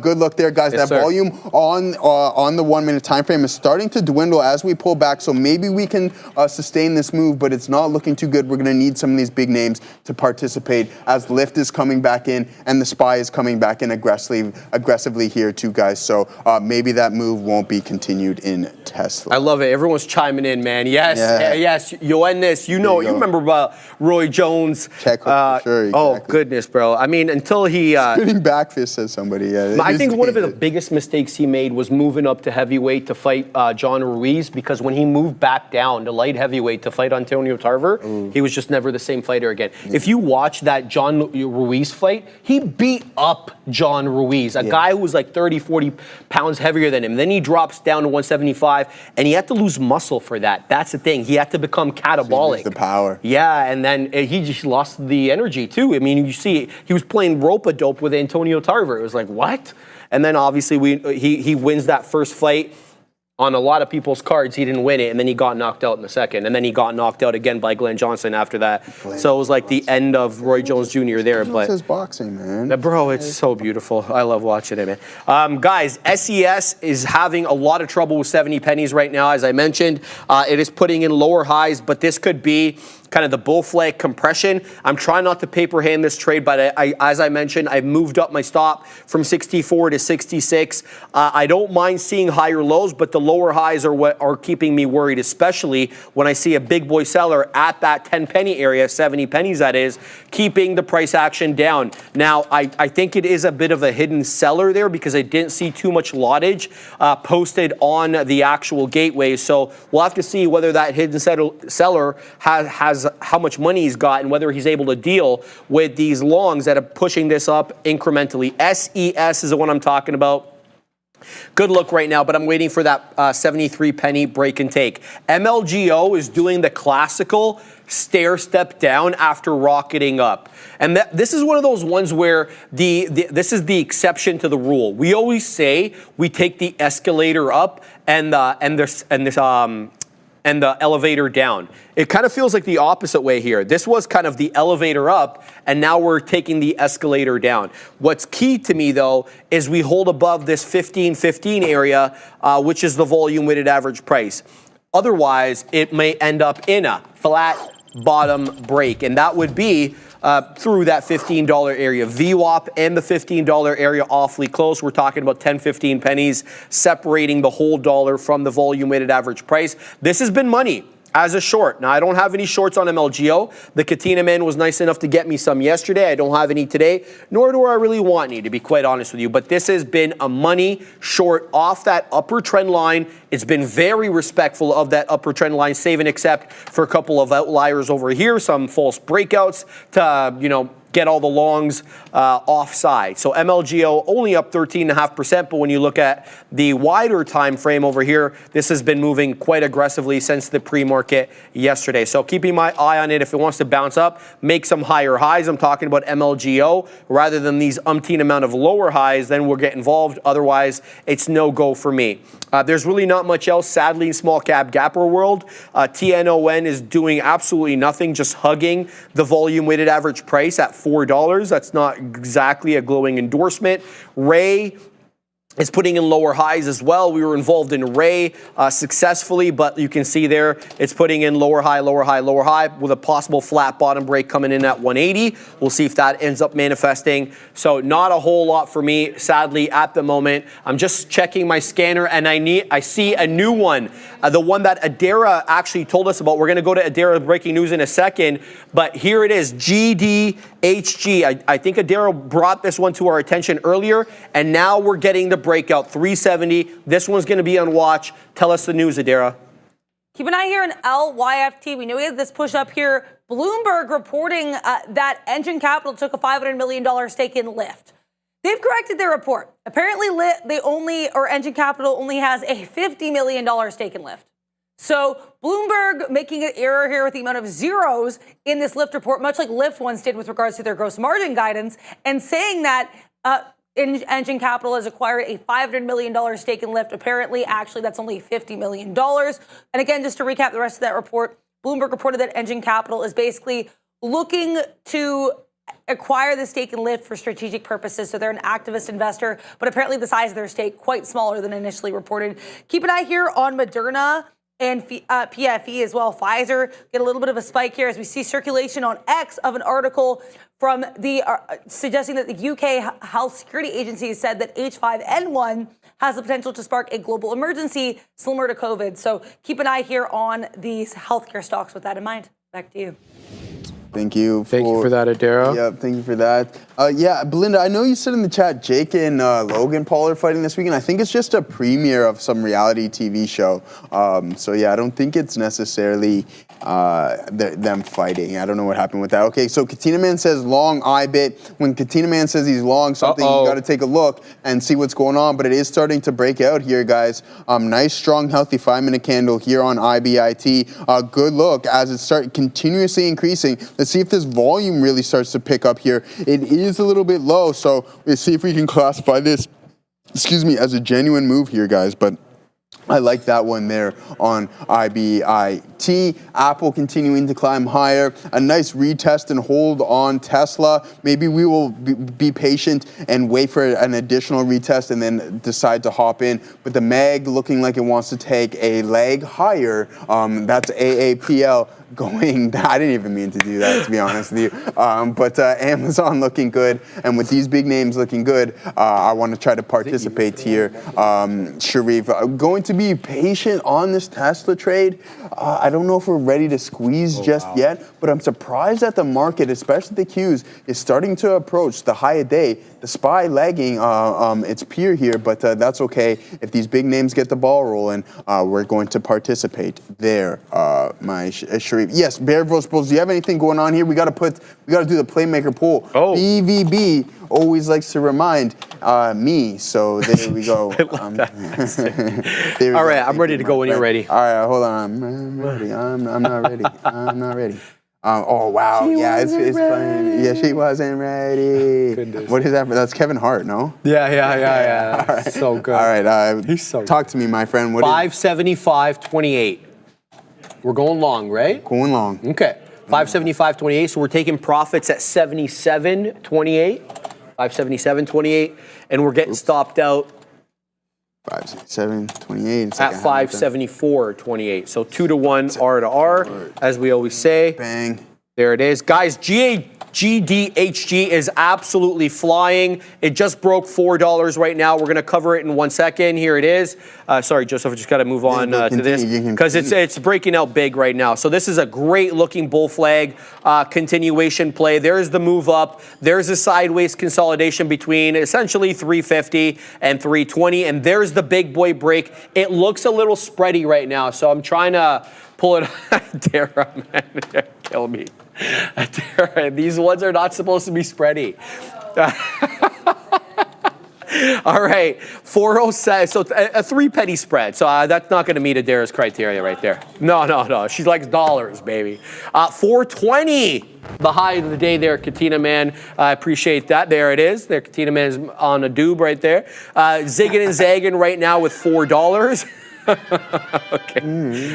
good luck there, guys. That volume on the 1 minute time frame is starting to dwindle as we pull back. So maybe we can sustain this move, but it's not looking too good. We're going to need some of these big names to participate as Lyft is coming back in and the SPY is coming back in aggressively here too, guys. So maybe that move won't be continued in Tesla. I love it. Everyone's chiming in, man. Yes. You end this. You remember about Roy Jones. Check hook for sure. Exactly. Oh, goodness, bro. I mean, until he... Spinning back fist, says somebody. Yeah, I think one of the biggest mistakes he made was moving up to heavyweight to fight John Ruiz, because when he moved back down to light heavyweight to fight Antonio Tarver, he was just never the same fighter again. If you watch that John Ruiz fight, he beat up John Ruiz, a guy who was like 30, 40 pounds heavier than him. Then he drops down to 175, and he had to lose muscle for that. That's the thing. He had to become catabolic. The power. Yeah, and then he just lost the energy too. I mean, you see, he was playing rope-a-dope with Antonio Tarver. It was like, what? And then obviously he wins that first fight. On a lot of people's cards, he didn't win it, and then he got knocked out in the second, and then he got knocked out again by Glenn Johnson after that. So it was like the end of Roy Jones Jr. there. But his boxing, man. Bro, it's so beautiful. I love watching it, man. Guys, SES is having a lot of trouble with 70 pennies right now, as I mentioned. It is putting in lower highs, but this could be kind of the bull flag compression. I'm trying not to paper hand this trade, but as I mentioned, I've moved up my stop from 64 to 66. I don't mind seeing higher lows, but the lower highs are what are keeping me worried, especially when I see a big boy seller at that 10 penny area, 70 pennies that is, keeping the price action down. Now, I think it is a bit of a hidden seller there because I didn't see too much lottage posted on the actual gateway. So we'll have to see whether that hidden seller has how much money he's got and whether he's able to deal with these longs that are pushing this up incrementally. SES is the one I'm talking about. Good look right now, but I'm waiting for that 73 penny break and take. MLGO is doing the classical stair step down after rocketing up. And this is one of those ones where this is the exception to the rule. We always say we take the escalator up and the elevator down. It kind of feels like the opposite way here. This was kind of the elevator up, and now we're taking the escalator down. What's key to me, though, is we hold above this 15.15 area, which is the volume weighted average price. Otherwise, it may end up in a flat bottom break, and that would be through that $15 area. VWAP and the $15 area awfully close. We're talking about 10, 15 pennies separating the whole dollar from the volume weighted average price. This has been money as a short. Now, I don't have any shorts on MLGO. The Katina man was nice enough to get me some yesterday. I don't have any today, nor do I really want any, to be quite honest with you. But this has been a money short off that upper trend line. It's been very respectful of that upper trend line, save and except for a couple of outliers over here, some false breakouts to, get all the longs offside. So MLGO only up 13.5%, but when you look at the wider time frame over here, this has been moving quite aggressively since the pre-market yesterday. So keeping my eye on it. If it wants to bounce up, make some higher highs. I'm talking about MLGO rather than these umpteen amount of lower highs, then we'll get involved. Otherwise, it's no go for me. There's really not much else, sadly, in small cap gapper world. TNON is doing absolutely nothing, just hugging the volume weighted average price at $4. That's not exactly a glowing endorsement. Ray is putting in lower highs as well. We were involved in Ray successfully, but you can see there it's putting in lower high, lower high, lower high with a possible flat bottom break coming in at 180. We'll see if that ends up manifesting. So not a whole lot for me, sadly, at the moment. I'm just checking my scanner and I see a new one, the one that Adara actually told us about. We're gonna go to Adara breaking news in a second, but here it is, GDHG. I think Adara brought this one to our attention earlier, and now we're getting the breakout 370. This one's going to be on watch. Tell us the news, Adara. Keep an eye here on LYFT. We know we had this push up here. Bloomberg reporting that Engine Capital took a $500 million stake in Lyft. They've corrected their report. Apparently, Engine Capital only has a $50 million stake in Lyft. So Bloomberg making an error here with the amount of zeros in this Lyft report, much like Lyft once did with regards to their gross margin guidance, and saying that Engine Capital has acquired a $500 million stake in Lyft. Apparently, actually, that's only $50 million. And again, just to recap the rest of that report, Bloomberg reported that Engine Capital is basically looking to acquire the stake in Lyft for strategic purposes. So they're an activist investor, but apparently the size of their stake quite smaller than initially reported. Keep an eye here on Moderna and PFE as well. Pfizer get a little bit of a spike here as we see circulation on X of an article from the suggesting that the UK Health Security Agency said that H5N1 has the potential to spark a global emergency similar to COVID. So keep an eye here on these healthcare stocks with that in mind. Back to you. Thank you for that, Adara. Yeah, thank you for that. Yeah, Belinda, I know you said in the chat Jake and Logan Paul are fighting this weekend. I think it's just a premiere of some reality TV show. So yeah, I don't think it's necessarily them fighting. I don't know what happened with that. Okay, so Katina Man says long IBIT. When Katina Man says he's long something, you got to take a look and see what's going on. But it is starting to break out here, guys. Nice, strong, healthy 5-minute candle here on IBIT. Good look as it starts continuously increasing. Let's see if this volume really starts to pick up here. It is a little bit low, so let's see if we can classify this, as a genuine move here, guys. But I like that one there on IBIT. Apple continuing to climb higher. A nice retest and hold on Tesla. Maybe we will be patient and wait for an additional retest and then decide to hop in. But the MAG looking like it wants to take a leg higher. That's AAPL going. I didn't even mean to do that, to be honest with you. But Amazon looking good. And with these big names looking good, I want to try to participate here. Sharif, going to be patient on this Tesla trade. I don't know if we're ready to squeeze just yet, but I'm surprised that the market, especially the Qs, is starting to approach the high of day. The SPY lagging its peer here, but that's okay. If these big names get the ball rolling, we're going to participate there. My Sharif. Yes, Bear vs. Bulls. Do you have anything going on here? We got to do the playmaker poll. Oh. BVB always likes to remind me, so there we go. All right, I'm ready to go when you're ready. All right, hold on. I'm ready. I'm not ready. I'm not ready. Oh, wow. It's playing. Yeah, she wasn't ready. Goodness. What is that? That's Kevin Hart, no? Yeah. All right. So good. All right. He's so talk to me, my friend. What 575.28. We're going long, right? Going long. Okay. 575.28. So we're taking profits at 77.28. 577.28. And we're getting stopped out 567.28 at 574.28. So 2 to 1 R to R, as we always say. Bang. There it is. Guys, GDHG is absolutely flying. It just broke $4 right now. We're going to cover it in 1 second. Here it is. Sorry, Joseph, I just got to move on to this because it's breaking out big right now. So this is a great looking bull flag continuation play. There's the move up. There's a sideways consolidation between essentially 350 and 320. And there's the big boy break. It looks a little spready right now. So I'm trying to pull it. Dara, man, kill me. Dara, these ones are not supposed to be spready. All right, 407. So a 3 penny spread. So that's not going to meet Adara's criteria right there. No. She likes dollars, baby. 420. The high of the day there, Katina Man. I appreciate that. There it is. There, Katina Man is on a doob right there. Zigging and zagging right now with $4. Okay.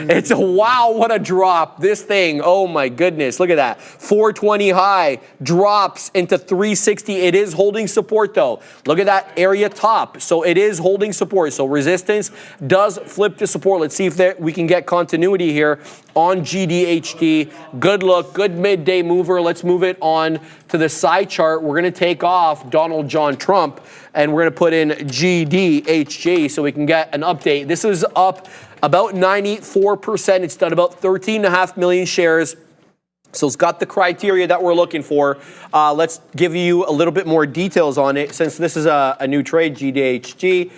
It's a wow, what a drop. This thing, oh my goodness, look at that. 420 high, drops into 360. It is holding support though. Look at that area top. So it is holding support. So resistance does flip to support. Let's see if we can get continuity here on GDHD. Good look, good midday mover. Let's move it on to the side chart. We're going to take off Donald John Trump and we're going to put in GDHG so we can get an update. This is up about 94%. It's done about 13.5 million shares. So it's got the criteria that we're looking for. Let's give you a little bit more details on it since this is a new trade, GDHG.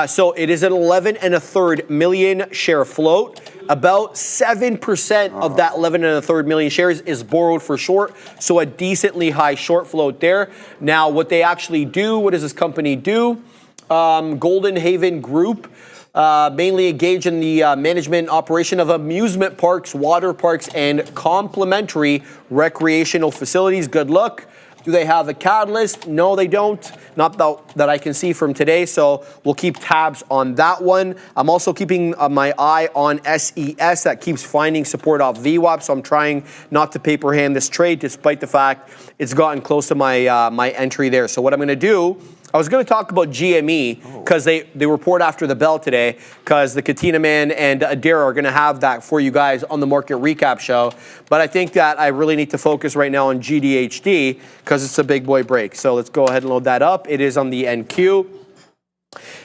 So it is an 11.3 million share float. About 7% of that 11.3 million shares is borrowed for short. So a decently high short float there. Now what they actually do, what does this company do? Golden Haven Group. Mainly engage in the management and operation of amusement parks, water parks, and complementary recreational facilities. Good luck. Do they have a catalyst? No, they don't. Not that I can see from today, so we'll keep tabs on that one. I'm also keeping my eye on SES. That keeps finding support off VWAP, so I'm trying not to paper hand this trade despite the fact it's gotten close to my my entry there. So what I'm going to do, I was going to talk about GME because they report after the bell today because the Katina Man and Adara are going to have that for you guys on the market recap show. But I think that I really need to focus right now on GDHD because it's a big boy break. So let's go ahead and load that up. It is on the NQ.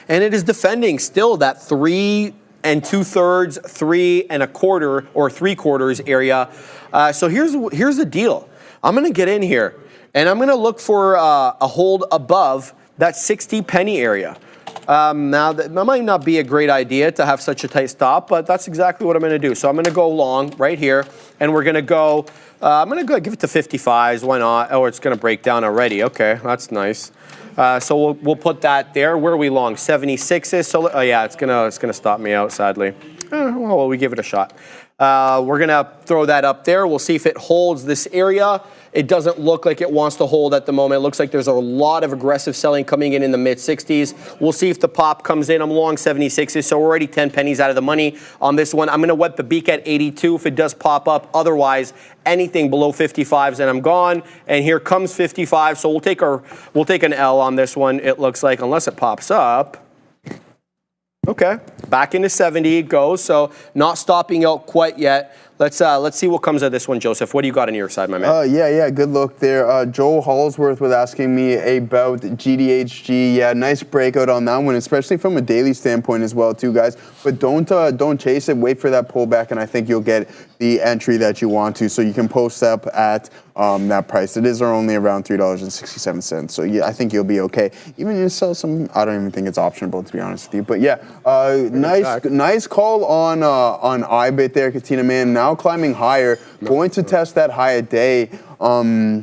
And it is defending still that 3 2/3, 3 1/4, or 3/4 area. So here's the deal. I'm going to get in here and I'm going to look for a hold above that 60 penny area. Now, that might not be a great idea to have such a tight stop, but that's exactly what I'm going to do. So I'm going to go long right here, and we're going to go, I'm going to go give it to 55s. Why not? Oh, it's going to break down already. Okay, that's nice. So we'll put that there. Where are we long? 76s. So yeah, it's gonna stop me out, sadly. Well, we give it a shot. We're going to throw that up there. We'll see if it holds this area. It doesn't look like it wants to hold at the moment. It looks like there's a lot of aggressive selling coming in the mid-60s. We'll see if the pop comes in. I'm long 76s, so we're already 10 pennies out of the money on this one. I'm going to wet the beak at 82 if it does pop up. Otherwise, anything below 55s and I'm gone. And here comes 55. So we'll take an L on this one. It looks like, unless it pops up. Okay, back into 70 it goes. So not stopping out quite yet. Let's see what comes of this one, Joseph. What do you got on your side, my man? Yeah, good look there. Joel Hallsworth was asking me about GDHG. Yeah, nice breakout on that one, especially from a daily standpoint as well, too, guys. But don't chase it. Wait for that pullback, and I think you'll get the entry that you want to. So you can post up at that price. It is only around $3.67. So yeah, I think you'll be okay. Even if you sell some, I don't even think it's optionable, to be honest with you. But yeah, nice call on IBIT there, Katina man. Now climbing higher, going to test that higher day. Yeah,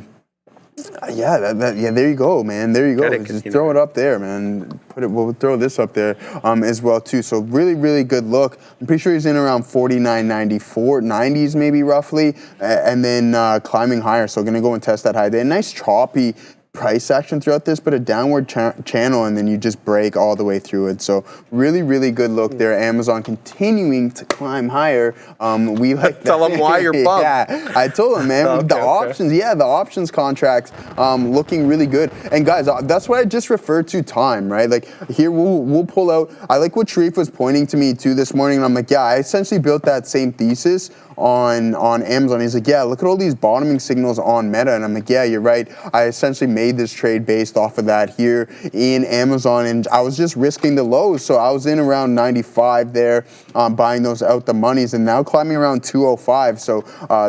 there you go, man. There you go. Just throw it up there, man. We'll throw this up there as well too. So really good look. I'm pretty sure he's in around 49.94, 90s maybe roughly, and then climbing higher. So gonna go and test that high day. Nice choppy price action throughout this, but a downward channel, and then you just break all the way through it. So really good look there. Amazon continuing to climb higher. We like that. Tell them why you're pumped. Yeah, I told them, man. The options contracts looking really good. And guys, that's what I just referred to time, right? Like here we'll pull out. I like what Sharif was pointing to me too this morning, and I'm like, yeah, I essentially built that same thesis on Amazon. He's like, yeah, look at all these bottoming signals on Meta. And I'm like, yeah, you're right. I essentially made this trade based off of that here in Amazon, and I was just risking the lows. So I was in around 95 there, buying those out the monies, and now climbing around 205. So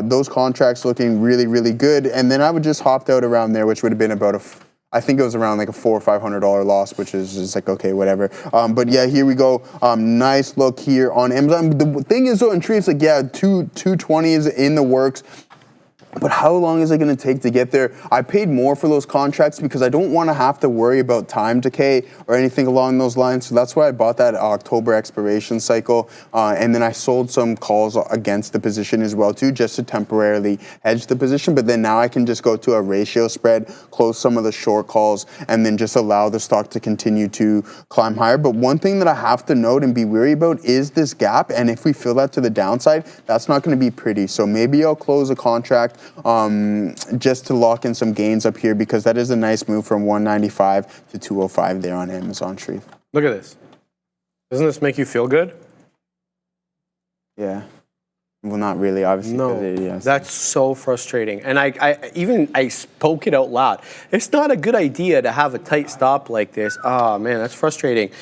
those contracts looking really good. And then I would just hopped out around there, which would have been about I think it was around like a $400 or $500 loss, which is just like, okay, whatever. But yeah, here we go. Nice look here on Amazon. The thing is though, in Tree's like, yeah, 220 is in the works. But how long is it going to take to get there? I paid more for those contracts because I don't want to have to worry about time decay or anything along those lines. So that's why I bought that October expiration cycle. And then I sold some calls against the position as well too, just to temporarily hedge the position. But then now I can just go to a ratio spread, close some of the short calls, and then just allow the stock to continue to climb higher. But one thing that I have to note and be wary about is this gap. And if we fill that to the downside, that's not going to be pretty. So maybe I'll close a contract just to lock in some gains up here, because that is a nice move from 195 to 205 there on Amazon Sharif. Look at this. Doesn't this make you feel good? Yeah. Well, not really, obviously. No, that's so frustrating. And I spoke it out loud. It's not a good idea to have a tight stop like this. Oh, man, that's frustrating.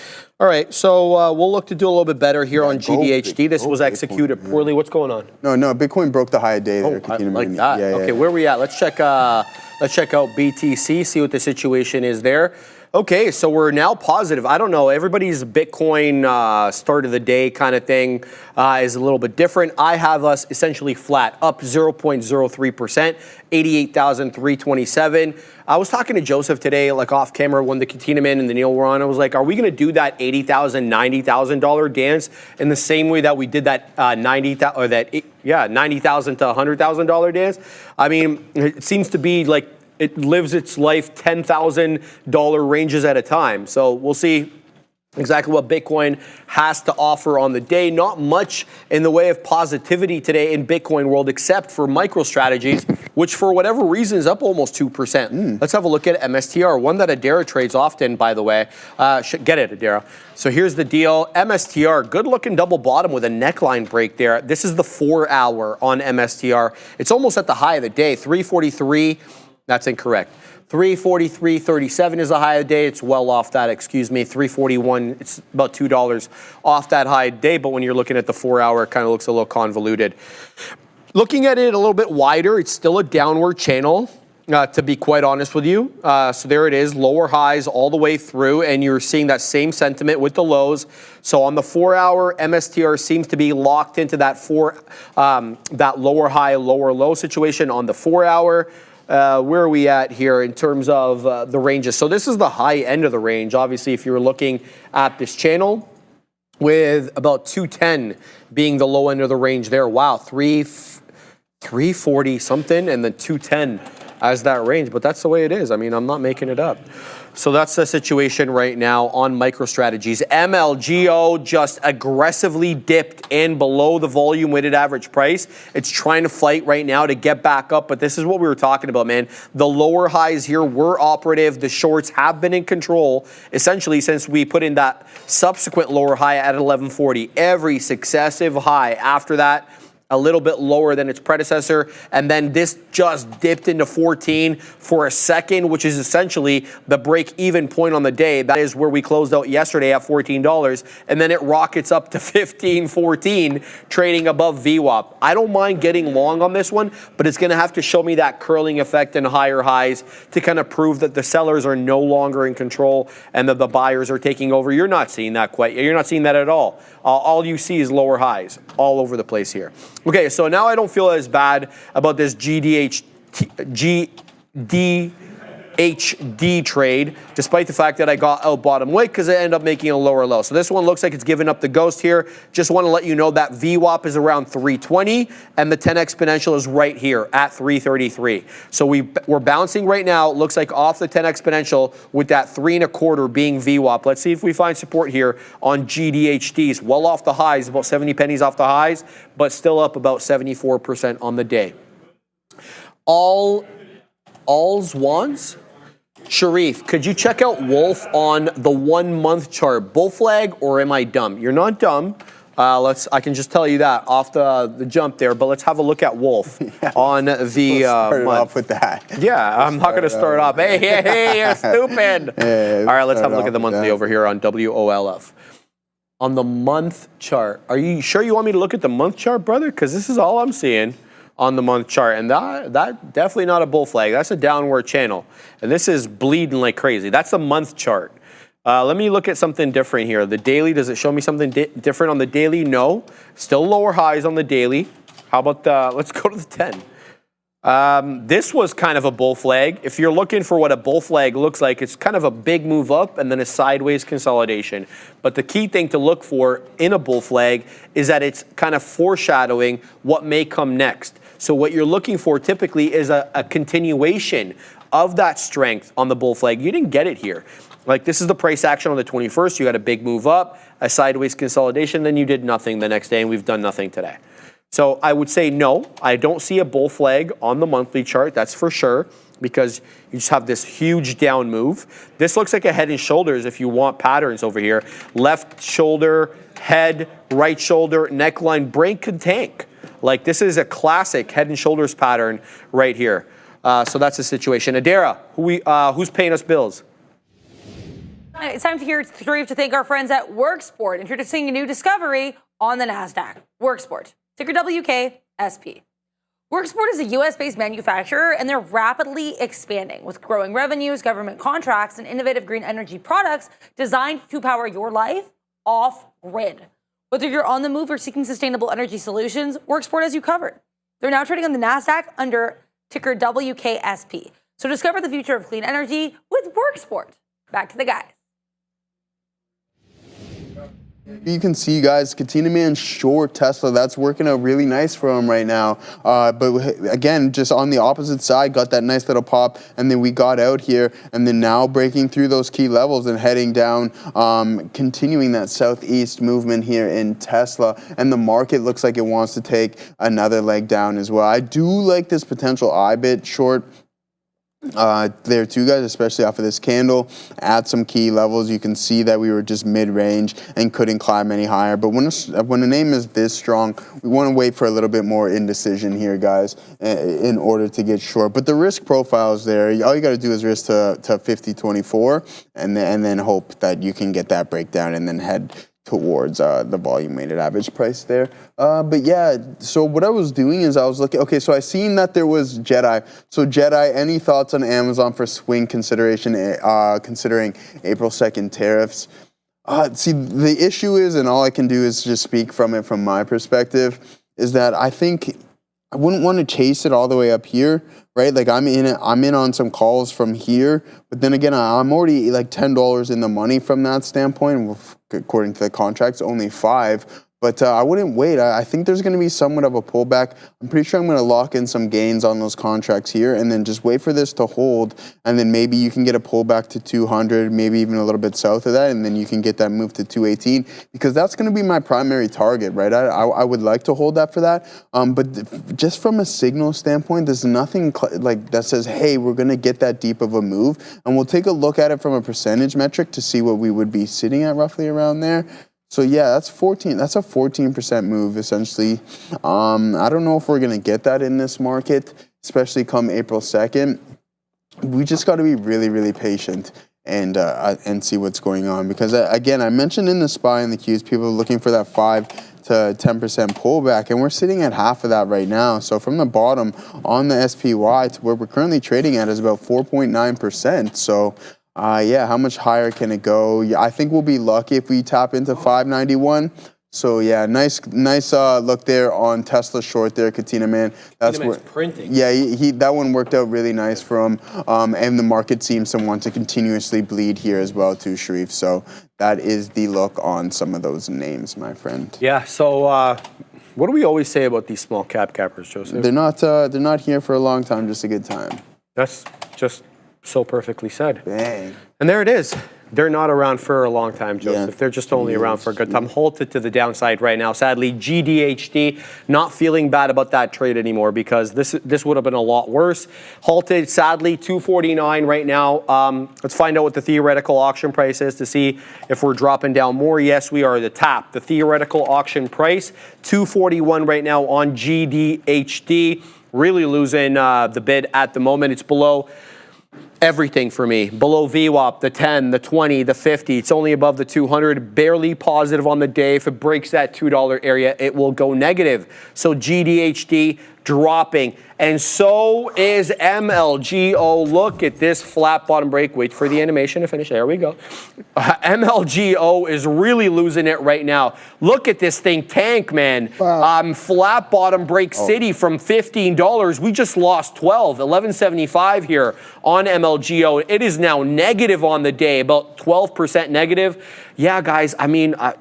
All right, so we'll look to do a little bit better here on GDHD. This was executed poorly. What's going on? No, Bitcoin broke the high day there. I like that. Yeah, okay, where are we at? Let's check out BTC, see what the situation is there. Okay, so we're now positive. I don't know, everybody's Bitcoin start of the day kind of thing is a little bit different. I have us essentially flat, up 0.03%, 88,327. I was talking to Joseph today, like off camera, when the Katina Man and the Neil were on. I was like, are we going to do that $80,000, $90,000 dance in the same way that we did that $90,000 to $100,000 dance? I mean, it seems to be like it lives its life $10,000 ranges at a time. So we'll see exactly what Bitcoin has to offer on the day. Not much in the way of positivity today in Bitcoin world, except for MicroStrategies, which for whatever reason is up almost 2%. Let's have a look at MSTR, one that Adara trades often, by the way. Get it, Adara. So here's the deal. MSTR, good looking double bottom with a neckline break there. This is the 4 hour on MSTR. It's almost at the high of the day, 343. That's incorrect. 343.37 is the high of the day. It's well off that, 341. It's about $2 off that high day, but when you're looking at the 4 hour, it kind of looks a little convoluted. Looking at it a little bit wider, it's still a downward channel, to be quite honest with you. So there it is, lower highs all the way through, and you're seeing that same sentiment with the lows. So on the 4 hour, MSTR seems to be locked into that that lower high, lower low situation on the 4 hour. Where are we at here in terms of the ranges? So this is the high end of the range. Obviously, if you're looking at this channel, with about 210 being the low end of the range there. Wow, 340 something and then 210 as that range, but that's the way it is. I mean, I'm not making it up. So that's the situation right now on MicroStrategies. MLGO just aggressively dipped in below the volume weighted average price. It's trying to fight right now to get back up, but this is what we were talking about, man. The lower highs here were operative. The shorts have been in control essentially since we put in that subsequent lower high at 1140. Every successive high after that, a little bit lower than its predecessor, and then this just dipped into 14 for a second, which is essentially the break-even point on the day. That is where we closed out yesterday at $14, and then it rockets up to 15, 14, trading above VWAP. I don't mind getting long on this one, but it's going to have to show me that curling effect and higher highs to kind of prove that the sellers are no longer in control and that the buyers are taking over. You're not seeing that quite. You're not seeing that at all. All you see is lower highs all over the place here. Okay, so now I don't feel as bad about this GDHD trade, despite the fact that I got out bottom weight because I end up making a lower low. So this one looks like it's giving up the ghost here. Just want to let you know that VWAP is around 320 and the 10 exponential is right here at 333. So we're bouncing right now. It looks like off the 10 exponential with that 3.25 being VWAP. Let's see if we find support here on GDHDs. Well off the highs, about 70 pennies off the highs, but still up about 74% on the day. All's Wands. Sharif, could you check out Wolf on the 1 month chart? Bull flag, or am I dumb? You're not dumb. I can just tell you that off the jump there, but let's have a look at Wolf on the Start month. off with that. Yeah, I'm not going to start off. Hey, you're stupid. All right, let's have a look at the monthly over here on WOLF. On the month chart, are you sure you want me to look at the month chart, brother? Because this is all I'm seeing on the month chart, and that definitely not a bull flag. That's a downward channel, and this is bleeding like crazy. That's a month chart. Let me look at something different here. The daily, does it show me something different on the daily? No. Still lower highs on the daily. How about let's go to the 10. This was kind of a bull flag. If you're looking for what a bull flag looks like, it's kind of a big move up and then a sideways consolidation. But the key thing to look for in a bull flag is that it's kind of foreshadowing what may come next. So what you're looking for typically is a continuation of that strength on the bull flag. You didn't get it here. Like, this is the price action on the 21st. You got a big move up, a sideways consolidation, then you did nothing the next day, and we've done nothing today. So I would say no, I don't see a bull flag on the monthly chart, that's for sure, because you just have this huge down move. This looks like a head and shoulders if you want patterns over here. Left shoulder, head, right shoulder, neckline, break and tank. Like, this is a classic head and shoulders pattern right here. So that's the situation. Adara, who's paying us bills? It's time to hear Sharif to thank our friends at WorkSport, introducing a new discovery on the NASDAQ. WorkSport, ticker WKSP. WorkSport is a U.S.-based manufacturer, and they're rapidly expanding with growing revenues, government contracts, and innovative green energy products designed to power your life off-grid. Whether you're on the move or seeking sustainable energy solutions, WorkSport has you covered. They're now trading on the NASDAQ under ticker WKSP. So discover the future of clean energy with WorkSport. Back to the guys. You can see, guys, Katina Man short Tesla. That's working out really nice for him right now. But again, just on the opposite side, got that nice little pop, and then we got out here, and then now breaking through those key levels and heading down, continuing that southeast movement here in Tesla. And the market looks like it wants to take another leg down as well. I do like this potential IBIT short there too, guys, especially off of this candle at some key levels. You can see that we were just mid-range and couldn't climb any higher. But when a name is this strong, we want to wait for a little bit more indecision here, guys, in order to get short. But the risk profile is there. All you got to do is risk to 50.24 and then hope that you can get that breakdown and then head towards the volume weighted average price there. But yeah, so what I was doing is I was looking, okay, so I seen that there was Jedi. So Jedi, any thoughts on Amazon for swing consideration, considering April 2nd tariffs? See, the issue is, and all I can do is just speak from it from my perspective, is that I think I wouldn't want to chase it all the way up here, right? Like I'm in on some calls from here, but then again, I'm already like $10 in the money from that standpoint. According to the contracts, only 5. But I wouldn't wait. I think there's going to be somewhat of a pullback. I'm pretty sure I'm going to lock in some gains on those contracts here and then just wait for this to hold. And then maybe you can get a pullback to 200, maybe even a little bit south of that. And then you can get that move to 218 because that's going to be my primary target, right? I would like to hold that for that. But just from a signal standpoint, there's nothing like that says, hey, we're going to get that deep of a move. And we'll take a look at it from a percentage metric to see what we would be sitting at roughly around there. So yeah, that's 14. That's a 14% move essentially. I don't know if we're gonna get that in this market, especially come April 2nd. We just got to be really, really patient and see what's going on because again, I mentioned in the SPY and the Qs, people are looking for that 5 to 10% pullback, and we're sitting at half of that right now. So from the bottom on the SPY to where we're currently trading at is about 4.9%. So. Yeah, how much higher can it go? Yeah, I think we'll be lucky if we tap into 591. So yeah, nice look there on Tesla short there, Katina man. That's where printing. Yeah, he that one worked out really nice for him. And the market seems to want to continuously bleed here as well too, Sharif. So that is the look on some of those names, my friend. Yeah. So what do we always say about these small cap cappers, Joseph? They're not here for a long time, just a good time. That's just so perfectly said. Bang. And there it is. They're not around for a long time, Joseph. Yeah. They're just only around for a good time. Halted to the downside right now. Sadly, GDHD, not feeling bad about that trade anymore because this would have been a lot worse. Halted, sadly, 249 right now. Let's find out what the theoretical auction price is to see if we're dropping down more. Yes, we are. The tap. The theoretical auction price, 241 right now on GDHD. Really losing the bid at the moment. It's below everything for me. Below VWAP, the 10, the 20, the 50. It's only above the 200. Barely positive on the day. If it breaks that $2 area, it will go negative. So GDHD dropping. And so is MLGO. Look at this flat bottom break. Wait for the animation to finish. There we go. MLGO is really losing it right now. Look at this thing tank, man. Wow. Flat bottom break city from $15. We just lost 12, 11.75 here on MLGO. It is now negative on the day, about 12% negative. Yeah, guys, I mean, I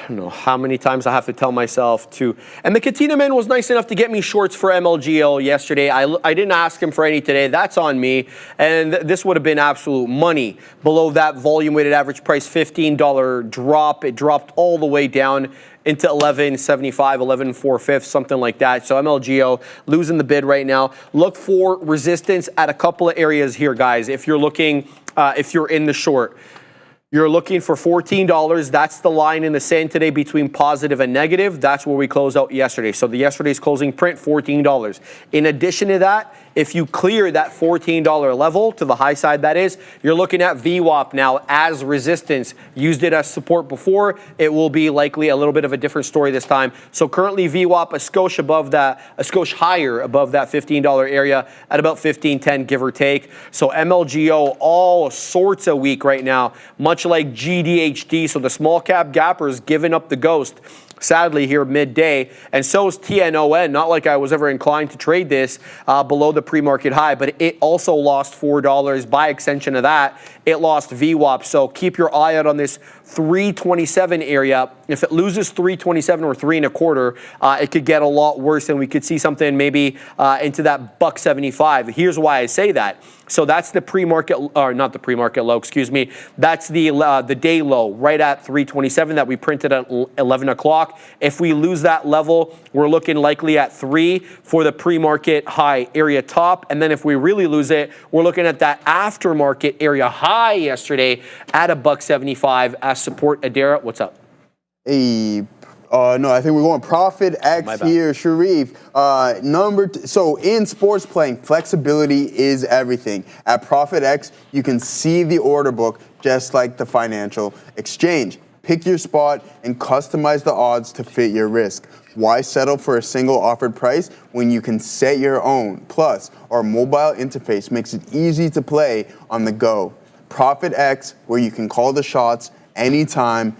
don't know how many times I have to tell myself to. And the Katina man was nice enough to get me shorts for MLGO yesterday. I didn't ask him for any today. That's on me. And this would have been absolute money. Below that volume weighted average price, $15 drop. It dropped all the way down into 11.75, 11.4, something like that. So MLGO losing the bid right now. Look for resistance at a couple of areas here, guys. If you're looking, if you're in the short. You're looking for $14. That's the line in the sand today between positive and negative. That's where we closed out yesterday. So the yesterday's closing print, $14. In addition to that, if you clear that $14 level to the high side, that is, you're looking at VWAP now as resistance. Used it as support before. It will be likely a little bit of a different story this time. So currently VWAP a skosh above that, a skosh higher above that $15 area at about 15.10, give or take. So MLGO all sorts of weak right now, much like GDHD. So the small cap gappers giving up the ghost. Sadly here midday, and so is TNON. Not like I was ever inclined to trade this below the pre-market high, but it also lost $4. By extension of that, it lost VWAP. So keep your eye out on this 327 area. If it loses 327 or 3.25, it could get a lot worse, and we could see something maybe into that $1.75. Here's why I say that. So that's the pre-market, or not the pre-market low, excuse me. That's the day low, right at 327 that we printed at 11 o'clock. If we lose that level, we're looking likely at 3 for the pre-market high area top. And then if we really lose it, we're looking at that aftermarket area high yesterday at $1.75 as support. Adara, what's up? Hey. No, I think we're going Profit X here, Sharif. So in sports playing, flexibility is everything. At Profit X, you can see the order book just like the financial exchange. Pick your spot and customize the odds to fit your risk. Why settle for a single offered price when you can set your own? Plus, our mobile interface makes it easy to play on the go. Profit X, where you can call the shots anytime,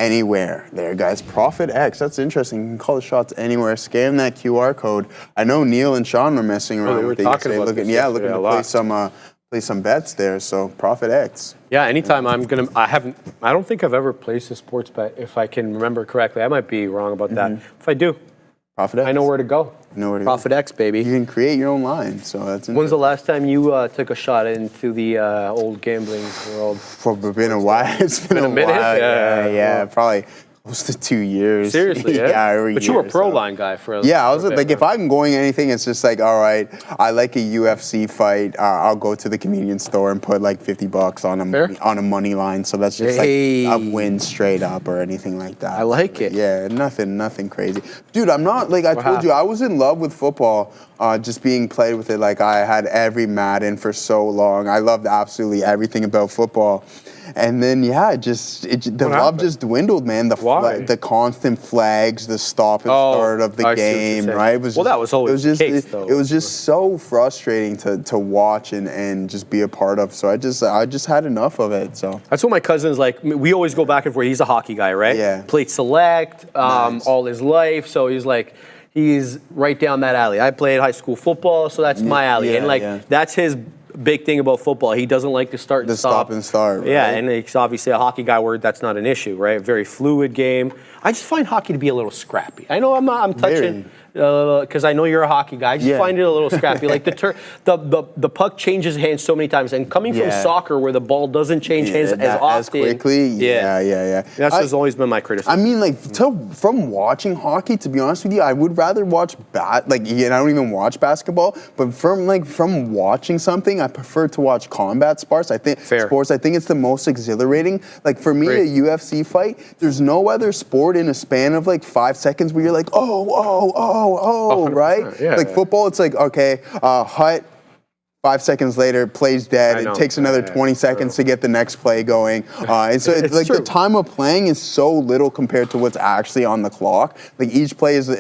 anywhere there, guys. Profit X, that's interesting. You can call the shots anywhere. Scan that QR code. I know Neil and Sean were messing around they were with it. talking about Looking this yesterday to a lot. play some bets there. So Profit X. Yeah, anytime I don't think I've ever placed a sports bet, if I can remember correctly. I might be wrong about that. If I do, Profit X. I know where to go. Profit X, baby. You can create your own line, so that's When's the last time you took a shot into the old gambling world? For been a while. It's been a minute? while. Yeah. Yeah, probably close to 2 years. Seriously, yeah? every But year. you were a pro so. line guy for a Yeah, I was for a bit, like, if right? I'm going anything, it's just like, all right, I like a UFC fight. I'll go to the convenience store and put like $50 on a money line. So that's just like a win straight up or anything like that. I like it. Yeah, nothing crazy, dude. I'm not like I told you, I was in love with football. Just being played with it, like I had every Madden for so long. I loved absolutely everything about football. And then, the love just dwindled, man. The constant flags, the stop and start of the game, right? It was that was always the case, though. It was just so frustrating to watch and just be a part of. So I just had enough of it. So that's what my cousin's like. We always go back and forth. He's a hockey guy, right? Yeah. Played select all his life. So he's like, he's right down that alley. I played high school football, so that's my alley. And that's his big thing about football. He doesn't like to start and stop. Stop and start, right? Yeah, and it's obviously a hockey guy where that's not an issue, right? Very fluid game. I just find hockey to be a little scrappy. I know I'm touching because I know you're a hockey guy. I just find it a little scrappy. Like the puck changes hands so many times, and coming from soccer where the ball doesn't change hands as often, as quickly. Yeah. That's always been my criticism. I mean, like from watching hockey, to be honest with you, I would rather watch I don't even watch basketball, but from watching something, I prefer to watch combat sports. I think it's the most exhilarating. Like for me, a UFC fight, there's no other sport in a span of like 5 seconds where you're like, right? Like football, it's like, okay, hut. 5 seconds later, play's dead. It takes another 20 seconds to get the next play going. And so it's like the time of playing is so little compared to what's actually on the clock. Like each play is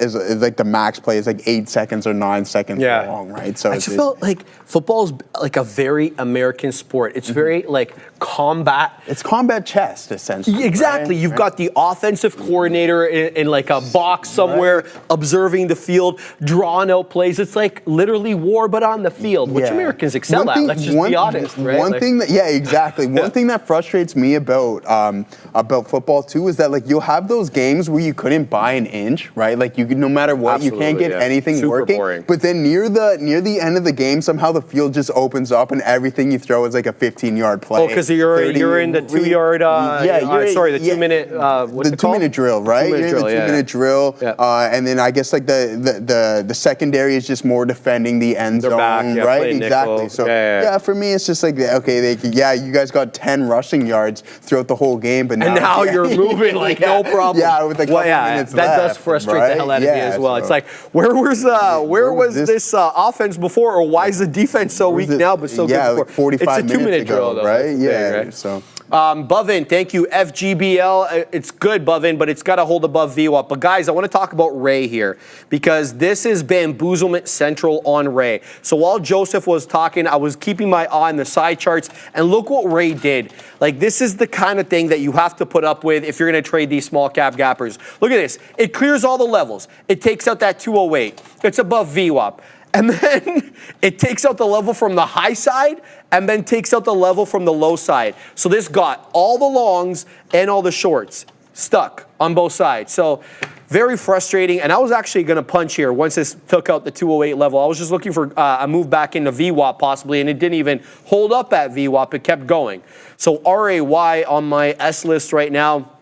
like the max play is like 8 seconds or 9 seconds long, right? So I just felt like football is like a very American sport. It's very like combat. It's combat chess, essentially. Exactly. Right? You've got the offensive coordinator in like a box somewhere, observing the field, drawing out plays. It's like literally war, but on the field, which Americans excel at. Let's just be honest, right? One thing that frustrates me about football too is that like you'll have those games where you couldn't buy an inch, right? Like you no matter what, you can't get anything Super working. boring. But then near the end of the game, somehow the field just opens up and everything you throw is like a 15-yard play. Oh, because you're in the 2-yard. The 2 minute. What's the it called? 2 minute drill, right? You're in the 2 minute drill, and then I guess like the secondary is just more defending the end zone, right? Exactly. So for me, it's just like you guys got 10 rushing yards throughout the whole game, but now you're moving like no problem. Yeah, with a couple minutes that left, does frustrate the hell out of me as well. It's like where was this offense before, or why is the defense so weak now but so good before? Like 45 it's a 2 minute drill, though. right? Right? So. Bovin, thank you. FGBL, it's good, Bovin, but it's got to hold above VWAP. But guys, I want to talk about Ray here because this is bamboozlement central on Ray. So while Joseph was talking, I was keeping my eye on the side charts, and look what Ray did. Like, this is the kind of thing that you have to put up with if you're going to trade these small cap gappers. Look at this. It clears all the levels. It takes out that 208. It's above VWAP. And then it takes out the level from the high side and then takes out the level from the low side. So this got all the longs and all the shorts stuck on both sides. So very frustrating. And I was actually going to punch here once this took out the 208 level. I was just looking for a move back into VWAP possibly, and it didn't even hold up at VWAP. It kept going. So RAY on my S list right now.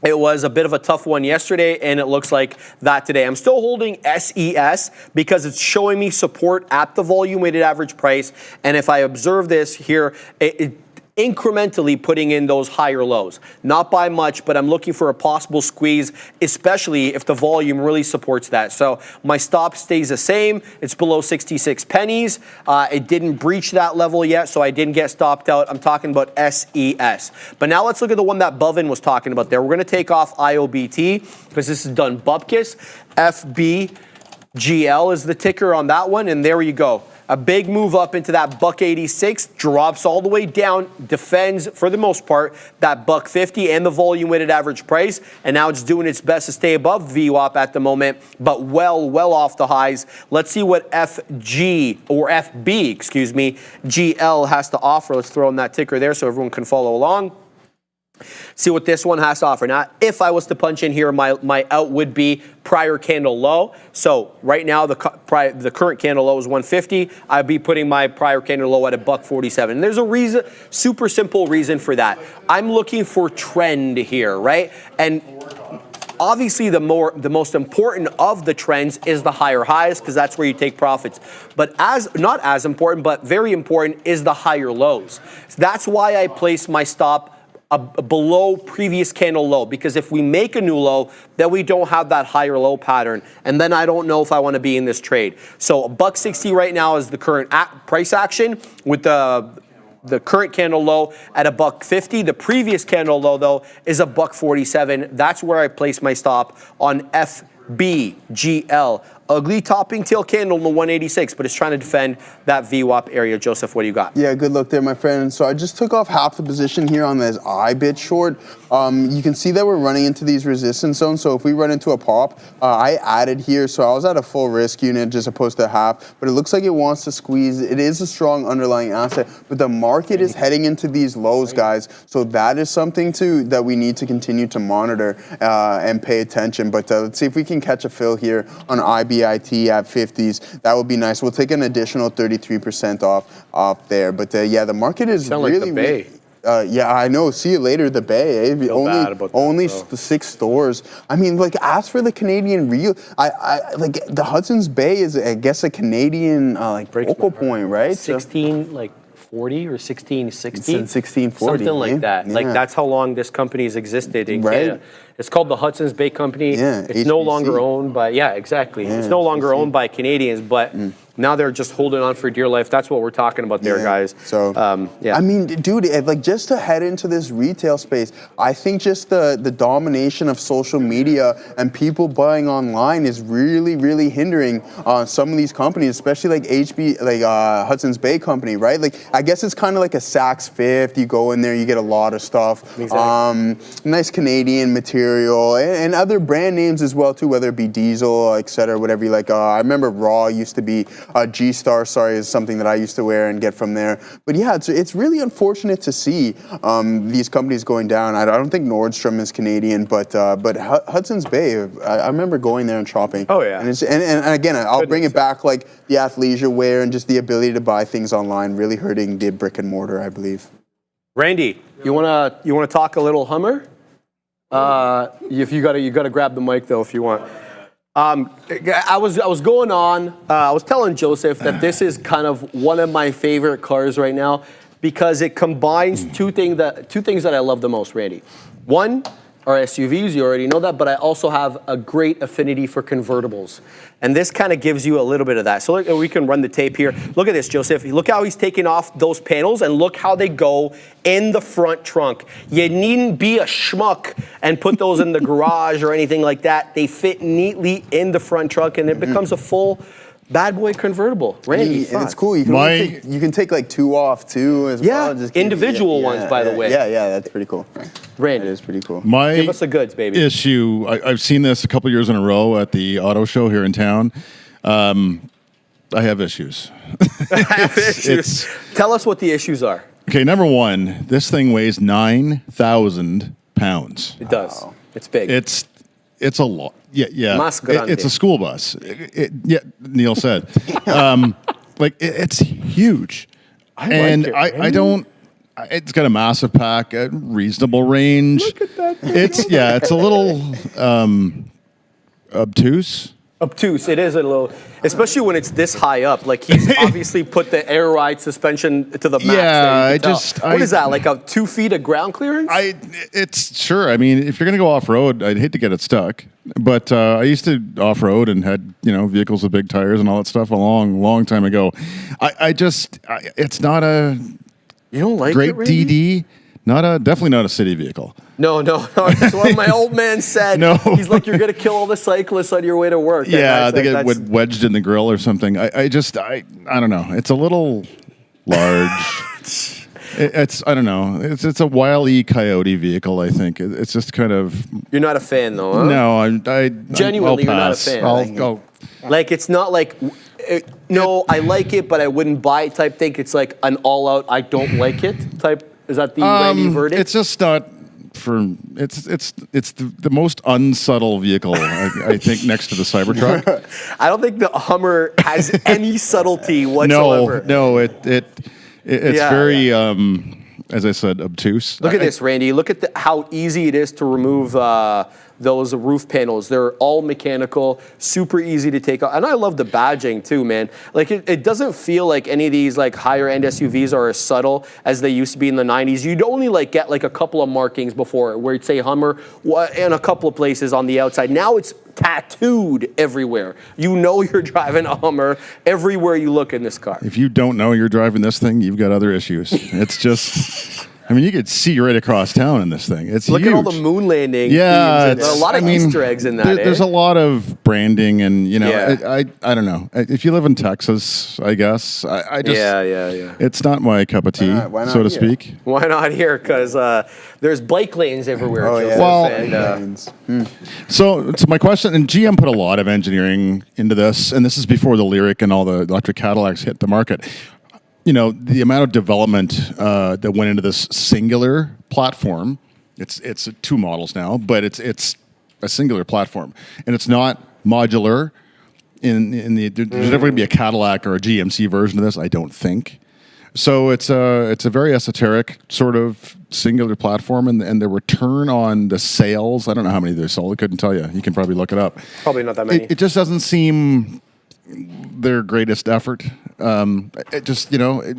It was a bit of a tough one yesterday, and it looks like that today. I'm still holding SES because it's showing me support at the volume-weighted average price. And if I observe this here, it incrementally putting in those higher lows. Not by much, but I'm looking for a possible squeeze, especially if the volume really supports that. So my stop stays the same. It's below 66 pennies. It didn't breach that level yet, so I didn't get stopped out. I'm talking about SES. But now let's look at the one that Bovin was talking about there. We're going to take off IOBT because this is done bupkis. FBGL is the ticker on that one, and there you go. A big move up into that $1.86, drops all the way down, defends for the most part that $1.50 and the volume weighted average price, and now it's doing its best to stay above VWAP at the moment, but well off the highs. Let's see what GL has to offer. Let's throw in that ticker there so everyone can follow along. See what this one has to offer. Now, if I was to punch in here, my out would be prior candle low. So right now, the current candle low is 150. I'd be putting my prior candle low at $1.47. And there's a reason, super simple reason for that. I'm looking for trend here, right? And obviously, the most important of the trends is the higher highs, because that's where you take profits. But not as important, but very important, is the higher lows. So that's why I place my stop below previous candle low, because if we make a new low, then we don't have that higher low pattern, and then I don't know if I want to be in this trade. So $1.60 right now is the current price action, with the current candle low at $1.50. The previous candle low, though, is $1.47. That's where I place my stop on FBGL. Ugly topping tail candle in the 186, but it's trying to defend that VWAP area. Joseph, what do you got? Yeah, good luck there, my friend. So I just took off half the position here on this I-bit short. You can see that we're running into these resistance zones. So if we run into a pop, I added here. So I was at a full risk unit just opposed to half, but it looks like it wants to squeeze. It is a strong underlying asset, but the market is heading into these lows, guys. So that is something that we need to continue to monitor and pay attention. But let's see if we can catch a fill here on IBIT at 50s. That would be nice. We'll take an additional 33% off there. But yeah, the market is really, like the Bay. Yeah, I know. See you later, the Bay. Eh? Only 6 stores. I mean, like, as for the Canadian real, I like the Hudson's Bay is, I guess, a Canadian focal point, right? 1640 or 1660? 1640. Something like that. Yeah. Like, that's how long this company's existed in Right. Canada. It's called the Hudson's Bay Company. Yeah, it's no HBC. longer owned by, exactly. Yeah, it's no longer HBC. owned by Canadians, but now they're just holding on for dear life. That's what we're talking about there, guys. So, yeah. I mean, dude, like, just to head into this retail space, I think just the domination of social media and people buying online is really, really hindering some of these companies, especially like Hudson's Bay Company, right? Like, I guess it's kind of like a Saks Fifth. You go in there, you get a lot of stuff. Exactly. Nice Canadian material and other brand names as well too, whether it be Diesel, et cetera, whatever you like. I remember Raw used to be G-Star, is something that I used to wear and get from there. But yeah, it's really unfortunate to see these companies going down. I don't think Nordstrom is Canadian, but Hudson's Bay, I remember going there and shopping. Oh yeah. And again, I'll bring it back, like the athleisure wear and just the ability to buy things online really hurting the brick and mortar, I believe. Randy, you wanna talk a little Hummer? If you gotta grab the mic though if you want. I was going on. I was telling Joseph that this is kind of one of my favorite cars right now because it combines two things that I love the most, Randy. One are SUVs, you already know that, but I also have a great affinity for convertibles. And this kind of gives you a little bit of that. So we can run the tape here. Look at this, Joseph. Look how he's taking off those panels and look how they go in the front trunk. You needn't be a schmuck and put those in the garage or anything like that. They fit neatly in the front trunk and it becomes a full bad boy convertible. Randy, and it's cool. You can take like 2 off too as well. Just individual ones, by the way. Yeah, that's pretty cool. Randy, It is pretty cool. give us the goods, baby. Issue, I've seen this a couple years in a row at the auto show here in town. I have issues. Tell us what the issues are. Okay, number one, this thing weighs 9,000 pounds. It does. It's big. It's a lot. Yeah. Mas grande. It's a school bus. Yeah, Neil said. It's huge. I don't. It's got a massive pack, a reasonable range. Look at that. It's a little obtuse. Obtuse. It is a little, especially when it's this high up. Like he's obviously put the air ride suspension to the max. Yeah, What is that? Like a 2 feet of ground clearance? It's sure. I mean, if you're gonna go off road, I'd hate to get it stuck. But I used to off road and had vehicles with big tires and all that stuff a long time ago. It's not a You don't like great it, Randy? DD. Definitely not a city vehicle. No. That's what my old man said. No. He's like, you're going to kill all the cyclists on your way to work. Yeah, And they get that's- wedged in the grill or something. I don't know. It's a little large. I don't know. It's a Wile E. Coyote vehicle, I think. It's just kind of. You're not a fan, though, huh? No, Genuinely, I'll you're not a pass. fan. I'll go. Like, it's not like, no, I like it, but I wouldn't buy it type thing. It's like an all-out, I don't like it type. Is that the Randy verdict? It's just not for. It's the most unsubtle vehicle, I think, next to the Cybertruck. I don't think the Hummer has any subtlety whatsoever. No, it's very, as I said, obtuse. Look at this, Randy. Look at how easy it is to remove those roof panels. They're all mechanical, super easy to take off. And I love the badging too, man. Like it doesn't feel like any of these like higher end SUVs are as subtle as they used to be in the 90s. You'd only like get like a couple of markings before where you'd say Hummer and a couple of places on the outside. Now it's tattooed everywhere. You know you're driving a Hummer everywhere you look in this car. If you don't know you're driving this thing, you've got other issues. It's just, I mean, you could see right across town in this thing. It's Look huge. at all the moon landing. Yeah, themes. A lot of Easter eggs in that. There's a lot of branding, and Yeah. I don't know. If you live in Texas, I guess I just Yeah. It's not my cup of tea, Why not so to here? speak. Why not here? Because there's bike lanes everywhere. Oh, Joseph, yeah. and, So my question, and GM put a lot of engineering into this, and this is before the Lyric and all the electric Cadillacs hit the market. The amount of development that went into this singular platform, it's 2 models now, but it's a singular platform, and it's not modular. There's never going to be a Cadillac or a GMC version of this, I don't think. So it's a very esoteric sort of singular platform, and the return on the sales, I don't know how many they sold. I couldn't tell you. You can probably look it up. probably not that many. It just doesn't seem their greatest effort. It just, I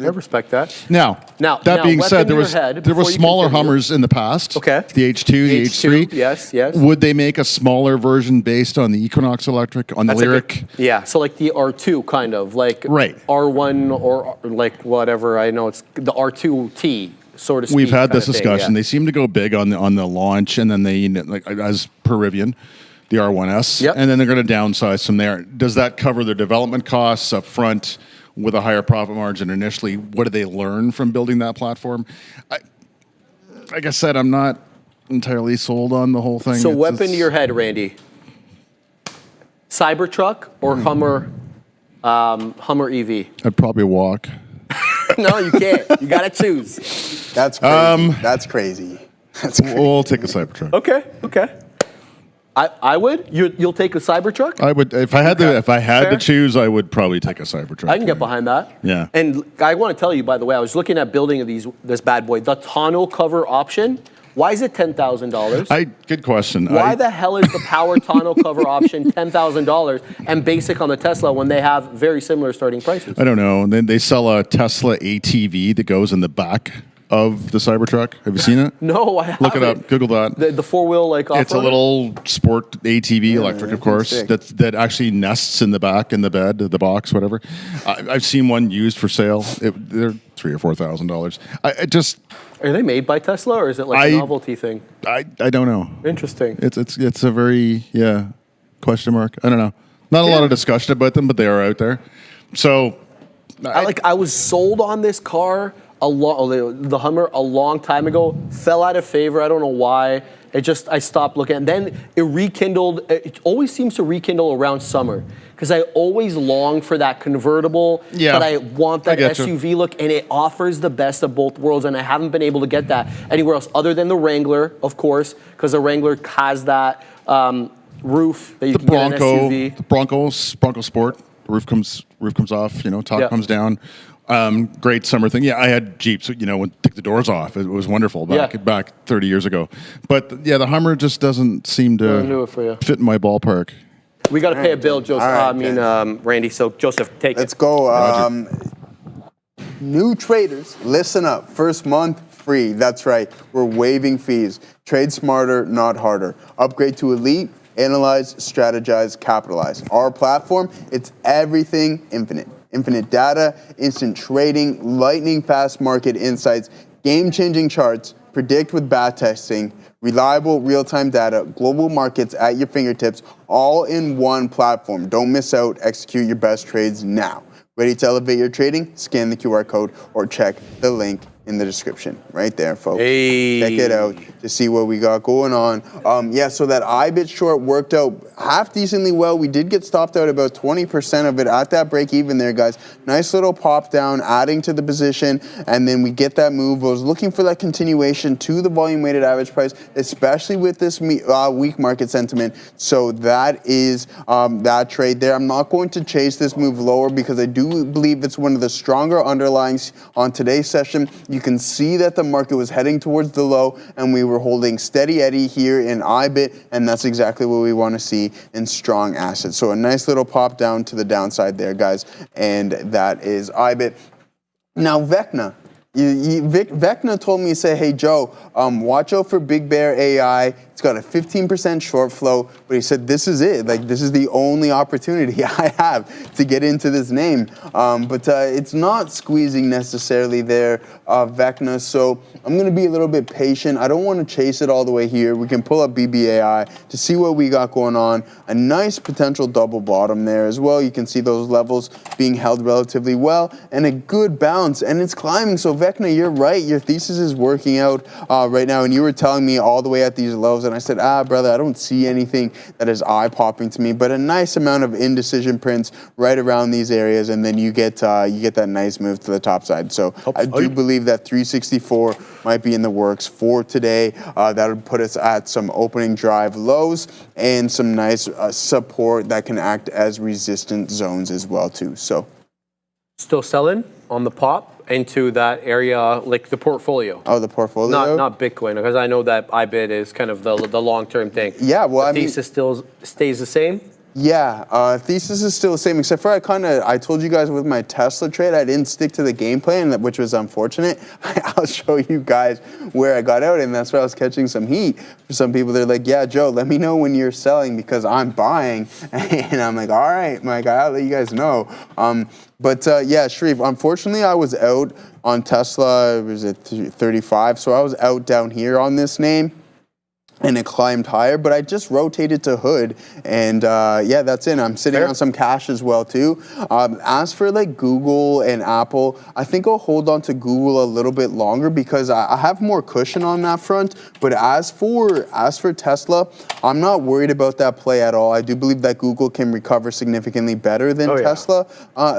respect that. Now, Now, that being weapon said, to there your head was before you smaller continue. Hummers in the past. Okay. The H2, the H3. Yes. Would they make a smaller version based on the Equinox Electric, on the That's a Lyric? good- yeah, so like the R2 kind of, like Right. R1 or like whatever, I know it's the R2T, so to speak. We've had kind this of thing, discussion. yeah. They seem to go big on the launch, and then they, like as per Rivian, the R1S, Yep. and then they're going to downsize from there. Does that cover their development costs up front with a higher profit margin initially? What do they learn from building that platform? Like I said, I'm not entirely sold on the whole thing. So It's- weapon to it's- your head, Randy. Cybertruck or Hummer EV? I'd probably walk. No, you can't. You got to choose. That's crazy. That's crazy. That's crazy. We'll take a Cybertruck. Okay. I would. You'll take a Cybertruck? I would if I had to Fair. choose. I would probably take a Cybertruck. I can get behind that. Yeah. And I want to tell you, by the way, I was looking at building this bad boy. The tonneau cover option. Why is it $10,000? Good question. Why the hell is the power tonneau cover option $10,000 and basic on the Tesla when they have very similar starting prices? I don't know. And then they sell a Tesla ATV that goes in the back of the Cybertruck. Have you seen it? No, I haven't. Look it up. Google that. The four-wheel like off-roader? It's a little sport ATV, electric, of course, sick. that actually nests in the back, in the bed, the box, whatever. I've seen one used for sale. They're $3,000 or $4,000. I just, Are they made by Tesla or is it like a novelty thing? I don't know. Interesting. It's a very question mark. I don't know. Not a lot of discussion about them, but they are out there. So, I was sold on this car the Hummer a long time ago, fell out of favor. I don't know why. I stopped looking. And then it rekindled. It always seems to rekindle around summer because I always long for that convertible, but I want that SUV look, and it offers the best of both worlds, and I haven't been able to get that anywhere else other than the Wrangler, of course, because the Wrangler has that roof that you can get an SUV. The Bronco Sport. The roof comes off. Top comes down. Great summer thing. Yeah, I had Jeeps. Would take the doors off. It was wonderful back 30 years ago. But the Hummer just doesn't seem to fit in my ballpark. We got to pay a bill, Joseph. Right, Randy. So Joseph, take Let's it. go. New traders, listen up. First month free. That's right. We're waiving fees. Trade smarter, not harder. Upgrade to Elite. Analyze, strategize, capitalize. Our platform, it's everything infinite. Infinite data, instant trading, lightning fast market insights, game-changing charts, predict with bat testing, reliable real-time data, global markets at your fingertips, all in one platform. Don't miss out. Execute your best trades now. Ready to elevate your trading? Scan the QR code or check the link in the description right there, folks. Hey. Check it out to see what we got going on. Yeah, so that IBIT short worked out half decently well. We did get stopped out about 20% of it at that break even there, guys. Nice little pop down, adding to the position, and then we get that move. I was looking for that continuation to the volume weighted average price, especially with this weak market sentiment. So that is that trade there. I'm not going to chase this move lower because I do believe it's one of the stronger underlyings on today's session. You can see that the market was heading towards the low, and we were holding steady Eddie here in IBIT, and that's exactly what we want to see in strong assets. So a nice little pop down to the downside there, guys, and that is IBIT. Now, Vecna. Vecna told me, say, hey, Joe, watch out for Big Bear AI. It's got a 15% short flow, but he said, this is it. Like, this is the only opportunity I have to get into this name. But it's not squeezing necessarily there, Vecna. So I'm going to be a little bit patient. I don't want to chase it all the way here. We can pull up BBAI to see what we got going on. A nice potential double bottom there as well. You can see those levels being held relatively well and a good bounce. And it's climbing. So Vecna, you're right. Your thesis is working out right now. And you were telling me all the way at these lows, and I said, brother, I don't see anything that is eye-popping to me, but a nice amount of indecision prints right around these areas, and then you get that nice move to the top side. So I do believe that 364 might be in the works for today. That would put us at some opening drive lows and some nice support that can act as resistant zones as well too. So Still selling on the pop into that area, like the portfolio. Oh, the portfolio? Not Bitcoin, because I know that IBIT is kind of the long-term thing. Yeah, well, the thesis still stays the same? Yeah, thesis is still the same, except for I told you guys with my Tesla trade, I didn't stick to the game plan, which was unfortunate. I'll show you guys where I got out, and that's where I was catching some heat. For some people, they're like, yeah, Joe, let me know when you're selling because I'm buying. And I'm like, all right, Mike, I'll let you guys know. Yeah, Sharif, unfortunately, I was out on Tesla, was it 35? So I was out down here on this name. And it climbed higher, but I just rotated to hood, and yeah, that's it. I'm sitting on some cash as well too. As for like Google and Apple, I think I'll hold on to Google a little bit longer because I have more cushion on that front. But as for Tesla, I'm not worried about that play at all. I do believe that Google can recover significantly better than Tesla,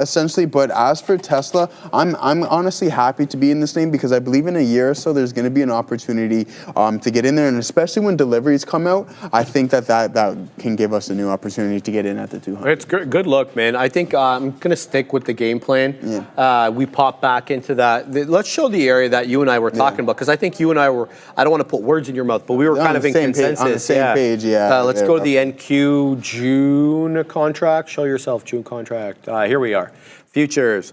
essentially. But as for Tesla, I'm honestly happy to be in this name because I believe in a year or so there's going to be an opportunity to get in there, and especially when deliveries come out, I think that can give us a new opportunity to get in at the 200. It's good look, man. I think I'm going to stick with the game plan. Yeah. We pop back into that. Let's show the area that you and I were talking about, because I think you and I were, I don't want to put words in your mouth, but we were kind of in consensus. On the same page, yeah. Let's go to the NQ June contract. Show yourself, June contract. Here we are. Futures,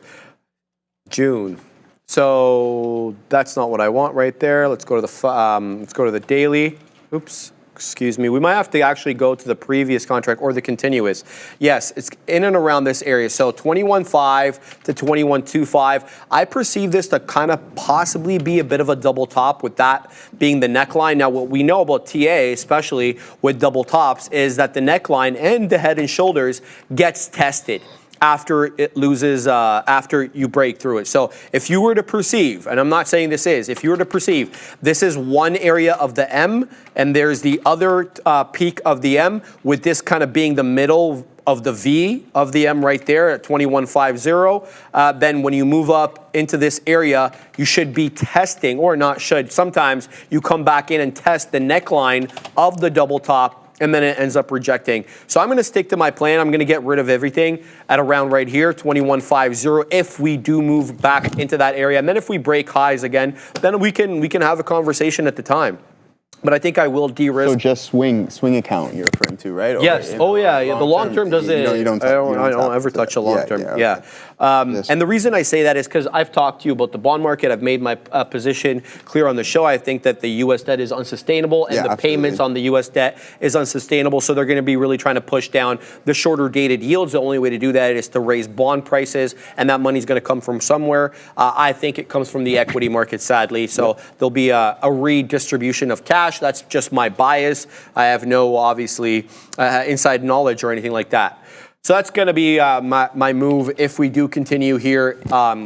June. So that's not what I want right there. Let's go to the daily. Oops, excuse me. We might have to actually go to the previous contract or the continuous. Yes, it's in and around this area. So 21.5 to 21.25. I perceive this to kind of possibly be a bit of a double top, with that being the neckline. Now, what we know about TA, especially with double tops, is that the neckline and the head and shoulders gets tested after it loses, after you break through it. So if you were to perceive, and I'm not saying this is, if you were to perceive, this is one area of the M, and there's the other peak of the M, with this kind of being the middle of the V of the M right there at 21.50, then when you move up into this area, you should be testing, or not should, sometimes you come back in and test the neckline of the double top, and then it ends up rejecting. So I'm going to stick to my plan. I'm going to get rid of everything at around right here, 21.50, if we do move back into that area. And then if we break highs again, then we can have a conversation at the time. but I think I will de-risk. So just swing account you're referring to, right? Yes. Yeah. The long term does it. You don't I don't ever touch a long term. Yeah. And the reason I say that is because I've talked to you about the bond market. I've made my position clear on the show. I think that the U.S. debt is unsustainable, and the payments on the U.S. debt is unsustainable. So they're going to be really trying to push down the shorter dated yields. The only way to do that is to raise bond prices, and that money's going to come from somewhere. I think it comes from the equity market, sadly. So there'll be a redistribution of cash. That's just my bias. I have no, obviously, inside knowledge or anything like that. So that's going to be my move if we do continue here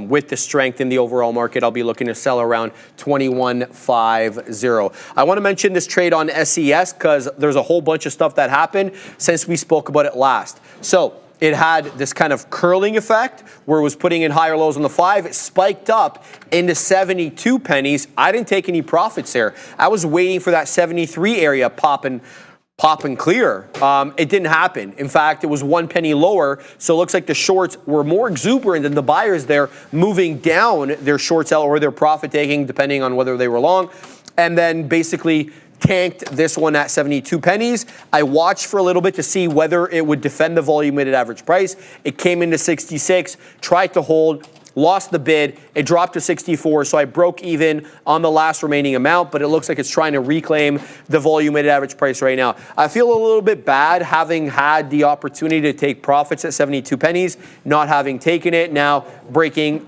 with the strength in the overall market. I'll be looking to sell around 21.50. I want to mention this trade on SES because there's a whole bunch of stuff that happened since we spoke about it last. So it had this kind of curling effect where it was putting in higher lows on the 5. It spiked up into 72 pennies. I didn't take any profits there. I was waiting for that 73 area pop and clear. It didn't happen. In fact, it was 1 penny lower. So it looks like the shorts were more exuberant than the buyers there, moving down their short sell or their profit taking, depending on whether they were long, and then basically tanked this one at 72 pennies. I watched for a little bit to see whether it would defend the volume weighted average price. It came into 66, tried to hold, lost the bid. It dropped to 64, so I broke even on the last remaining amount, but it looks like it's trying to reclaim the volume weighted average price right now. I feel a little bit bad having had the opportunity to take profits at 72 pennies, not having taken it, now breaking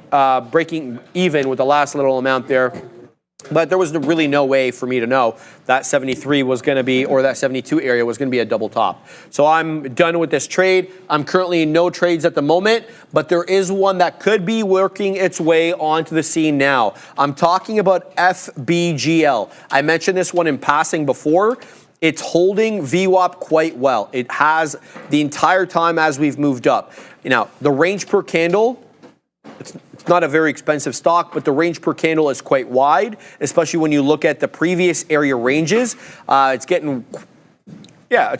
even with the last little amount there. But there was really no way for me to know that 73 was going to be, or that 72 area was going to be a double top. So I'm done with this trade. I'm currently in no trades at the moment, but there is one that could be working its way onto the scene now. I'm talking about FBGL. I mentioned this one in passing before. It's holding VWAP quite well. It has the entire time as we've moved up. Now, the range per candle, it's not a very expensive stock, but the range per candle is quite wide, especially when you look at the previous area ranges. It's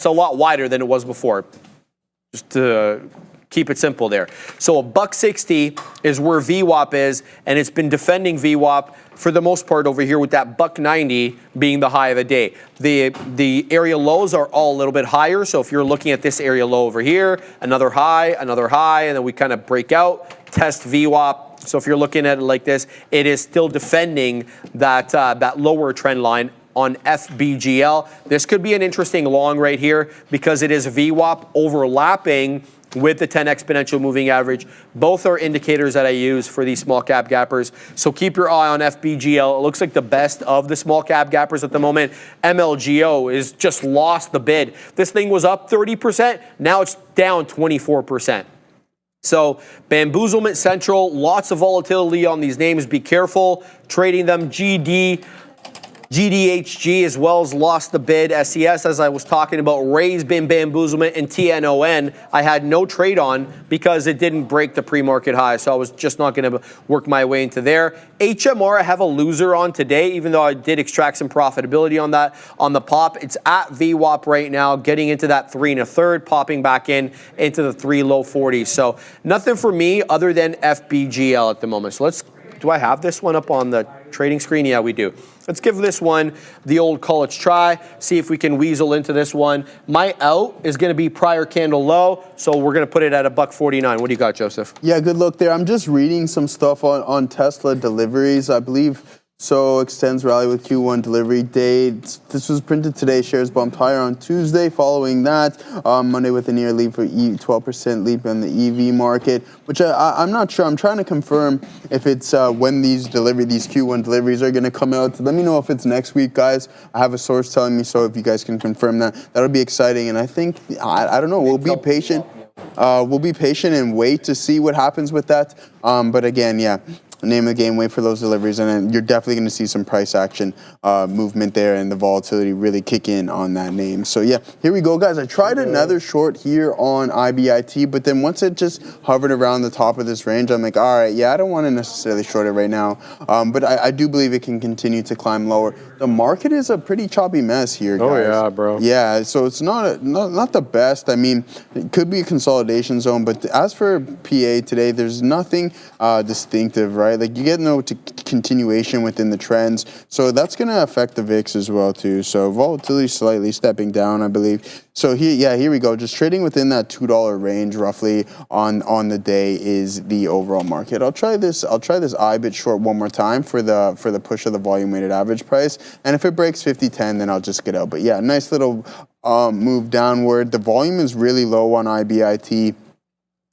a lot wider than it was before. Just to keep it simple there. So $1.60 is where VWAP is, and it's been defending VWAP for the most part over here with that $1.90 being the high of the day. The area lows are all a little bit higher. So if you're looking at this area low over here, another high, and then we kind of break out, test VWAP. So if you're looking at it like this, it is still defending that lower trend line on FBGL. This could be an interesting long right here because it is VWAP overlapping with the 10 exponential moving average. Both are indicators that I use for these small cap gappers. So keep your eye on FBGL. It looks like the best of the small cap gappers at the moment. MLGO is just lost the bid. This thing was up 30%. Now it's down 24%. So bamboozlement central, lots of volatility on these names. Be careful trading them. GDHG as well as lost the bid. SES, as I was talking about, Ray's been bamboozlement, and TNON I had no trade on because it didn't break the pre-market high, so I was just not going to work my way into there. HMR I have a loser on today, even though I did extract some profitability on that on the pop. It's at VWAP right now, getting into that 3 1/3, popping back into the 3 low 40s. So nothing for me other than FBGL at the moment. So do I have this one up on the trading screen? Yeah, we do. Let's give this one the old college try, see if we can weasel into this one. My out is going to be prior candle low, so we're going to put it at $1.49. What do you got, Joseph? Yeah, good look there. I'm just reading some stuff on Tesla deliveries. I believe so extends rally with Q1 delivery date. This was printed today. Shares bumped higher on Tuesday. Following that, Monday with a near leap for 12% leap in the EV market, which I'm not sure. I'm trying to confirm if it's when these Q1 deliveries are going to come out. Let me know if it's next week, guys. I have a source telling me so. If you guys can confirm that, that'll be exciting. And I think I don't know. We'll be patient. We'll be patient and wait to see what happens with that. But again, yeah. Name of the game, wait for those deliveries, and then you're definitely going to see some price action movement there and the volatility really kick in on that name. So yeah, here we go, guys. I tried another short here on IBIT, but then once it just hovered around the top of this range, I'm like, all right, yeah, I don't want to necessarily short it right now, but I do believe it can continue to climb lower. The market is a pretty choppy mess here, guys. Oh yeah, bro. Yeah, so it's not the best. I mean, it could be a consolidation zone, but as for PA today, there's nothing distinctive, right? right? Like you get no continuation within the trends. So that's going to affect the VIX as well too. So volatility slightly stepping down, I believe. So here we go. Just trading within that $2 range roughly on the day is the overall market. I'll try this IBIT short one more time for the push of the volume weighted average price. And if it breaks 50.10, then I'll just get out. But yeah, nice little move downward. The volume is really low on IBIT.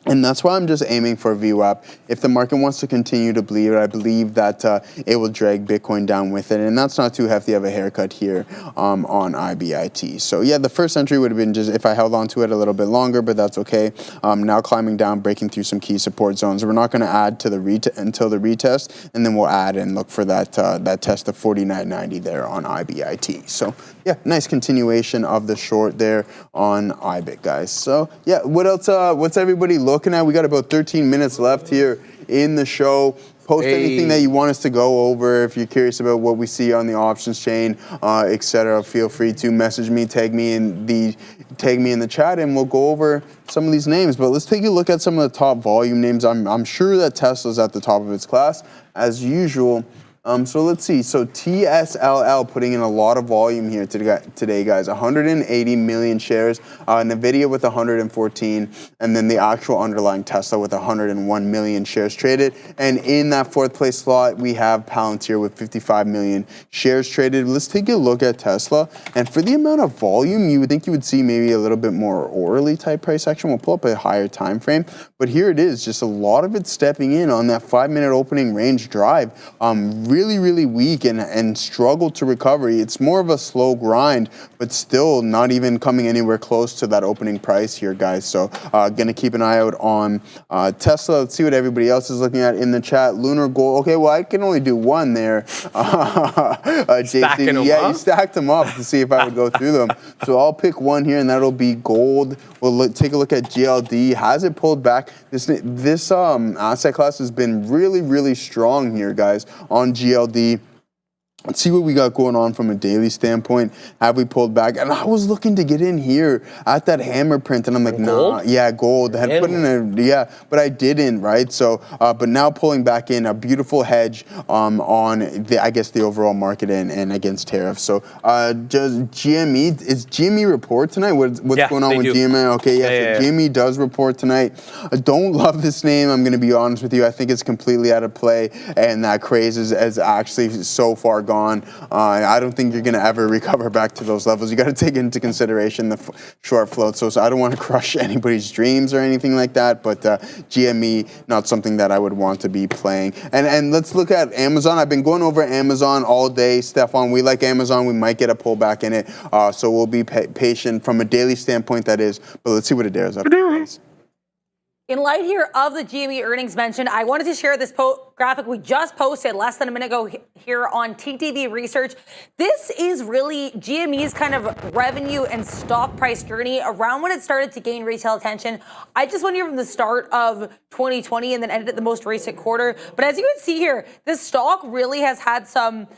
And that's why I'm just aiming for VWAP. If the market wants to continue to bleed, I believe that it will drag Bitcoin down with it. And that's not too hefty of a haircut here on IBIT. So yeah, the first entry would have been just if I held on to it a little bit longer, but that's okay. Now climbing down, breaking through some key support zones. We're not going to add to the until the retest, and then we'll add and look for that test of 49.90 there on IBIT. So yeah, nice continuation of the short there on IBIT, guys. So yeah, what else? What's everybody looking at? We got about 13 minutes left here in the show. Post anything that you want us to go over. If you're curious about what we see on the options chain, etc., feel free to message me, tag me in the chat, and we'll go over some of these names. But let's take a look at some of the top volume names. I'm sure that Tesla's at the top of its class as usual. So let's see. So TSLA putting in a lot of volume here today, guys. 180 million shares. NVIDIA with 114, and then the actual underlying Tesla with 101 million shares traded. And in that fourth place slot, we have Palantir with 55 million shares traded. Let's take a look at Tesla. And for the amount of volume, you would think you would see maybe a little bit more orderly type price action. We'll pull up a higher time frame. But here it is, just a lot of it stepping in on that 5-minute opening range drive. Really weak and struggled to recovery. It's more of a slow grind, but still not even coming anywhere close to that opening price here, guys. So gonna keep an eye out on Tesla. Let's see what everybody else is looking at in the chat. Lunar Gold. Okay, well, I can only do one there. JC, yeah, you stacked them up to see if I would go through them. So I'll pick one here, and that'll be gold. We'll take a look at GLD. Has it pulled back? This asset class has been really strong here, guys, on GLD. Let's see what we got going on from a daily standpoint. Have we pulled back? And I was looking to get in here at that hammer print, and I'm like, nah, yeah, gold. I had put in but I didn't, right? So, but now pulling back in, a beautiful hedge on the overall market and against tariffs. So, does GME, is GME report tonight? What's going on with GME? Okay, so GME does report tonight. I don't love this name. I'm going to be honest with you. I think it's completely out of play, and that craze is actually so far gone. I don't think you're going to ever recover back to those levels. You got to take into consideration the short float. So I don't want to crush anybody's dreams or anything like that. But GME, not something that I would want to be playing. And let's look at Amazon. I've been going over Amazon all day, Stefan. We like Amazon. We might get a pullback in it. So we'll be patient from a daily standpoint, that is. But let's see what it is up to. In light here of the GME earnings mentioned, I wanted to share this graphic we just posted less than a minute ago here on TTV Research. This is really GME's kind of revenue and stock price journey around when it started to gain retail attention. I just went here from the start of 2020 and then ended at the most recent quarter. But as you can see here, this stock really has had some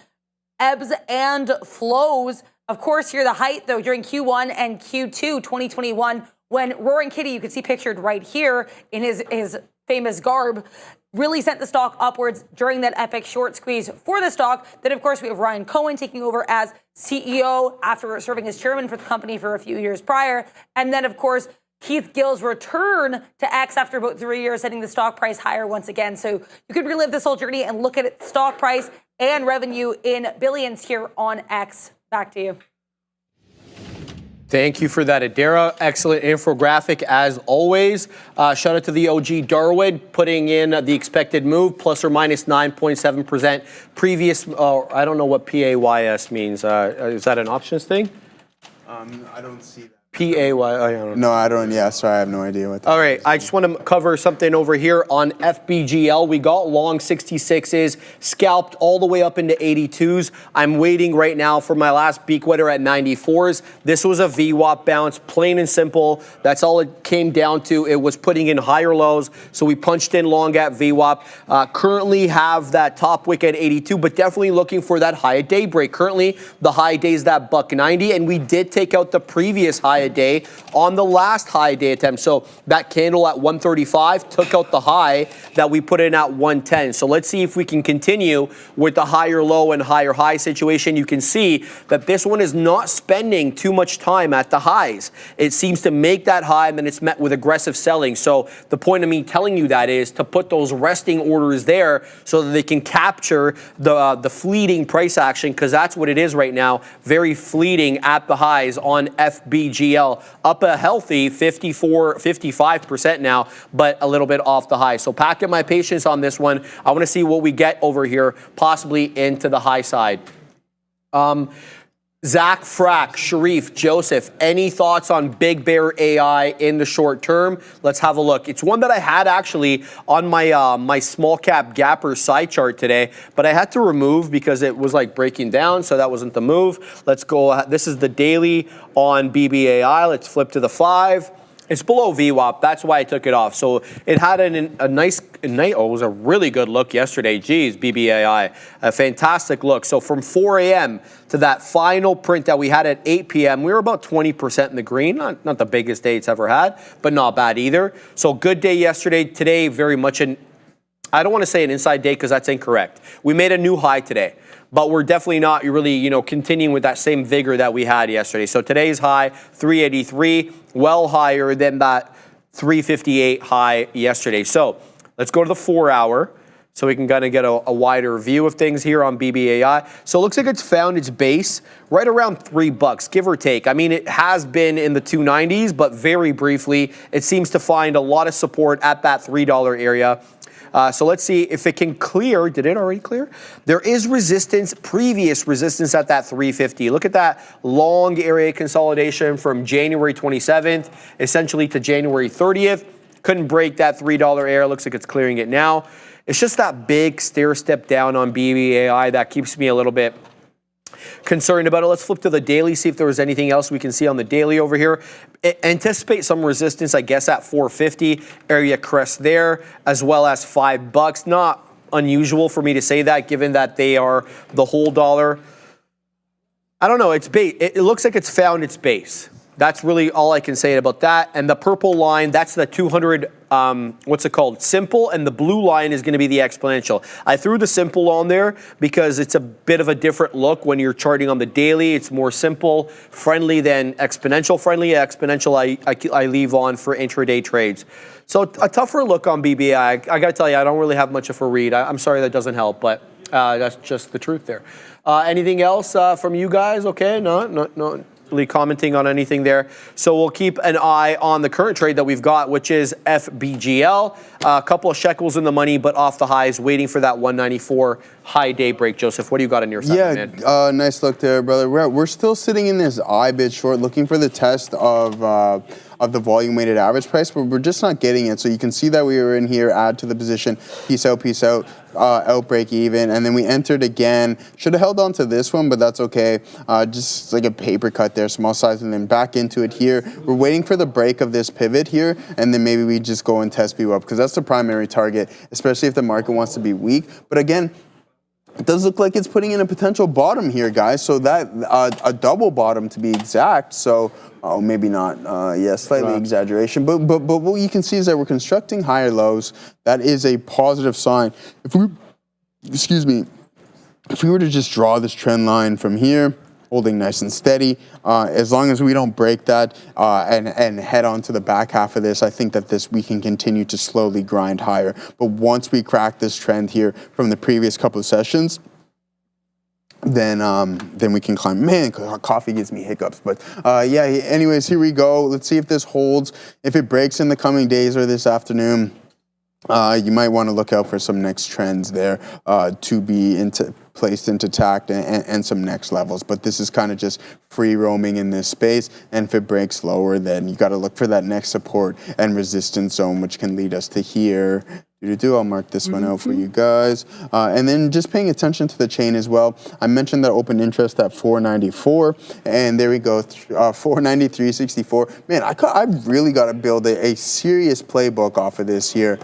ebbs and flows. Of course, here the height, though, during Q1 and Q2 2021, when Roaring Kitty, you can see pictured right here in his famous garb, really sent the stock upwards during that epic short squeeze for the stock. Then, of course, we have Ryan Cohen taking over as CEO after serving as chairman for the company for a few years prior. And then, of course, Keith Gill's return to X after about 3 years, setting the stock price higher once again. So you could relive this whole journey and look at it, stock price and revenue in billions here on X. Back to you. Thank you for that, Adara. Excellent infographic as always. Shout out to the OG Darwood putting in the expected move, plus or minus 9.7%. Previous, I don't know what PAYS means. Is that an options thing? I don't see that. I don't know. No, I don't. Yeah, sorry, I have no idea what that All right, I just want to cover something over here on FBGL. We got long 66s, scalped all the way up into 82s. I'm waiting right now for my last beak wetter at 94s. This was a VWAP bounce, plain and simple. That's all it came down to. It was putting in higher lows, so we punched in long at VWAP. Currently have that top wick at 82, but definitely looking for that high at daybreak. Currently, the high day is that $1.90, and we did take out the previous high a day on the last high day attempt. So that candle at 135 took out the high that we put in at 110. So let's see if we can continue with the higher low and higher high situation. You can see that this one is not spending too much time at the highs. It seems to make that high and then it's met with aggressive selling. So the point of me telling you that is to put those resting orders there so that they can capture the fleeting price action, because that's what it is right now. Very fleeting at the highs on FBGL, up a healthy 55% now, but a little bit off the high. So packing my patience on this one. I want to see what we get over here, possibly into the high side. Zach, Frack, Sharif, Joseph, any thoughts on Big Bear AI in the short term? Let's have a look. It's one that I had actually on my my small cap gapper side chart today, but I had to remove because it was like breaking down, so that wasn't the move. Let's go. This is the daily on BBAI. Let's flip to the 5. It's below VWAP. That's why I took it off. So it had a nice, it was a really good look yesterday. Geez, BBAI, a fantastic look. So from 4 a.m. to that final print that we had at 8 p.m., we were about 20% in the green. Not the biggest day it's ever had, but not bad either. So good day yesterday. Today, very much I don't want to say an inside day because that's incorrect. We made a new high today, but we're definitely not really, continuing with that same vigor that we had yesterday. So today's high, 383, well higher than that 358 high yesterday. So let's go to the 4 hour so we can kind of get a wider view of things here on BBAI. So it looks like it's found its base right around $3, give or take. I mean, it has been in the 290s, but very briefly, it seems to find a lot of support at that $3 area. So let's see if it can clear. Did it already clear? There is resistance, previous resistance at that 350. Look at that long area consolidation from January 27th, essentially to January 30th. Couldn't break that $3 area. Looks like it's clearing it now. It's just that big stair step down on BBAI that keeps me a little bit concerned about it. Let's flip to the daily, see if there was anything else we can see on the daily over here. Anticipate some resistance, I guess, at 450, area crest there, as well as $5. Not unusual for me to say that, given that they are the whole dollar. I don't know, it looks like it's found its base. That's really all I can say about that. And the purple line, that's the 200, what's it called? Simple, and the blue line is gonna be the exponential. I threw the simple on there because it's a bit of a different look when you're charting on the daily. It's more simple friendly than exponential friendly. Exponential I leave on for intraday trades. So a tougher look on BBI. I gotta tell you, I don't really have much of a read. I'm sorry that doesn't help, but that's just the truth there. Anything else from you guys? Okay, no. Really commenting on anything there. So we'll keep an eye on the current trade that we've got, which is FBGL. A couple of shekels in the money, but off the highs, waiting for that 194 high day break. Joseph, what do you got on your side, man? Nice look there, brother. We're still sitting in this I bid short, looking for the test of the volume weighted average price, but we're just not getting it. So you can see that we were in here, add to the position, peace out, outbreak even, and then we entered again. Should have held on to this one, but that's okay. Just like a paper cut there, small size, and then back into it here. We're waiting for the break of this pivot here, and then maybe we just go and test VWAP, because that's the primary target, especially if the market wants to be weak. But again, it does look like it's putting in a potential bottom here, guys. So that a double bottom to be exact. So maybe not. Slightly exaggeration. But what you can see is that we're constructing higher lows. That is a positive sign. If we were to just draw this trend line from here, holding nice and steady, as long as we don't break that and head on to the back half of this, I think that we can continue to slowly grind higher. But once we crack this trend here from the previous couple of sessions, then we can climb. Man, coffee gives me hiccups. But anyways, here we go. Let's see if this holds. If it breaks in the coming days or this afternoon, you might want to look out for some next trends there to be placed into tact and some next levels. But this is kind of just free roaming in this space. And if it breaks lower, then you got to look for that next support and resistance zone, which can lead us to here I'll mark this one out for you guys. And then just paying attention to the chain as well. I mentioned that open interest at 494, and there we go, 493.64. Man, I've really got to build a serious playbook off of this here,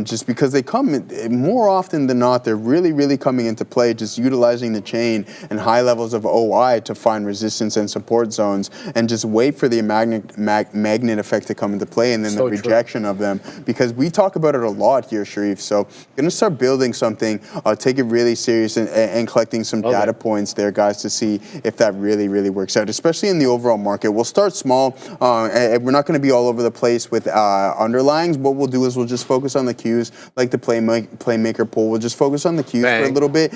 just because they come more often than not. They're really coming into play, just utilizing the chain and high levels of OI to find resistance and support zones, and just wait for the magnet effect to come into play, and then the rejection of them. Because we talk about it a lot here, Sharif. So gonna start building something, take it really serious, and collecting some data points there, guys, to see if that really works out, especially in the overall market. We'll start small, and we're not gonna be all over the place with underlyings. What we'll do is we'll just focus on the cues, like the playmaker pool. We'll just focus on the cues for a little bit,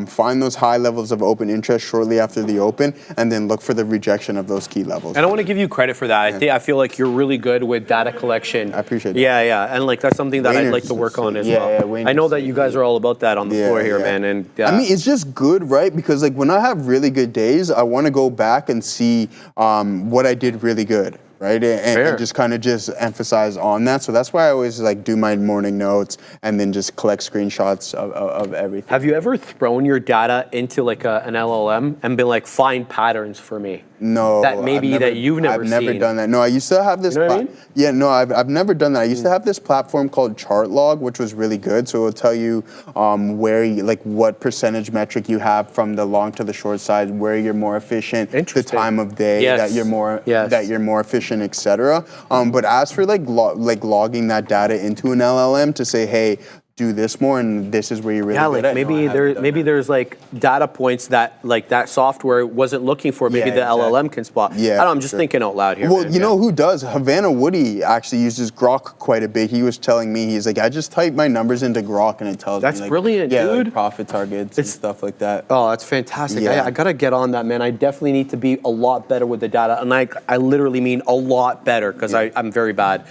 find those high levels of open interest shortly after the open, and then look for the rejection of those key levels. And I want to give you credit for that. I feel like you're really good with data collection. I appreciate that. Yeah, and like that's something that I'd like to work on as well. I know that you guys are all about that on the floor here, man. And I mean, it's just good, right? Because like when I have really good days, I want to go back and see what I did really good. Right, and just kind of just emphasize on that. So that's why I always like do my morning notes and then just collect screenshots of everything. Have you ever thrown your data into like an LLM and been like, find patterns for me? No, that maybe you've never seen. I've never done that. No, I used to have this. You know what I mean? Yeah, no, I've never done that. I used to have this platform called ChartLog, which was really good. So it will tell you where you, like what percentage metric you have from the long to the short side, where you're more efficient, the time of day that you're more efficient, etc. But as for like logging that data into an LLM to say, hey, do this more, and this is where you're really good at. Maybe there's like data points that like that software wasn't looking for. Maybe the LLM can spot. Yeah, I don't know, I'm just thinking out loud here. Well, you know who does? Havana Woody actually uses Grok quite a bit. He was telling me, he's like, I just type my numbers into Grok and it tells me. That's brilliant, dude. Like profit targets and stuff like that. Oh, that's fantastic. Yeah. I gotta get on that, man. I definitely need to be a lot better with the data, and I literally mean a lot better because I'm very bad.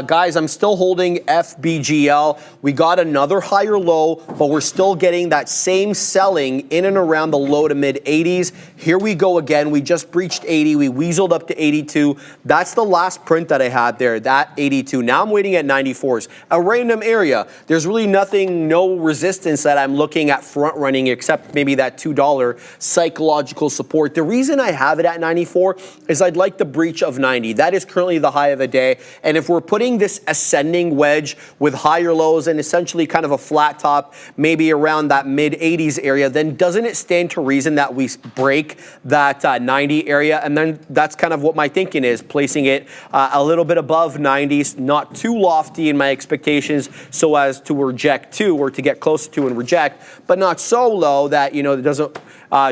Guys, I'm still holding FBGL. We got another higher low, but we're still getting that same selling in and around the low to mid 80s. Here we go again. We just breached 80. We weaseled up to 82. That's the last print that I had there, that 82. Now I'm waiting at 94s. A random area. There's really nothing, no resistance that I'm looking at front running except maybe that $2 psychological support. The reason I have it at 94 is I'd like the breach of 90. That is currently the high of the day. And if we're putting this ascending wedge with higher lows and essentially kind of a flat top, maybe around that mid 80s area, then doesn't it stand to reason that we break that 90 area? And then that's kind of what my thinking is, placing it a little bit above 90s, not too lofty in my expectations so as to reject to, or to get close to and reject, but not so low that, you know, it doesn't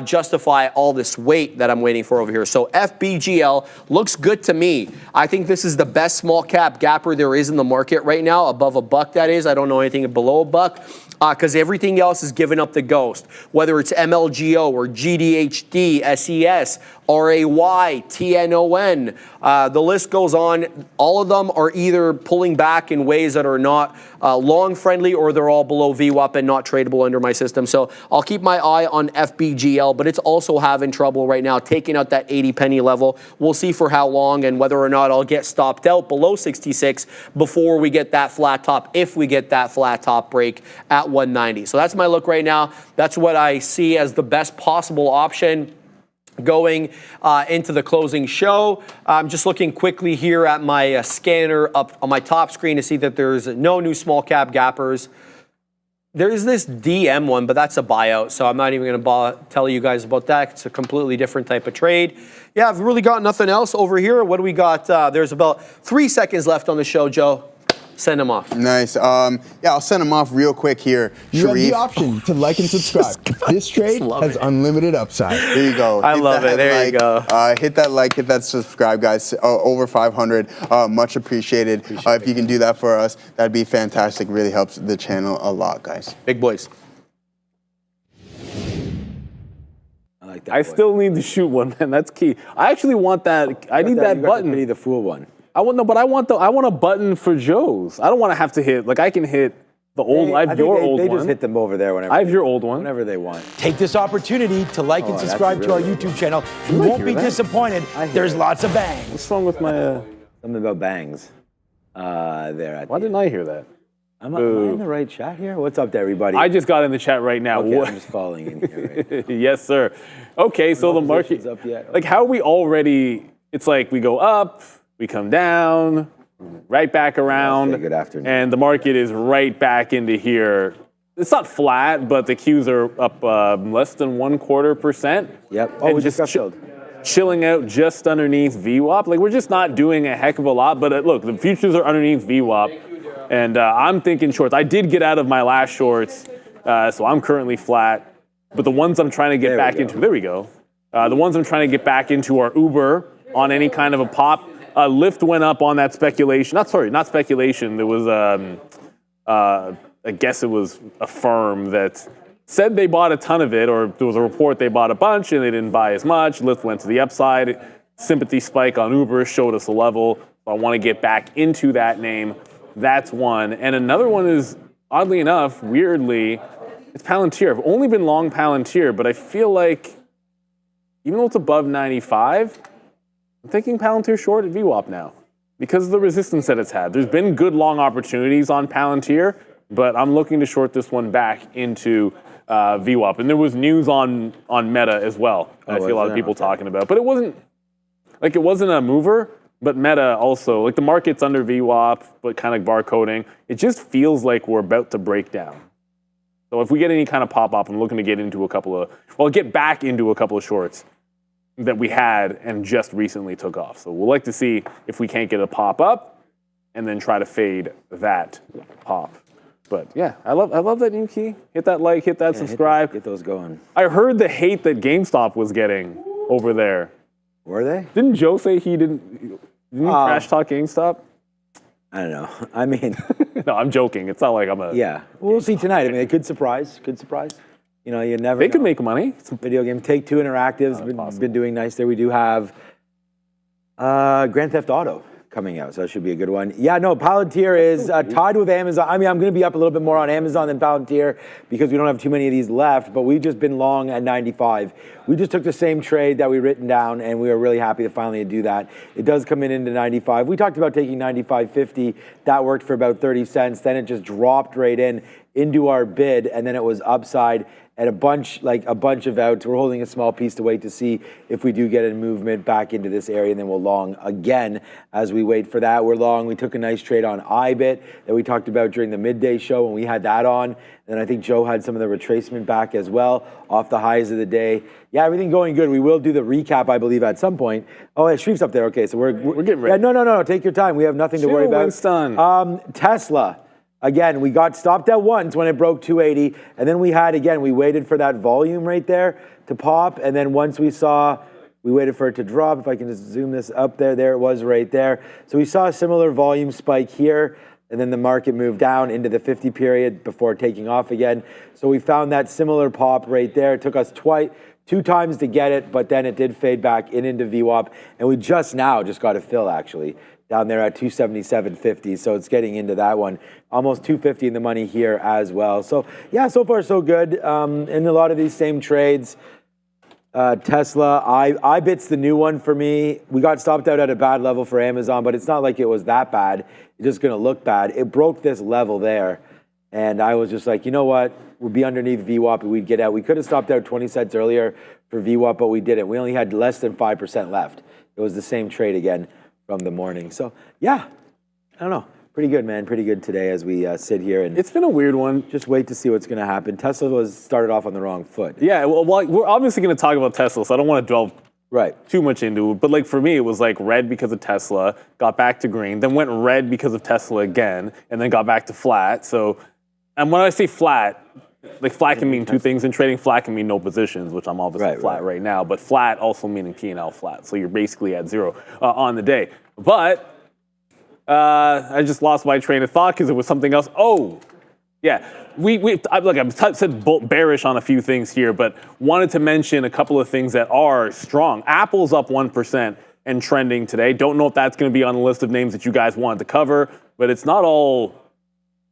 justify all this weight that I'm waiting for over here. So FBGL looks good to me. I think this is the best small cap gapper there is in the market right now, above $1, that is. I don't know anything below $1. Because everything else is giving up the ghost, whether it's MLGO or GDHD, SES, RAY, TNON, the list goes on. All of them are either pulling back in ways that are not long friendly, or they're all below VWAP and not tradable under my system. So I'll keep my eye on FBGL, but it's also having trouble right now taking out that 80 penny level. We'll see for how long and whether or not I'll get stopped out below 66 before we get that flat top, if we get that flat top break at 190. So that's my look right now. That's what I see as the best possible option going into the closing show. I'm just looking quickly here at my scanner up on my top screen to see that there's no new small cap gappers. There's this DM one, but that's a buyout, so I'm not even going to tell you guys about that. It's a completely different type of trade. Yeah, I've really got nothing else over here. What do we got? There's about 3 seconds left on the show, Joe. Send them off. Nice. Yeah, I'll send them off real quick here. You have the option to like and subscribe. This trade has unlimited upside. There you go. I love it. There you go. Hit that like, hit that subscribe, guys. Over 500. Much appreciated. If you can do that for us, that'd be fantastic. Really helps the channel a lot, guys. Big boys. I still need to shoot one, man. That's key. I actually want that. I need that button. The fool one. I want a button for Joe's. I don't want to have to hit. Like I can hit the old. I have your old one. They just hit them over there whenever. I have your old one. Whenever they want. Take this opportunity to like and subscribe to our YouTube channel. You won't be disappointed. There's lots of bangs. What's wrong with my? Something about bangs. There. Why didn't I hear that? Am I in the right chat here? What's up to everybody? I just got in the chat right now. Okay, I'm just following in here. Right? Yes, sir. Okay, so the market, up yet? like how we already, it's like we go up, we come down, right back around, Good afternoon. and the market is right back into here. It's not flat, but the Qs are up less than 0.25%. Yep. And We just got filled. chilling out just underneath VWAP. Like we're just not doing a heck of a lot, but look, the futures are underneath VWAP. And I'm thinking shorts. I did get out of my last shorts, so I'm currently flat. But the ones I'm trying to get back into, there we go. The ones I'm trying to get back into are Uber on any kind of a pop. Lyft went up on that speculation. Not speculation. There was, I guess it was a firm that said they bought a ton of it, or there was a report they bought a bunch and they didn't buy as much. Lyft went to the upside. Sympathy spike on Uber showed us a level. So I want to get back into that name. That's one. And another one is, oddly enough, weirdly, it's Palantir. I've only been long Palantir, but I feel like even though it's above 95, I'm thinking Palantir short at VWAP now because of the resistance that it's had. There's been good long opportunities on Palantir, but I'm looking to short this one back into VWAP. And there was news on Meta as well. I see a lot of people talking about, but it wasn't a mover. But Meta also, like the market's under VWAP, but kind of barcoding. It just feels like we're about to break down. So if we get any kind of pop-up, I'm looking to get into get back into a couple of shorts that we had and just recently took off. So we'll like to see if we can't get a pop-up and then try to fade that pop. But yeah, I love that new key. Hit that like, hit that subscribe. Get those going. I heard the hate that GameStop was getting over there. Were they? Didn't Joe say he didn't trash talk GameStop? I don't know. I mean, no, I'm joking. It's not like I'm a. Yeah, we'll see tonight. I mean, it could surprise. You know, you never. They could make money. Video game. Take-Two Interactive's been doing nice there. We do have Grand Theft Auto coming out, so that should be a good one. Yeah, no, Palantir is tied with Amazon. I mean, I'm going to be up a little bit more on Amazon than Palantir because we don't have too many of these left, but we've just been long at 95. We just took the same trade that we written down, and we were really happy to finally do that. It does come in into 95. We talked about taking 95.50. That worked for about 30 cents. Then it just dropped right into our bid, and then it was upside and a bunch of outs. We're holding a small piece to wait to see if we do get a movement back into this area, and then we'll long again as we wait for that. We're long. We took a nice trade on iBit that we talked about during the midday show when we had that on. And I think Joe had some of the retracement back as well off the highs of the day. Yeah, everything going good. We will do the recap, I believe, at some point. Oh, yeah, Shreve's up there. Okay, so we're getting ready. Yeah, no. Take your time. We have nothing to worry about. Winston. Tesla. Again, we got stopped at once when it broke 280, and then we waited for that volume right there to pop, and then once we waited for it to drop. If I can just zoom this up there it was right there. So we saw a similar volume spike here, and then the market moved down into the 50 period before taking off again. So we found that similar pop right there. It took us two times to get it, but then it did fade back into VWAP, and we just got a fill actually. Down there at 277.50, so it's getting into that one. Almost 250 in the money here as well. So yeah, so far so good. In a lot of these same trades, Tesla, iBit's the new one for me. We got stopped out at a bad level for Amazon, but it's not like it was that bad. It's just gonna look bad. It broke this level there, and I was just like, you know what? We'll be underneath VWAP and we'd get out. We could have stopped out 20 cents earlier for VWAP, but we didn't. We only had less than 5% left. It was the same trade again from the morning. So yeah, I don't know. Pretty good, man. Pretty good today as we sit here and it's been a weird one. Just wait to see what's going to happen. Tesla started off on the wrong foot. Yeah, well, we're obviously going to talk about Tesla, so I don't want to delve too much into it. But like for me, it was like red because of Tesla, got back to green, then went red because of Tesla again, and then got back to flat. So, and when I say flat, like flat can mean two things in trading. Flat can mean no positions, which I'm obviously flat right now, but flat also meaning P&L flat. So you're basically at zero on the day. But I just lost my train of thought because it was something else. Oh, yeah. I've said bearish on a few things here, but wanted to mention a couple of things that are strong. Apple's up 1% and trending today. Don't know if that's going to be on the list of names that you guys wanted to cover, but it's not all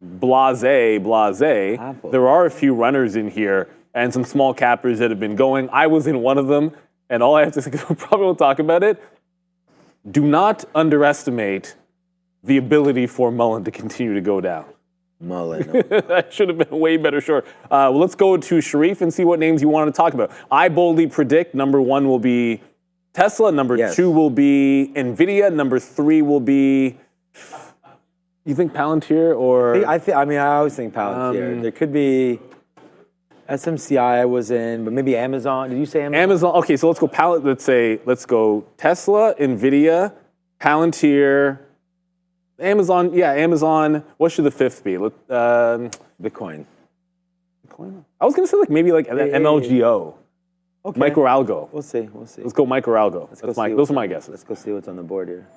blase. Apple. There are a few runners in here and some small cappers that have been going. I was in one of them, and all I have to say, because we probably won't talk about it, do not underestimate the ability for Mullen to continue to go down. Mullen. That should have been a way better short. Well, let's go to Sharif and see what names you want to talk about. I boldly predict number 1 will be Tesla, number 2 will be NVIDIA, number 3 will be, you think Palantir or? I mean, I always think Palantir. There could be SMCI I was in, but maybe Amazon. Did you say Amazon? Amazon. Okay, so let's go let's go Tesla, NVIDIA, Palantir, Amazon. Yeah, Amazon. What should the 5th be? Bitcoin. I was gonna say maybe MLGO. Okay. Microalgo. We'll see. Let's go Microalgo. Those are my guesses. Let's go see what's on the board here.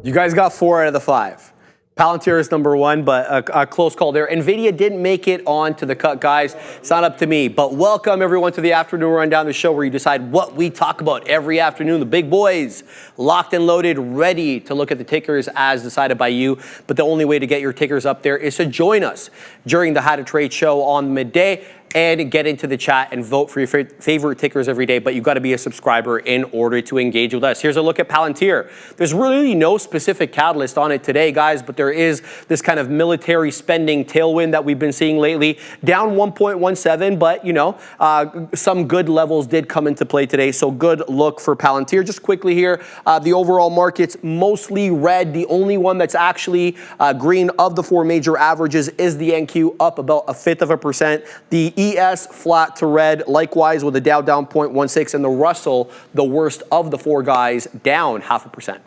You guys got 4 out of the 5. Palantir is number 1, but a close call there. NVIDIA didn't make it on to the cut, guys. It's not up to me. But welcome, everyone, to the Afternoon Rundown, the show where you decide what we talk about every afternoon. The big boys, locked and loaded, ready to look at the tickers as decided by you. But the only way to get your tickers up there is to join us during the How to Trade show on midday and get into the chat and vote for your favorite tickers every day. But you've got to be a subscriber in order to engage with us. Here's a look at Palantir. There's really no specific catalyst on it today, guys, but there is this kind of military spending tailwind that we've been seeing lately. Down 1.17, but some good levels did come into play today. So good look for Palantir. Just quickly here, the overall market's mostly red. The only one that's actually green of the 4 major averages is the NQ, up about 0.5%. The ES flat to red, likewise with the Dow down 0.16, and the Russell, the worst of the 4 guys, down 0.5%.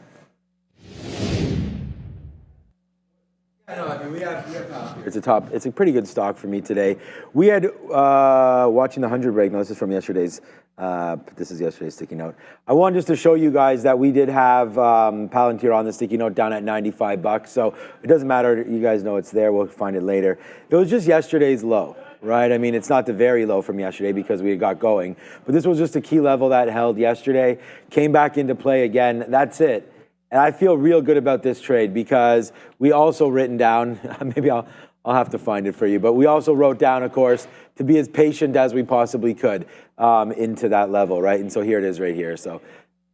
It's a pretty good stock for me today. We had, watching the 100 break, no, this is from yesterday's, this is yesterday's sticky note. I wanted just to show you guys that we did have Palantir on the sticky note down at $95. So it doesn't matter, you guys know it's there, we'll find it later. It was just yesterday's low, right? I mean, it's not the very low from yesterday because we got going, but this was just a key level that held yesterday, came back into play again, that's it. And I feel real good about this trade because we also written down, maybe I'll have to find it for you, but we also wrote down, of course, to be as patient as we possibly could into that level, right? And so here it is right here. So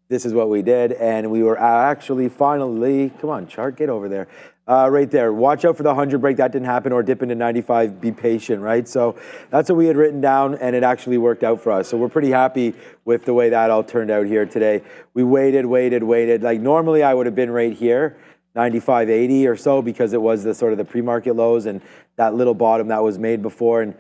this is what we did, and we were actually finally, come on, chart, get over there. Right there, watch out for the 100 break, that didn't happen, or dip into 95, be patient, right? So that's what we had written down, and it actually worked out for us. So we're pretty happy with the way that all turned out here today. We waited. Like normally I would have been right here, 95.80 or so, because it was the sort of the pre-market lows and that little bottom that was made before, and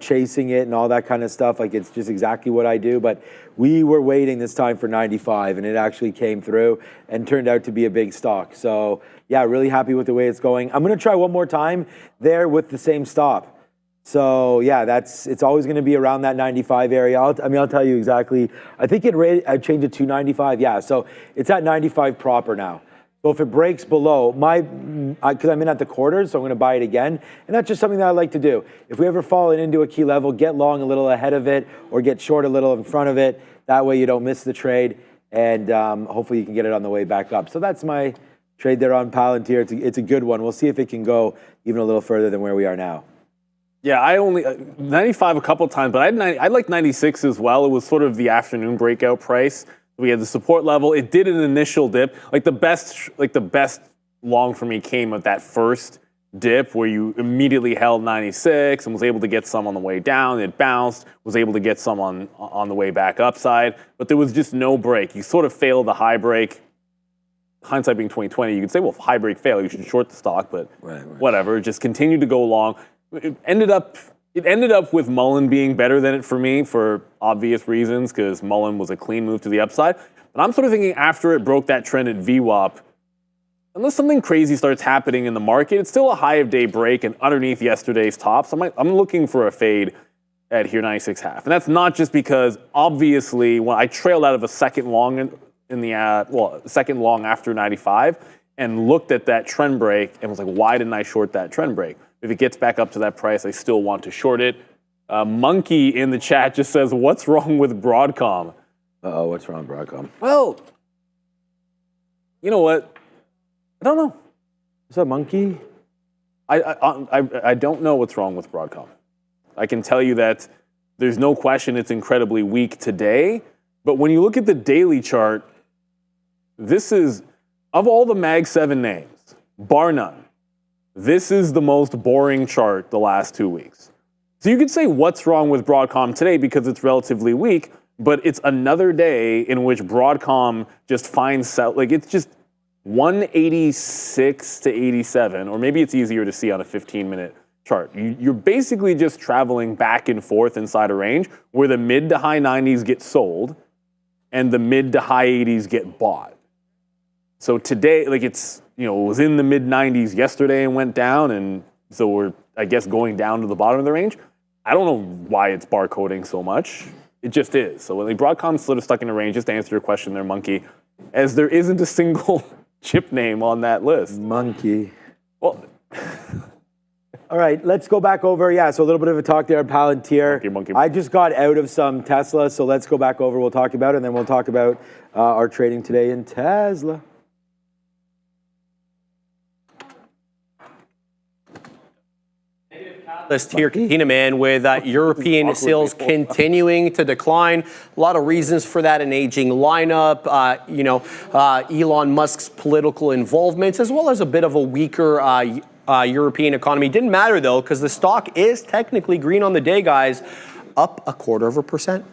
chasing it and all that kind of stuff. Like it's just exactly what I do. But we were waiting this time for 95, and it actually came through and turned out to be a big stock. So yeah, really happy with the way it's going. I'm going to try one more time there with the same stop. So yeah, it's always going to be around that 95 area. I'll tell you exactly. I think I changed it to 95. Yeah, so it's at 95 proper now. So if it breaks below because I'm in at the quarters, so I'm going to buy it again. And that's just something that I like to do. If we ever fall into a key level, get long a little ahead of it or get short a little in front of it. That way you don't miss the trade, and hopefully you can get it on the way back up. So that's my trade there on Palantir. It's a good one. We'll see if it can go even a little further than where we are now. Yeah, I only 95 a couple times, but I like 96 as well. It was sort of the afternoon breakout price. We had the support level. It did an initial dip. Like the best long for me came at that first dip where you immediately held 96 and was able to get some on the way down. It bounced, was able to get some on the way back upside, but there was just no break. You sort of failed the high break. Hindsight being 2020, you could say, well, if high break failed, you should short the stock, but whatever. It just continued to go long. It ended up with Mullen being better than it for me for obvious reasons, because Mullen was a clean move to the upside. But I'm sort of thinking after it broke that trend at VWAP, unless something crazy starts happening in the market, it's still a high of day break and underneath yesterday's tops. I'm looking for a fade at here 96.5. And that's not just because obviously when I trailed out of a second long second long after 95 and looked at that trend break and was like, why didn't I short that trend break? If it gets back up to that price, I still want to short it. Monkey in the chat just says, what's wrong with Broadcom? Uh-oh, what's wrong with Broadcom? Well, you know what? I don't know. Is that Monkey? I don't know what's wrong with Broadcom. I can tell you that there's no question it's incredibly weak today. But when you look at the daily chart, this is, of all the Mag 7 names, bar none, this is the most boring chart the last 2 weeks. So you could say what's wrong with Broadcom today because it's relatively weak, but it's another day in which Broadcom just finds out, like it's just 186 to 87, or maybe it's easier to see on a 15-minute chart. You're basically just traveling back and forth inside a range where the mid to high 90s get sold and the mid to high 80s get bought. So today, like it was in the mid 90s yesterday and went down, and so we're, I guess, going down to the bottom of the range. I don't know why it's barcoding so much. It just is. So when Broadcom's sort of stuck in a range, just to answer your question there, Monkey, as there isn't a single chip name on that list. Monkey. Well, all right, let's go back over. Yeah, so a little bit of a talk there on Palantir. Monkey. I just got out of some Tesla, so let's go back over. We'll talk about it, and then we'll talk about our trading today in Tesla. List here, Katina, man, with European sales continuing to decline. A lot of reasons for that: an aging lineup, Elon Musk's political involvement, as well as a bit of a weaker European economy. Didn't matter though, because the stock is technically green on the day, guys, up 0.25%.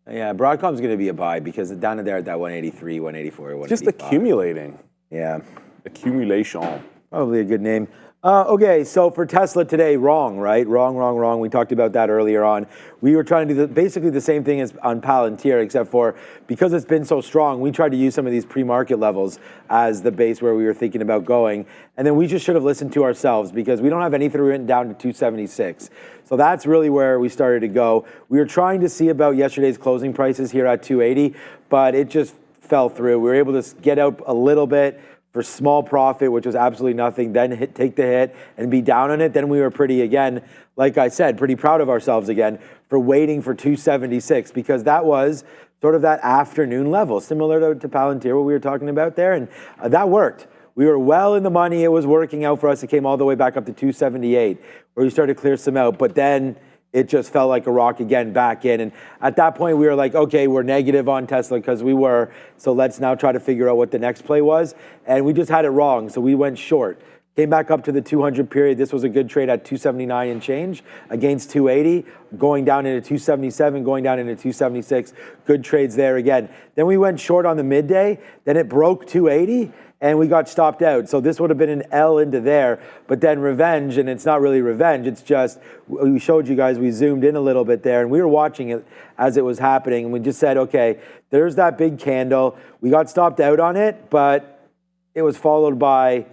Yeah, Broadcom's going to be a buy because down there at that 183, 184, 185. just accumulating. Yeah. Accumulation. Probably a good name. Okay, so for Tesla today, wrong, right? Wrong. We talked about that earlier on. We were trying to do basically the same thing as on Palantir, except for because it's been so strong, we tried to use some of these pre-market levels as the base where we were thinking about going. And then we just should have listened to ourselves because we don't have anything written down to 276. So that's really where we started to go. We were trying to see about yesterday's closing prices here at 280, but it just fell through. We were able to get out a little bit for small profit, which was absolutely nothing, then take the hit and be down on it. Then we were pretty, again, like I said, pretty proud of ourselves again for waiting for 276 because that was sort of that afternoon level, similar to Palantir, what we were talking about there, and that worked. We were well in the money. It was working out for us. It came all the way back up to 278 where we started to clear some out, but then it just fell like a rock again back in. And at that point, we were like, okay, we're negative on Tesla because we were. So let's now try to figure out what the next play was. And we just had it wrong. So we went short. Came back up to the 200 period. This was a good trade at 279 and change against 280, going down into 277, going down into 276. Good trades there again. Then we went short on the midday. Then it broke 280. And we got stopped out. So this would have been an L into there. But then revenge, and it's not really revenge. It's just, we showed you guys, we zoomed in a little bit there, and we were watching it as it was happening. And we just said, okay, there's that big candle. We got stopped out on it, but it was followed by,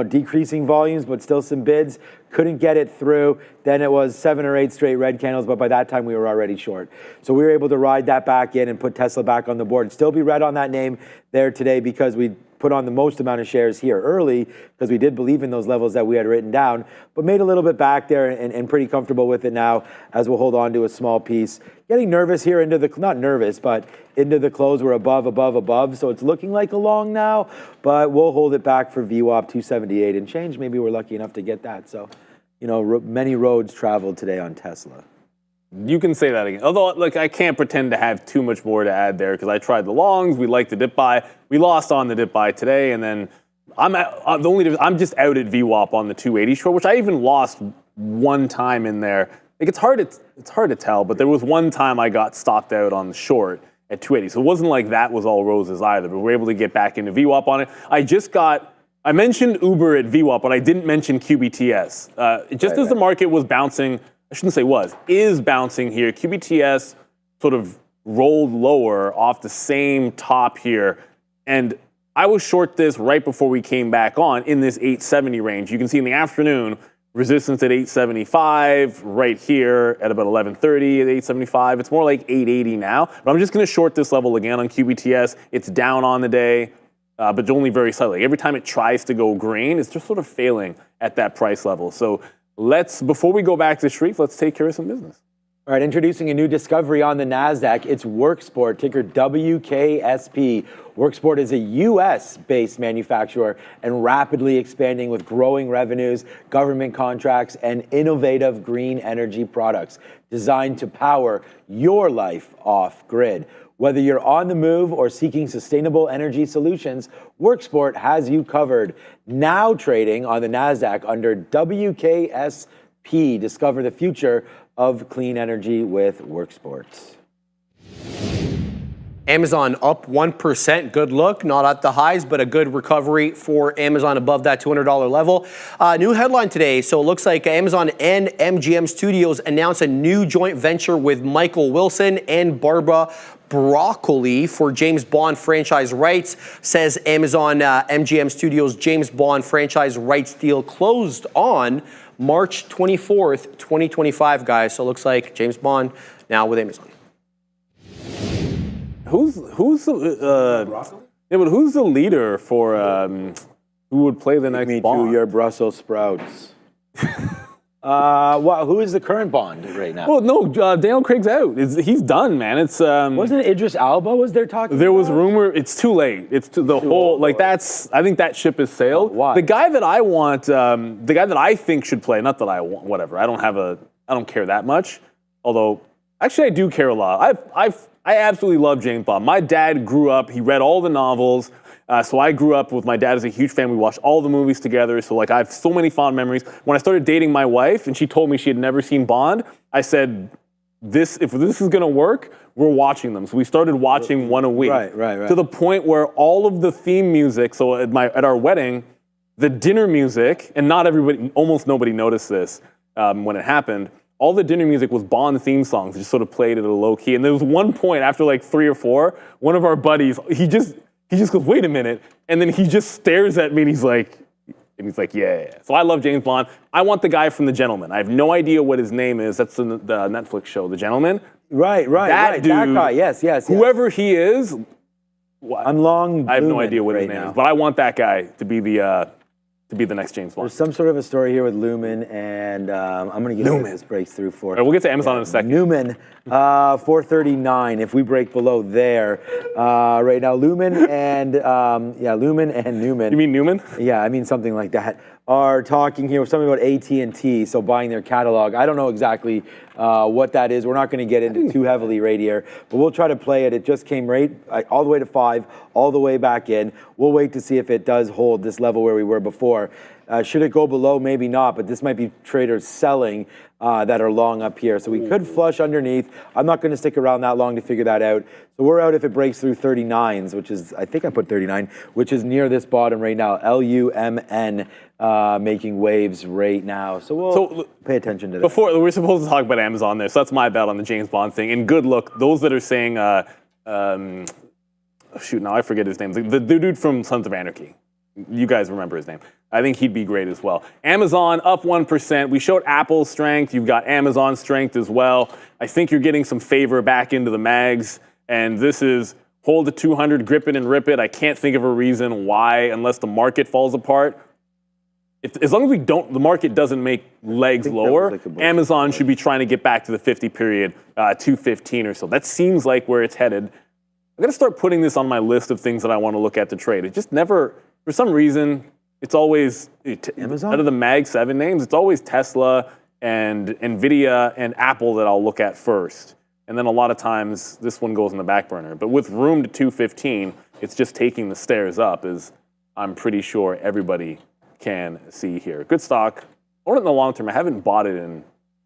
decreasing volumes, but still some bids. Couldn't get it through. Then it was 7 or 8 straight red candles, but by that time we were already short. So we were able to ride that back in and put Tesla back on the board. Still be red on that name there today because we put on the most amount of shares here early because we did believe in those levels that we had written down, but made a little bit back there and pretty comfortable with it now as we'll hold on to a small piece. Getting nervous here into the, not nervous, but into the close. We're above. So it's looking like a long now, but we'll hold it back for VWAP 278 and change. Maybe we're lucky enough to get that. So, many roads traveled today on Tesla. You can say that again. Although, look, I can't pretend to have too much more to add there because I tried the longs. We liked the dip buy. We lost on the dip buy today, and then I'm just out at VWAP on the 280 short, which I even lost one time in there. Like it's hard to tell, but there was one time I got stopped out on the short at 280. So it wasn't like that was all roses either. But we were able to get back into VWAP on it. I mentioned Uber at VWAP, but I didn't mention QBTS. As the market was bouncing. I shouldn't say is bouncing here. QBTS sort of rolled lower off the same top here. And I was short this right before we came back on in this 870 range. You can see in the afternoon, resistance at 875, right here at about 1130 at 875. It's more like 880 now. But I'm just going to short this level again on QBTS. It's down on the day, but only very slightly. Every time it tries to go green, it's just sort of failing at that price level. So before we go back to Sharif, let's take care of some business. All right, introducing a new discovery on the NASDAQ. It's Worksport, ticker WKSP. Worksport is a U.S.-based manufacturer and rapidly expanding with growing revenues, government contracts, and innovative green energy products designed to power your life off-grid. Whether you're on the move or seeking sustainable energy solutions, Worksport has you covered. Now trading on the NASDAQ under WKSP. Discover the future of clean energy with Worksport. Amazon up 1%. Good look. Not at the highs, but a good recovery for Amazon above that $200 level. New headline today. So it looks like Amazon and MGM Studios announced a new joint venture with Michael Wilson and Barbara Broccoli for James Bond franchise rights. Says Amazon MGM Studios James Bond franchise rights deal closed on March 24th, 2025, guys. So it looks like James Bond now with Amazon. Who's the leader for who would play the next Me Bond? to your Brussels sprouts. Who is the current Bond right now? Well, no, Daniel Craig's out. He's done, man. It's Wasn't it Idris Elba was there talking? there was about? rumor. It's too late. It's the whole like that's. I think that ship has sailed. Why? The guy that I want, the guy that I think should play. Not that I want. Whatever. I don't care that much. Although, actually, I do care a lot. I absolutely love James Bond. My dad grew up. He read all the novels. So I grew up with my dad as a huge fan. We watched all the movies together. So like I have so many fond memories. When I started dating my wife and she told me she had never seen Bond, I said, if this is gonna work, we're watching them. So we started watching one a week. Right. To the point where all of the theme music, so at our wedding, the dinner music, and almost nobody noticed this when it happened, all the dinner music was Bond theme songs, just sort of played at a low key. And there was one point after like 3 or 4, one of our buddies, he just goes, wait a minute. And then he just stares at me and he's like, yeah. So I love James Bond. I want the guy from The Gentleman. I have no idea what his name is. That's the Netflix show, The Gentleman. Right. That dude, that guy, yes. Whoever he is, I'm long. I have no idea what his name is. But I want that guy to be the next James Bond. There's some sort of a story here with Lumen, and I'm going to get this breakthrough for. All right, we'll get to Amazon in a second. Lumen, 439. If we break below there, right now, Lumen and Newman. You mean Newman? Yeah, I mean something like that. Are talking here with something about AT&T, so buying their catalog. I don't know exactly what that is. We're not going to get into too heavily right here, but we'll try to play it. It just came right all the way to 5, all the way back in. We'll wait to see if it does hold this level where we were before. Should it go below? Maybe not, but this might be traders selling that are long up here. So we could flush underneath. I'm not going to stick around that long to figure that out. So we're out if it breaks through 39s, which is, I think I put 39, which is near this bottom right now. LUMN making waves right now. So we'll pay attention to that. Before, we're supposed to talk about Amazon there, so that's my bet on the James Bond thing. And good look, those that are saying, shoot, now I forget his name. The dude from Sons of Anarchy. You guys remember his name. I think he'd be great as well. Amazon up 1%. We showed Apple's strength. You've got Amazon's strength as well. I think you're getting some favor back into the mags. And this is hold the 200, grip it and rip it. I can't think of a reason why, unless the market falls apart. As long as the market doesn't make legs lower, Amazon should be trying to get back to the 50 period, 215 or so. That seems like where it's headed. I'm going to start putting this on my list of things that I want to look at to trade. It just never, for some reason, it's always, Amazon? Out of the Mag 7 names, it's always Tesla and NVIDIA and Apple that I'll look at first. And then a lot of times, this one goes in the back burner. But with room to 215, it's just taking the stairs up, as I'm pretty sure everybody can see here. Good stock. Or in the long term, I haven't bought it in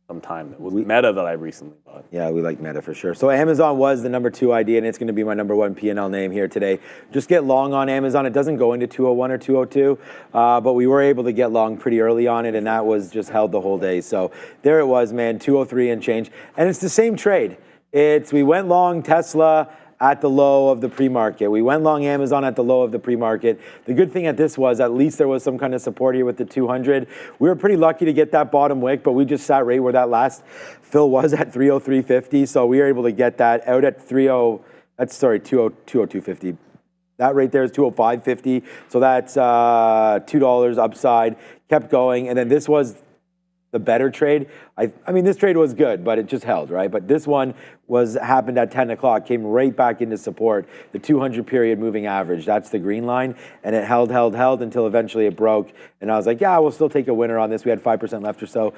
some time. It was Meta that I recently bought. Yeah, we like Meta for sure. So Amazon was the number 2 idea, and it's going to be my number 1 P&L name here today. Just get long on Amazon. It doesn't go into 201 or 202, but we were able to get long pretty early on it, and that was just held the whole day. So there it was, man, 203 and change. And it's the same trade. We went long Tesla at the low of the pre-market. We went long Amazon at the low of the pre-market. The good thing at this was at least there was some kind of support here with the 200. We were pretty lucky to get that bottom wick, but we just sat right where that last fill was at 303.50. So we were able to get that out at 202.50. That right there is 205.50. So that's $2 upside. Kept going, and then this was the better trade. I mean, this trade was good, but it just held, right? But this one happened at 10 o'clock, came right back into support, the 200 period moving average. That's the green line. And it held until eventually it broke. And I was like, yeah, we'll still take a winner on this. We had 5% left or so.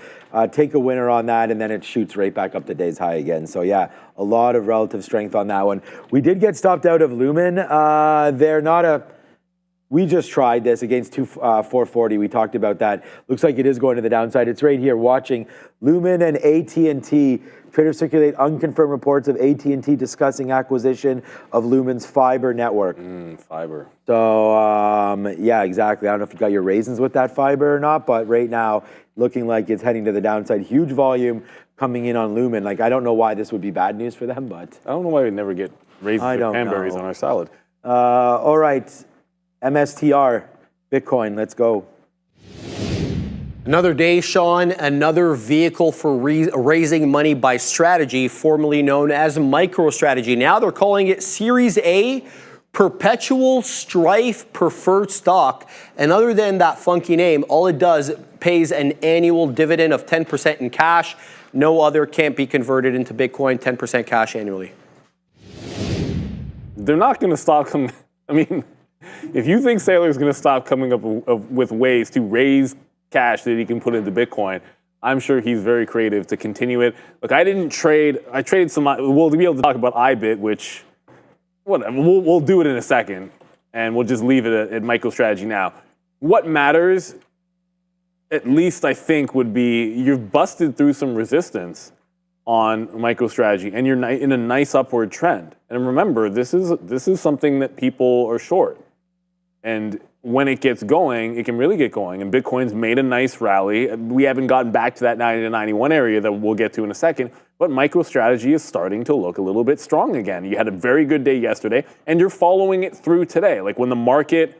Take a winner on that, and then it shoots right back up to day's high again. So yeah, a lot of relative strength on that one. We did get stopped out of Lumen. They're not a... We just tried this against 440. We talked about that. Looks like it is going to the downside. It's right here watching Lumen and AT&T. Traders circulate unconfirmed reports of AT&T discussing acquisition of Lumen's fiber network. Fiber. So, yeah, exactly. I don't know if you got your raisins with that fiber or not, but right now, looking like it's heading to the downside. Huge volume coming in on Lumen. Like, I don't know why this would be bad news for them, but... I don't know why we never get raisins or cranberries on our salad. All right. MSTR, Bitcoin, let's go. Another day, Sean, another vehicle for raising money by strategy, formerly known as MicroStrategy. Now they're calling it Series A, Perpetual Strife Preferred Stock. And other than that funky name, all it does pays an annual dividend of 10% in cash. No other can't be converted into Bitcoin, 10% cash annually. They're not going to stop them. I mean... If you think Saylor's going to stop coming up with ways to raise cash that he can put into Bitcoin, I'm sure he's very creative to continue it. Look, I traded some, we'll be able to talk about IBIT, which, whatever, we'll do it in a second, and we'll just leave it at MicroStrategy now. What matters, at least I think, would be you've busted through some resistance on MicroStrategy, and you're in a nice upward trend. And remember, this is something that people are short. And when it gets going, it can really get going. And Bitcoin's made a nice rally. We haven't gotten back to that 90 to 91 area that we'll get to in a second. But MicroStrategy is starting to look a little bit strong again. You had a very good day yesterday, and you're following it through today. Like when the market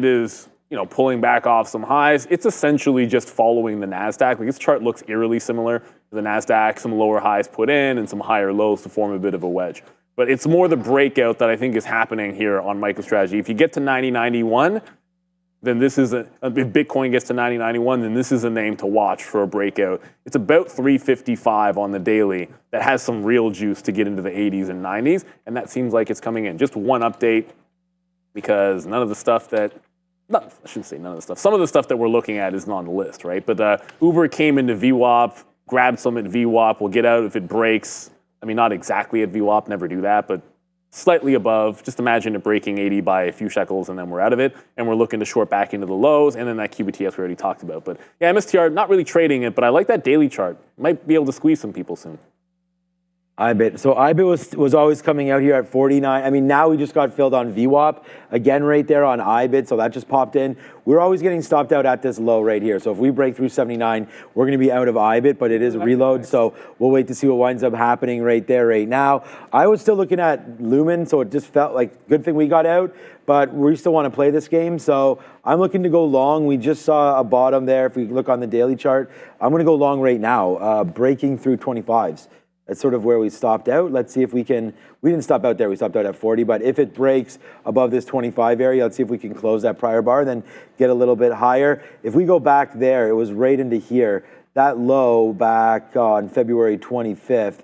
is pulling back off some highs, it's essentially just following the NASDAQ. Like this chart looks eerily similar to the NASDAQ, some lower highs put in and some higher lows to form a bit of a wedge. But it's more the breakout that I think is happening here on MicroStrategy. If you get to 90.91, then this is if Bitcoin gets to 90.91, then this is a name to watch for a breakout. It's about 355 on the daily that has some real juice to get into the 80s and 90s, and that seems like it's coming in. Just one update, because none of the stuff that, I shouldn't say none of the stuff, some of the stuff that we're looking at isn't on the list, right? But Uber came into VWAP, grabbed some at VWAP, we'll get out if it breaks. I mean, not exactly at VWAP, never do that, but slightly above. Just imagine it breaking 80 by a few shekels and then we're out of it. And we're looking to short back into the lows and then that QBTS we already talked about. But yeah, MSTR, not really trading it, but I like that daily chart. Might be able to squeeze some people soon. IBIT. So IBIT was always coming out here at 49. I mean, now we just got filled on VWAP. Again, right there on IBIT, so that just popped in. We're always getting stopped out at this low right here. So if we break through 79, we're going to be out of IBIT, but it is a reload. So we'll wait to see what winds up happening right there right now. I was still looking at Lumen, so it just felt like good thing we got out, but we still want to play this game. So I'm looking to go long. We just saw a bottom there. If we look on the daily chart, I'm going to go long right now, breaking through 25s. That's sort of where we stopped out. Let's see if we can, we didn't stop out there, we stopped out at 40, but if it breaks above this 25 area, let's see if we can close that prior bar, then get a little bit higher. If we go back there, it was right into here. That low back on February 25th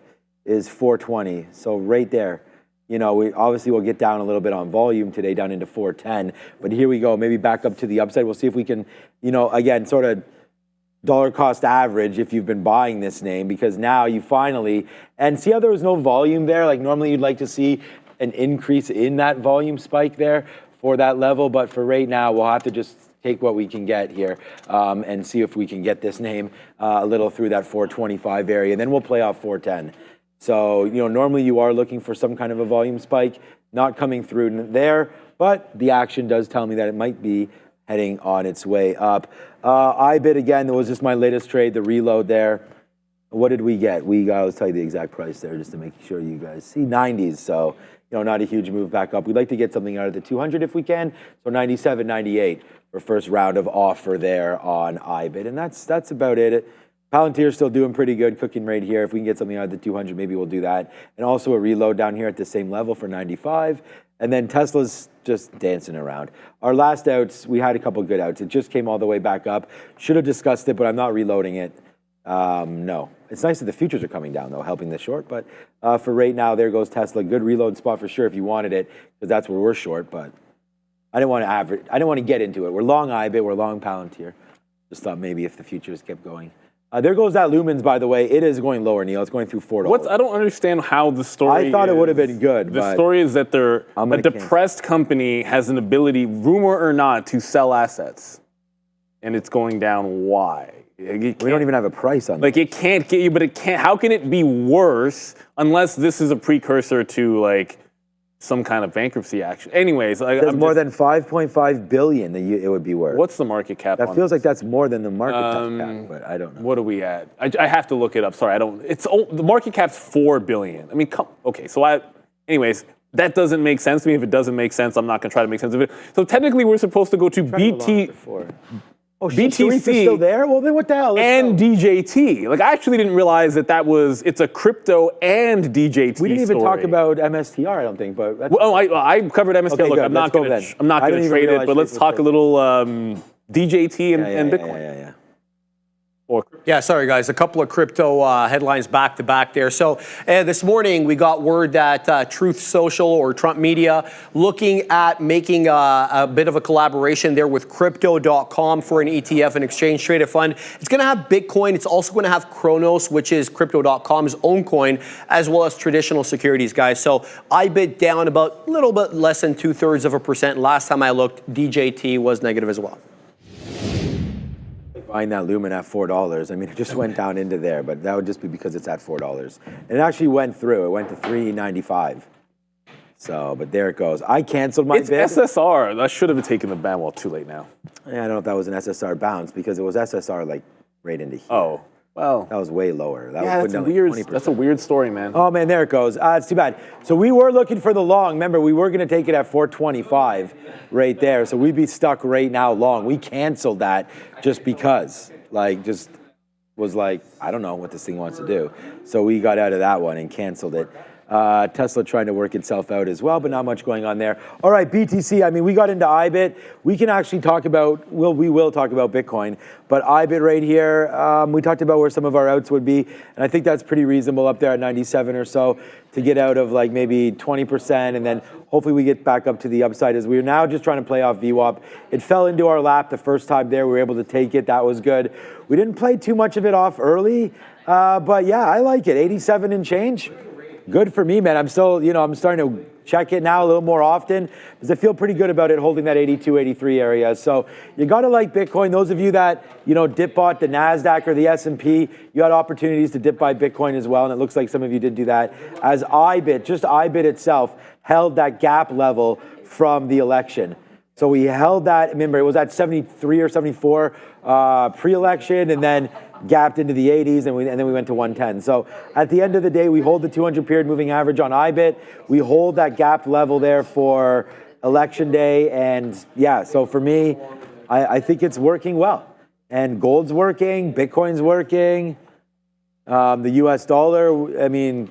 is 420, so right there. We obviously will get down a little bit on volume today, down into 410, but here we go, maybe back up to the upside. We'll see if we can, again, sort of dollar cost average if you've been buying this name, because now you finally, and see how there was no volume there? Like normally you'd like to see an increase in that volume spike there for that level, but for right now, we'll have to just take what we can get here and see if we can get this name a little through that 425 area, and then we'll play off 410. So, normally you are looking for some kind of a volume spike, not coming through there, but the action does tell me that it might be heading on its way up. IBIT, again, that was just my latest trade, the reload there. What did we get? I'll tell you the exact price there just to make sure you guys see 90s. So, not a huge move back up. We'd like to get something out of the 200 if we can. So 97, 98 for first round of offer there on IBIT. And that's about it. Palantir's still doing pretty good, cooking right here. If we can get something out of the 200, maybe we'll do that. And also a reload down here at the same level for 95. And then Tesla's just dancing around. Our last outs, we had a couple good outs. It just came all the way back up. Should have discussed it, but I'm not reloading it. No. It's nice that the futures are coming down, though, helping the short. But for right now, there goes Tesla. Good reload spot for sure if you wanted it, because that's where we're short. But I didn't want to average. I didn't want to get into it. We're long IBIT. We're long Palantir. Just thought maybe if the futures kept going. There goes that Lumens, by the way. It is going lower, Neil. It's going through $4. I don't understand how the story I thought it would have been good. The story is that a depressed company has an ability, rumor or not, to sell assets. And it's going down. Why? We don't even have a price on it. Like, it can't get you, but it can't. How can it be worse unless this is a precursor to, like, some kind of bankruptcy action? Anyways, there's more than 5.5 billion that it would be worth. What's the market cap? That feels like that's more than the market cap, but I don't know. What are we at? I have to look it up. Sorry, I don't. The market cap's $4 billion. I mean, okay. So anyways, that doesn't make sense to me. If it doesn't make sense, I'm not going to try to make sense of it. So technically, we're supposed to go to Oh, shit, BTC still there? Well, then what the hell? And DJT. Like, I actually didn't realize it's a crypto and DJT. We didn't even talk about MSTR, I don't think. But I covered MSTR. Okay, look, good. I'm not going to trade it, but let's talk a little DJT and Bitcoin. Yeah. Yeah, sorry guys, a couple of crypto headlines back to back there. So this morning we got word that Truth Social or Trump Media looking at making a bit of a collaboration there with Crypto.com for an ETF, an exchange traded fund. It's going to have Bitcoin. It's also going to have Kronos, which is Crypto.com's own coin, as well as traditional securities, guys. So IBIT down about a little bit less than 2/3%. Last time I looked, DJT was negative as well. Buying that Lumen at $4. I mean, it just went down into there, but that would just be because it's at $4. And it actually went through. It went to $3.95. So, but there it goes. I canceled my bid. It's SSR. That should have taken the ban. Well, too late now. Yeah, I don't know if that was an SSR bounce because it was SSR like right into here. Oh, well. That was way lower. That's a weird story, man. Oh, man, there it goes. It's too bad. So we were looking for the long. Remember, we were going to take it at 425 right there. So we'd be stuck right now long. We canceled that just because, I don't know what this thing wants to do. So we got out of that one and canceled it. Tesla trying to work itself out as well, but not much going on there. All right, BTC, I mean, we got into IBIT. We can actually talk about, we will talk about Bitcoin, but IBIT right here, we talked about where some of our outs would be, and I think that's pretty reasonable up there at 97 or so to get out of like maybe 20%, and then hopefully we get back up to the upside as we're now just trying to play off VWAP. It fell into our lap the first time there. We were able to take it. That was good. We didn't play too much of it off early, but yeah, I like it. 87 and change. Good for me, man. I'm still, I'm starting to check it now a little more often because I feel pretty good about it holding that 82, 83 area. So you got to like Bitcoin. Those of you that, dip bought the NASDAQ or the S&P, you had opportunities to dip buy Bitcoin as well. And it looks like some of you did do that. As just IBIT itself held that gap level from the election. So we held that, remember, it was at 73 or 74 pre-election and then gapped into the 80s and then we went to 110. So at the end of the day, we hold the 200 period moving average on IBIT. We hold that gap level there for election day. And yeah, so for me, I think it's working well. And gold's working, Bitcoin's working. The US dollar, I mean,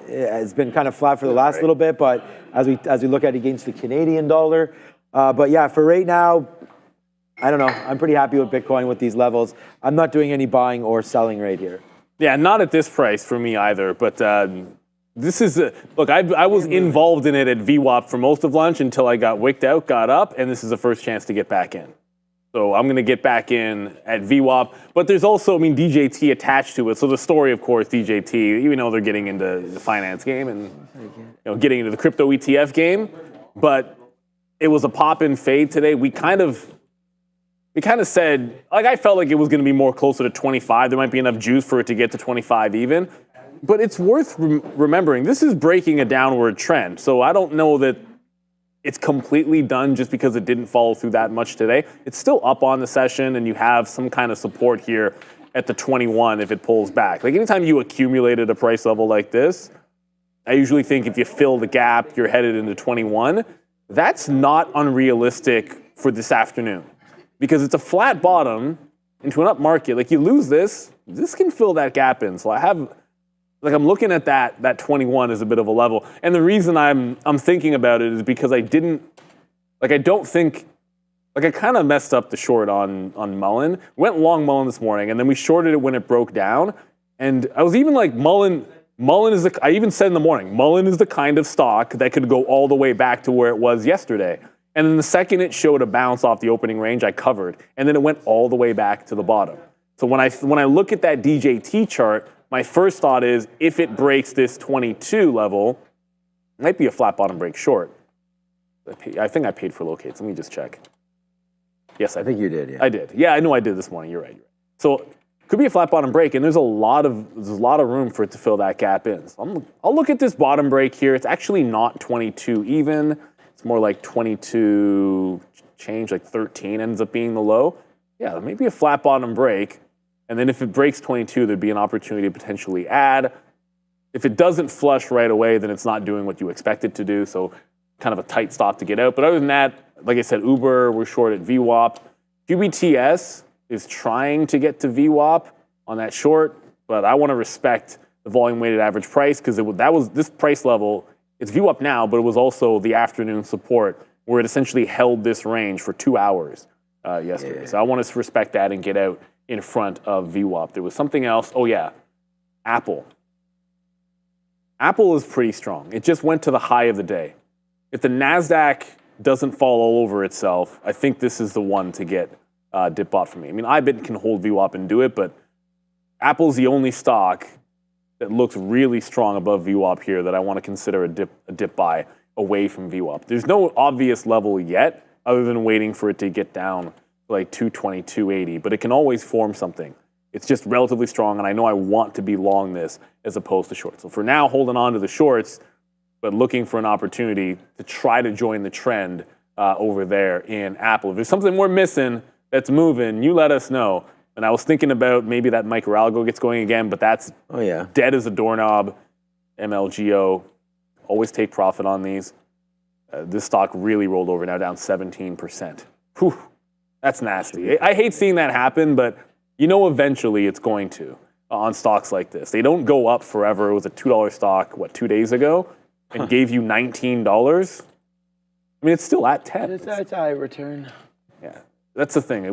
it's been kind of flat for the last little bit, but as we look at it against the Canadian dollar, but yeah, for right now, I don't know. I'm pretty happy with Bitcoin with these levels. I'm not doing any buying or selling right here. Yeah, not at this price for me either. But this is look. I was involved in it at VWAP for most of lunch until I got wicked out, got up, and this is the first chance to get back in. So I'm going to get back in at VWAP. But there's also, DJT attached to it. So the story, of course, DJT, even though they're getting into the finance game and getting into the crypto ETF game, but it was a pop and fade today. We kind of said, I felt like it was going to be more closer to 25. There might be enough juice for it to get to 25 even. But it's worth remembering, this is breaking a downward trend. So I don't know that it's completely done just because it didn't follow through that much today. It's still up on the session, and you have some kind of support here at the 21 if it pulls back. Like anytime you accumulated a price level like this, I usually think if you fill the gap, you're headed into 21. That's not unrealistic for this afternoon. Because it's a flat bottom into an up market. Like you lose this can fill that gap in. So I have Like I'm looking at that 21 is a bit of a level. And the reason I'm thinking about it is because I kind of messed up the short on Mullen. Went long Mullen this morning, and then we shorted it when it broke down. And I was even like, Mullen is I even said in the morning, Mullen is the kind of stock that could go all the way back to where it was yesterday. And then the second it showed a bounce off the opening range, I covered. And then it went all the way back to the bottom. So when I look at that DJT chart, my first thought is if it breaks this 22 level, it might be a flat bottom break short. I think I paid for locates. Let me just check. Yes, I think you did. Yeah. I did. Yeah, I know I did this morning. You're right. So could be a flat bottom break, and there's a lot of room for it to fill that gap in. So I'll look at this bottom break here. It's actually not 22 even. It's more like 22 change, like 13 ends up being the low. Yeah, maybe a flat bottom break. And then if it breaks 22, there'd be an opportunity to potentially add. If it doesn't flush right away, then it's not doing what you expect it to do. So kind of a tight stop to get out. But other than that, like I said, Uber, we're short at VWAP. QBTS is trying to get to VWAP on that short, but I want to respect the volume weighted average price because that was this price level. It's VWAP now, but it was also the afternoon support where it essentially held this range for 2 hours yesterday. Yeah. So I want to respect that and get out in front of VWAP. There was something else. Oh yeah, Apple. Apple is pretty strong. It just went to the high of the day. If the NASDAQ doesn't fall all over itself, I think this is the one to get dip bought for me. I mean, IBIT can hold VWAP and do it, but Apple's the only stock that looks really strong above VWAP here that I want to consider a dip buy away from VWAP. There's no obvious level yet other than waiting for it to get down to like 220, 280, but it can always form something. It's just relatively strong, and I know I want to be long this as opposed to short. So for now, holding on to the shorts, but looking for an opportunity to try to join the trend over there in Apple. If there's something we're missing that's moving, you let us know. And I was thinking about maybe that micro algo gets going again, but that's dead as a doorknob. MLGO, always take profit on these. This stock really rolled over, now down 17%. Whew, that's nasty. I hate seeing that happen, but you know eventually it's going to on stocks like this. They don't go up forever. It was a $2 stock, 2 days ago, and gave you $19. I mean, it's still at 10. It's a high return. Yeah, that's the thing.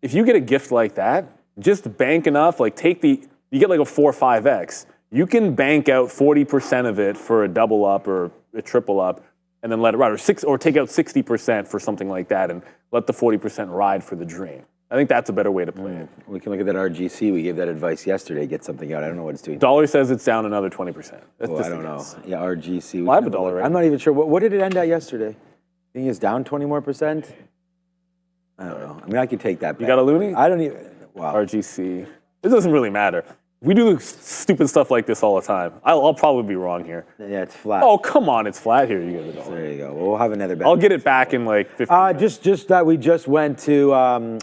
If you get a gift like that, just bank enough, you get like a 4 or 5x. You can bank out 40% of it for a double up or a triple up, and then let it ride, or take out 60% for something like that, and let the 40% ride for the dream. I think that's a better way to play it. We can look at that RGC. We gave that advice yesterday. Get something out. I don't know what it's doing. Dollar says it's down another 20%. I don't know. Yeah, RGC. Well, I have a dollar, right? I'm not even sure. What did it end at yesterday? I think it's down 20 more %. I don't know. I mean, I could take that back. You got a loonie? I don't even. Wow. RGC. It doesn't really matter. We do stupid stuff like this all the time. I'll probably be wrong here. Yeah, it's flat. Oh, come on. It's flat here. You get the dollar. There you go. Well, we'll have another bet. I'll get it back in like 15 minutes. Just that we just went to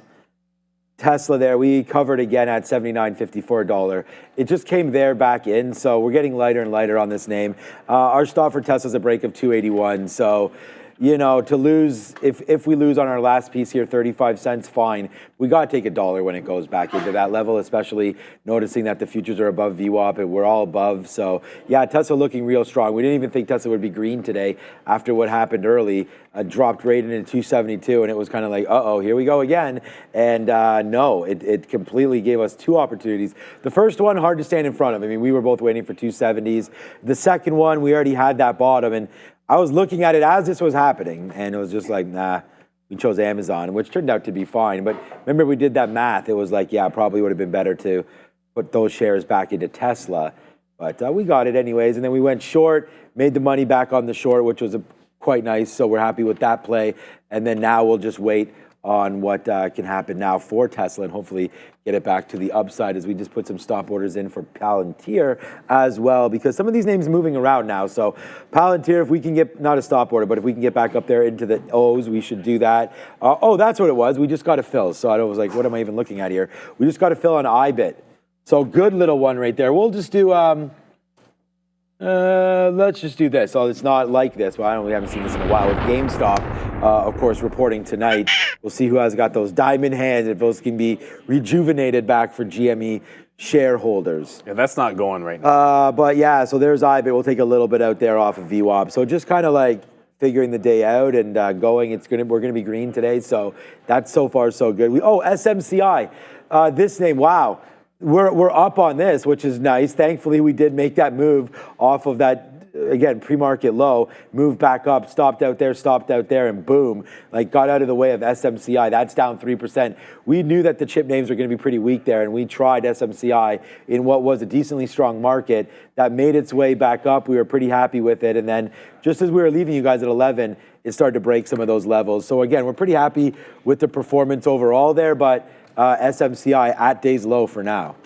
Tesla there. We covered again at $79.54. It just came there back in, so we're getting lighter and lighter on this name. Our stop for Tesla is a break of 281, so to lose, if we lose on our last piece here, 35 cents, fine. We got to take $1 when it goes back into that level, especially noticing that the futures are above VWAP and we're all above. So, yeah, Tesla looking real strong. We didn't even think Tesla would be green today after what happened early. Dropped right into 272, and it was kind of like, uh-oh, here we go again. And no, it completely gave us two opportunities. The first one, hard to stand in front of. I mean, we were both waiting for 270s. The second one, we already had that bottom, and I was looking at it as this was happening, and it was just like, nah, we chose Amazon, which turned out to be fine. But remember, we did that math. It was like, yeah, probably would have been better to put those shares back into Tesla. But we got it anyways, and then we went short, made the money back on the short, which was quite nice, so we're happy with that play. And then now we'll just wait on what can happen now for Tesla and hopefully get it back to the upside as we just put some stop orders in for Palantir as well, because some of these names moving around now. So Palantir, if we can get, not a stop order, but if we can get back up there into the O's, we should do that. Oh, that's what it was. We just got a fill. So I was like, what am I even looking at here? We just got a fill on IBIT. So good little one right there. We'll just do, let's just do this. Oh, it's not like this. Well, we haven't seen this in a while with GameStop. of course, reporting tonight. We'll see who has got those diamond hands, if those can be rejuvenated back for GME shareholders. Yeah, that's not going right now. But yeah, so there's IBIT. We'll take a little bit out there off of VWAP. So just kind of like figuring the day out and going. We're gonna be green today, so that's so far so good. SMCI, this name, wow. We're up on this, which is nice. Thankfully, we did make that move off of that, again, pre-market low, moved back up, stopped out there, and boom, like got out of the way of SMCI. That's down 3%. We knew that the chip names were going to be pretty weak there, and we tried SMCI in what was a decently strong market that made its way back up. We were pretty happy with it, and then just as we were leaving you guys at 11, it started to break some of those levels. So again, we're pretty happy with the performance overall there, but SMCI at day's low for now.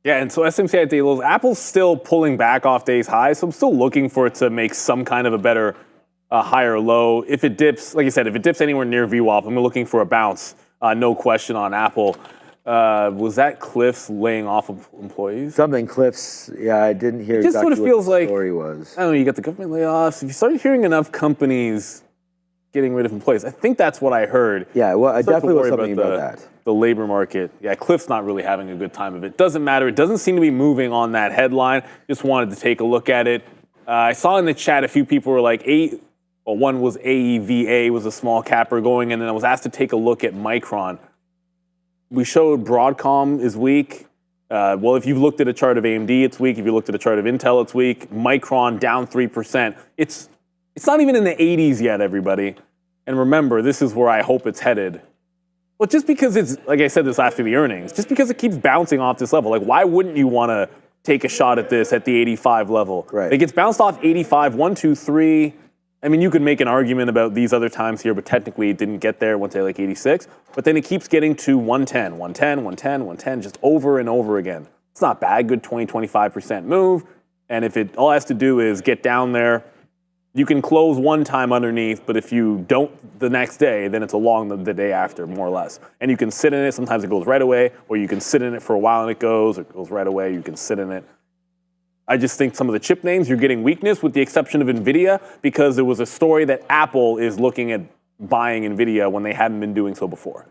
Yeah, and so SMCI at day lows. Apple's still pulling back off day's highs, so I'm still looking for it to make some kind of a better higher low. If it dips, like I said, if it dips anywhere near VWAP, I'm looking for a bounce, no question on Apple. Was that Cliff's laying off of employees? Something Cliff's, yeah, I didn't hear Just exactly sort of feels what the like, story was. I don't know, you got the government layoffs. If you start hearing enough companies getting rid of employees, I think that's what I heard. Yeah, well, I definitely was something about that. The labor market. Yeah, Cliff's not really having a good time of it. Doesn't matter. It doesn't seem to be moving on that headline. Just wanted to take a look at it. I saw in the chat a few people were like, one was AEVA, was a small capper going, and then I was asked to take a look at Micron. We showed Broadcom is weak. Well, if you've looked at a chart of AMD, it's weak. If you looked at a chart of Intel, it's weak. Micron down 3%. It's not even in the 80s yet, everybody. And remember, this is where I hope it's headed. Well, just because it's, like I said this after the earnings, just because it keeps bouncing off this level, like why wouldn't you want to take a shot at this at the 85 level? Right. It gets bounced off 85, 1, 2, 3. I mean, you could make an argument about these other times here, but technically it didn't get there, went to like 86. But then it keeps getting to 110, 110, 110, 110, just over and over again. It's not bad, good 20, 25% move. And if it all has to do is get down there, you can close one time underneath, but if you don't the next day, then it's along the day after, more or less. And you can sit in it. Sometimes it goes right away, or you can sit in it for a while and it goes right away. You can sit in it. I just think some of the chip names, you're getting weakness with the exception of NVIDIA because there was a story that Apple is looking at buying NVIDIA when they hadn't been doing so before.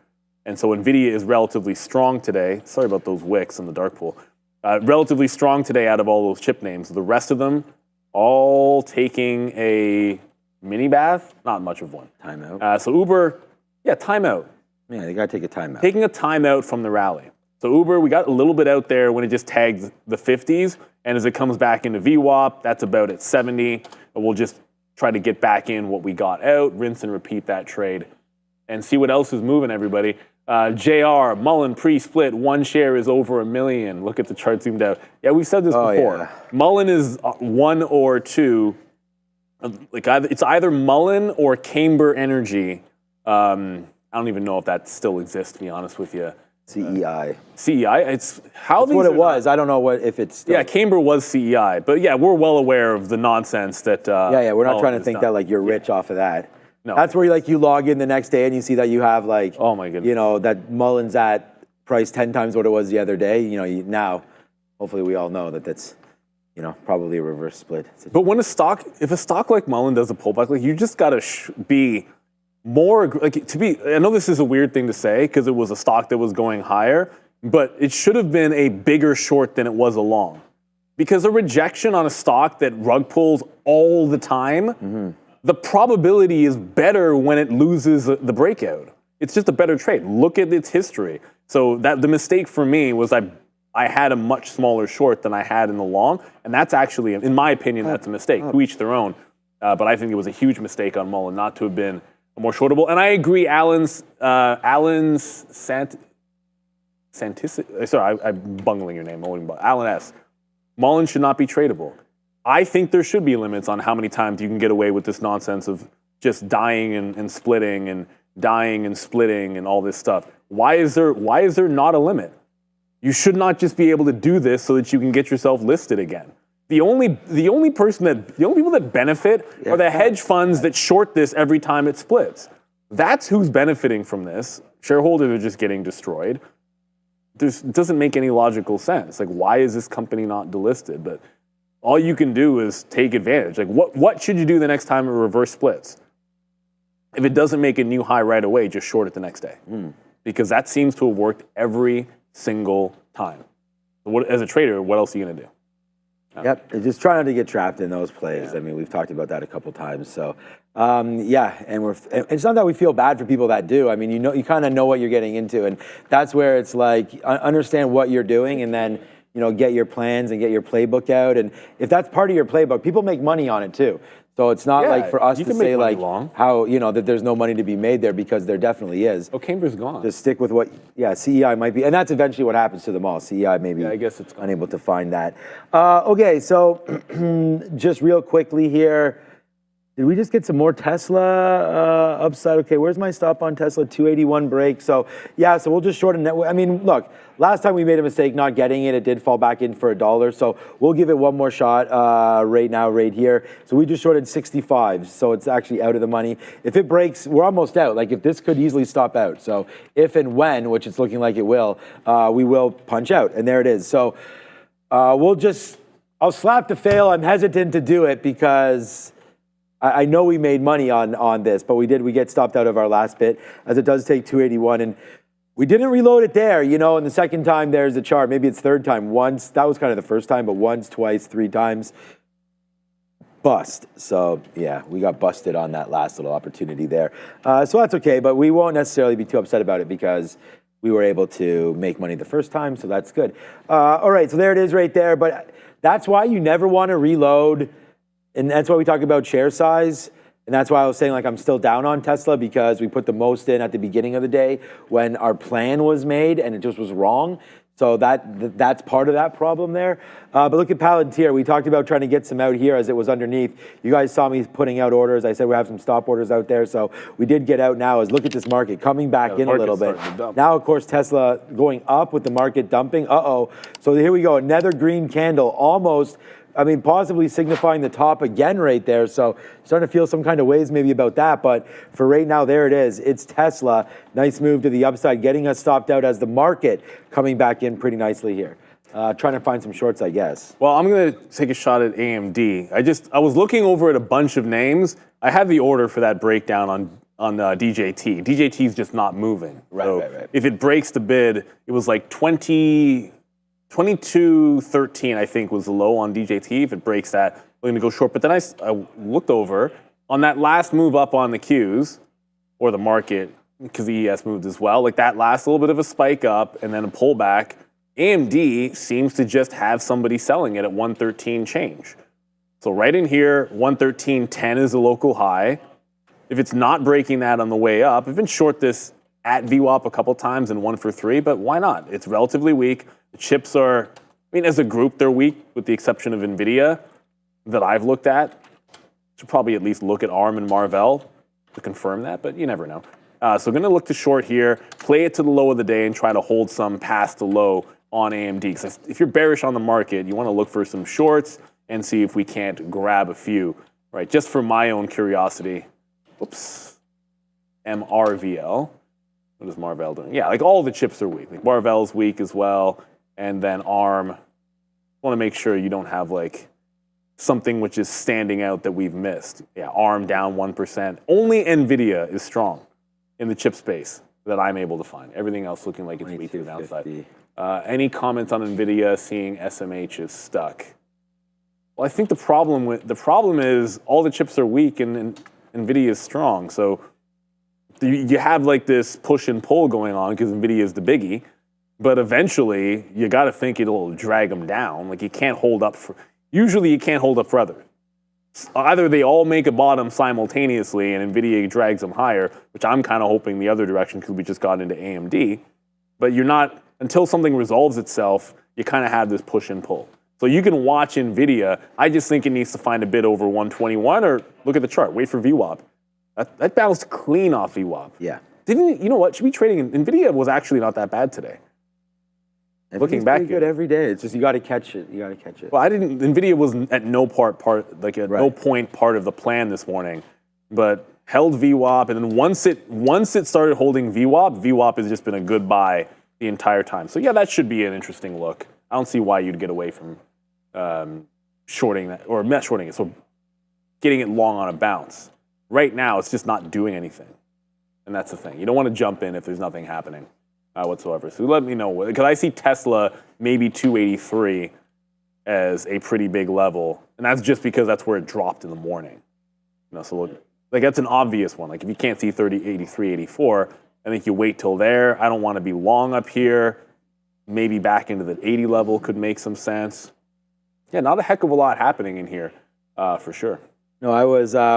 And so NVIDIA is relatively strong today. Sorry about those wicks in the dark pool. Relatively strong today out of all those chip names. The rest of them, all taking a mini bath, not much of one. Timeout. So Uber, yeah, timeout. Yeah, they got to take a timeout. Taking a timeout from the rally. So Uber, we got a little bit out there when it just tagged the 50s, and as it comes back into VWAP, that's about at 70. We'll just try to get back in what we got out, rinse and repeat that trade, and see what else is moving, everybody. JR, Mullen pre-split, one share is over $1 million. Look at the chart zoomed out. Yeah, we said this before. Yeah. Mullen is 1 or 2. It's either Mullen or Camber Energy. I don't even know if that still exists, to be honest with you. CEI. CEI, it's how That's what it was. I don't know if it's still. Yeah, Camber was CEI, but yeah, we're well aware of the nonsense that. Yeah, we're not Mullen trying to has think done. that like you're rich off of that. No. That's where you log in the next day and you see that you have like, Oh my goodness. that Mullen's at price 10 times what it was the other day. Now, hopefully we all know that that's, probably a reverse split. But when if a stock like Mullen does a pullback, like you just gotta be more I know this is a weird thing to say because it was a stock that was going higher, but it should have been a bigger short than it was a long. Because a rejection on a stock that rug pulls all the time, the probability is better when it loses the breakout. It's just a better trade. Look at its history. So the mistake for me was I had a much smaller short than I had in the long, and that's actually, in my opinion, that's a mistake. To each their own. But I think it was a huge mistake on Mullen not to have been more shortable. And I agree, Alan's sorry, I'm bungling your name. Alan S. Mullen should not be tradable. I think there should be limits on how many times you can get away with this nonsense of just dying and splitting and dying and splitting and all this stuff. Why is there not a limit? You should not just be able to do this so that you can get yourself listed again. The only people that benefit are the hedge funds that short this every time it splits. That's who's benefiting from this. Shareholders are just getting destroyed. It doesn't make any logical sense. Like, why is this company not delisted? But all you can do is take advantage. Like, what should you do the next time it reverse splits? if it doesn't make a new high right away, just short it the next day. Because that seems to have worked every single time. As a trader, what else are you going to do? Yep, just try not to get trapped in those plays. I mean, we've talked about that a couple times. So, yeah, and it's not that we feel bad for people that do. I mean, you kind of know what you're getting into, and that's where it's like understand what you're doing, and then get your plans and get your playbook out. And if that's part of your playbook, people make money on it too. So it's not like for us to say like how that there's no money to be made there, because there definitely is. Oh, Cambridge's gone. Just stick with what CEI might be, and that's eventually what happens to them all. CEI maybe I guess it's unable to find that. Okay, so just real quickly here. Did we just get some more Tesla upside? Okay, where's my stop on Tesla? 281 break. So yeah, so we'll just shorten that. I mean, look, last time we made a mistake not getting it. It did fall back in for $1. So we'll give it one more shot right now, right here. So we just shorted 65. So it's actually out of the money. If it breaks, we're almost out. Like if this could easily stop out. So if and when, which it's looking like it will, we will punch out. And there it is. So I'll slap the fail. I'm hesitant to do it because I know we made money on this, but we get stopped out of our last bit, as it does take 281, and we didn't reload it there, and the second time there's a chart, maybe it's third time, once, that was kind of the first time, but once, twice, 3 times, bust. So yeah, we got busted on that last little opportunity there. So that's okay, but we won't necessarily be too upset about it because we were able to make money the first time, so that's good. All right, so there it is right there, but that's why you never want to reload. And that's why we talk about share size. And that's why I was saying like I'm still down on Tesla, because we put the most in at the beginning of the day when our plan was made and it just was wrong. So that's part of that problem there. But look at Palantir. We talked about trying to get some out here as it was underneath. You guys saw me putting out orders. I said we have some stop orders out there. So we did get out now. Look at this market coming back in a little bit. Now, of course, Tesla going up with the market dumping. So here we go. Another green candle, almost. I mean, possibly signifying the top again right there. So starting to feel some kind of ways maybe about that. But for right now, there it is. It's Tesla. Nice move to the upside, getting us stopped out as the market coming back in pretty nicely here. Trying to find some shorts, I guess. Well, I'm going to take a shot at AMD. I was looking over at a bunch of names. I have the order for that breakdown on DJT. DJT is just not moving. Right. If it breaks the bid, it was like 22.13, I think, was the low on DJT. If it breaks that, we're going to go short. But then I looked over on that last move up on the Qs, or the market, because the ES moved as well. Like that last little bit of a spike up and then a pullback, AMD seems to just have somebody selling it at 113 change. So right in here, 113.10 is the local high. If it's not breaking that on the way up, I've been short this at VWAP a couple times and 1 for 3, but why not? It's relatively weak. The chips are, as a group, they're weak, with the exception of NVIDIA that I've looked at. Should probably at least look at ARM and Marvell to confirm that, but you never know. So going to look to short here, play it to the low of the day, and try to hold some past the low on AMD. Because if you're bearish on the market, you want to look for some shorts and see if we can't grab a few, right? Just for my own curiosity. Oops. MRVL. What is Marvell doing? Yeah, like all the chips are weak. Like Marvell's weak as well. And then ARM, want to make sure you don't have like something which is standing out that we've missed. Yeah, ARM down 1%. Only NVIDIA is strong in the chip space that I'm able to find. Everything else looking like it's weak to the downside. Any comments on NVIDIA seeing SMH is stuck? Well, I think the problem is all the chips are weak and NVIDIA is strong. So you have like this push and pull going on because NVIDIA is the biggie. But eventually, you got to think it'll drag them down. Like you can't hold up usually you can't hold up for others. Either they all make a bottom simultaneously and NVIDIA drags them higher, which I'm kind of hoping the other direction because we just got into AMD. But you're not, until something resolves itself, you kind of have this push and pull. So you can watch NVIDIA. I just think it needs to find a bid over 121 or look at the chart, wait for VWAP. That bounced clean off VWAP. Yeah. You know what, should be trading, NVIDIA was actually not that bad today. Looking back, good every day. It's just you got to catch it. Well, NVIDIA was at no point part of the plan this morning, but held VWAP, and then once it started holding VWAP has just been a good buy the entire time. So yeah, that should be an interesting look. I don't see why you'd get away from shorting that, or not shorting it, so getting it long on a bounce. right now it's just not doing anything. And that's the thing. You don't want to jump in if there's nothing happening whatsoever. So let me know, because I see Tesla maybe 283 as a pretty big level, and that's just because that's where it dropped in the morning. So look, like that's an obvious one. Like if you can't see 30, 83, 84, I think you wait till there. I don't want to be long up here. Maybe back into the 80 level could make some sense. Yeah, not a heck of a lot happening in here, for sure. No,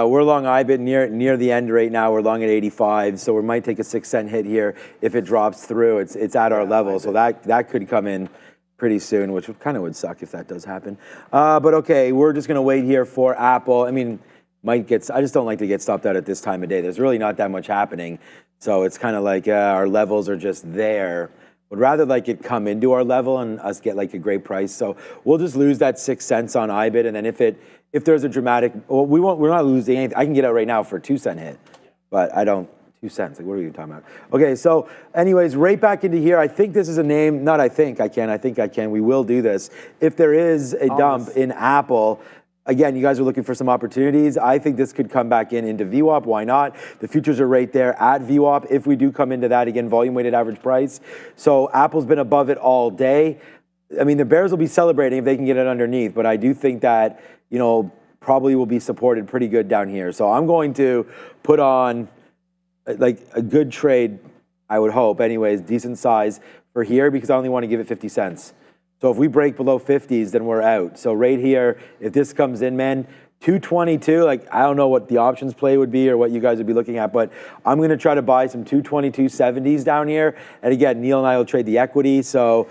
we're long IBIT near the end right now. We're long at 85, so we might take a 6-cent hit here if it drops through. It's at our level, so that could come in pretty soon, which kind of would suck if that does happen. But okay, we're just gonna wait here for Apple. I mean, I just don't like to get stopped out at this time of day. There's really not that much happening, so it's kind of like our levels are just there. Would rather like it come into our level and us get like a great price. So we'll just lose that 6 cents on IBIT, and then if there's a dramatic, well, we're not losing anything. I can get out right now for a 2-cent hit, but I don't. 2 cents. Like, what are you talking about? Okay, so anyways, right back into here. I think this is a name. Not I think I can. We will do this. If there is a dump in Apple, again, you guys are looking for some opportunities. I think this could come back into VWAP. Why not? The futures are right there at VWAP. If we do come into that, again, volume weighted average price. So Apple's been above it all day. I mean, the bears will be celebrating if they can get it underneath, but I do think that, probably will be supported pretty good down here. So I'm going to put on like a good trade, I would hope anyways, decent size for here, because I only want to give it 50 cents. So if we break below 50s, then we're out. So right here, if this comes in, man, 222, like I don't know what the options play would be or what you guys would be looking at, but I'm going to try to buy some 222.70s down here. And again, Neil and I will trade the equity. So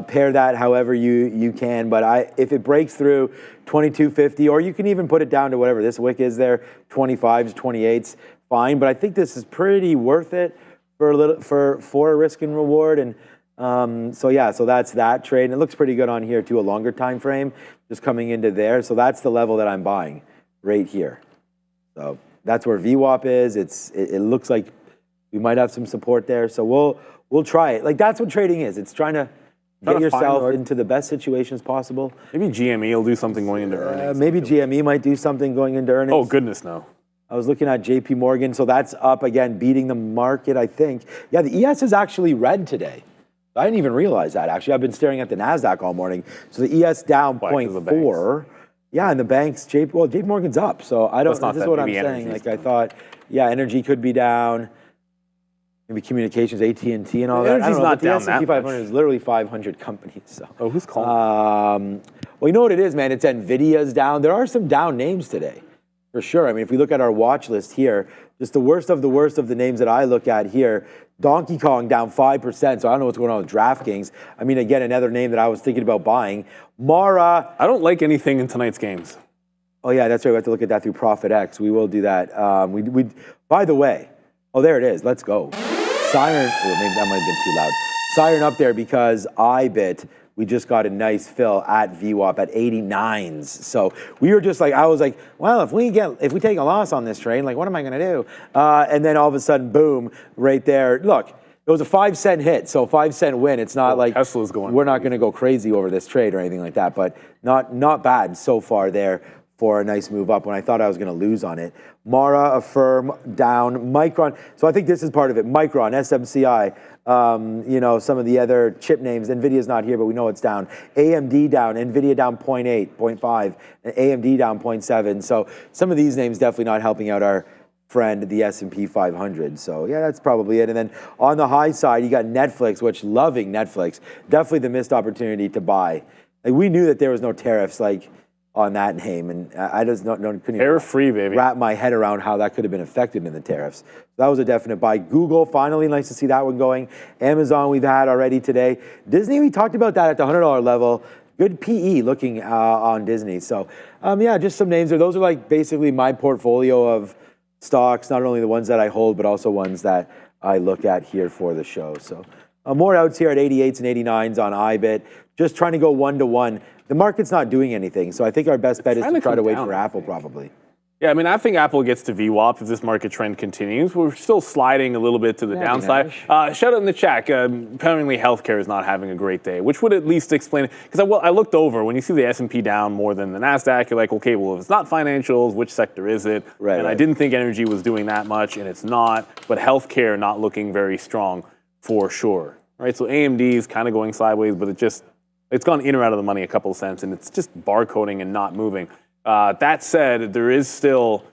pair that however you can. But if it breaks through 22.50, or you can even put it down to whatever this wick is there, 25s, 28s, fine. But I think this is pretty worth it for a risk and reward. And so that's that trade. And it looks pretty good on here too, a longer time frame, just coming into there. So that's the level that I'm buying right here. So that's where VWAP is. It looks like we might have some support there. So we'll try it. Like that's what trading is. It's trying to get yourself into the best situations possible. Maybe GME will do something going into earnings. Maybe GME might do something going into earnings. Oh, goodness, no. I was looking at JP Morgan, so that's up again, beating the market, I think. Yeah, the ES is actually red today. I didn't even realize that, actually. I've been staring at the NASDAQ all morning. So the ES down 0.4. Yeah, and the banks, JP Morgan's up. So I don't, this is what I'm saying. Like I thought, yeah, energy could be down. Maybe communications, AT&T and all that. Energy's not down the S&P 500 is literally 500 companies. So. Oh, who's calling? Well, you know what it is, man? It's NVIDIA's down. There are some down names today, for sure. I mean, if we look at our watch list here, just the worst of the names that I look at here, Donkey Kong down 5%, so I don't know what's going on with DraftKings. I mean, again, another name that I was thinking about buying. Mara. I don't like anything in tonight's games. Oh, yeah, that's right. We have to look at that through ProfitX. We will do that. By the way, oh, there it is. Let's go. Siren, maybe that might have been too loud. Siren up there because IBIT, we just got a nice fill at VWAP at 89s. So we were just like, I was like, well, if we take a loss on this train, like, what am I going to do? And then all of a sudden, boom, right there. Look, it was a 5-cent hit, so 5-cent win. It's not like Tesla's going. We're not going to go crazy over this trade or anything like that, but not bad so far there for a nice move up when I thought I was going to lose on it. Mara, Affirm, down. Micron. So I think this is part of it. Micron, SMCI, some of the other chip names. NVIDIA's not here, but we know it's down. AMD down. NVIDIA down 0.8, 0.5. And AMD down 0.7. So some of these names definitely not helping out our friend, the S&P 500. So yeah, that's probably it. And then on the high side, you got Netflix, which loving Netflix. Definitely the missed opportunity to buy. Like we knew that there was no tariffs, like, on that name, and I just couldn't tariff-free, baby. Wrap my head around how that could have been affected in the tariffs. That was a definite buy. Google, finally, nice to see that one going. Amazon, we've had already today. Disney, we talked about that at the $100 level. Good PE looking on Disney. So, yeah, just some names there. Those are like basically my portfolio of stocks, not only the ones that I hold, but also ones that I look at here for the show. So, more outs here at 88s and 89s on IBIT. Just trying to go 1-to-1. The market's not doing anything, so I think our best bet is to try to wait for Apple, probably. Yeah, I mean, I think Apple gets to VWAP if this market trend continues. We're still sliding a little bit to the downside. Shout out in the chat. Apparently, healthcare is not having a great day, which would at least explain it. Because I looked over, when you see the S&P down more than the NASDAQ, you're like, okay, well, if it's not financials, which sector is it? Right, and I didn't think energy was doing that much, and it's not. But healthcare not looking very strong for sure. Right, so AMD is kind of going sideways, but it's gone in or out of the money a couple of cents, and it's just barcoding and not moving. That said, there is still,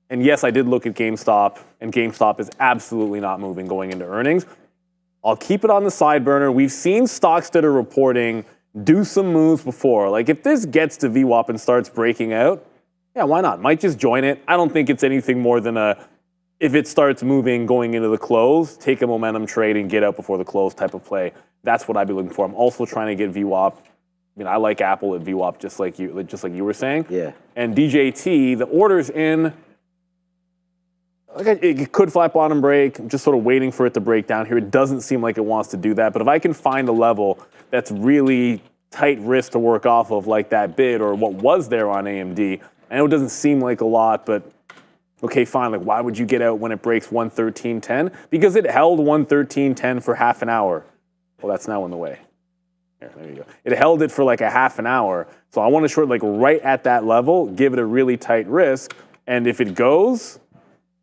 and yes, I did look at GameStop, and GameStop is absolutely not moving going into earnings. I'll keep it on the side burner. We've seen stocks that are reporting do some moves before. Like if this gets to VWAP and starts breaking out, yeah, why not? Might just join it. I don't think it's anything more than if it starts moving going into the close, take a momentum trade and get out before the close type of play. That's what I'd be looking for. I'm also trying to get VWAP. I mean, I like Apple at VWAP just like you were saying. Yeah. And DJT, the order's in. It could flat bottom break. I'm just sort of waiting for it to break down here. It doesn't seem like it wants to do that. But if I can find a level that's really tight risk to work off of, like that bid or what was there on AMD, I know it doesn't seem like a lot, but okay, fine. Like, why would you get out when it breaks 113.10? Because it held 113.10 for half an hour. Well, that's now in the way. There you go. It held it for like a half an hour. So I want to short like right at that level, give it a really tight risk. And if it goes,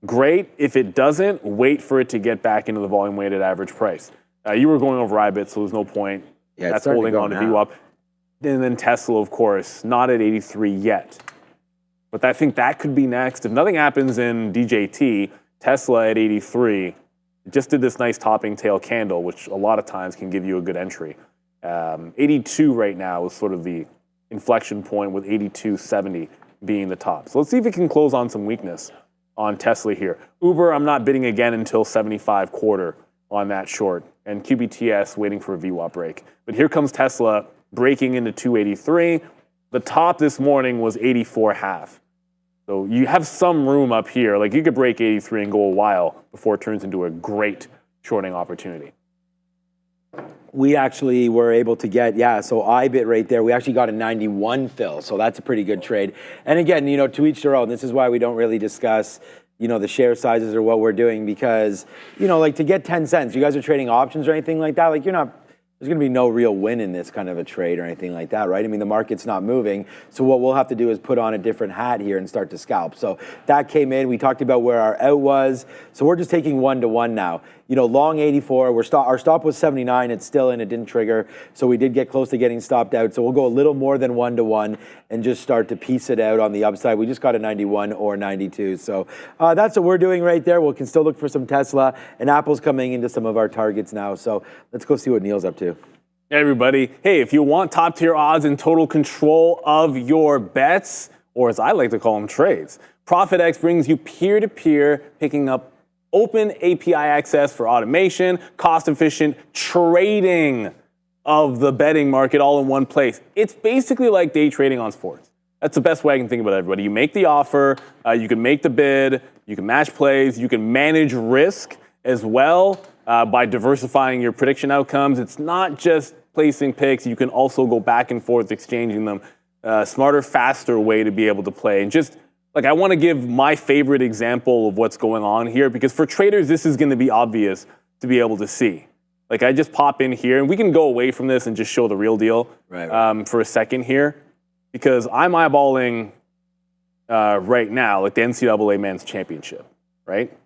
great. If it doesn't, wait for it to get back into the volume weighted average price. You were going over IBIT, so there's no point. Yeah, that's holding on to VWAP. And then Tesla, of course, not at 83 yet. But I think that could be next. If nothing happens in DJT, Tesla at 83 just did this nice topping tail candle, which a lot of times can give you a good entry. 82 right now is sort of the inflection point, with 82.70 being the top. So let's see if it can close on some weakness on Tesla here. Uber, I'm not bidding again until 75 quarter on that short, and QBTS waiting for a VWAP break. But here comes Tesla breaking into 283. The top this morning was 84.5. So you have some room up here. Like you could break 83 and go a while before it turns into a great shorting opportunity. We actually were able to get, so IBIT right there, we actually got a 91 fill, so that's a pretty good trade. And again, to each their own. This is why we don't really discuss, the share sizes or what we're doing, because, like to get 10 cents, you guys are trading options or anything like that, like there's going to be no real win in this kind of a trade or anything like that, right? I mean, the market's not moving. So what we'll have to do is put on a different hat here and start to scalp. So that came in. We talked about where our out was. So we're just taking 1-to-1 now. Long 84. Our stop was 79. It's still in. It didn't trigger. So we did get close to getting stopped out. So we'll go a little more than 1-to-1 and just start to piece it out on the upside. We just got a 91 or 92. So that's what we're doing right there. We can still look for some Tesla, and Apple's coming into some of our targets now. So let's go see what Neil's up to. Hey everybody. Hey, if you want top tier odds and total control of your bets, or as I like to call them, trades, ProfitX brings you peer-to-peer, picking up open API access for automation, cost-efficient trading of the betting market all in one place. It's basically like day trading on sports. That's the best way I can think about it, everybody. You make the offer, you can make the bid, you can match plays, you can manage risk as well by diversifying your prediction outcomes. It's not just placing picks. You can also go back and forth exchanging them. Smarter, faster way to be able to play. And just like, I want to give my favorite example of what's going on here, because for traders, this is going to be obvious to be able to see. Like, I just pop in here, and we can go away from this and just show the real deal for a second here, because I'm eyeballing right now, like the NCAA Men's Championship, right?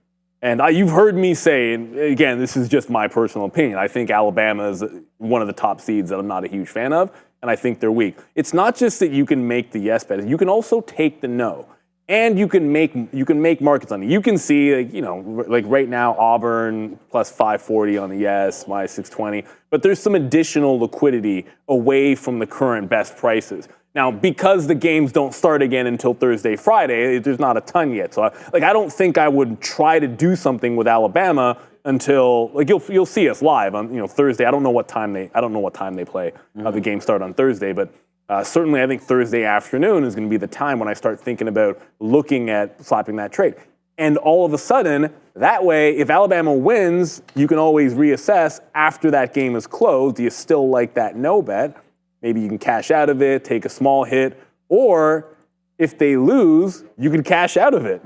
And you've heard me say, and again, this is just my personal opinion, I think Alabama is one of the top seeds that I'm not a huge fan of, and I think they're weak. It's not just that you can make the yes bet, you can also take the no. And you can make markets on it. You can see, like right now, Auburn plus 540 on the yes, minus 620. But there's some additional liquidity away from the current best prices. Now, because the games don't start again until Thursday, Friday, there's not a ton yet. So, I don't think I would try to do something with Alabama until you'll see us live on Thursday. I don't know what time they play. The games start on Thursday, but. Certainly, I think Thursday afternoon is going to be the time when I start thinking about looking at slapping that trade. And all of a sudden, that way, if Alabama wins, you can always reassess after that game is closed. Do you still like that no bet? Maybe you can cash out of it, take a small hit, or If they lose, you can cash out of it.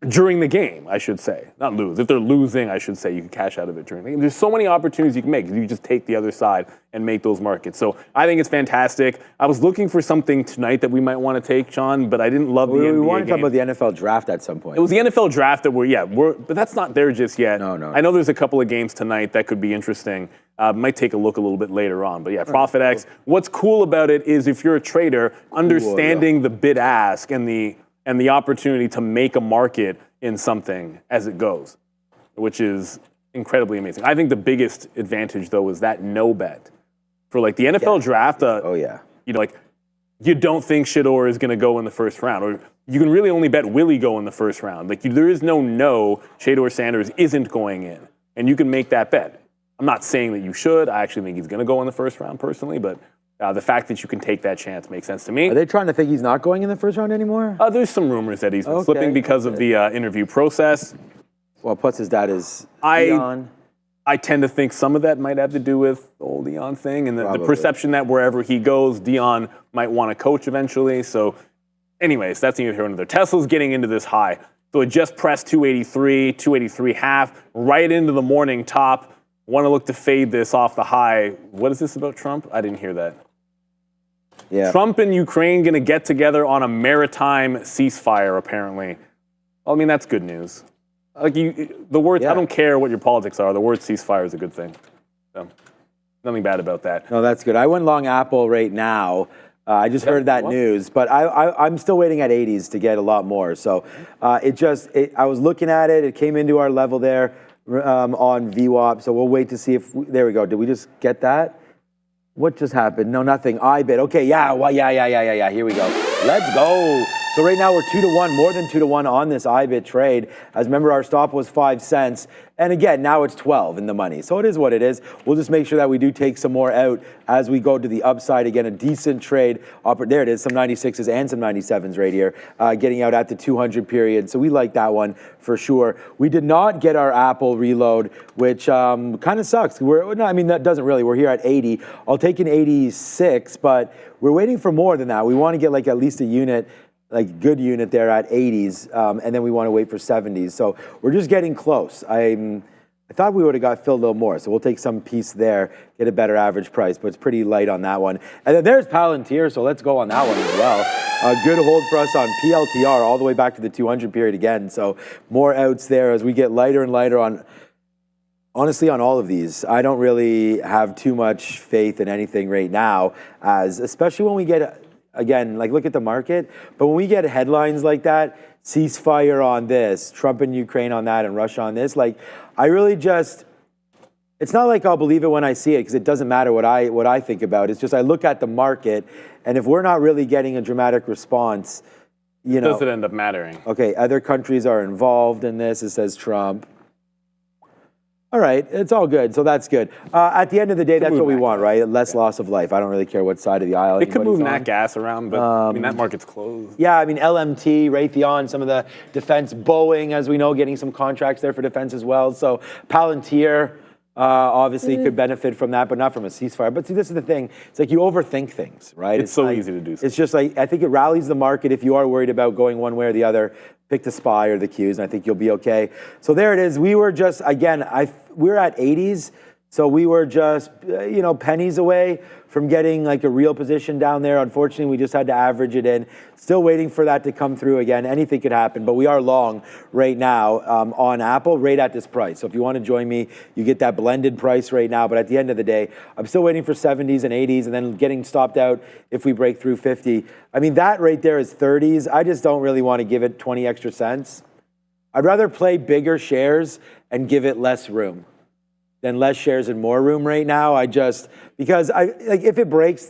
During the game, I should say. Not lose. If they're losing, I should say you can cash out of it during the game. There's so many opportunities you can make. You just take the other side and make those markets. So I think it's fantastic. I was looking for something tonight that we might want to take, Sean, but I didn't love the NBA We want to talk game. about the NFL draft at some point. It was the NFL draft that but that's not there just yet. No. I know there's a couple of games tonight that could be interesting. Might take a look a little bit later on. But yeah, ProfitX. What's cool about it is if you're a trader, understanding the bid ask and the opportunity to make a market in something as it goes, which is incredibly amazing. I think the biggest advantage though is that no bet for like the NFL draft. You know, like you don't think Shador is going to go in the first round, or you can really only bet will he go in the first round. Like there is no Shador Sanders isn't going in, and you can make that bet. I'm not saying that you should. I actually think he's going to go in the first round personally, but the fact that you can take that chance makes sense to me. Are they trying to think he's not going in the first round anymore? There's some rumors that he's been slipping because of the interview process. Well, plus his dad is Dion. I tend to think some of that might have to do with the old Dion thing and the perception that wherever he goes, Dion might want to coach eventually. So anyways, that's neither here nor there. Tesla's getting into this high. So it just pressed 283 half, right into the morning top. Want to look to fade this off the high. What is this about Trump? I didn't hear that. Yeah. Trump and Ukraine going to get together on a maritime ceasefire, apparently. Well, I mean, that's good news. Like the words, I don't care what your politics are. The word ceasefire is a good thing. So, nothing bad about that. No, that's good. I went long Apple right now. I just heard that news, but I'm still waiting at 80s to get a lot more. So I was looking at it. It came into our level there on VWAP. So we'll wait to see if there we go. Did we just get that? What just happened? No, nothing. iBid. Okay, yeah. Here we go. Let's go. So right now we're 2-1, more than 2-1 on this iBid trade. As remember, our stop was 5 cents. And again, now it's 12 in the money. So it is what it is. We'll just make sure that we do take some more out as we go to the upside. Again, a decent trade. There it is, some 96s and some 97s right here, getting out at the 200 period. So we like that one for sure. We did not get our Apple reload, which kind of sucks. That doesn't really. We're here at 80. I'll take an 86, but we're waiting for more than that. We want to get like at least a unit, like good unit there at 80s, and then we want to wait for 70s. So we're just getting close. I thought we would have got filled a little more, so we'll take some piece there, get a better average price, but it's pretty light on that one. And then there's Palantir, so let's go on that one as well. A good hold for us on PLTR all the way back to the 200 period again. So more outs there as we get lighter and lighter on. Honestly, on all of these, I don't really have too much faith in anything right now, especially when we get. Again, like look at the market, but when we get headlines like that, ceasefire on this, Trump and Ukraine on that, and Russia on this, like I really just, it's not like I'll believe it when I see it because it doesn't matter what I think about. It's just I look at the market, and if we're not really getting a dramatic response, does it end up mattering? Okay, other countries are involved in this. It says Trump. All right, it's all good, so that's good. At the end of the day, that's what we want, right? Less loss of life. I don't really care what side of the aisle. It could move nat gas around, but that market's closed. Yeah, LMT, Raytheon, some of the defense, Boeing, as we know, getting some contracts there for defense as well. So Palantir obviously could benefit from that, but not from a ceasefire. But see, this is the thing. It's like you overthink things, right? It's so easy to do. It's just like, I think it rallies the market if you are worried about going one way or the other. Pick the SPY or the Qs, and I think you'll be okay. So there it is. We were just, again, we're at 80s, so we were just, pennies away from getting like a real position down there. Unfortunately, we just had to average it in. Still waiting for that to come through again. Anything could happen, but we are long right now on Apple, right at this price. So if you want to join me, you get that blended price right now. But at the end of the day, I'm still waiting for 70s and 80s and then getting stopped out if we break through 50. That right there is 30s. I just don't really want to give it 20 extra cents. I'd rather play bigger shares and give it less room than less shares and more room right now. Because if it breaks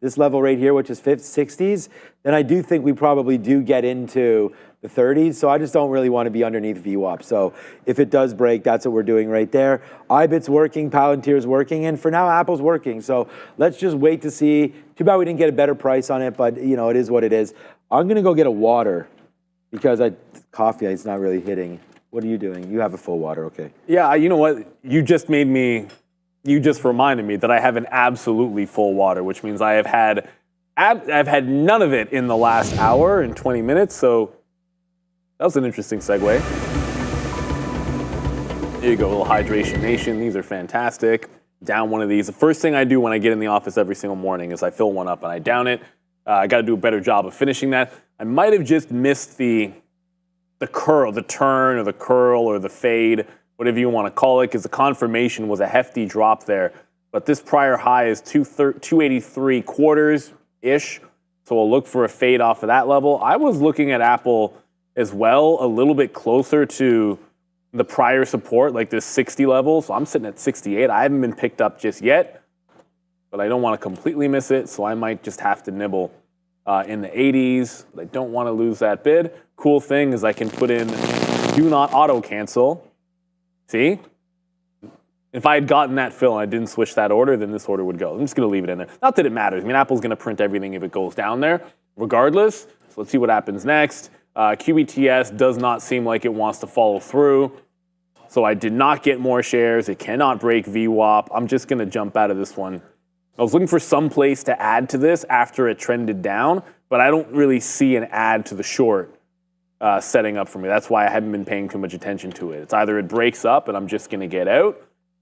this level right here, which is 60s, then I do think we probably do get into the 30s. So I just don't really want to be underneath VWAP. So if it does break, that's what we're doing right there. iBit's working, Palantir's working, and for now, Apple's working. So let's just wait to see. Too bad we didn't get a better price on it, but it is what it is. I'm going to go get a water because coffee is not really hitting. What are you doing? You have a full water, okay. Yeah, you know what? You just reminded me that I have an absolutely full water, which means I have had I've had none of it in the last hour and 20 minutes, so that was an interesting segue. There you go, a little Hydration Nation. These are fantastic. Down one of these. The first thing I do when I get in the office every single morning is I fill one up and I down it. I got to do a better job of finishing that. I might have just missed the curl, the turn or the curl or the fade, whatever you want to call it, because the confirmation was a hefty drop there. But this prior high is 283 quarters-ish, so we'll look for a fade off of that level. I was looking at Apple as well, a little bit closer to the prior support, like this 60 level. So I'm sitting at 68. I haven't been picked up just yet, but I don't want to completely miss it, so I might just have to nibble in the 80s. But I don't want to lose that bid. Cool thing is I can put in do not auto cancel. See? If I had gotten that fill and I didn't switch that order, then this order would go. I'm just going to leave it in there. Not that it matters. I mean, Apple's going to print everything if it goes down there, regardless. So let's see what happens next. QBTS does not seem like it wants to follow through. So I did not get more shares. It cannot break VWAP. I'm just going to jump out of this one. I was looking for some place to add to this after it trended down, but I don't really see an add to the short setting up for me. That's why I haven't been paying too much attention to it. It's either it breaks up and I'm just going to get out.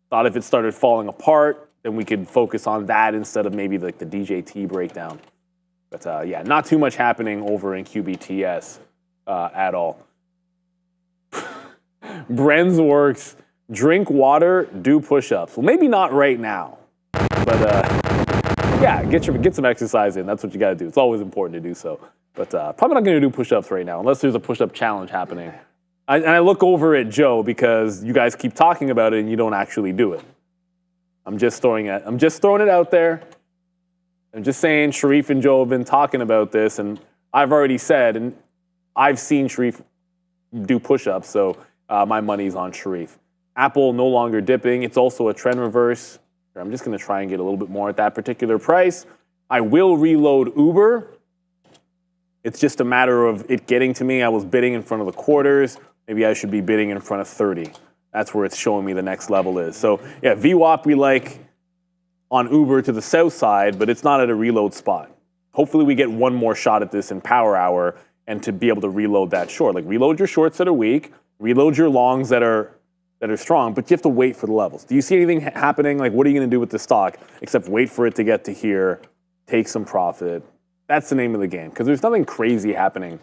Thought if it started falling apart, then we could focus on that instead of maybe like the DJT breakdown. But yeah, not too much happening over in QBTS at all. Bren's works, drink water, do push-ups. Well, maybe not right now, but yeah, get some exercise in. That's what you got to do. It's always important to do so. But probably not going to do push-ups right now unless there's a push-up challenge happening. And I look over at Joe because you guys keep talking about it and you don't actually do it. I'm just throwing it out there. I'm just saying Sharif and Joe have been talking about this, and I've already said, and I've seen Sharif do push-ups, so my money's on Sharif. Apple no longer dipping. It's also a trend reverse. I'm just going to try and get a little bit more at that particular price. I will reload Uber. It's just a matter of it getting to me. I was bidding in front of the quarters. Maybe I should be bidding in front of 30. That's where it's showing me the next level is. So yeah, VWAP we like on Uber to the south side, but it's not at a reload spot. Hopefully we get one more shot at this in Power Hour and to be able to reload that short. Like reload your shorts that are weak, reload your longs that are strong, but you have to wait for the levels. Do you see anything happening? Like what are you going to do with the stock except wait for it to get to here, take some profit? That's the name of the game because there's nothing crazy happening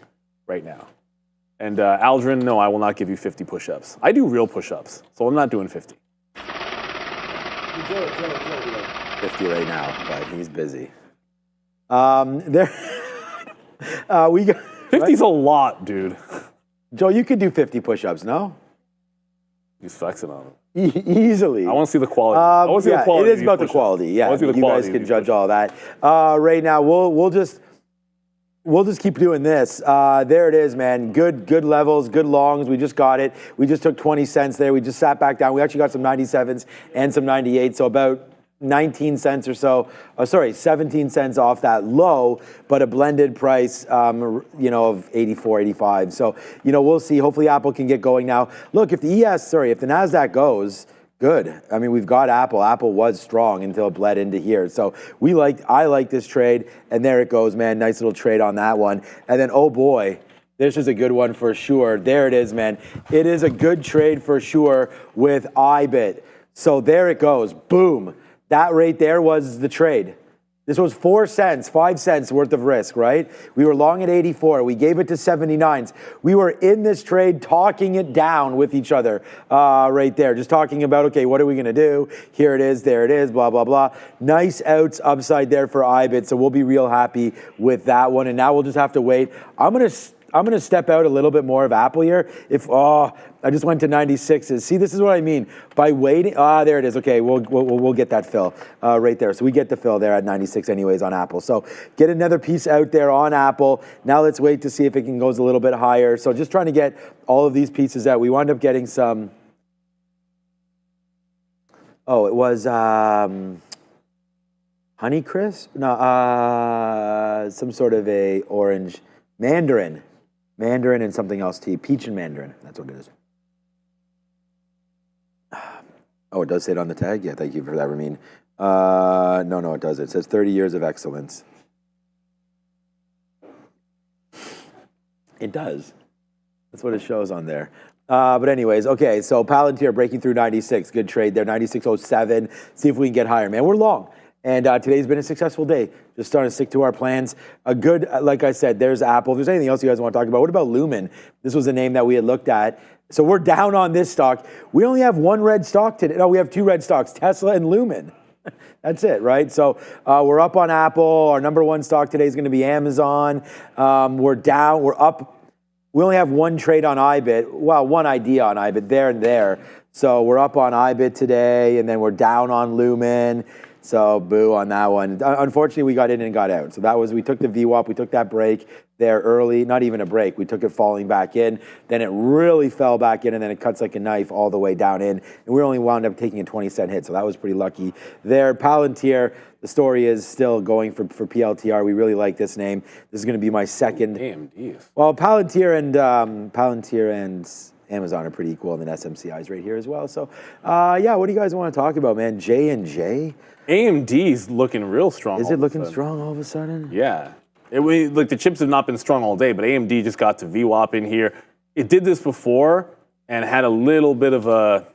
right now. And Aldrin, no, I will not give you 50 push-ups. I do real push-ups, so I'm not doing 50. 50 right now, but he's busy. We got 50's a lot, dude. Joe, you could do 50 push-ups, no? He's flexing on it. Easily. I want to see the quality. I want to see the quality. It is about the quality. Yeah, I want to see the you quality guys can judge all that. Right now, we'll just keep doing this. There it is, man. Good levels, good longs. We just got it. We just took 20 cents there. We just sat back down. We actually got some 97s and some 98s, so about 19 cents or so. 17 cents off that low, but a blended price, of 84, 85. So, we'll see. Hopefully Apple can get going now. Look, if the NASDAQ goes, good. I mean, we've got Apple. Apple was strong until it bled into here. So I like this trade, and there it goes, man. Nice little trade on that one. And then, oh boy, this is a good one for sure. There it is, man. It is a good trade for sure with iBit. So there it goes. Boom. That right there was the trade. This was 4 cents, 5 cents worth of risk, right? We were long at 84. We gave it to 79s. We were in this trade talking it down with each other right there. Just talking about, okay, what are we going to do? Here it is, there it is, blah, blah, blah. Nice outs upside there for iBit, so we'll be real happy with that one. And now we'll just have to wait. I'm going to step out a little bit more of Apple here. I just went to 96s. See, this is what I mean. By waiting, there it is. Okay, we'll get that fill right there. So we get the fill there at 96 anyways on Apple. So get another piece out there on Apple. Now let's wait to see if it can goes a little bit higher. So just trying to get all of these pieces out. We wound up getting some, it was Honeycrisp? No, some sort of a orange Mandarin and something else tea. Peach and mandarin. That's what it is. Oh, it does say it on the tag? Yeah, thank you for that, Ramin. No, it doesn't. It says 30 years of excellence. It does. That's what it shows on there. But anyways, okay, so Palantir breaking through 96. Good trade there, 96.07. See if we can get higher, man. We're long. And today's been a successful day. Just starting to stick to our plans. A good, like I said, there's Apple. If there's anything else you guys want to talk about, what about Lumen? This was a name that we had looked at. So we're down on this stock. We only have one red stock today. No, we have two red stocks, Tesla and Lumen. That's it, right? So we're up on Apple. Our number one stock today is going to be Amazon. We're down. We're up. We only have one trade on IBIT. Well, one idea on IBIT there and there. So we're up on IBIT today, and then we're down on Lumen. So boo on that one. Unfortunately, we got in and got out. So that was, we took the VWAP, we took that break there early. Not even a break. We took it falling back in. Then it really fell back in, and then it cuts like a knife all the way down in. And we only wound up taking a 20-cent hit. So that was pretty lucky there. Palantir, the story is still going for PLTR. We really like this name. This is going to be my second. AMDs. Well, Palantir and Amazon are pretty equal, and then SMCI's right here as well. So, yeah, what do you guys want to talk about, man? J&J? AMD's looking real strong. Is it looking strong all of a sudden? Yeah. Like the chips have not been strong all day, but AMD just got to VWAP in here. It did this before and had a little bit of a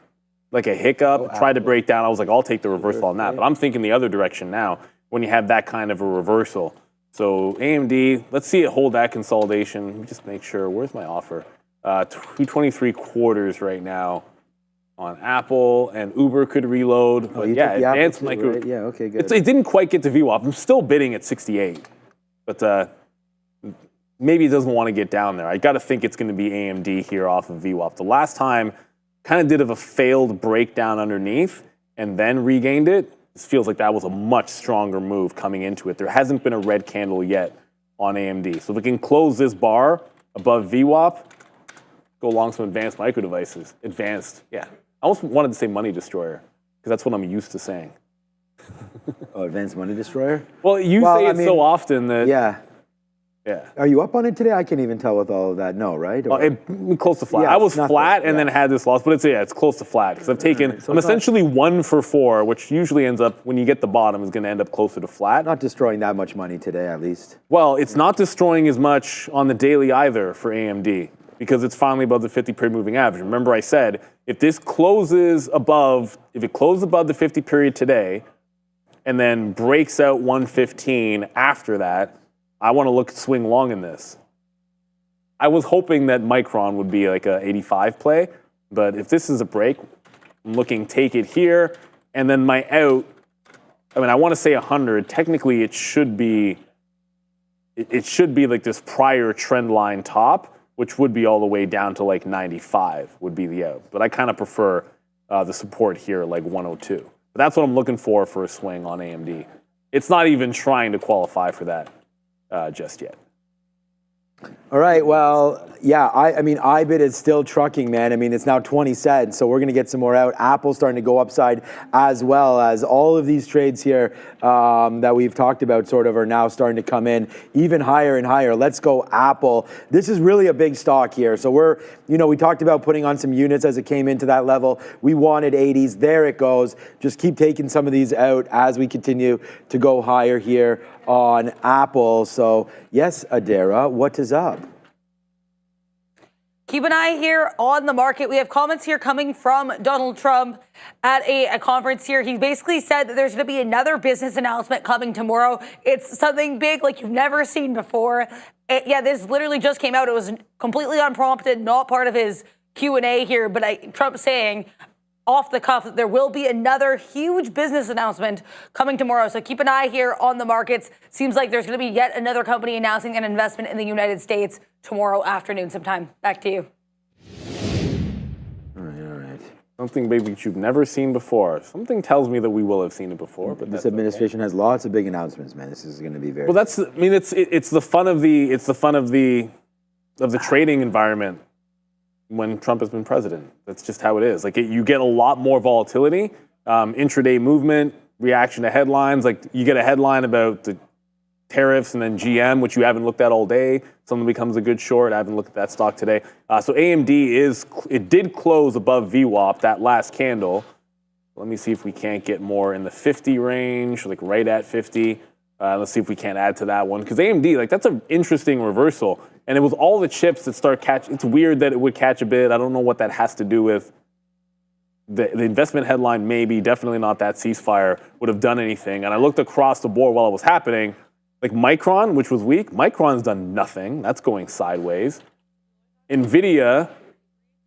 hiccup, tried to break down. I was like, I'll take the reversal on that. But I'm thinking the other direction now when you have that kind of a reversal. So AMD, let's see it hold that consolidation. Let me just make sure. Where's my offer? 223 quarters right now on Apple, and Uber could reload. But yeah, advanced micro. Right? Yeah, okay, good. It didn't quite get to VWAP. I'm still bidding at 68, but maybe it doesn't want to get down there. I got to think it's going to be AMD here off of VWAP. The last time kind of did a failed breakdown underneath and then regained it. This feels like that was a much stronger move coming into it. There hasn't been a red candle yet on AMD. So if we can close this bar above VWAP, go along some advanced micro devices. Advanced, yeah. I almost wanted to say money destroyer, because that's what I'm used to saying. Oh, advanced money destroyer? Well, you say it so often that... Yeah. Yeah. Are you up on it today? I can't even tell with all of that. No, right? Close to flat. Yeah, I was it's flat and then had this loss, but it's close to flat because I've taken. Right, so I'm it's not- essentially 1 for 4, which usually ends up when you get the bottom is going to end up closer to flat. Not destroying that much money today, at least. Well, it's not destroying as much on the daily either for AMD because it's finally above the 50-period moving average. Remember, I said if it closes above the 50 period today, and then breaks out 115 after that, I want to look at swing long in this. I was hoping that Micron would be like a 85 play, but if this is a break, I'm looking take it here, and then my out, I want to say 100. Technically, it should be like this prior trend line top, which would be all the way down to like 95 would be the out. But I kind of prefer the support here, like 102. But that's what I'm looking for a swing on AMD. It's not even trying to qualify for that just yet. All right, well, yeah, IBIT is still trucking, man. It's now 20 cents, so we're going to get some more out. Apple's starting to go upside as well as all of these trades here that we've talked about sort of are now starting to come in even higher and higher. Let's go Apple. This is really a big stock here. So we talked about putting on some units as it came into that level. We wanted 80s. There it goes. Just keep taking some of these out as we continue to go higher here on Apple. So yes, Adara, what is up? Keep an eye here on the market. We have comments here coming from Donald Trump at a conference here. He basically said that there's going to be another business announcement coming tomorrow. It's something big like you've never seen before. This literally just came out. It was completely unprompted, not part of his Q&A here, but Trump saying off the cuff that there will be another huge business announcement coming tomorrow. So keep an eye here on the markets. Seems like there's going to be yet another company announcing an investment in the United States tomorrow afternoon sometime. Back to you. All right. Something maybe you've never seen before. Something tells me that we will have seen it before. But this administration has lots of big announcements, man. This is going to be very. Well, it's the fun of the trading environment when Trump has been president. That's just how it is. Like you get a lot more volatility, intraday movement, reaction to headlines. Like you get a headline about the tariffs and then GM, which you haven't looked at all day. Something becomes a good short. I haven't looked at that stock today. So AMD did close above VWAP, that last candle. Let me see if we can't get more in the 50 range, like right at 50. Let's see if we can't add to that one. Because AMD, that's an interesting reversal. And it was all the chips that start catching. It's weird that it would catch a bid. I don't know what that has to do with. The investment headline, maybe, definitely not that ceasefire would have done anything. And I looked across the board while it was happening. Like Micron, which was weak, Micron's done nothing. That's going sideways. NVIDIA,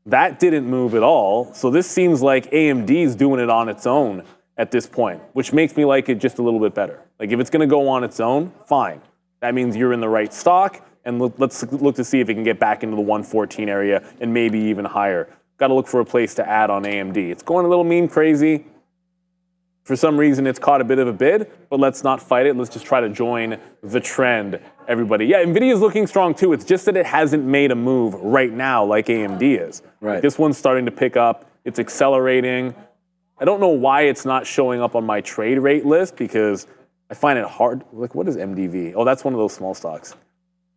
that didn't move at all. So this seems like AMD's doing it on its own at this point, which makes me like it just a little bit better. Like if it's going to go on its own, fine. That means you're in the right stock, and let's look to see if it can get back into the 114 area and maybe even higher. Got to look for a place to add on AMD. It's going a little meme crazy. For some reason, it's caught a bit of a bid, but let's not fight it. Let's just try to join the trend, everybody. Yeah, NVIDIA is looking strong too. It's just that it hasn't made a move right now like AMD is. Right. This one's starting to pick up. It's accelerating. I don't know why it's not showing up on my trade rate list because I find it hard. Like, what is MDV? Oh, that's one of those small stocks.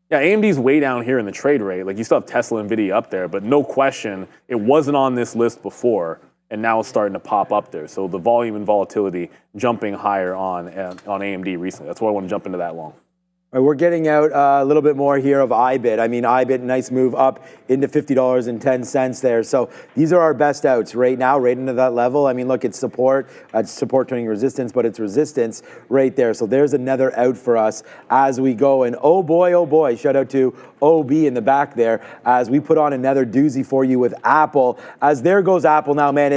Yeah, AMD's way down here in the trade rate. Like, you still have Tesla and NVIDIA up there, but no question, it wasn't on this list before. And now it's starting to pop up there. So the volume and volatility jumping higher on AMD recently. That's why I want to jump into that long. All right, we're getting out a little bit more here of IBIT. I mean, IBIT, nice move up into $50.10 there. So these are our best outs right now, right into that level. I mean, look, it's support turning resistance, but it's resistance right there. So there's another out for us as we go. And oh boy, shout out to OB in the back there as we put on another doozy for you with Apple. As there goes Apple now, man,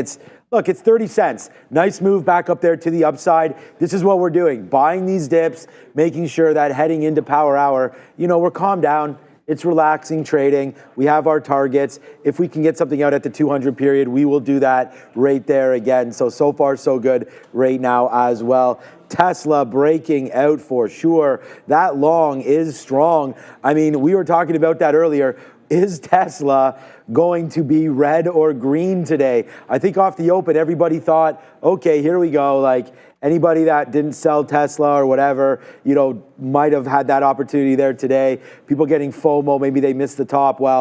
Look, it's 30 cents. Nice move back up there to the upside. This is what we're doing, buying these dips, making sure that heading into power hour, we're calmed down. It's relaxing trading. We have our targets. If we can get something out at the 200 period, we will do that right there again. So far, so good right now as well. Tesla breaking out for sure. That long is strong. I mean, we were talking about that earlier. Is Tesla going to be red or green today? I think off the open, everybody thought, okay, here we go. Like anybody that didn't sell Tesla or whatever, might have had that opportunity there today. People getting FOMO, maybe they missed the top. Well,